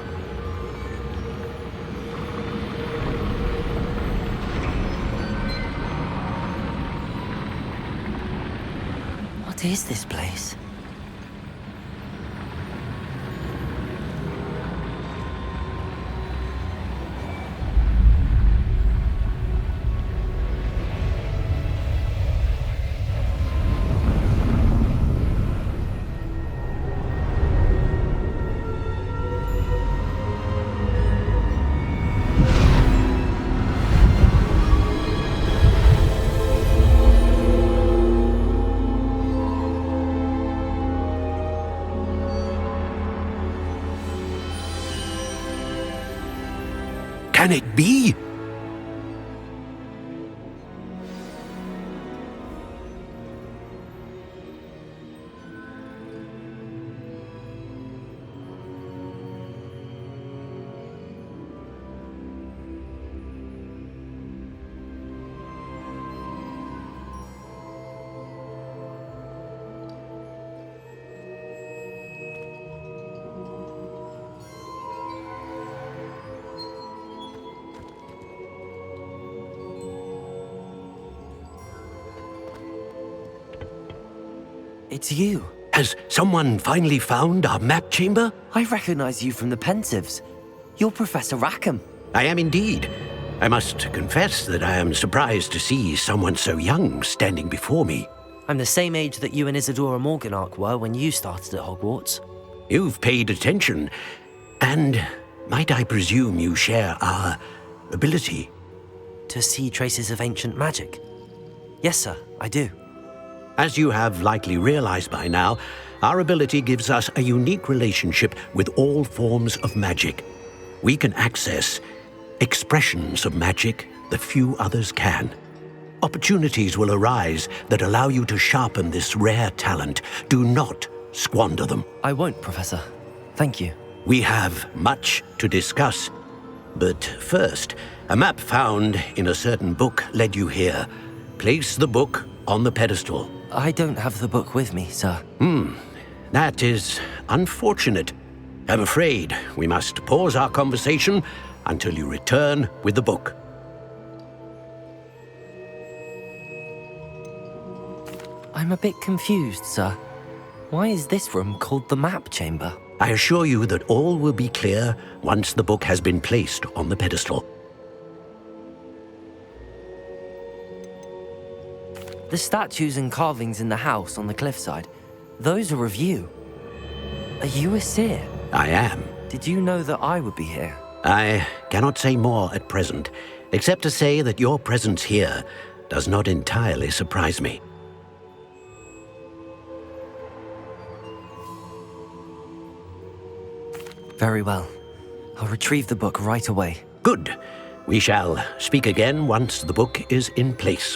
What is this place? Can it be? It's you. Has someone finally found our map chamber? I recognize you from the Pensives. You're Professor Rackham. I am indeed. I must confess that I am surprised to see someone so young standing before me. I'm the same age that you and Isadora Morganach were when you started at Hogwarts. You've paid attention, and might I presume you share our ability? To see traces of ancient magic? Yes, sir, I do. As you have likely realized by now, our ability gives us a unique relationship with all forms of magic. We can access expressions of magic that few others can. Opportunities will arise that allow you to sharpen this rare talent. Do not squander them. I won't, Professor. Thank you. We have much to discuss. But first, a map found in a certain book led you here. Place the book on the pedestal. I don't have the book with me, sir. That is unfortunate. I'm afraid we must pause our conversation until you return with the book. I'm a bit confused, sir. Why is this room called the map chamber? I assure you that all will be clear once the book has been placed on the pedestal. The statues and carvings in the house on the cliffside, those are of you. Are you a seer? I am. Did you know that I would be here? I cannot say more at present, except to say that your presence here does not entirely surprise me. Very well. I'll retrieve the book right away. Good. We shall speak again once the book is in place.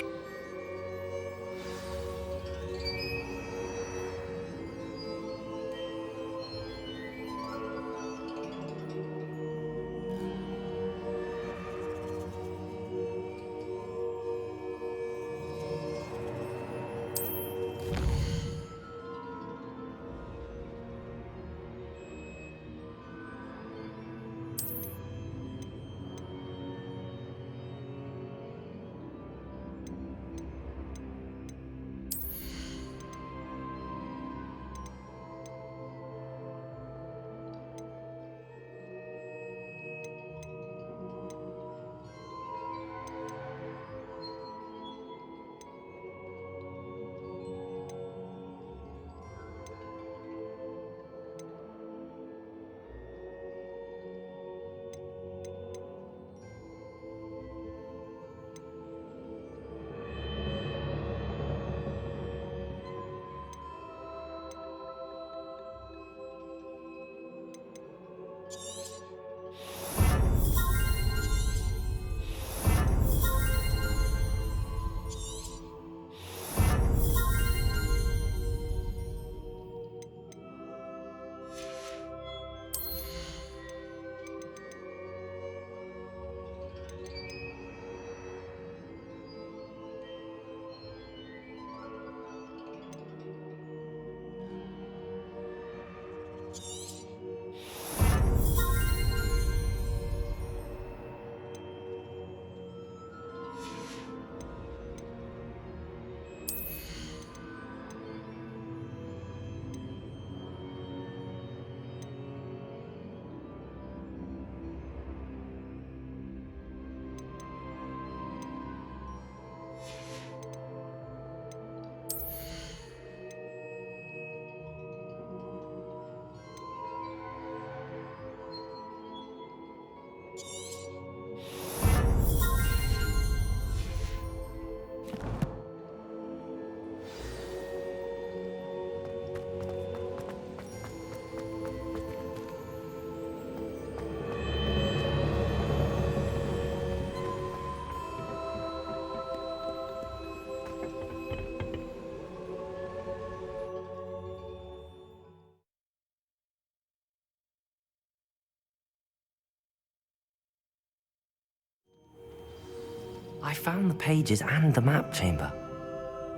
I found the pages and the map chamber.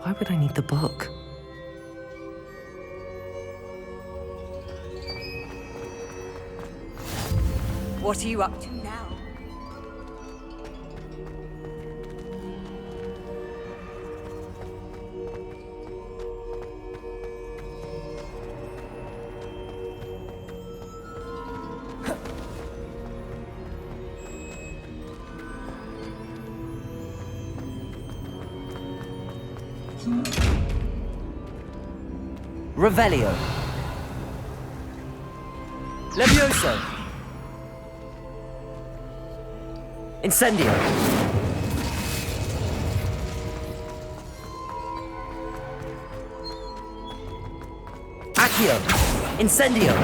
Why would I need the book? What are you up to now? Revelio. Levioso. Incendio. Accio. Incendio.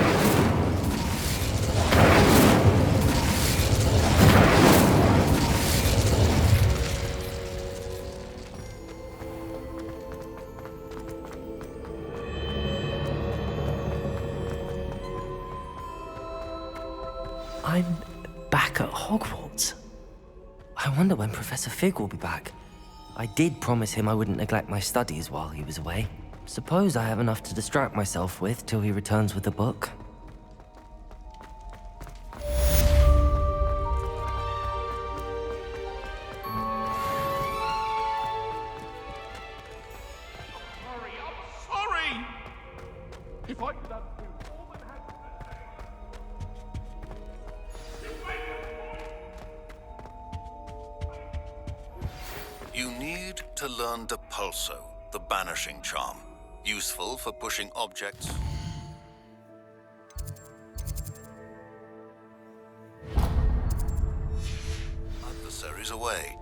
I'm back at Hogwarts. I wonder when Professor Fig will be back. I did promise him I wouldn't neglect my studies while he was away. Suppose I have enough to distract myself with till he returns with the book. Hurry up, sorry! If I could have all that had You need to learn Depulso, the banishing charm. Useful for pushing objects. Adversaries away.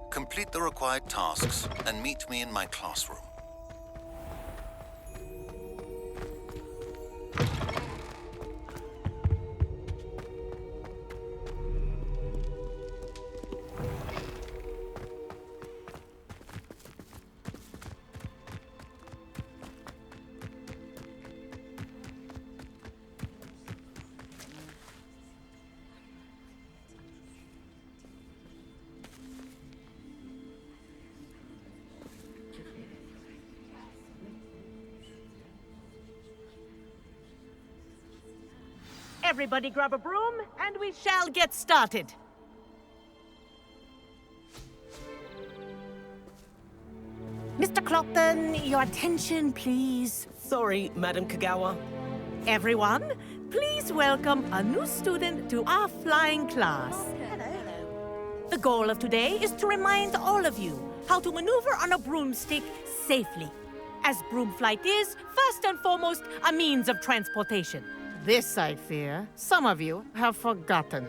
Complete the required tasks and meet me in my classroom. Everybody grab a broom, and we shall get started. Mr. Clopton, your attention, please. Sorry, Madam Kagawa. Everyone, please welcome a new student to our flying class. Hello. The goal of today is to remind all of you how to maneuver on a broomstick safely, as broom flight is, first and foremost, a means of transportation. This, I fear, some of you have forgotten.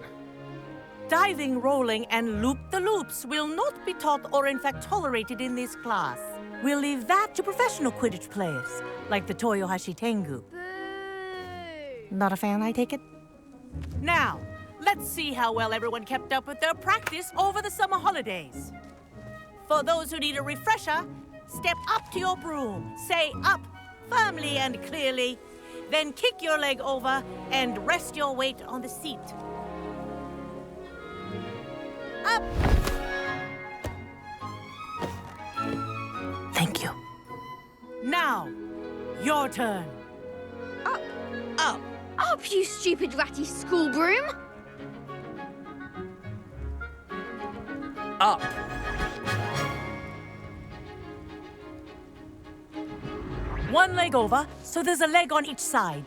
Diving, rolling, and loop-the-loops will not be taught or in fact tolerated in this class. We'll leave that to professional Quidditch players, like the Toyohashi Tengu. Not a fan, I take it? Now, let's see how well everyone kept up with their practice over the summer holidays. For those who need a refresher, step up to your broom, say up, firmly and clearly, then kick your leg over and rest your weight on the seat. Up! Thank you. Now, your turn. Up. Up. Up, you stupid ratty school broom. Up. One leg over, so there's a leg on each side.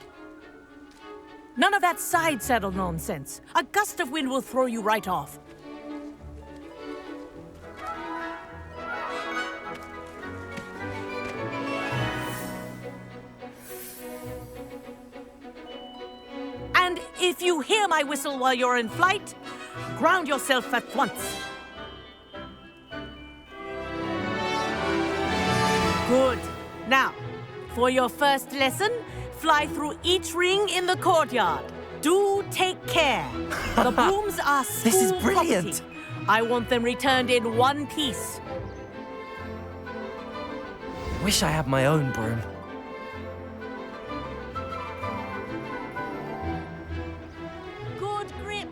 None of that side saddle nonsense. A gust of wind will throw you right off. And if you hear my whistle while you're in flight, ground yourself at once. Good. Now, for your first lesson, fly through each ring in the courtyard. Do take care. The brooms are school This is brilliant. property. I want them returned in one piece. Wish I had my own broom. Good grip.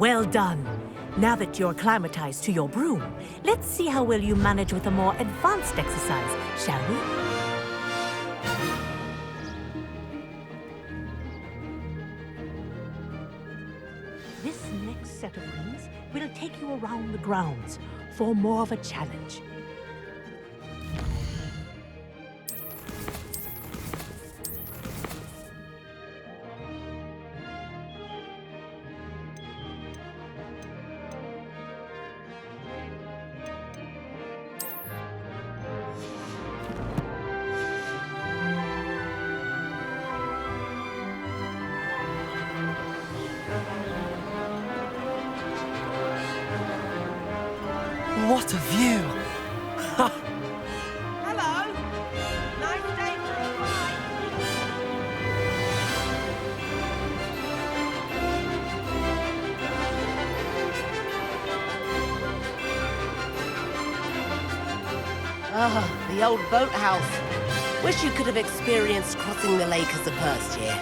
Well done. Now that you're acclimatized to your broom, let's see how well you manage with a more advanced exercise, shall we? This next set of rings will take you around the grounds for more of a challenge. What a view! Hello! Nice day for a ride. Ah, the old boathouse. Wish you could have experienced crossing the lake as a first year.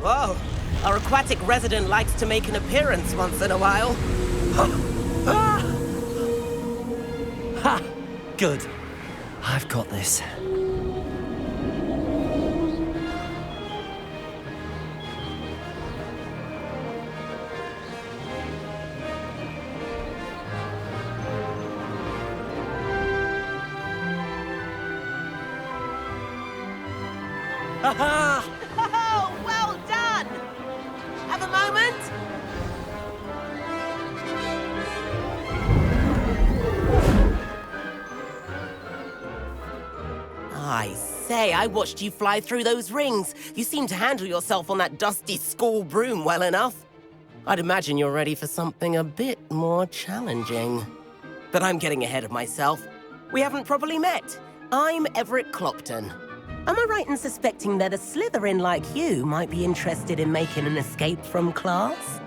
Whoa, our aquatic resident likes to make an appearance once in a while. Ha! Good. I've got this. Ha-ha! Oh, well done! Have a moment? I say, I watched you fly through those rings. You seem to handle yourself on that dusty school broom well enough. I'd imagine you're ready for something a bit more challenging. But I'm getting ahead of myself. We haven't properly met. I'm Everett Clopton. Am I right in suspecting that a Slytherin like you might be interested in making an escape from class?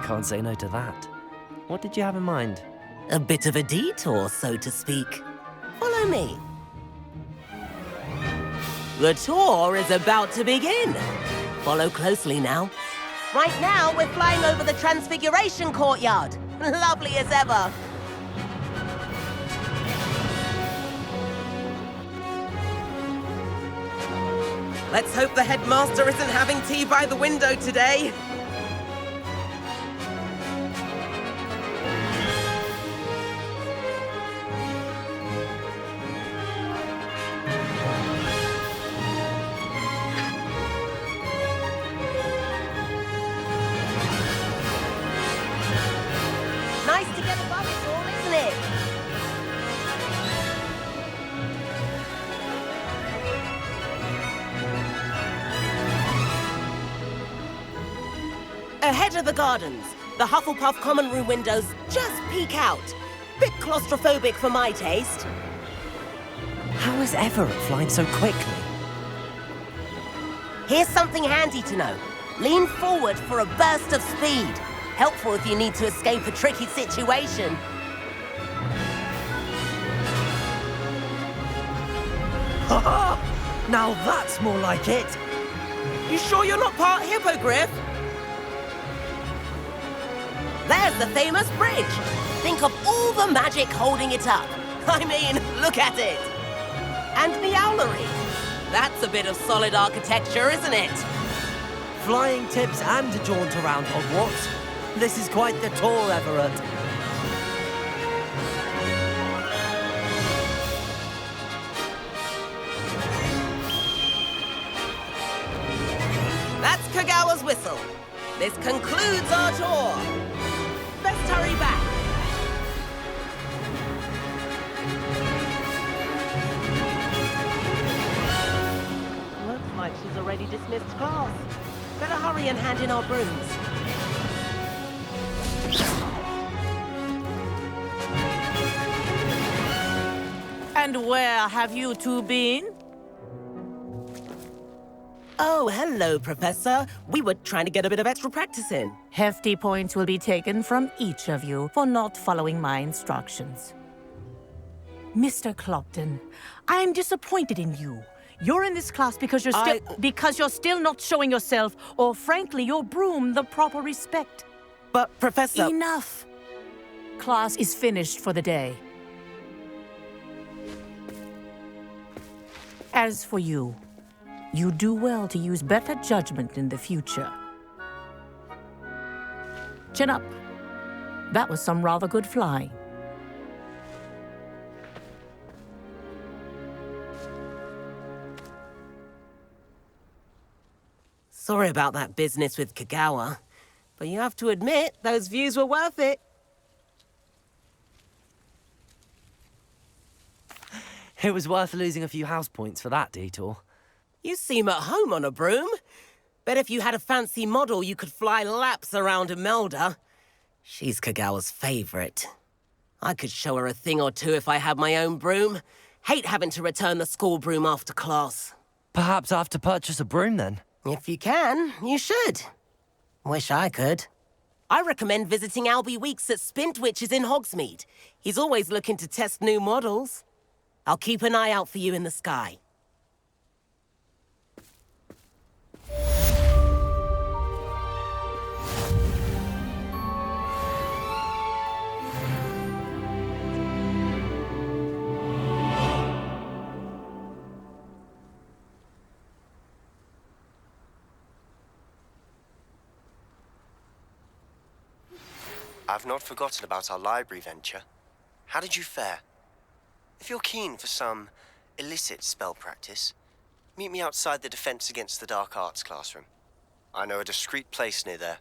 Can't say no to that. What did you have in mind? A bit of a detour, so to speak. Follow me. The tour is about to begin. Follow closely now. Right now, we're flying over the Transfiguration Courtyard. Lovely as ever. Let's hope the headmaster isn't having tea by the window today. Nice to get above it all, isn't it? Ahead of the gardens, the Hufflepuff common room windows just peek out. Bit claustrophobic for my taste. How is Everett flying so quickly? Here's something handy to know. Lean forward for a burst of speed. Helpful if you need to escape a tricky situation. Ha-ha! Now that's more like it! You sure you're not part hippogriff? There's the famous bridge. Think of all the magic holding it up. I mean, look at it. And the owlery. That's a bit of solid architecture, isn't it? Flying tips and a jaunt around Hogwarts. This is quite the tour, Everett. That's Kagawa's whistle. This concludes our tour. Best hurry back. Looks like she's dismissed class. Better hurry and hand in our brooms. And where have you two been? Oh, hello, Professor. We were trying to get a bit of extra practice in. Hefty points will be taken from each of you for not following my instructions. Mr. Clopton, I'm disappointed in you. You're in this class because you're still not showing yourself, or frankly, your broom, the proper respect. But, Professor... Enough. Class is finished for the day. As for you, you do well to use better judgment in the future. Chin up. That was some rather good flying. Sorry about that business with Kagawa, but you have to admit, those views were worth it. It was worth losing a few house points for that detour. You seem at home on a broom. Bet if you had a fancy model, you could fly laps around Imelda. She's Kagawa's favorite. I could show her a thing or two if I had my own broom. Hate having to return the school broom after class. Perhaps I have to purchase a broom then? If you can, you should. Wish I could. I recommend visiting Albie Weeks at Spintwitches in Hogsmeade. He's always looking to test new models. I'll keep an eye out for you in the sky. I've not forgotten about our library venture. How did you fare? If you're keen for some illicit spell practice, meet me outside the Defense Against the Dark Arts classroom. I know a discreet place near there.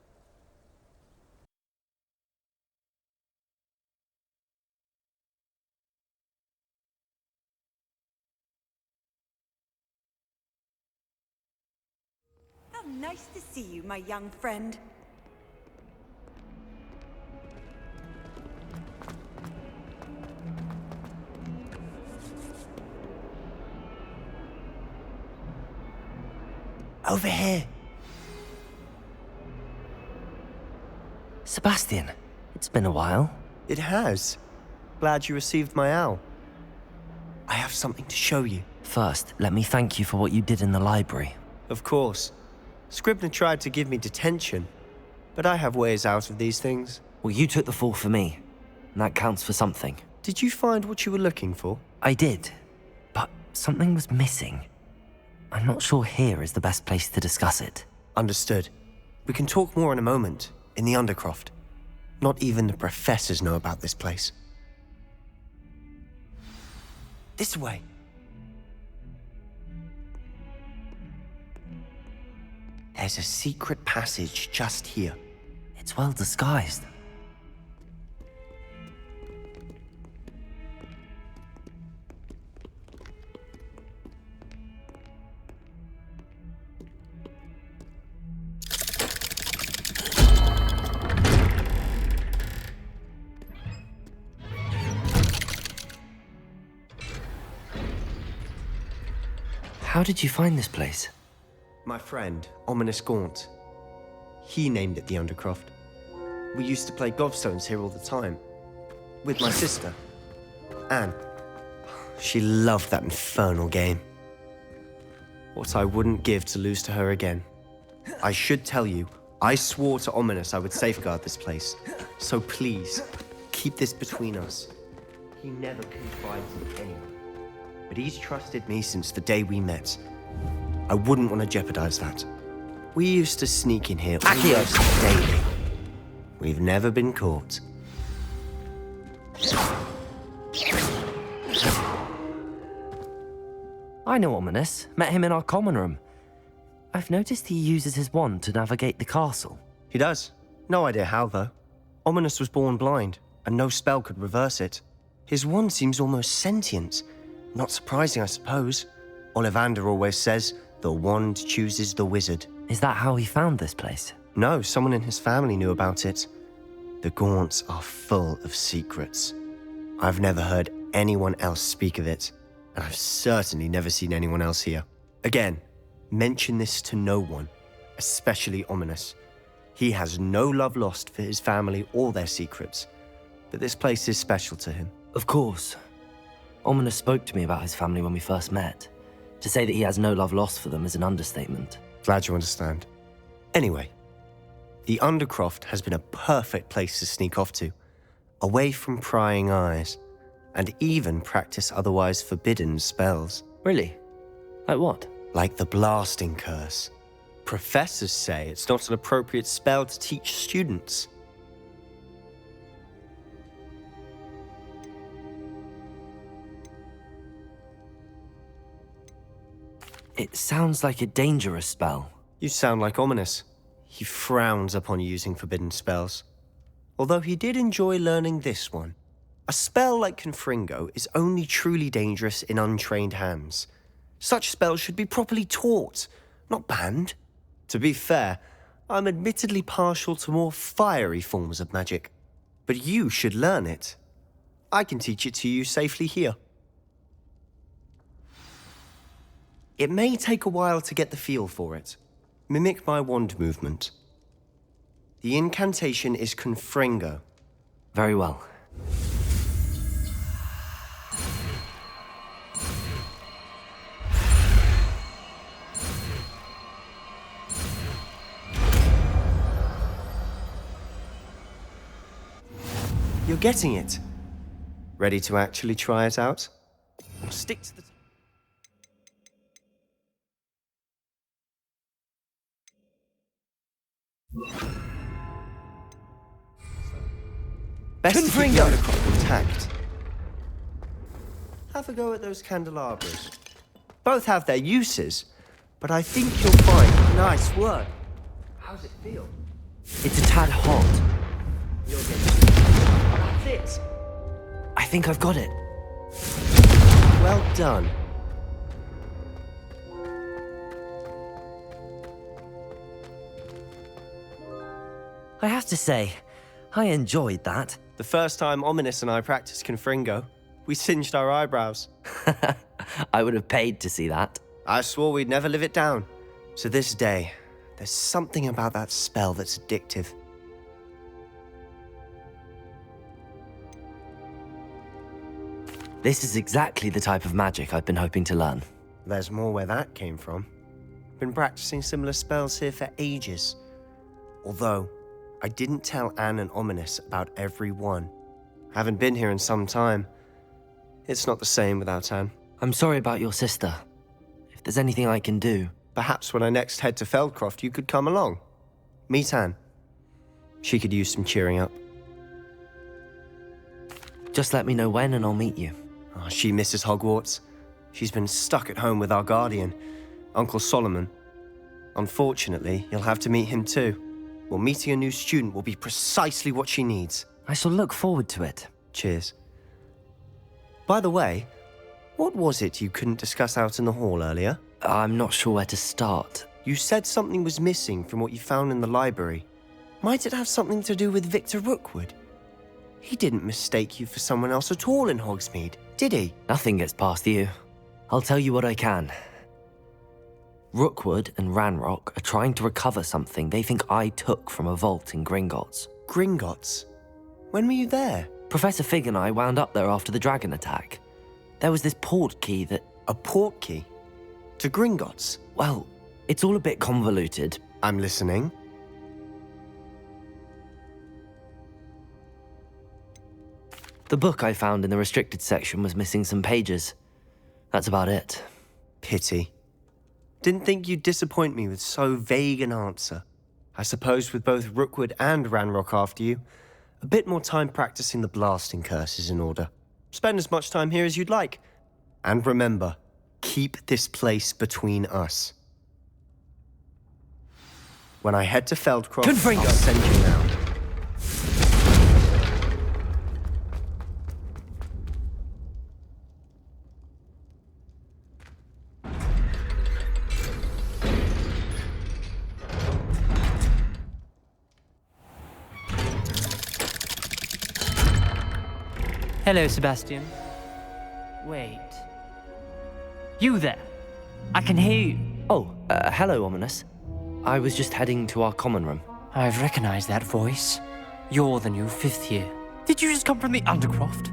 How nice to see you, my young friend. Over here. Sebastian, it's been a while. It has. Glad you received my owl. I have something to show you. First, let me thank you for what you did in the library. Of course. Scribner tried to give me detention, but I have ways out of these things. Well, you took the fall for me, and that counts for something. Did you find what you were looking for? I did, but something was missing. I'm not sure here is the best place to discuss it. Understood. We can talk more in a moment, in the Undercroft. Not even the professors know about this place. This way. There's a secret passage just here. It's well disguised. How did you find this place? My friend, Ominous Gaunt. He named it the Undercroft. We used to play gobstones here all the time. With my sister, Anne. She loved that infernal game. What I wouldn't give to lose to her again. I should tell you, I swore to Ominous I would safeguard this place. So please, keep this between us. He never confides in anyone. But he's trusted me since the day we met. I wouldn't want to jeopardize that. We used to sneak in here almost daily. We've never been caught. I know Ominous. Met him in our common room. I've noticed he uses his wand to navigate the castle. He does. No idea how, though. Ominous was born blind, and no spell could reverse it. His wand seems almost sentient. Not surprising, I suppose. Ollivander always says, The wand chooses the wizard. Is that how he found this place? No, someone in his family knew about it. The Gaunts are full of secrets. I've never heard anyone else speak of it, and I've certainly never seen anyone else here. Again, mention this to no one, especially Ominous. He has no love lost for his family or their secrets, but this place is special to him. Of course. Ominous spoke to me about his family when we first met. To say that he has no love lost for them is an understatement. Glad you understand. Anyway, the Undercroft has been a perfect place to sneak off to, away from prying eyes, and even practice otherwise forbidden spells. Really? Like what? Like the Blasting Curse. Professors say it's not an appropriate spell to teach students. It sounds like a dangerous spell. You sound like Ominous. He frowns upon using forbidden spells. Although he did enjoy learning this one. A spell like Confringo is only truly dangerous in untrained hands. Such spells should be properly taught, not banned. To be fair, I'm admittedly partial to more fiery forms of magic. But you should learn it. I can teach it to you safely here. It may take a while to get the feel for it. Mimic my wand movement. The incantation is Confringo. Very well. You're getting it. Ready to actually try it out? Or stick to the... Best to keep the Undercroft intact. Have a go at those candelabras. Both have their uses, but I think you'll find... Nice work. How's it feel? It's a tad hot. You're getting... That's it. I think I've got it. Well done. I have to say, I enjoyed that. The first time Ominous and I practiced Confringo, we singed our eyebrows. I would have paid to see that. I swore we'd never live it down. To this day, there's something about that spell that's addictive. This is exactly the type of magic I've been hoping to learn. There's more where that came from. Been practicing similar spells here for ages. Although, I didn't tell Anne and Ominous about every one. Haven't been here in some time. It's not the same without Anne. I'm sorry about your sister. If there's anything I can do... Perhaps when I next head to Feldcroft, you could come along. Meet Anne. She could use some cheering up. Just let me know when and I'll meet you. Oh, she misses Hogwarts. She's been stuck at home with our guardian, Uncle Solomon. Unfortunately, you'll have to meet him too. Well, meeting a new student will be precisely what she needs. I shall look forward to it. Cheers. By the way, what was it you couldn't discuss out in the hall earlier? I'm not sure where to start. You said something was missing from what you found in the library. Might it have something to do with Victor Rookwood? He didn't mistake you for someone else at all in Hogsmeade, did he? Nothing gets past you. I'll tell you what I can. Rookwood and Ranrock are trying to recover something they think I took from a vault in Gringotts. Gringotts? When were you there? Professor Fig and I wound up there after the dragon attack. There was this port key that... A port key? To Gringotts? Well, it's all a bit convoluted. I'm listening. The book I found in the restricted section was missing some pages. That's about it. Pity. Didn't think you'd disappoint me with so vague an answer. I suppose with both Rookwood and Ranrock after you, a bit more time practicing the blasting curse is in order. Spend as much time here as you'd like. And remember, keep this place between us. When I head to Feldcroft, I'll send you now. Hello, Sebastian. Wait. You there? I can hear you. Oh, hello, Ominous. I was just heading to our common room. I've recognized that voice. You're the new 5th year. Did you just come from the Undercroft?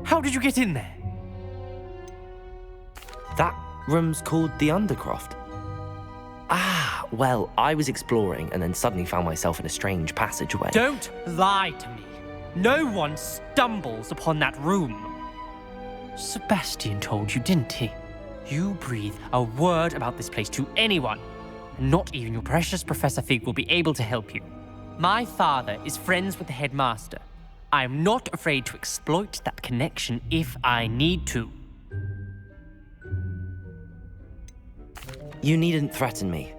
How did you get in there? That room's called the Undercroft. Ah, well, I was exploring and then suddenly found myself in a strange passageway. Don't lie to me. No one stumbles upon that room. Sebastian told you, didn't he? You breathe a word about this place to anyone, and not even your precious Professor Fig will be able to help you. My father is friends with the headmaster. I am not afraid to exploit that connection if I need to. You needn't threaten me.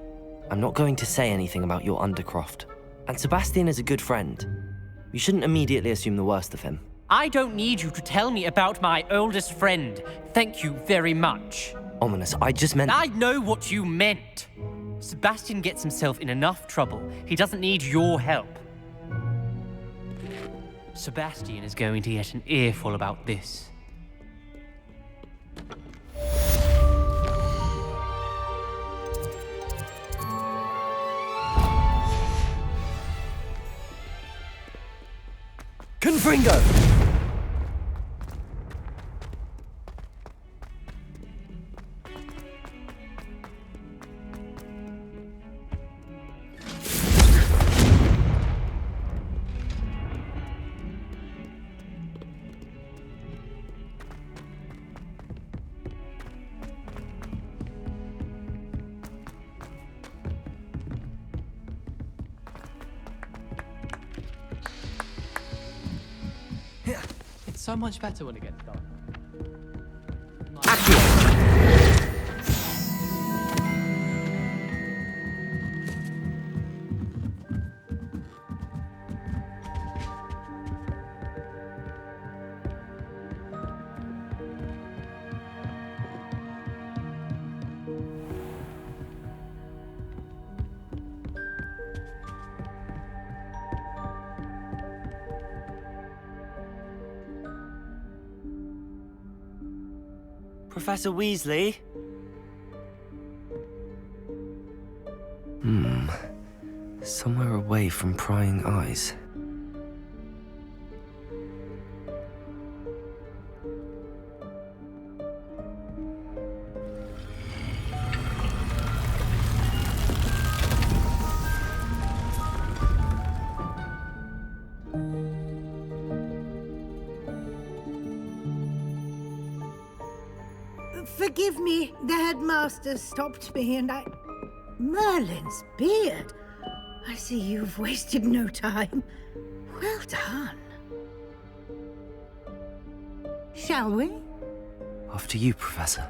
I'm not going to say anything about your Undercroft. And Sebastian is a good friend. You shouldn't immediately assume the worst of him. I don't need you to tell me about my oldest friend. Thank you very much. Ominous, I just meant... I know what you meant. Sebastian gets himself in enough trouble. He doesn't need your help. Sebastian is going to get an earful about this. Confringo! It's so much better when it gets dark. Professor Weasley? Somewhere away from prying eyes. Forgive me, the headmaster stopped me and I... Merlin's beard. I see you've wasted no time. Well done. Shall we? After you, Professor.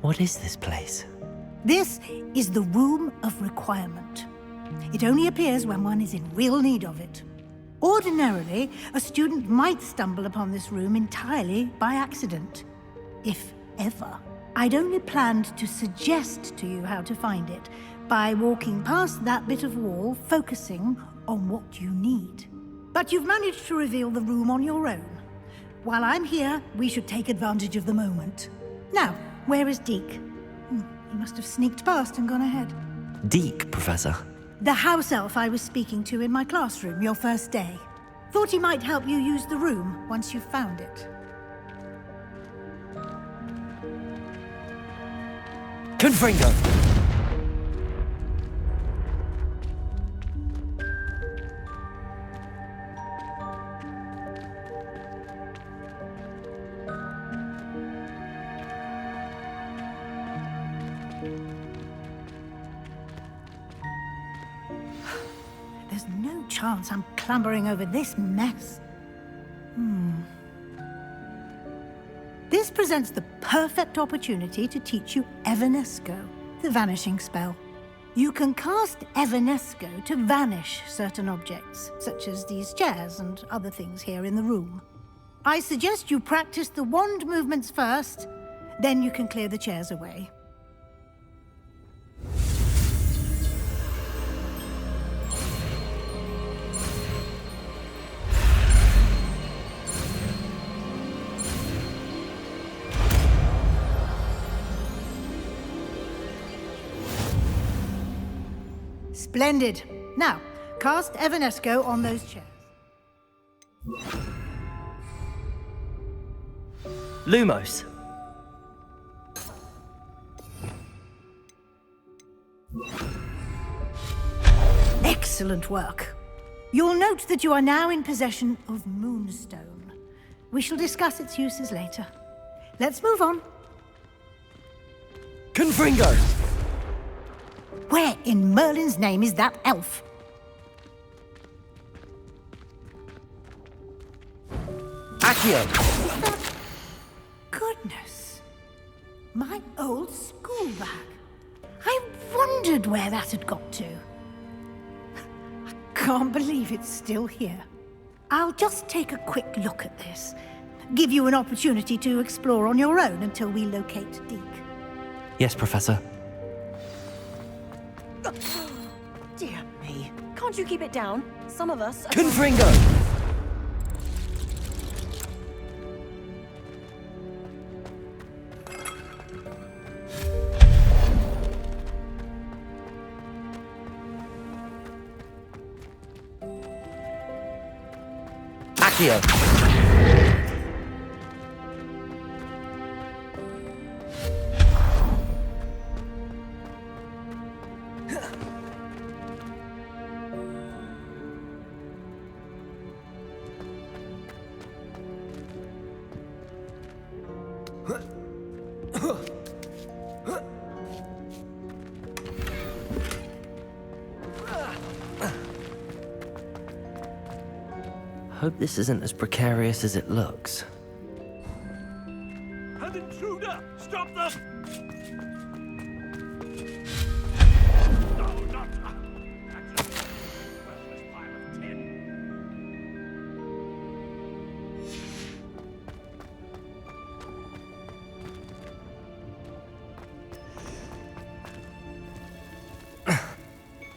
What is this place? This is the Room of Requirement. It only appears when one is in real need of it. Ordinarily, a student might stumble upon this room entirely by accident, if ever. I'd only planned to suggest to you how to find it by walking past that bit of wall, focusing on what you need. But you've managed to reveal the room on your own. While I'm here, we should take advantage of the moment. Now, where is Deke? He must have sneaked past and gone ahead. Deke, Professor. The house elf I was speaking to in my classroom your first day. Thought he might help you use the room once you've found it. Confringo! There's no chance I'm clambering over this mess. This presents the perfect opportunity to teach you Evanesco, the vanishing spell. You can cast Evanesco to vanish certain objects, such as these chairs and other things here in the room. I suggest you practice the wand movements first, then you can clear the chairs away. Splendid. Now, cast Evanesco on those chairs. Lumos. Excellent work. You'll note that you are now in possession of Moonstone. We shall discuss its uses later. Let's move on. Confringo! Where in Merlin's name is that elf? Accio! Goodness. My old school bag. I wondered where that had got to. I can't believe it's still here. I'll just take a quick look at this. Give you an opportunity to explore on your own until we locate Deke. Yes, Professor. Dear me. Can't you keep it down? Some of us... Confringo! Accio! Hope this isn't as precarious as it looks. An intruder! Stop them! No, not that. That's a worthless pile of tin.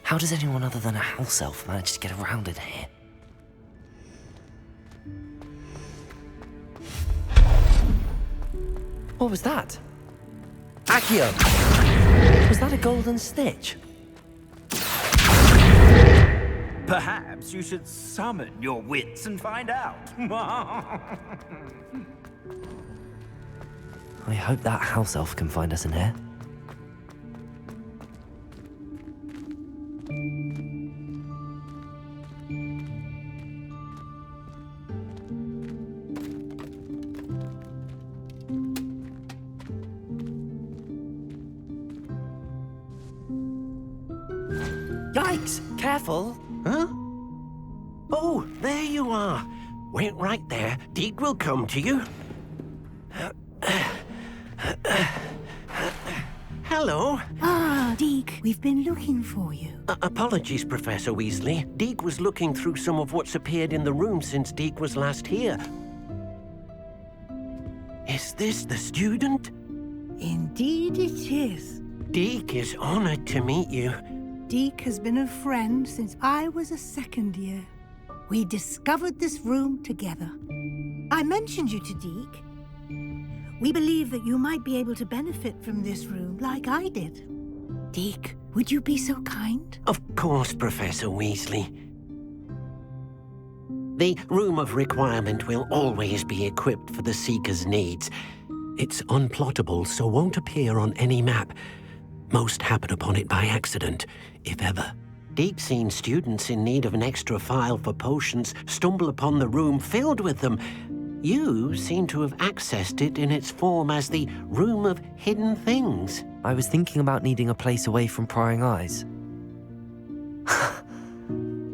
How does anyone other than a house elf manage to get around in here? What was that? Accio! Was that a golden stitch? Perhaps you should summon your wits and find out. I hope that house elf can find us in here. Yikes! Careful! Huh? Oh, there you are. Wait right there. Deke will come to you. Hello. Ah, Deke, we've been looking for you. Apologies, Professor Weasley. Deke was looking through some of what's appeared in the room since Deke was last here. Is this the student? Indeed it is. Deke is honored to meet you. Deke has been a friend since I was a second year. We discovered this room together. I mentioned you to Deke. We believe that you might be able to benefit from this room like I did. Deke, would you be so kind? Of course, Professor Weasley. The Room of Requirement will always be equipped for the Seeker's needs. It's unplottable, so won't appear on any map. Most happen upon it by accident, if ever. Deke's seen students in need of an extra file for potions stumble upon the room filled with them. You seem to have accessed it in its form as the Room of Hidden Things. I was thinking about needing a place away from prying eyes.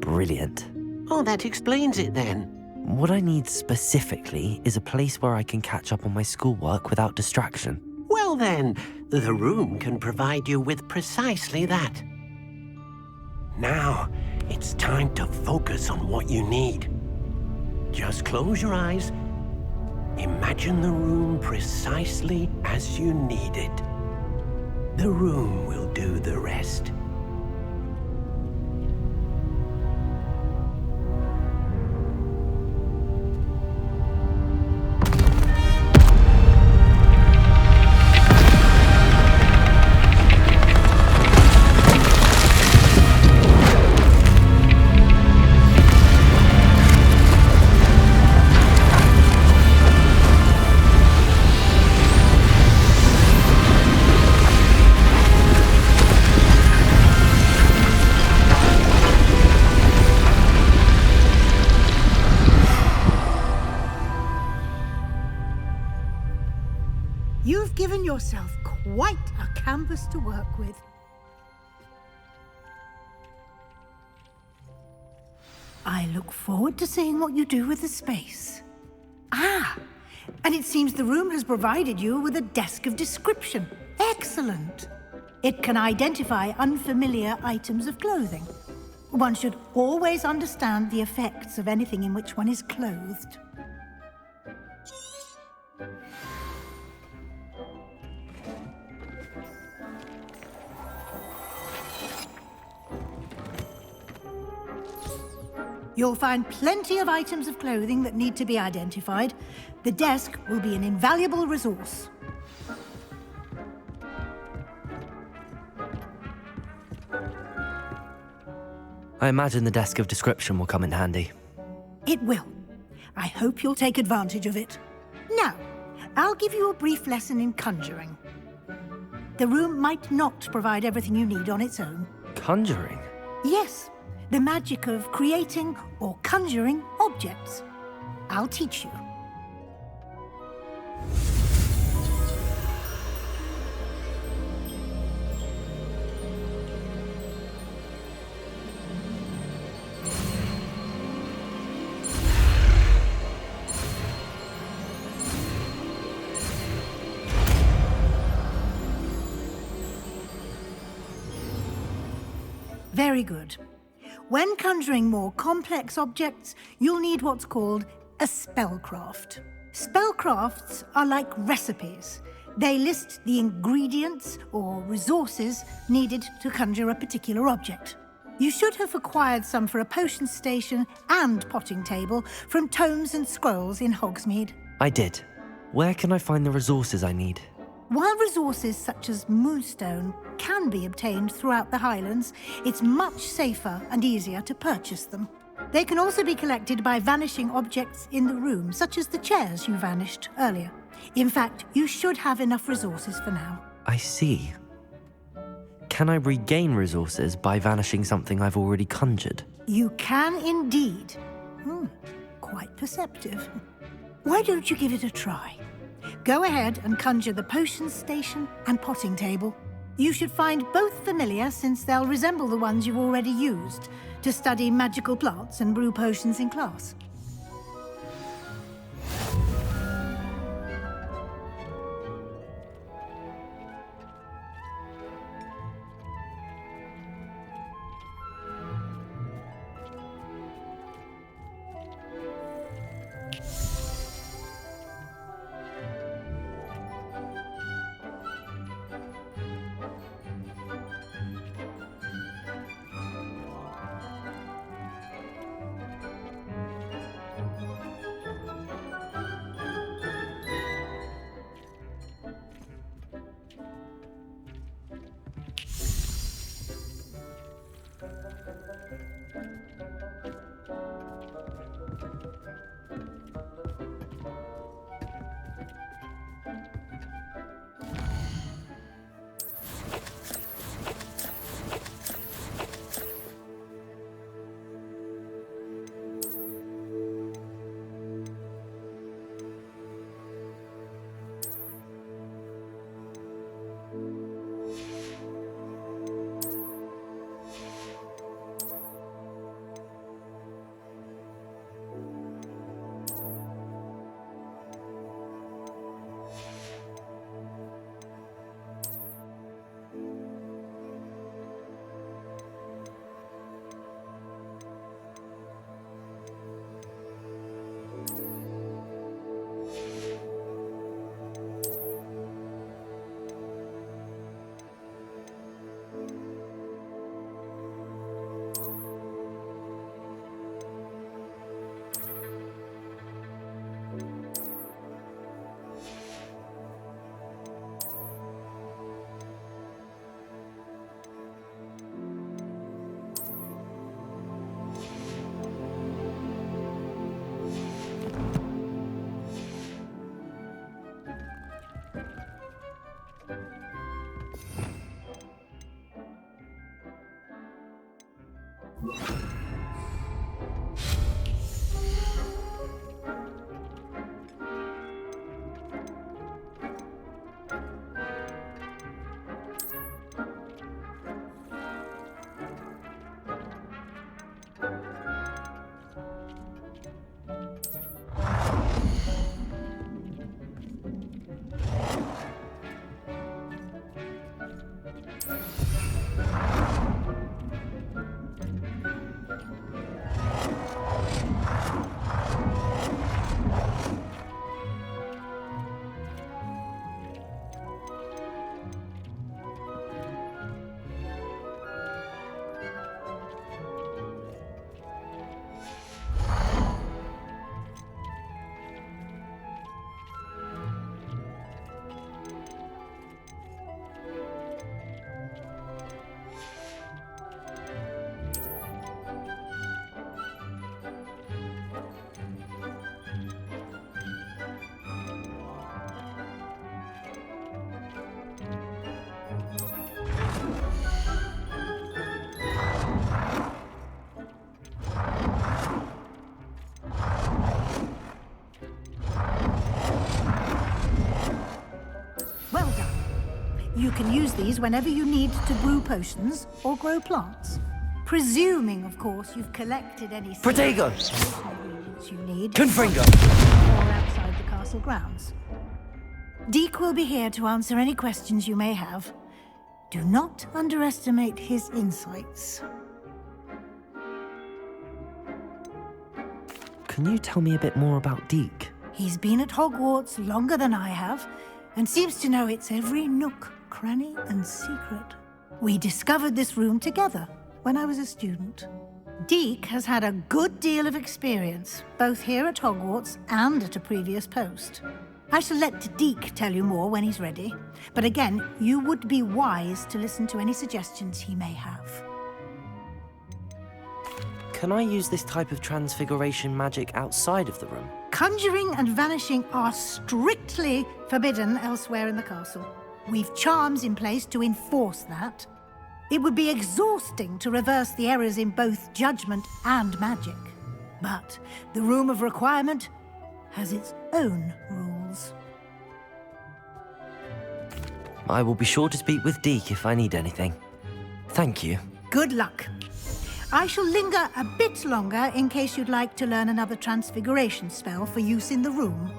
Brilliant. Oh, that explains it then. What I need specifically is a place where I can catch up on my schoolwork without distraction. Well then, the room can provide you with precisely that. Now, it's time to focus on what you need. Just close your eyes. Imagine the room precisely as you need it. The room will do the rest. You've given yourself quite a canvas to work with. I look forward to seeing what you do with the space. Ah, and it seems the room has provided you with a desk of description. Excellent. It can identify unfamiliar items of clothing. One should always understand the effects of anything in which one is clothed. You'll find plenty of items of clothing that need to be identified. The desk will be an invaluable resource. I imagine the desk of description will come in handy. It will. I hope you'll take advantage of it. Now, I'll give you a brief lesson in conjuring. The room might not provide everything you need on its own. Conjuring? Yes, the magic of creating or conjuring objects. I'll teach you. Very good. When conjuring more complex objects, you'll need what's called a spellcraft. Spellcrafts are like recipes. They list the ingredients or resources needed to conjure a particular object. You should have acquired some for a potion station and potting table from tomes and scrolls in Hogsmeade. I did. Where can I find the resources I need? While resources such as moonstone can be obtained throughout the Highlands, it's much safer and easier to purchase them. They can also be collected by vanishing objects in the room, such as the chairs you vanished earlier. In fact, you should have enough resources for now. I see. Can I regain resources by vanishing something I've already conjured? You can indeed. Quite perceptive. Why don't you give it a try? Go ahead and conjure the potion station and potting table. You should find both familiar, since they'll resemble the ones you've already used to study magical plants and brew potions in class. You can use these whenever you need to brew potions or grow plants. Presuming, of course, you've collected any Protego! ingredients you need. Confringo! Or outside the castle grounds. Deke will be here to answer any questions you may have. Do not underestimate his insights. Can you tell me a bit more about Deke? He's been at Hogwarts longer than I have, and seems to know its every nook, cranny, and secret. We discovered this room together when I was a student. Deke has had a good deal of experience, both here at Hogwarts and at a previous post. I shall let Deke tell you more when he's ready, but again, you would be wise to listen to any suggestions he may have. Can I use this type of transfiguration magic outside of the room? Conjuring and vanishing are strictly forbidden elsewhere in the castle. We've charms in place to enforce that. It would be exhausting to reverse the errors in both judgment and magic. But the Room of Requirement has its own rules. I will be sure to speak with Deke if I need anything. Thank you. Good luck. I shall linger a bit longer in case you'd like to learn another transfiguration spell for use in the room.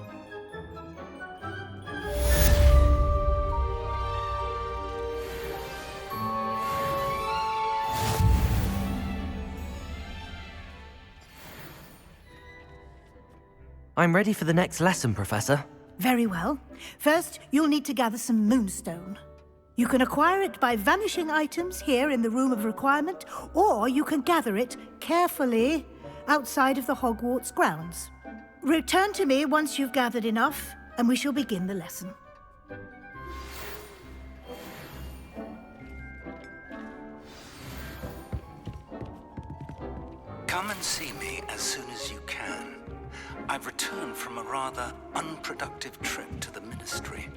I'm ready for the next lesson, Professor. Very well. First, you'll need to gather some moonstone. You can acquire it by vanishing items here in the Room of Requirement, or you can gather it carefully outside of the Hogwarts grounds. Return to me once you've gathered enough, and we shall begin the lesson. Come and see me as soon as you can. I've returned from a rather unproductive trip to the Ministry,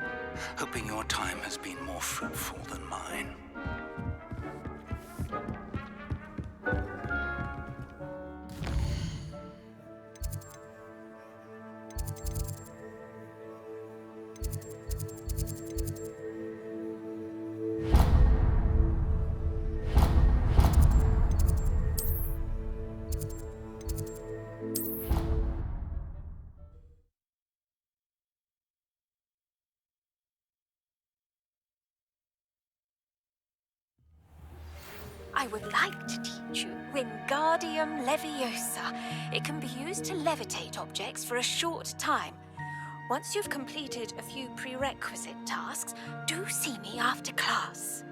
hoping your time has been more fruitful than mine. I would like to teach you Wingardium Leviosa. It can be used to levitate objects for a short time. Once you've completed a few prerequisite tasks, do see me after class.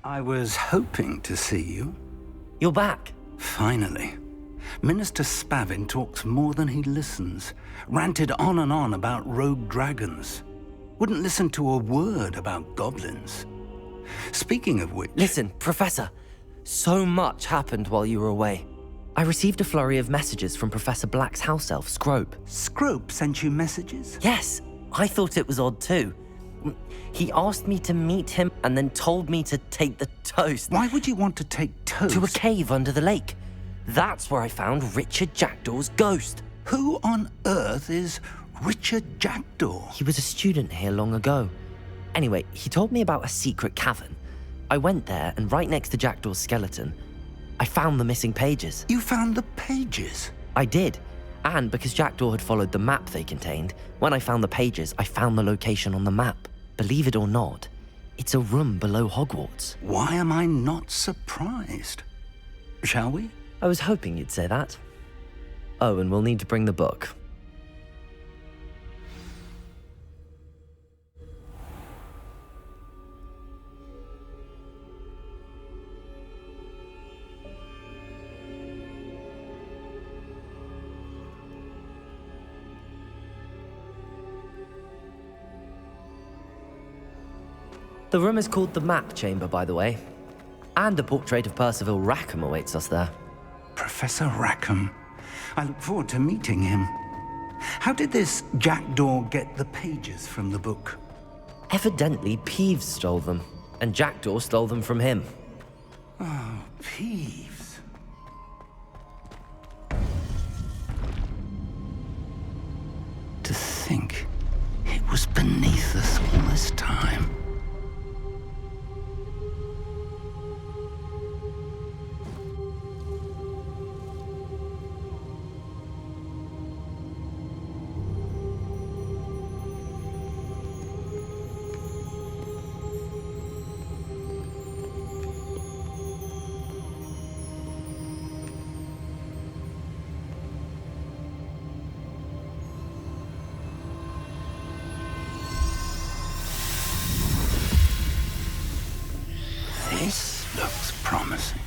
I was hoping to see you. You're back. Finally. Minister Spavin talks more than he listens. Ranted on and on about rogue dragons. Wouldn't listen to a word about goblins. Speaking of which... Listen, Professor. So much happened while you were away. I received a flurry of messages from Professor Black's house elf, Scrope. Scrope sent you messages? Yes. I thought it was odd too. He asked me to meet him and then told me to take the toast. Why would you want to take toast? To a cave under the lake. That's where I found Richard Jackdaw's ghost. Who on earth is Richard Jackdaw? He was a student here long ago. Anyway, he told me about a secret cavern. I went there, and right next to Jackdaw's skeleton, I found the missing pages. You found the pages? I did. And because Jackdaw had followed the map they contained, when I found the pages, I found the location on the map. Believe it or not, it's a room below Hogwarts. Why am I not surprised? Shall we? I was hoping you'd say that. Oh, and we'll need to bring the book. The room is called the Map Chamber, by the way. And a portrait of Percival Rackham awaits us there. Professor Rackham. I look forward to meeting him. How did this Jackdaw get the pages from the book? Evidently, Peeves stole them, and Jackdaw stole them from him. Oh, Peeves. To think it was beneath us all this time. This looks promising.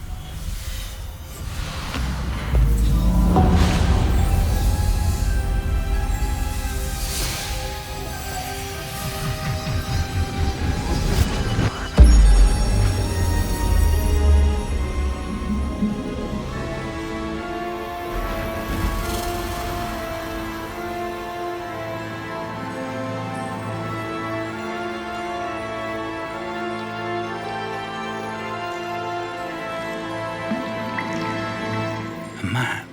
Map.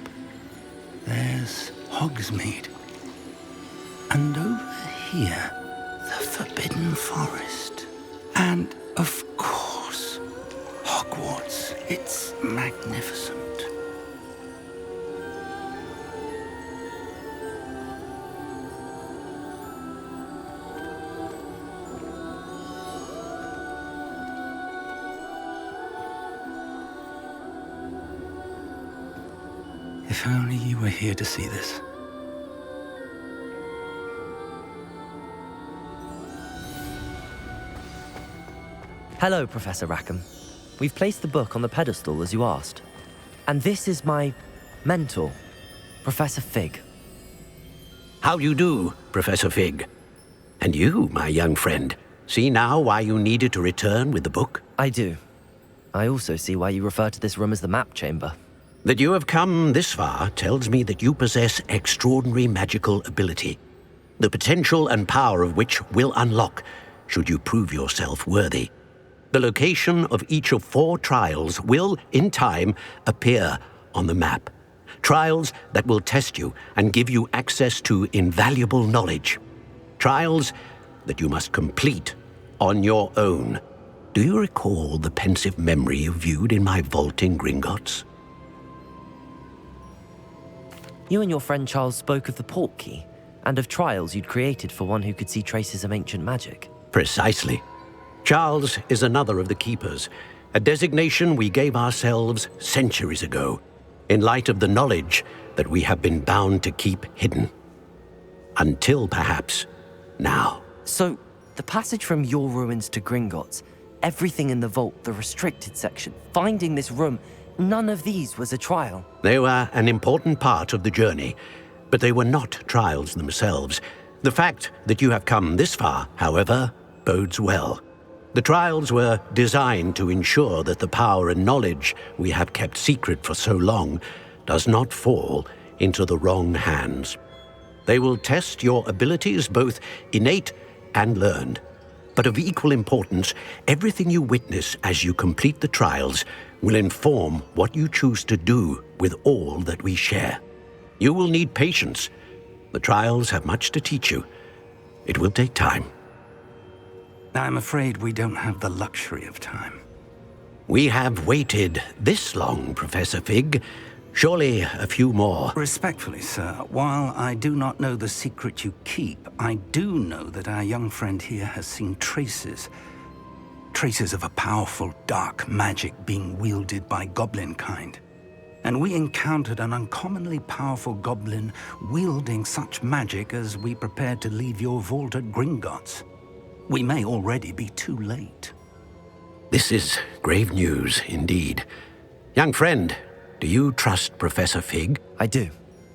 There's Hogsmeade. And over here, the Forbidden Forest. And, of course, Hogwarts. It's magnificent. If only you were here to see this. Hello, Professor Rackham. We've placed the book on the pedestal as you asked. And this is my mentor, Professor Fig. How you do, Professor Fig? And you, my young friend, see now why you needed to return with the book? I do. I also see why you refer to this room as the Map Chamber. That you have come this far tells me that you possess extraordinary magical ability, the potential and power of which will unlock should you prove yourself worthy. The location of each of 4 trials will, in time, appear on the map. Trials that will test you and give you access to invaluable knowledge. Trials that you must complete on your own. Do you recall the pensive memory you viewed in my vault in Gringotts? You and your friend Charles spoke of the Portkey, and of trials you'd created for one who could see traces of ancient magic. Precisely. Charles is another of the Keepers, a designation we gave ourselves centuries ago, in light of the knowledge that we have been bound to keep hidden. Until, perhaps, now. So, the passage from your ruins to Gringotts, everything in the vault, the restricted section, finding this room, none of these was a trial. They were an important part of the journey, but they were not trials themselves. The fact that you have come this far, however, bodes well. The trials were designed to ensure that the power and knowledge we have kept secret for so long does not fall into the wrong hands. They will test your abilities, both innate and learned. But of equal importance, everything you witness as you complete the trials will inform what you choose to do with all that we share. You will need patience. The trials have much to teach you. It will take time. I'm afraid we don't have the luxury of time. We have waited this long, Professor Fig, Surely a few more. Respectfully, sir, while I do not know the secret you keep, I do know that our young friend here has seen traces. Traces of a powerful dark magic being wielded by goblin kind. And we encountered an uncommonly powerful goblin wielding such magic as we prepared to leave your vault at Gringotts. We may already be too late. This is grave news indeed. Young friend, do you trust Professor Fig? I do.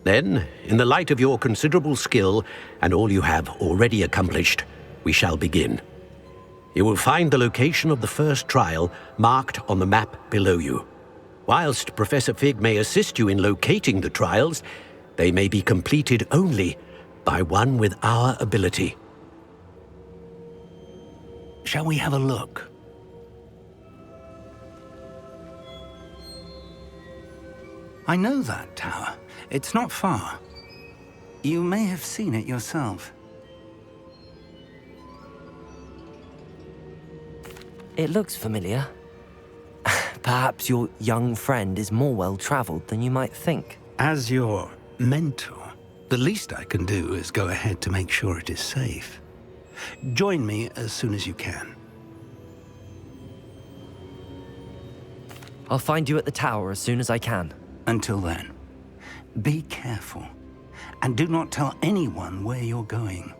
Then, in the light of your considerable skill and all you have already accomplished, we shall begin. You will find the location of the first trial marked on the map below you. Whilst Professor Fig may assist you in locating the trials, they may be completed only by one with our ability. Shall we have a look? I know that tower. It's not far. You may have seen it yourself. It looks familiar. Perhaps your young friend is more well-traveled than you might think. As your mentor, the least I can do is go ahead to make sure it is safe. Join me as soon as you can. I'll find you at the tower as soon as I can. Until then, be careful, and do not tell anyone where you're going.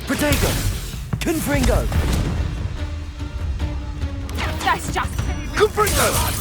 Protego! Confringo! That's just... Confringo!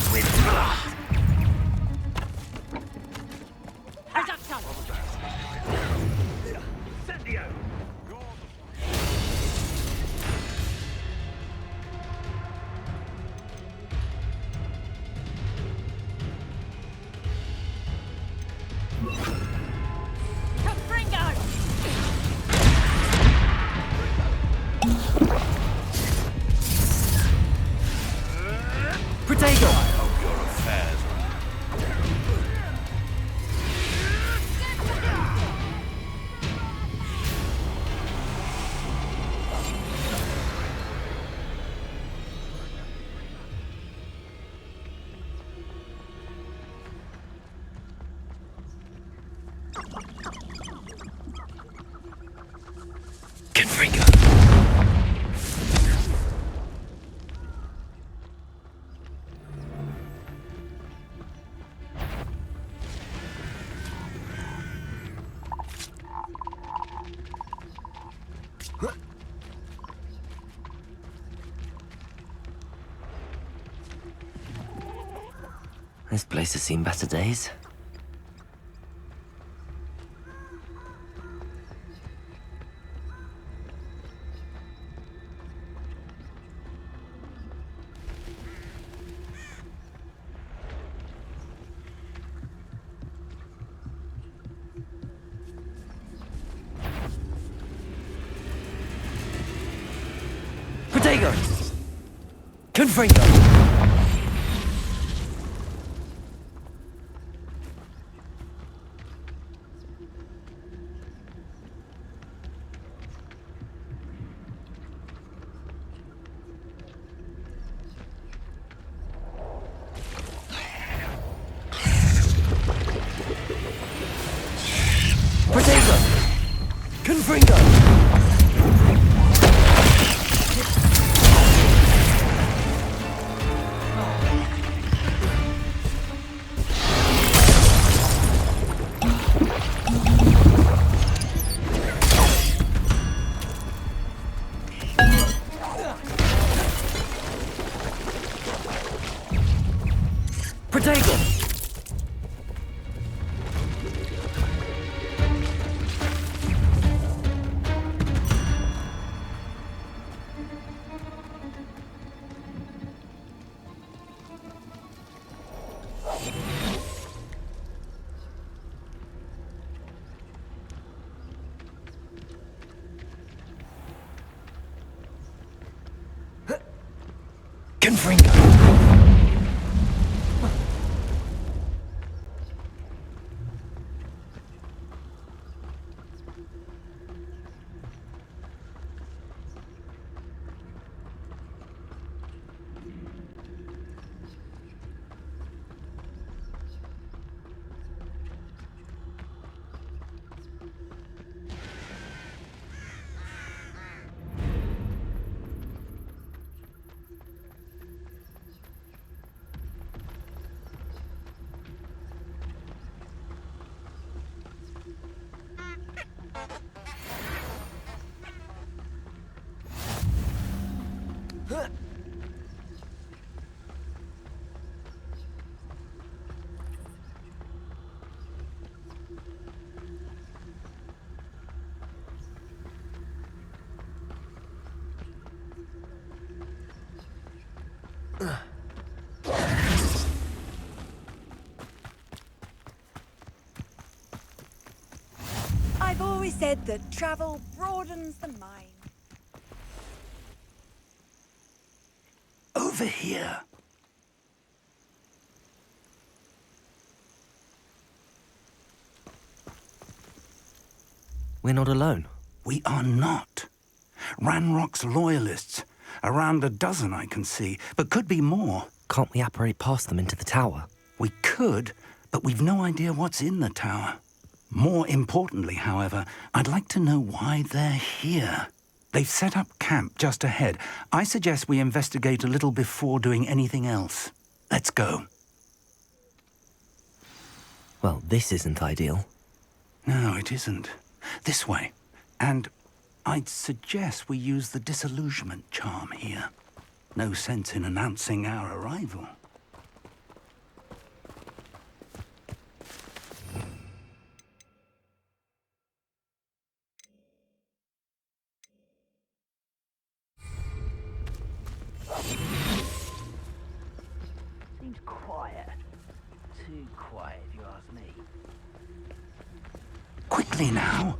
This place has seen better days. Protego! Confringo! Protego! Confringo! Protego! Confringo! I've always said that travel broadens the mind. Over here. We're not alone. We are not. Ranrock's loyalists. Around a dozen I can see, but could be more. Can't we apparate past them into the tower? We could, but we've no idea what's in the tower. More importantly, however, I'd like to know why they're here. They've set up camp just ahead. I suggest we investigate a little before doing anything else. Let's go. Well, this isn't ideal. No, it isn't. This way. And I'd suggest we use the disillusionment charm here. No sense in announcing our arrival. Seems quiet. Too quiet, if you ask me. Quickly now.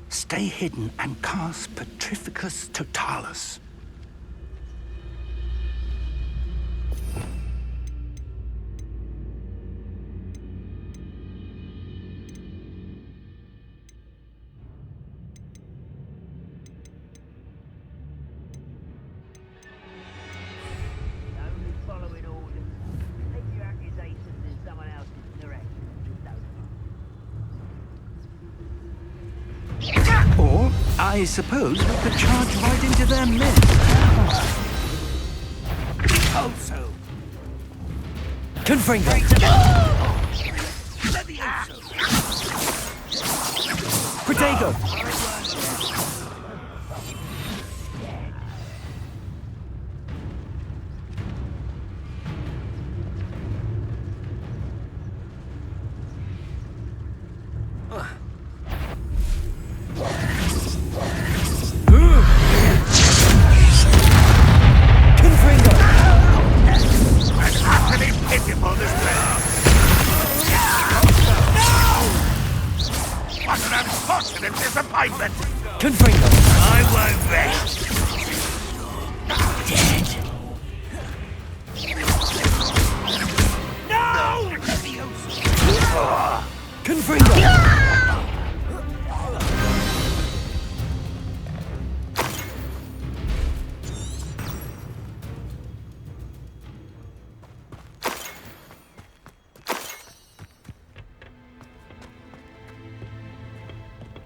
Stay hidden and cast Petrificus Totalis. Only following orders. Take your accusations in someone else's direction. Or, I suppose, we could charge right into their midst. Also. Confringo! Protego! disappointment! Confringo! I won't rest! Dead. No! Confringo!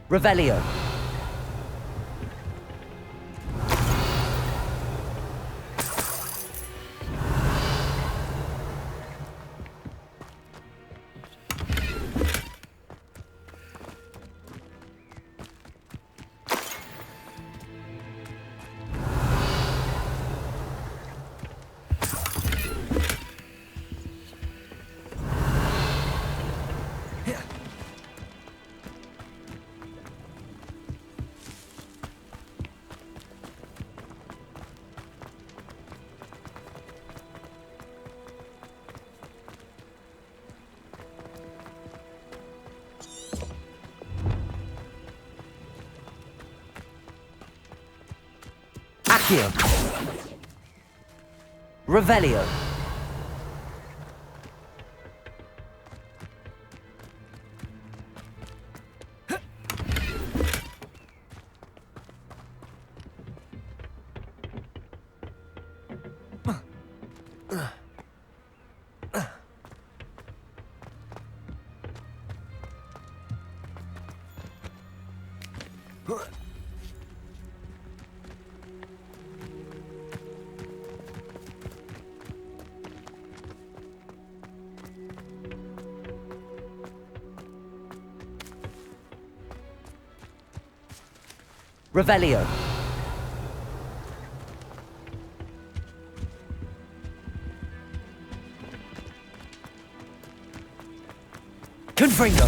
Revelio. Accio. Revelio. Revelio. Confringo.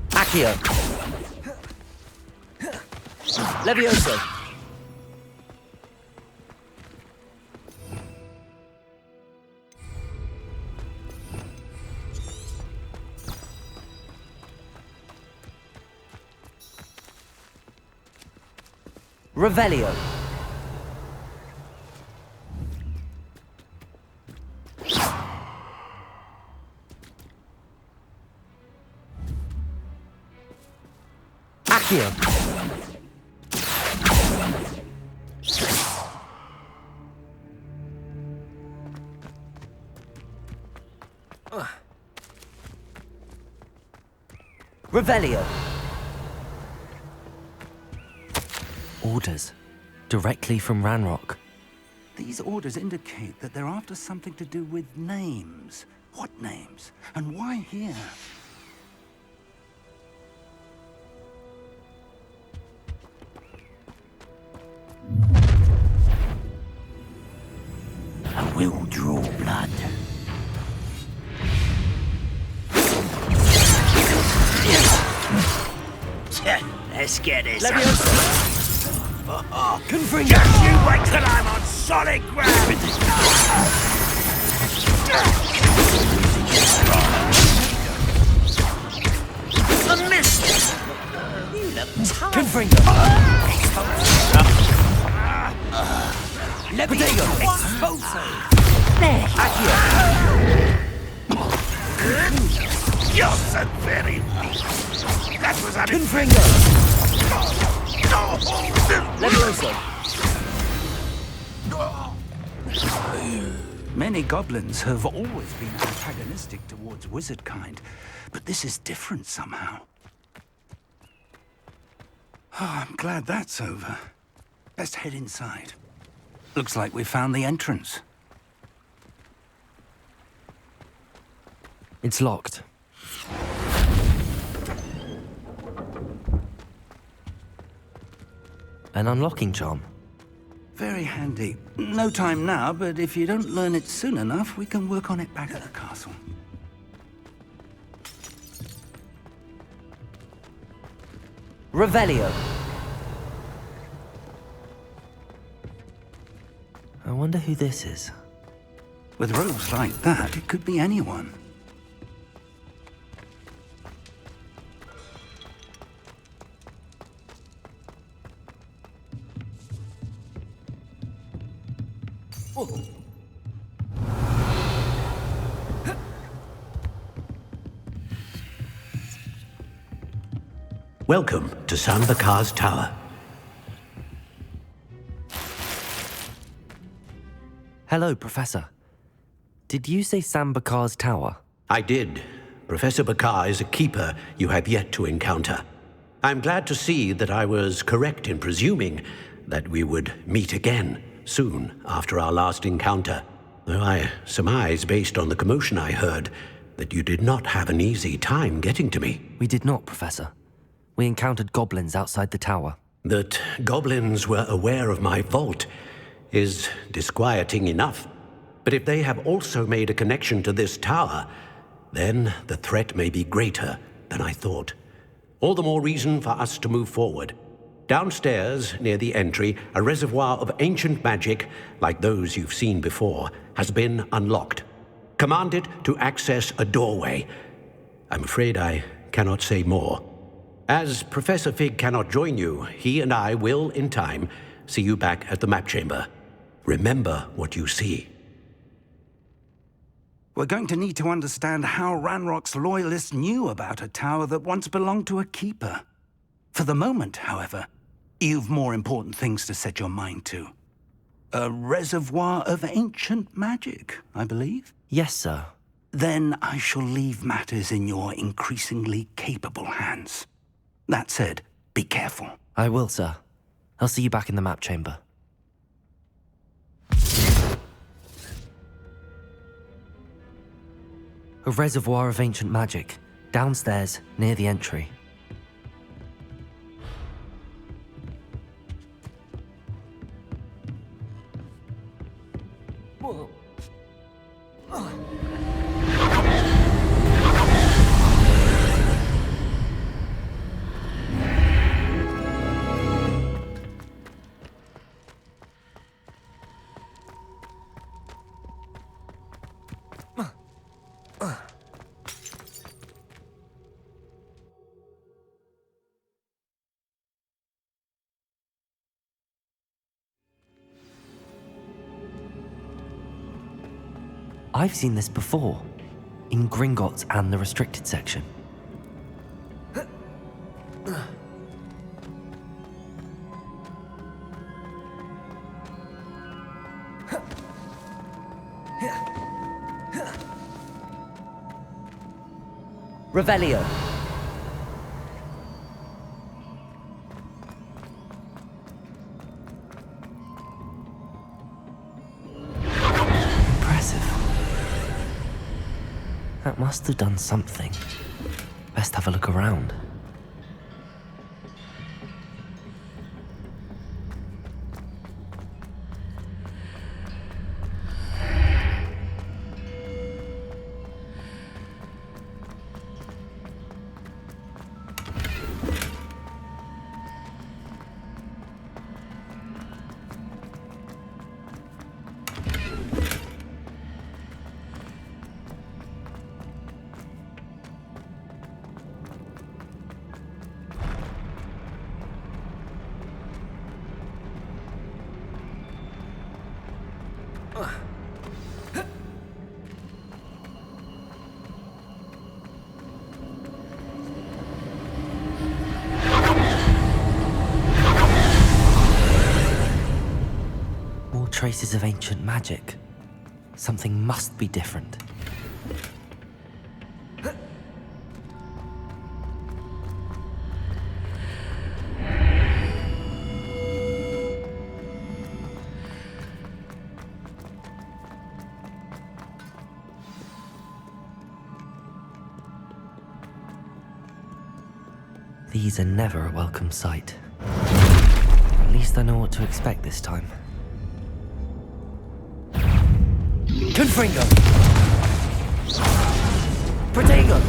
Accio. Levioso. Revelio. Accio. Revelio. Orders. Directly from Ranrock. These orders indicate that they're after something to do with names. What names? And why here? I will draw blood. Let's get this. Confringo! Just you wait till I'm on solid ground! I missed it! You look tired. Confringo! Levitago! Exposo! There! You're so very weak! That was Confringo! Levioso. Many goblins have always been antagonistic towards wizard kind, but this is different somehow. Oh, I'm glad that's over. Let's head inside. Looks like we found the entrance. It's locked. An unlocking charm. Very handy. No time now, but if you don't learn it soon enough, we can work on it back at the castle. Revelio. I wonder who this is. With robes like that, it could be anyone. Welcome to Sambakar's Tower. Hello, Professor. Did you say Sambakar's Tower? I did. Professor Bakar is a keeper you have yet to encounter. I'm glad to see that I was correct in presuming that we would meet again soon after our last encounter, though I surmise, based on the commotion I heard, that you did not have an easy time getting to me. We did not, Professor. We encountered goblins outside the tower. That goblins were aware of my vault is disquieting enough. But if they have also made a connection to this tower, then the threat may be greater than I thought. All the more reason for us to move forward. Downstairs, near the entry, a reservoir of ancient magic, like those you've seen before, has been unlocked. Command it to access a doorway. I'm afraid I cannot say more. As Professor Fig cannot join you, he and I will, in time, see you back at the map chamber. Remember what you see. We're going to need to understand how Ranrock's loyalists knew about a tower that once belonged to a keeper. For the moment, however, you've more important things to set your mind to. A reservoir of ancient magic, I believe? Yes, sir. Then I shall leave matters in your increasingly capable hands. That said, be careful. I will, sir. I'll see you back in the map chamber. A reservoir of ancient magic, downstairs, near the entry. I've seen this before, in Gringotts and the restricted section. Revelio. That must have done something. Best have a look around. Traces of ancient magic. Something must be different. These are never a welcome sight. At least I know what to expect this time. Confringo! Protego!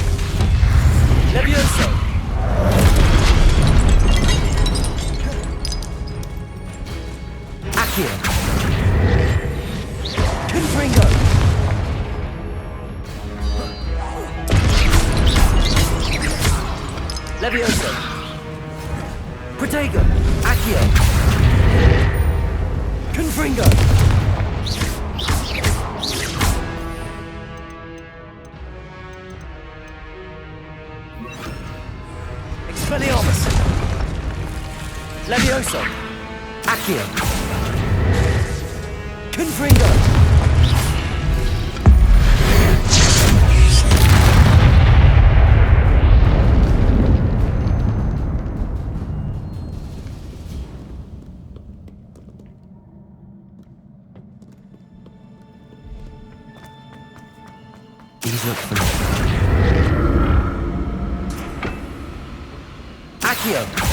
Levioso! Accio! Confringo! Levioso! Protego! Accio! Confringo! Expelliarmus! Levioso! Accio! Confringo! These look familiar. Accio!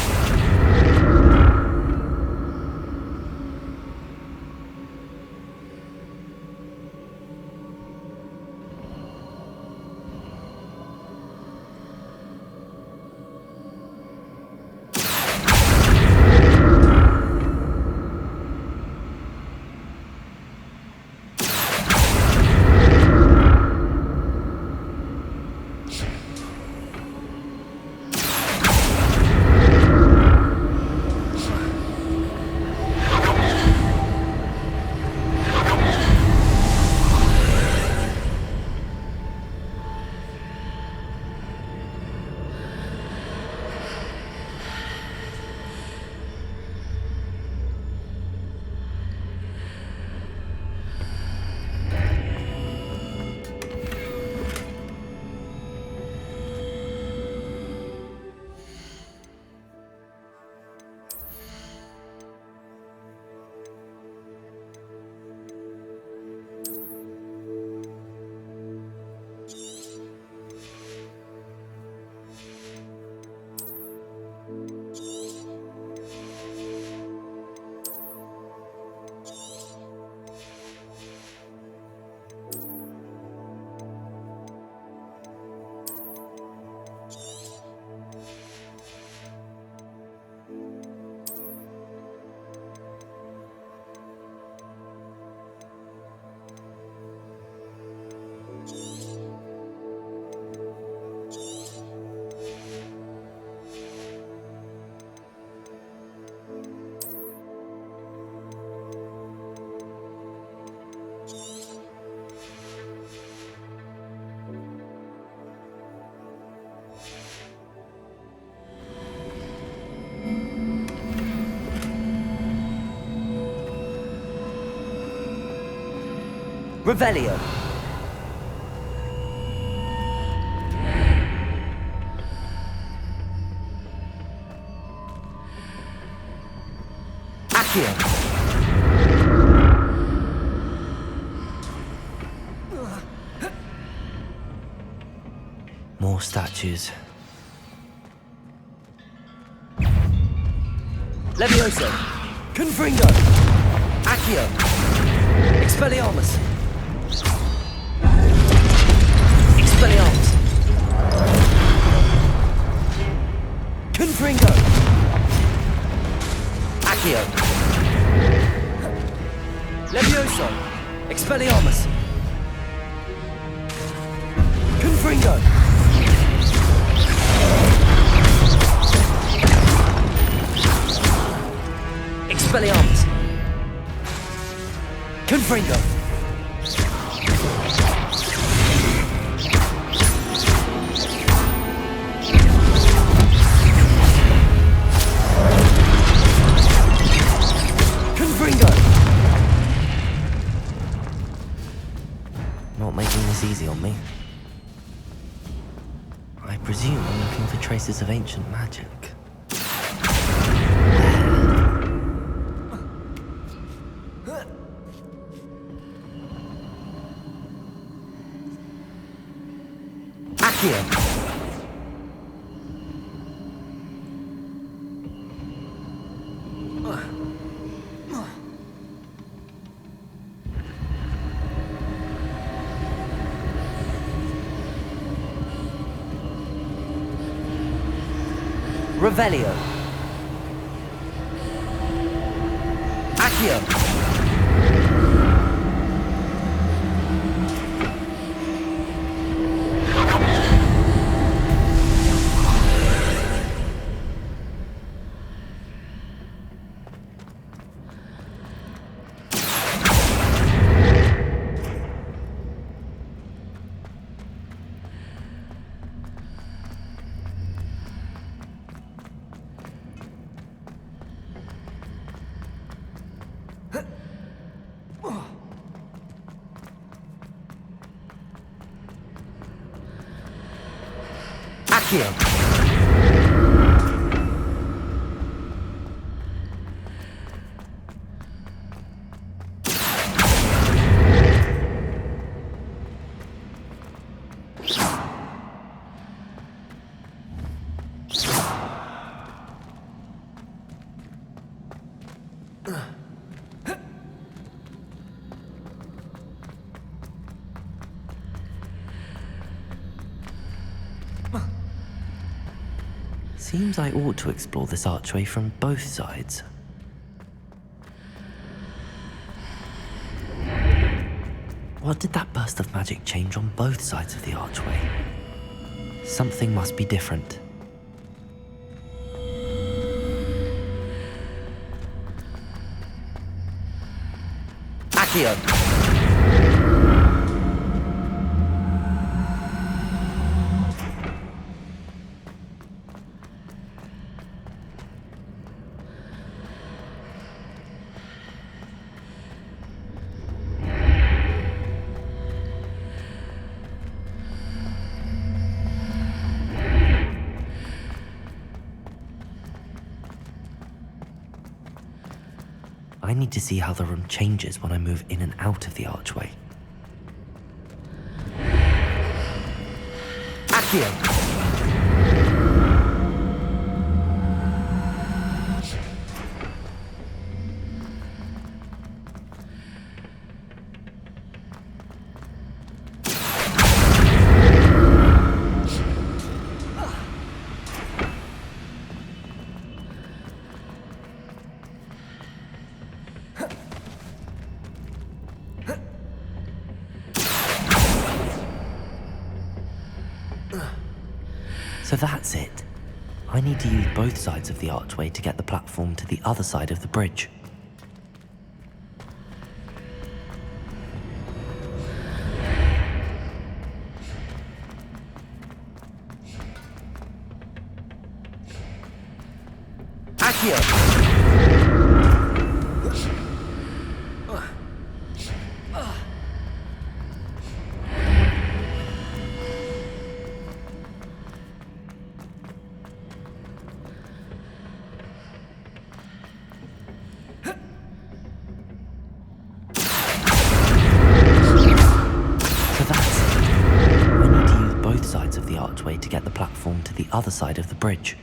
Revelio. Accio. More statues. Levioso. Confringo. Accio. Expelliarmus. Expelliarmus. Confringo. Accio. Levioso. Expelliarmus. Confringo. Expelliarmus. Confringo. Confringo. Not making this easy on me. I presume I'm looking for traces of ancient magic. Accio. Revelio. Accio. Accio! Seems I ought to explore this archway from both sides. What did that burst of magic change on both sides of the archway? Something must be different. Accio! I need to see how the room changes when I move in and out of the archway. Accio! So that's it. I need to use both sides of the archway to get the platform to the other side of the bridge. Accio! Archway to get the platform to the other side of the bridge.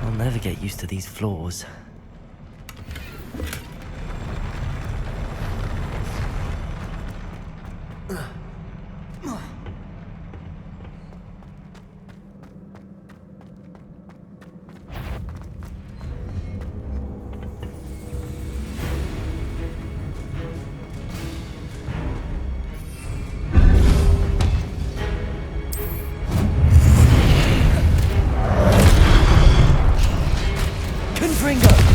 I'll never get used to these floors. Ringo!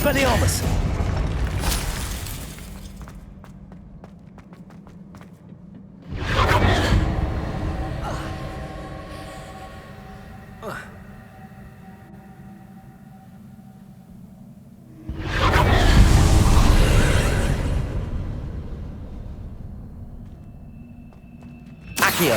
Expelliarmus! Accio!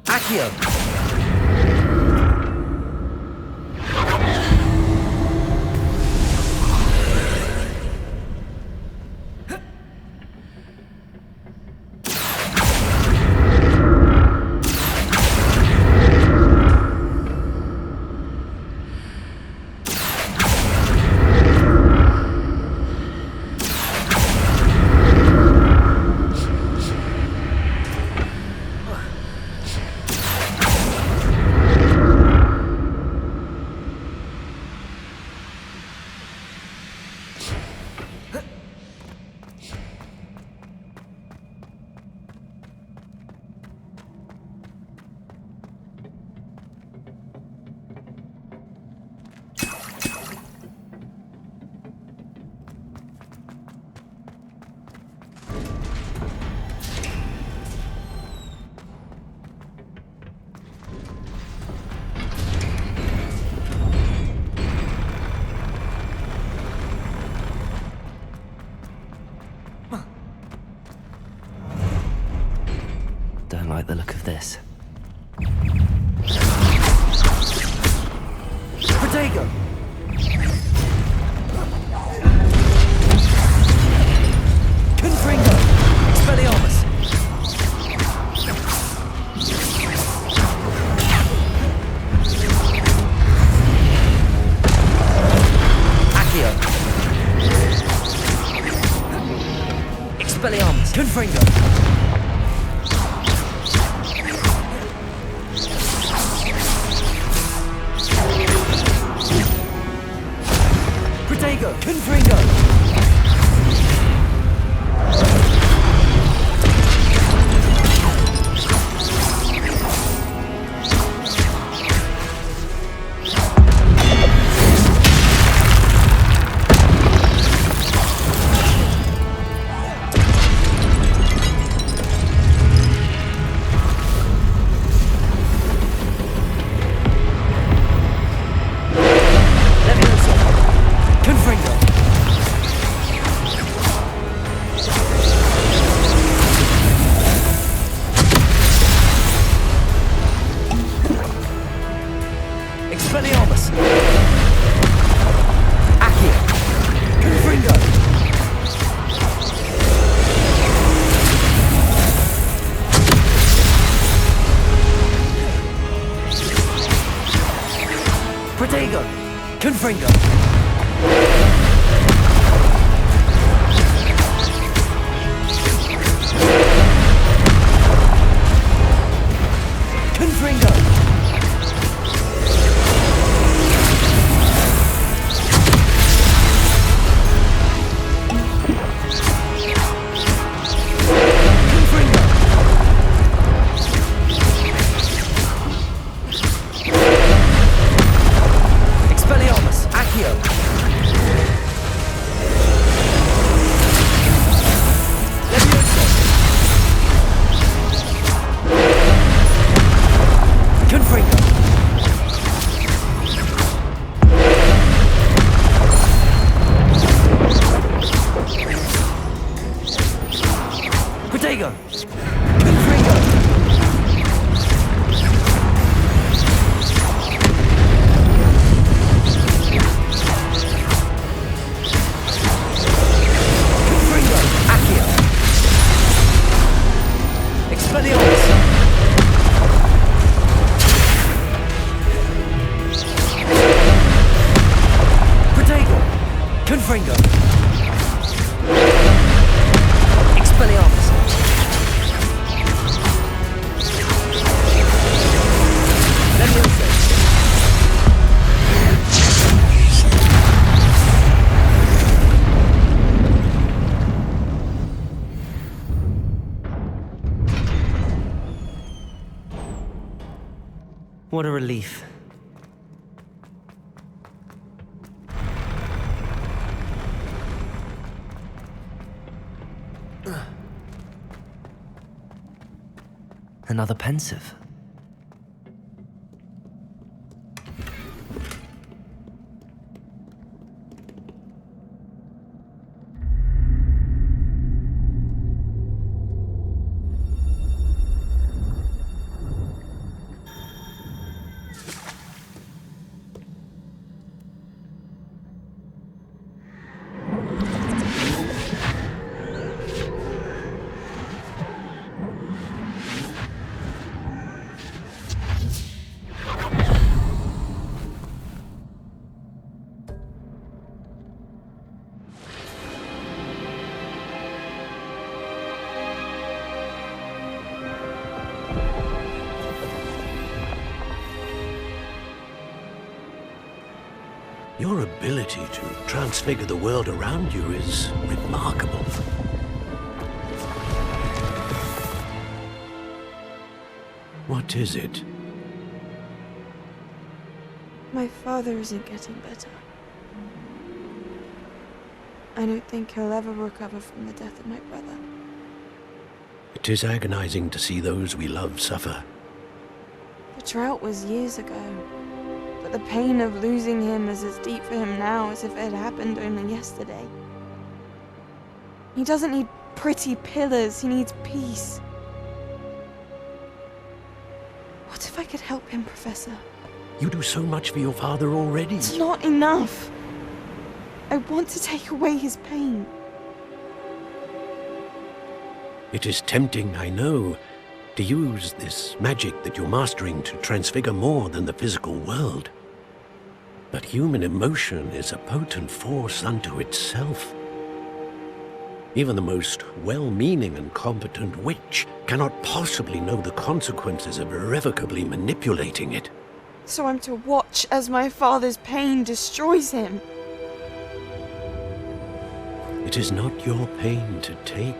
Accio! Don't like the look of this. Protego! Confringo! Expelliarmus! Accio! Expelliarmus! Confringo! Protego! Confringo! Expelliarmus! Accio! Confringo! Protego! Confringo! What a relief. Another pensive. Your ability to transfigure the world around you is remarkable. What is it? My father isn't getting better. I don't think he'll ever recover from the death of my brother. It is agonizing to see those we love suffer. The drought was years ago, but the pain of losing him is as deep for him now as if it had happened only yesterday. He doesn't need pretty pillars, he needs peace. What if I could help him, Professor? You do so much for your father already. It's not enough. I want to take away his pain. It is tempting, I know, to use this magic that you're mastering to transfigure more than the physical world. But human emotion is a potent force unto itself. Even the most well-meaning and competent witch cannot possibly know the consequences of irrevocably manipulating it. So I'm to watch as my father's pain destroys him. It is not your pain to take.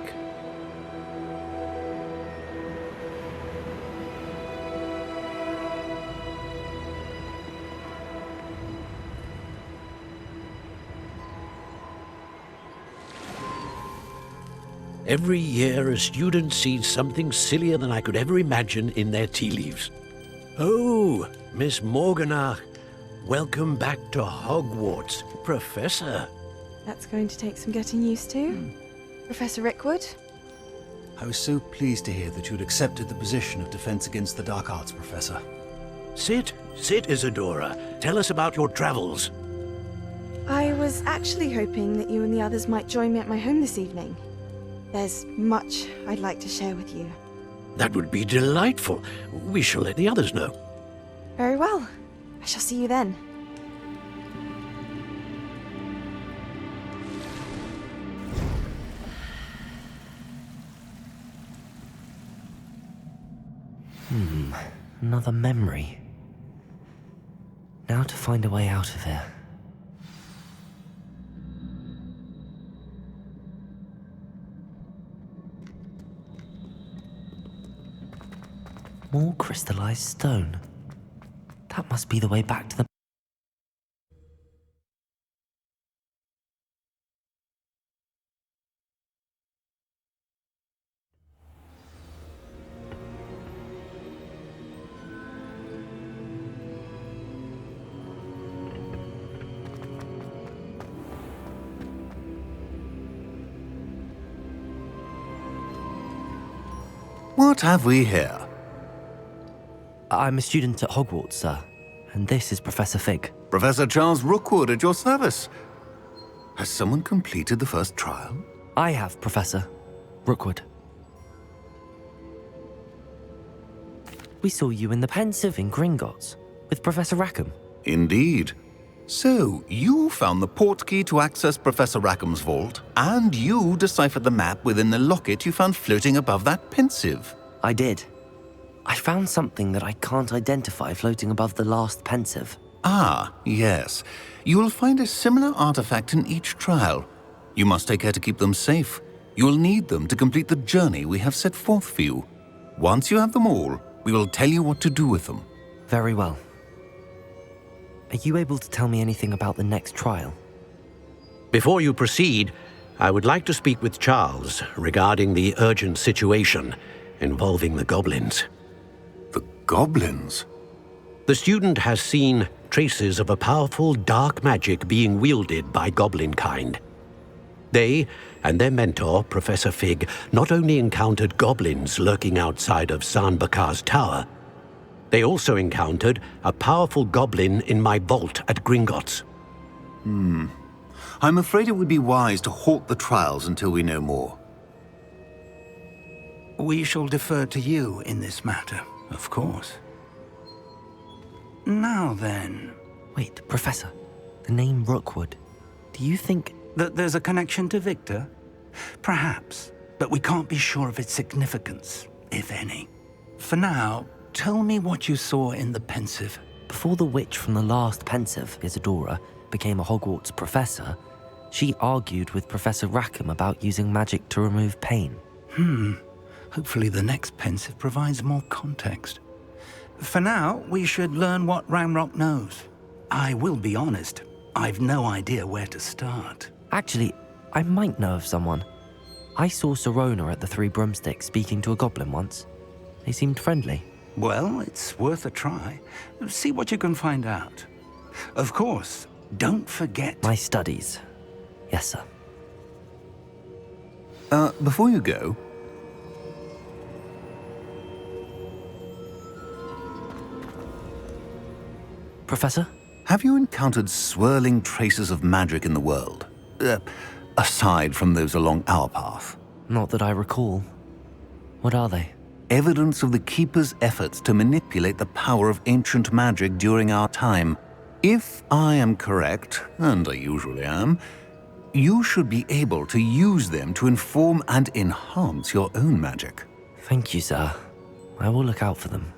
Every year, a student sees something sillier than I could ever imagine in their tea leaves. Oh, Miss Morganach, welcome back to Hogwarts, Professor. That's going to take some getting used to. Professor Rickwood? I was so pleased to hear that you'd accepted the position of Defense Against the Dark Arts, Professor. Sit, Isadora. Tell us about your travels. I was actually hoping that you and the others might join me at my home this evening. There's much I'd like to share with you. That would be delightful. We shall let the others know. Very well. I shall see you then. Another memory. Now to find a way out of here. More crystallized stone. That must be the way back to the... What have we here? I'm a student at Hogwarts, sir. And this is Professor Fig. Professor Charles Rookwood at your service. Has someone completed the first trial? I have, Professor Rookwood. We saw you in the Pensive in Gringotts with Professor Rackham. Indeed. So, you found the portkey to access Professor Rackham's vault, and you deciphered the map within the locket you found floating above that Pensive. I did. I found something that I can't identify floating above the last Pensive. Ah, yes. You will find a similar artifact in each trial. You must take care to keep them safe. You will need them to complete the journey we have set forth for you. Once you have them all, we will tell you what to do with them. Very well. Are you able to tell me anything about the next trial? Before you proceed, I would like to speak with Charles regarding the urgent situation involving the goblins. The goblins? The student has seen traces of a powerful dark magic being wielded by goblin kind. They and their mentor, Professor Fig, not only encountered goblins lurking outside of San Bakar's tower, they also encountered a powerful goblin in my vault at Gringotts. I'm afraid it would be wise to halt the trials until we know more. We shall defer to you in this matter, of course. Now then... Wait, Professor. The name Rookwood. Do you think... that there's a connection to Victor? Perhaps, but we can't be sure of its significance, if any. For now, tell me what you saw in the pensive. Before the witch from the last pensive, Isadora, became a Hogwarts professor, she argued with Professor Rackham about using magic to remove pain. Hopefully the next pensive provides more context. For now, we should learn what Ranrock knows. I will be honest, I've no idea where to start. Actually, I might know of someone. I saw Sirona at the Three Broomsticks speaking to a goblin once. They seemed friendly. Well, it's worth a try. See what you can find out. Of course, don't forget... My studies. Yes, sir. Before you go... Professor? Have you encountered swirling traces of magic in the world? Aside from those along our path? Not that I recall. What are they? Evidence of the Keeper's efforts to manipulate the power of ancient magic during our time. If I am correct, and I usually am, you should be able to use them to inform and enhance your own magic. Thank you, sir. I will look out for them.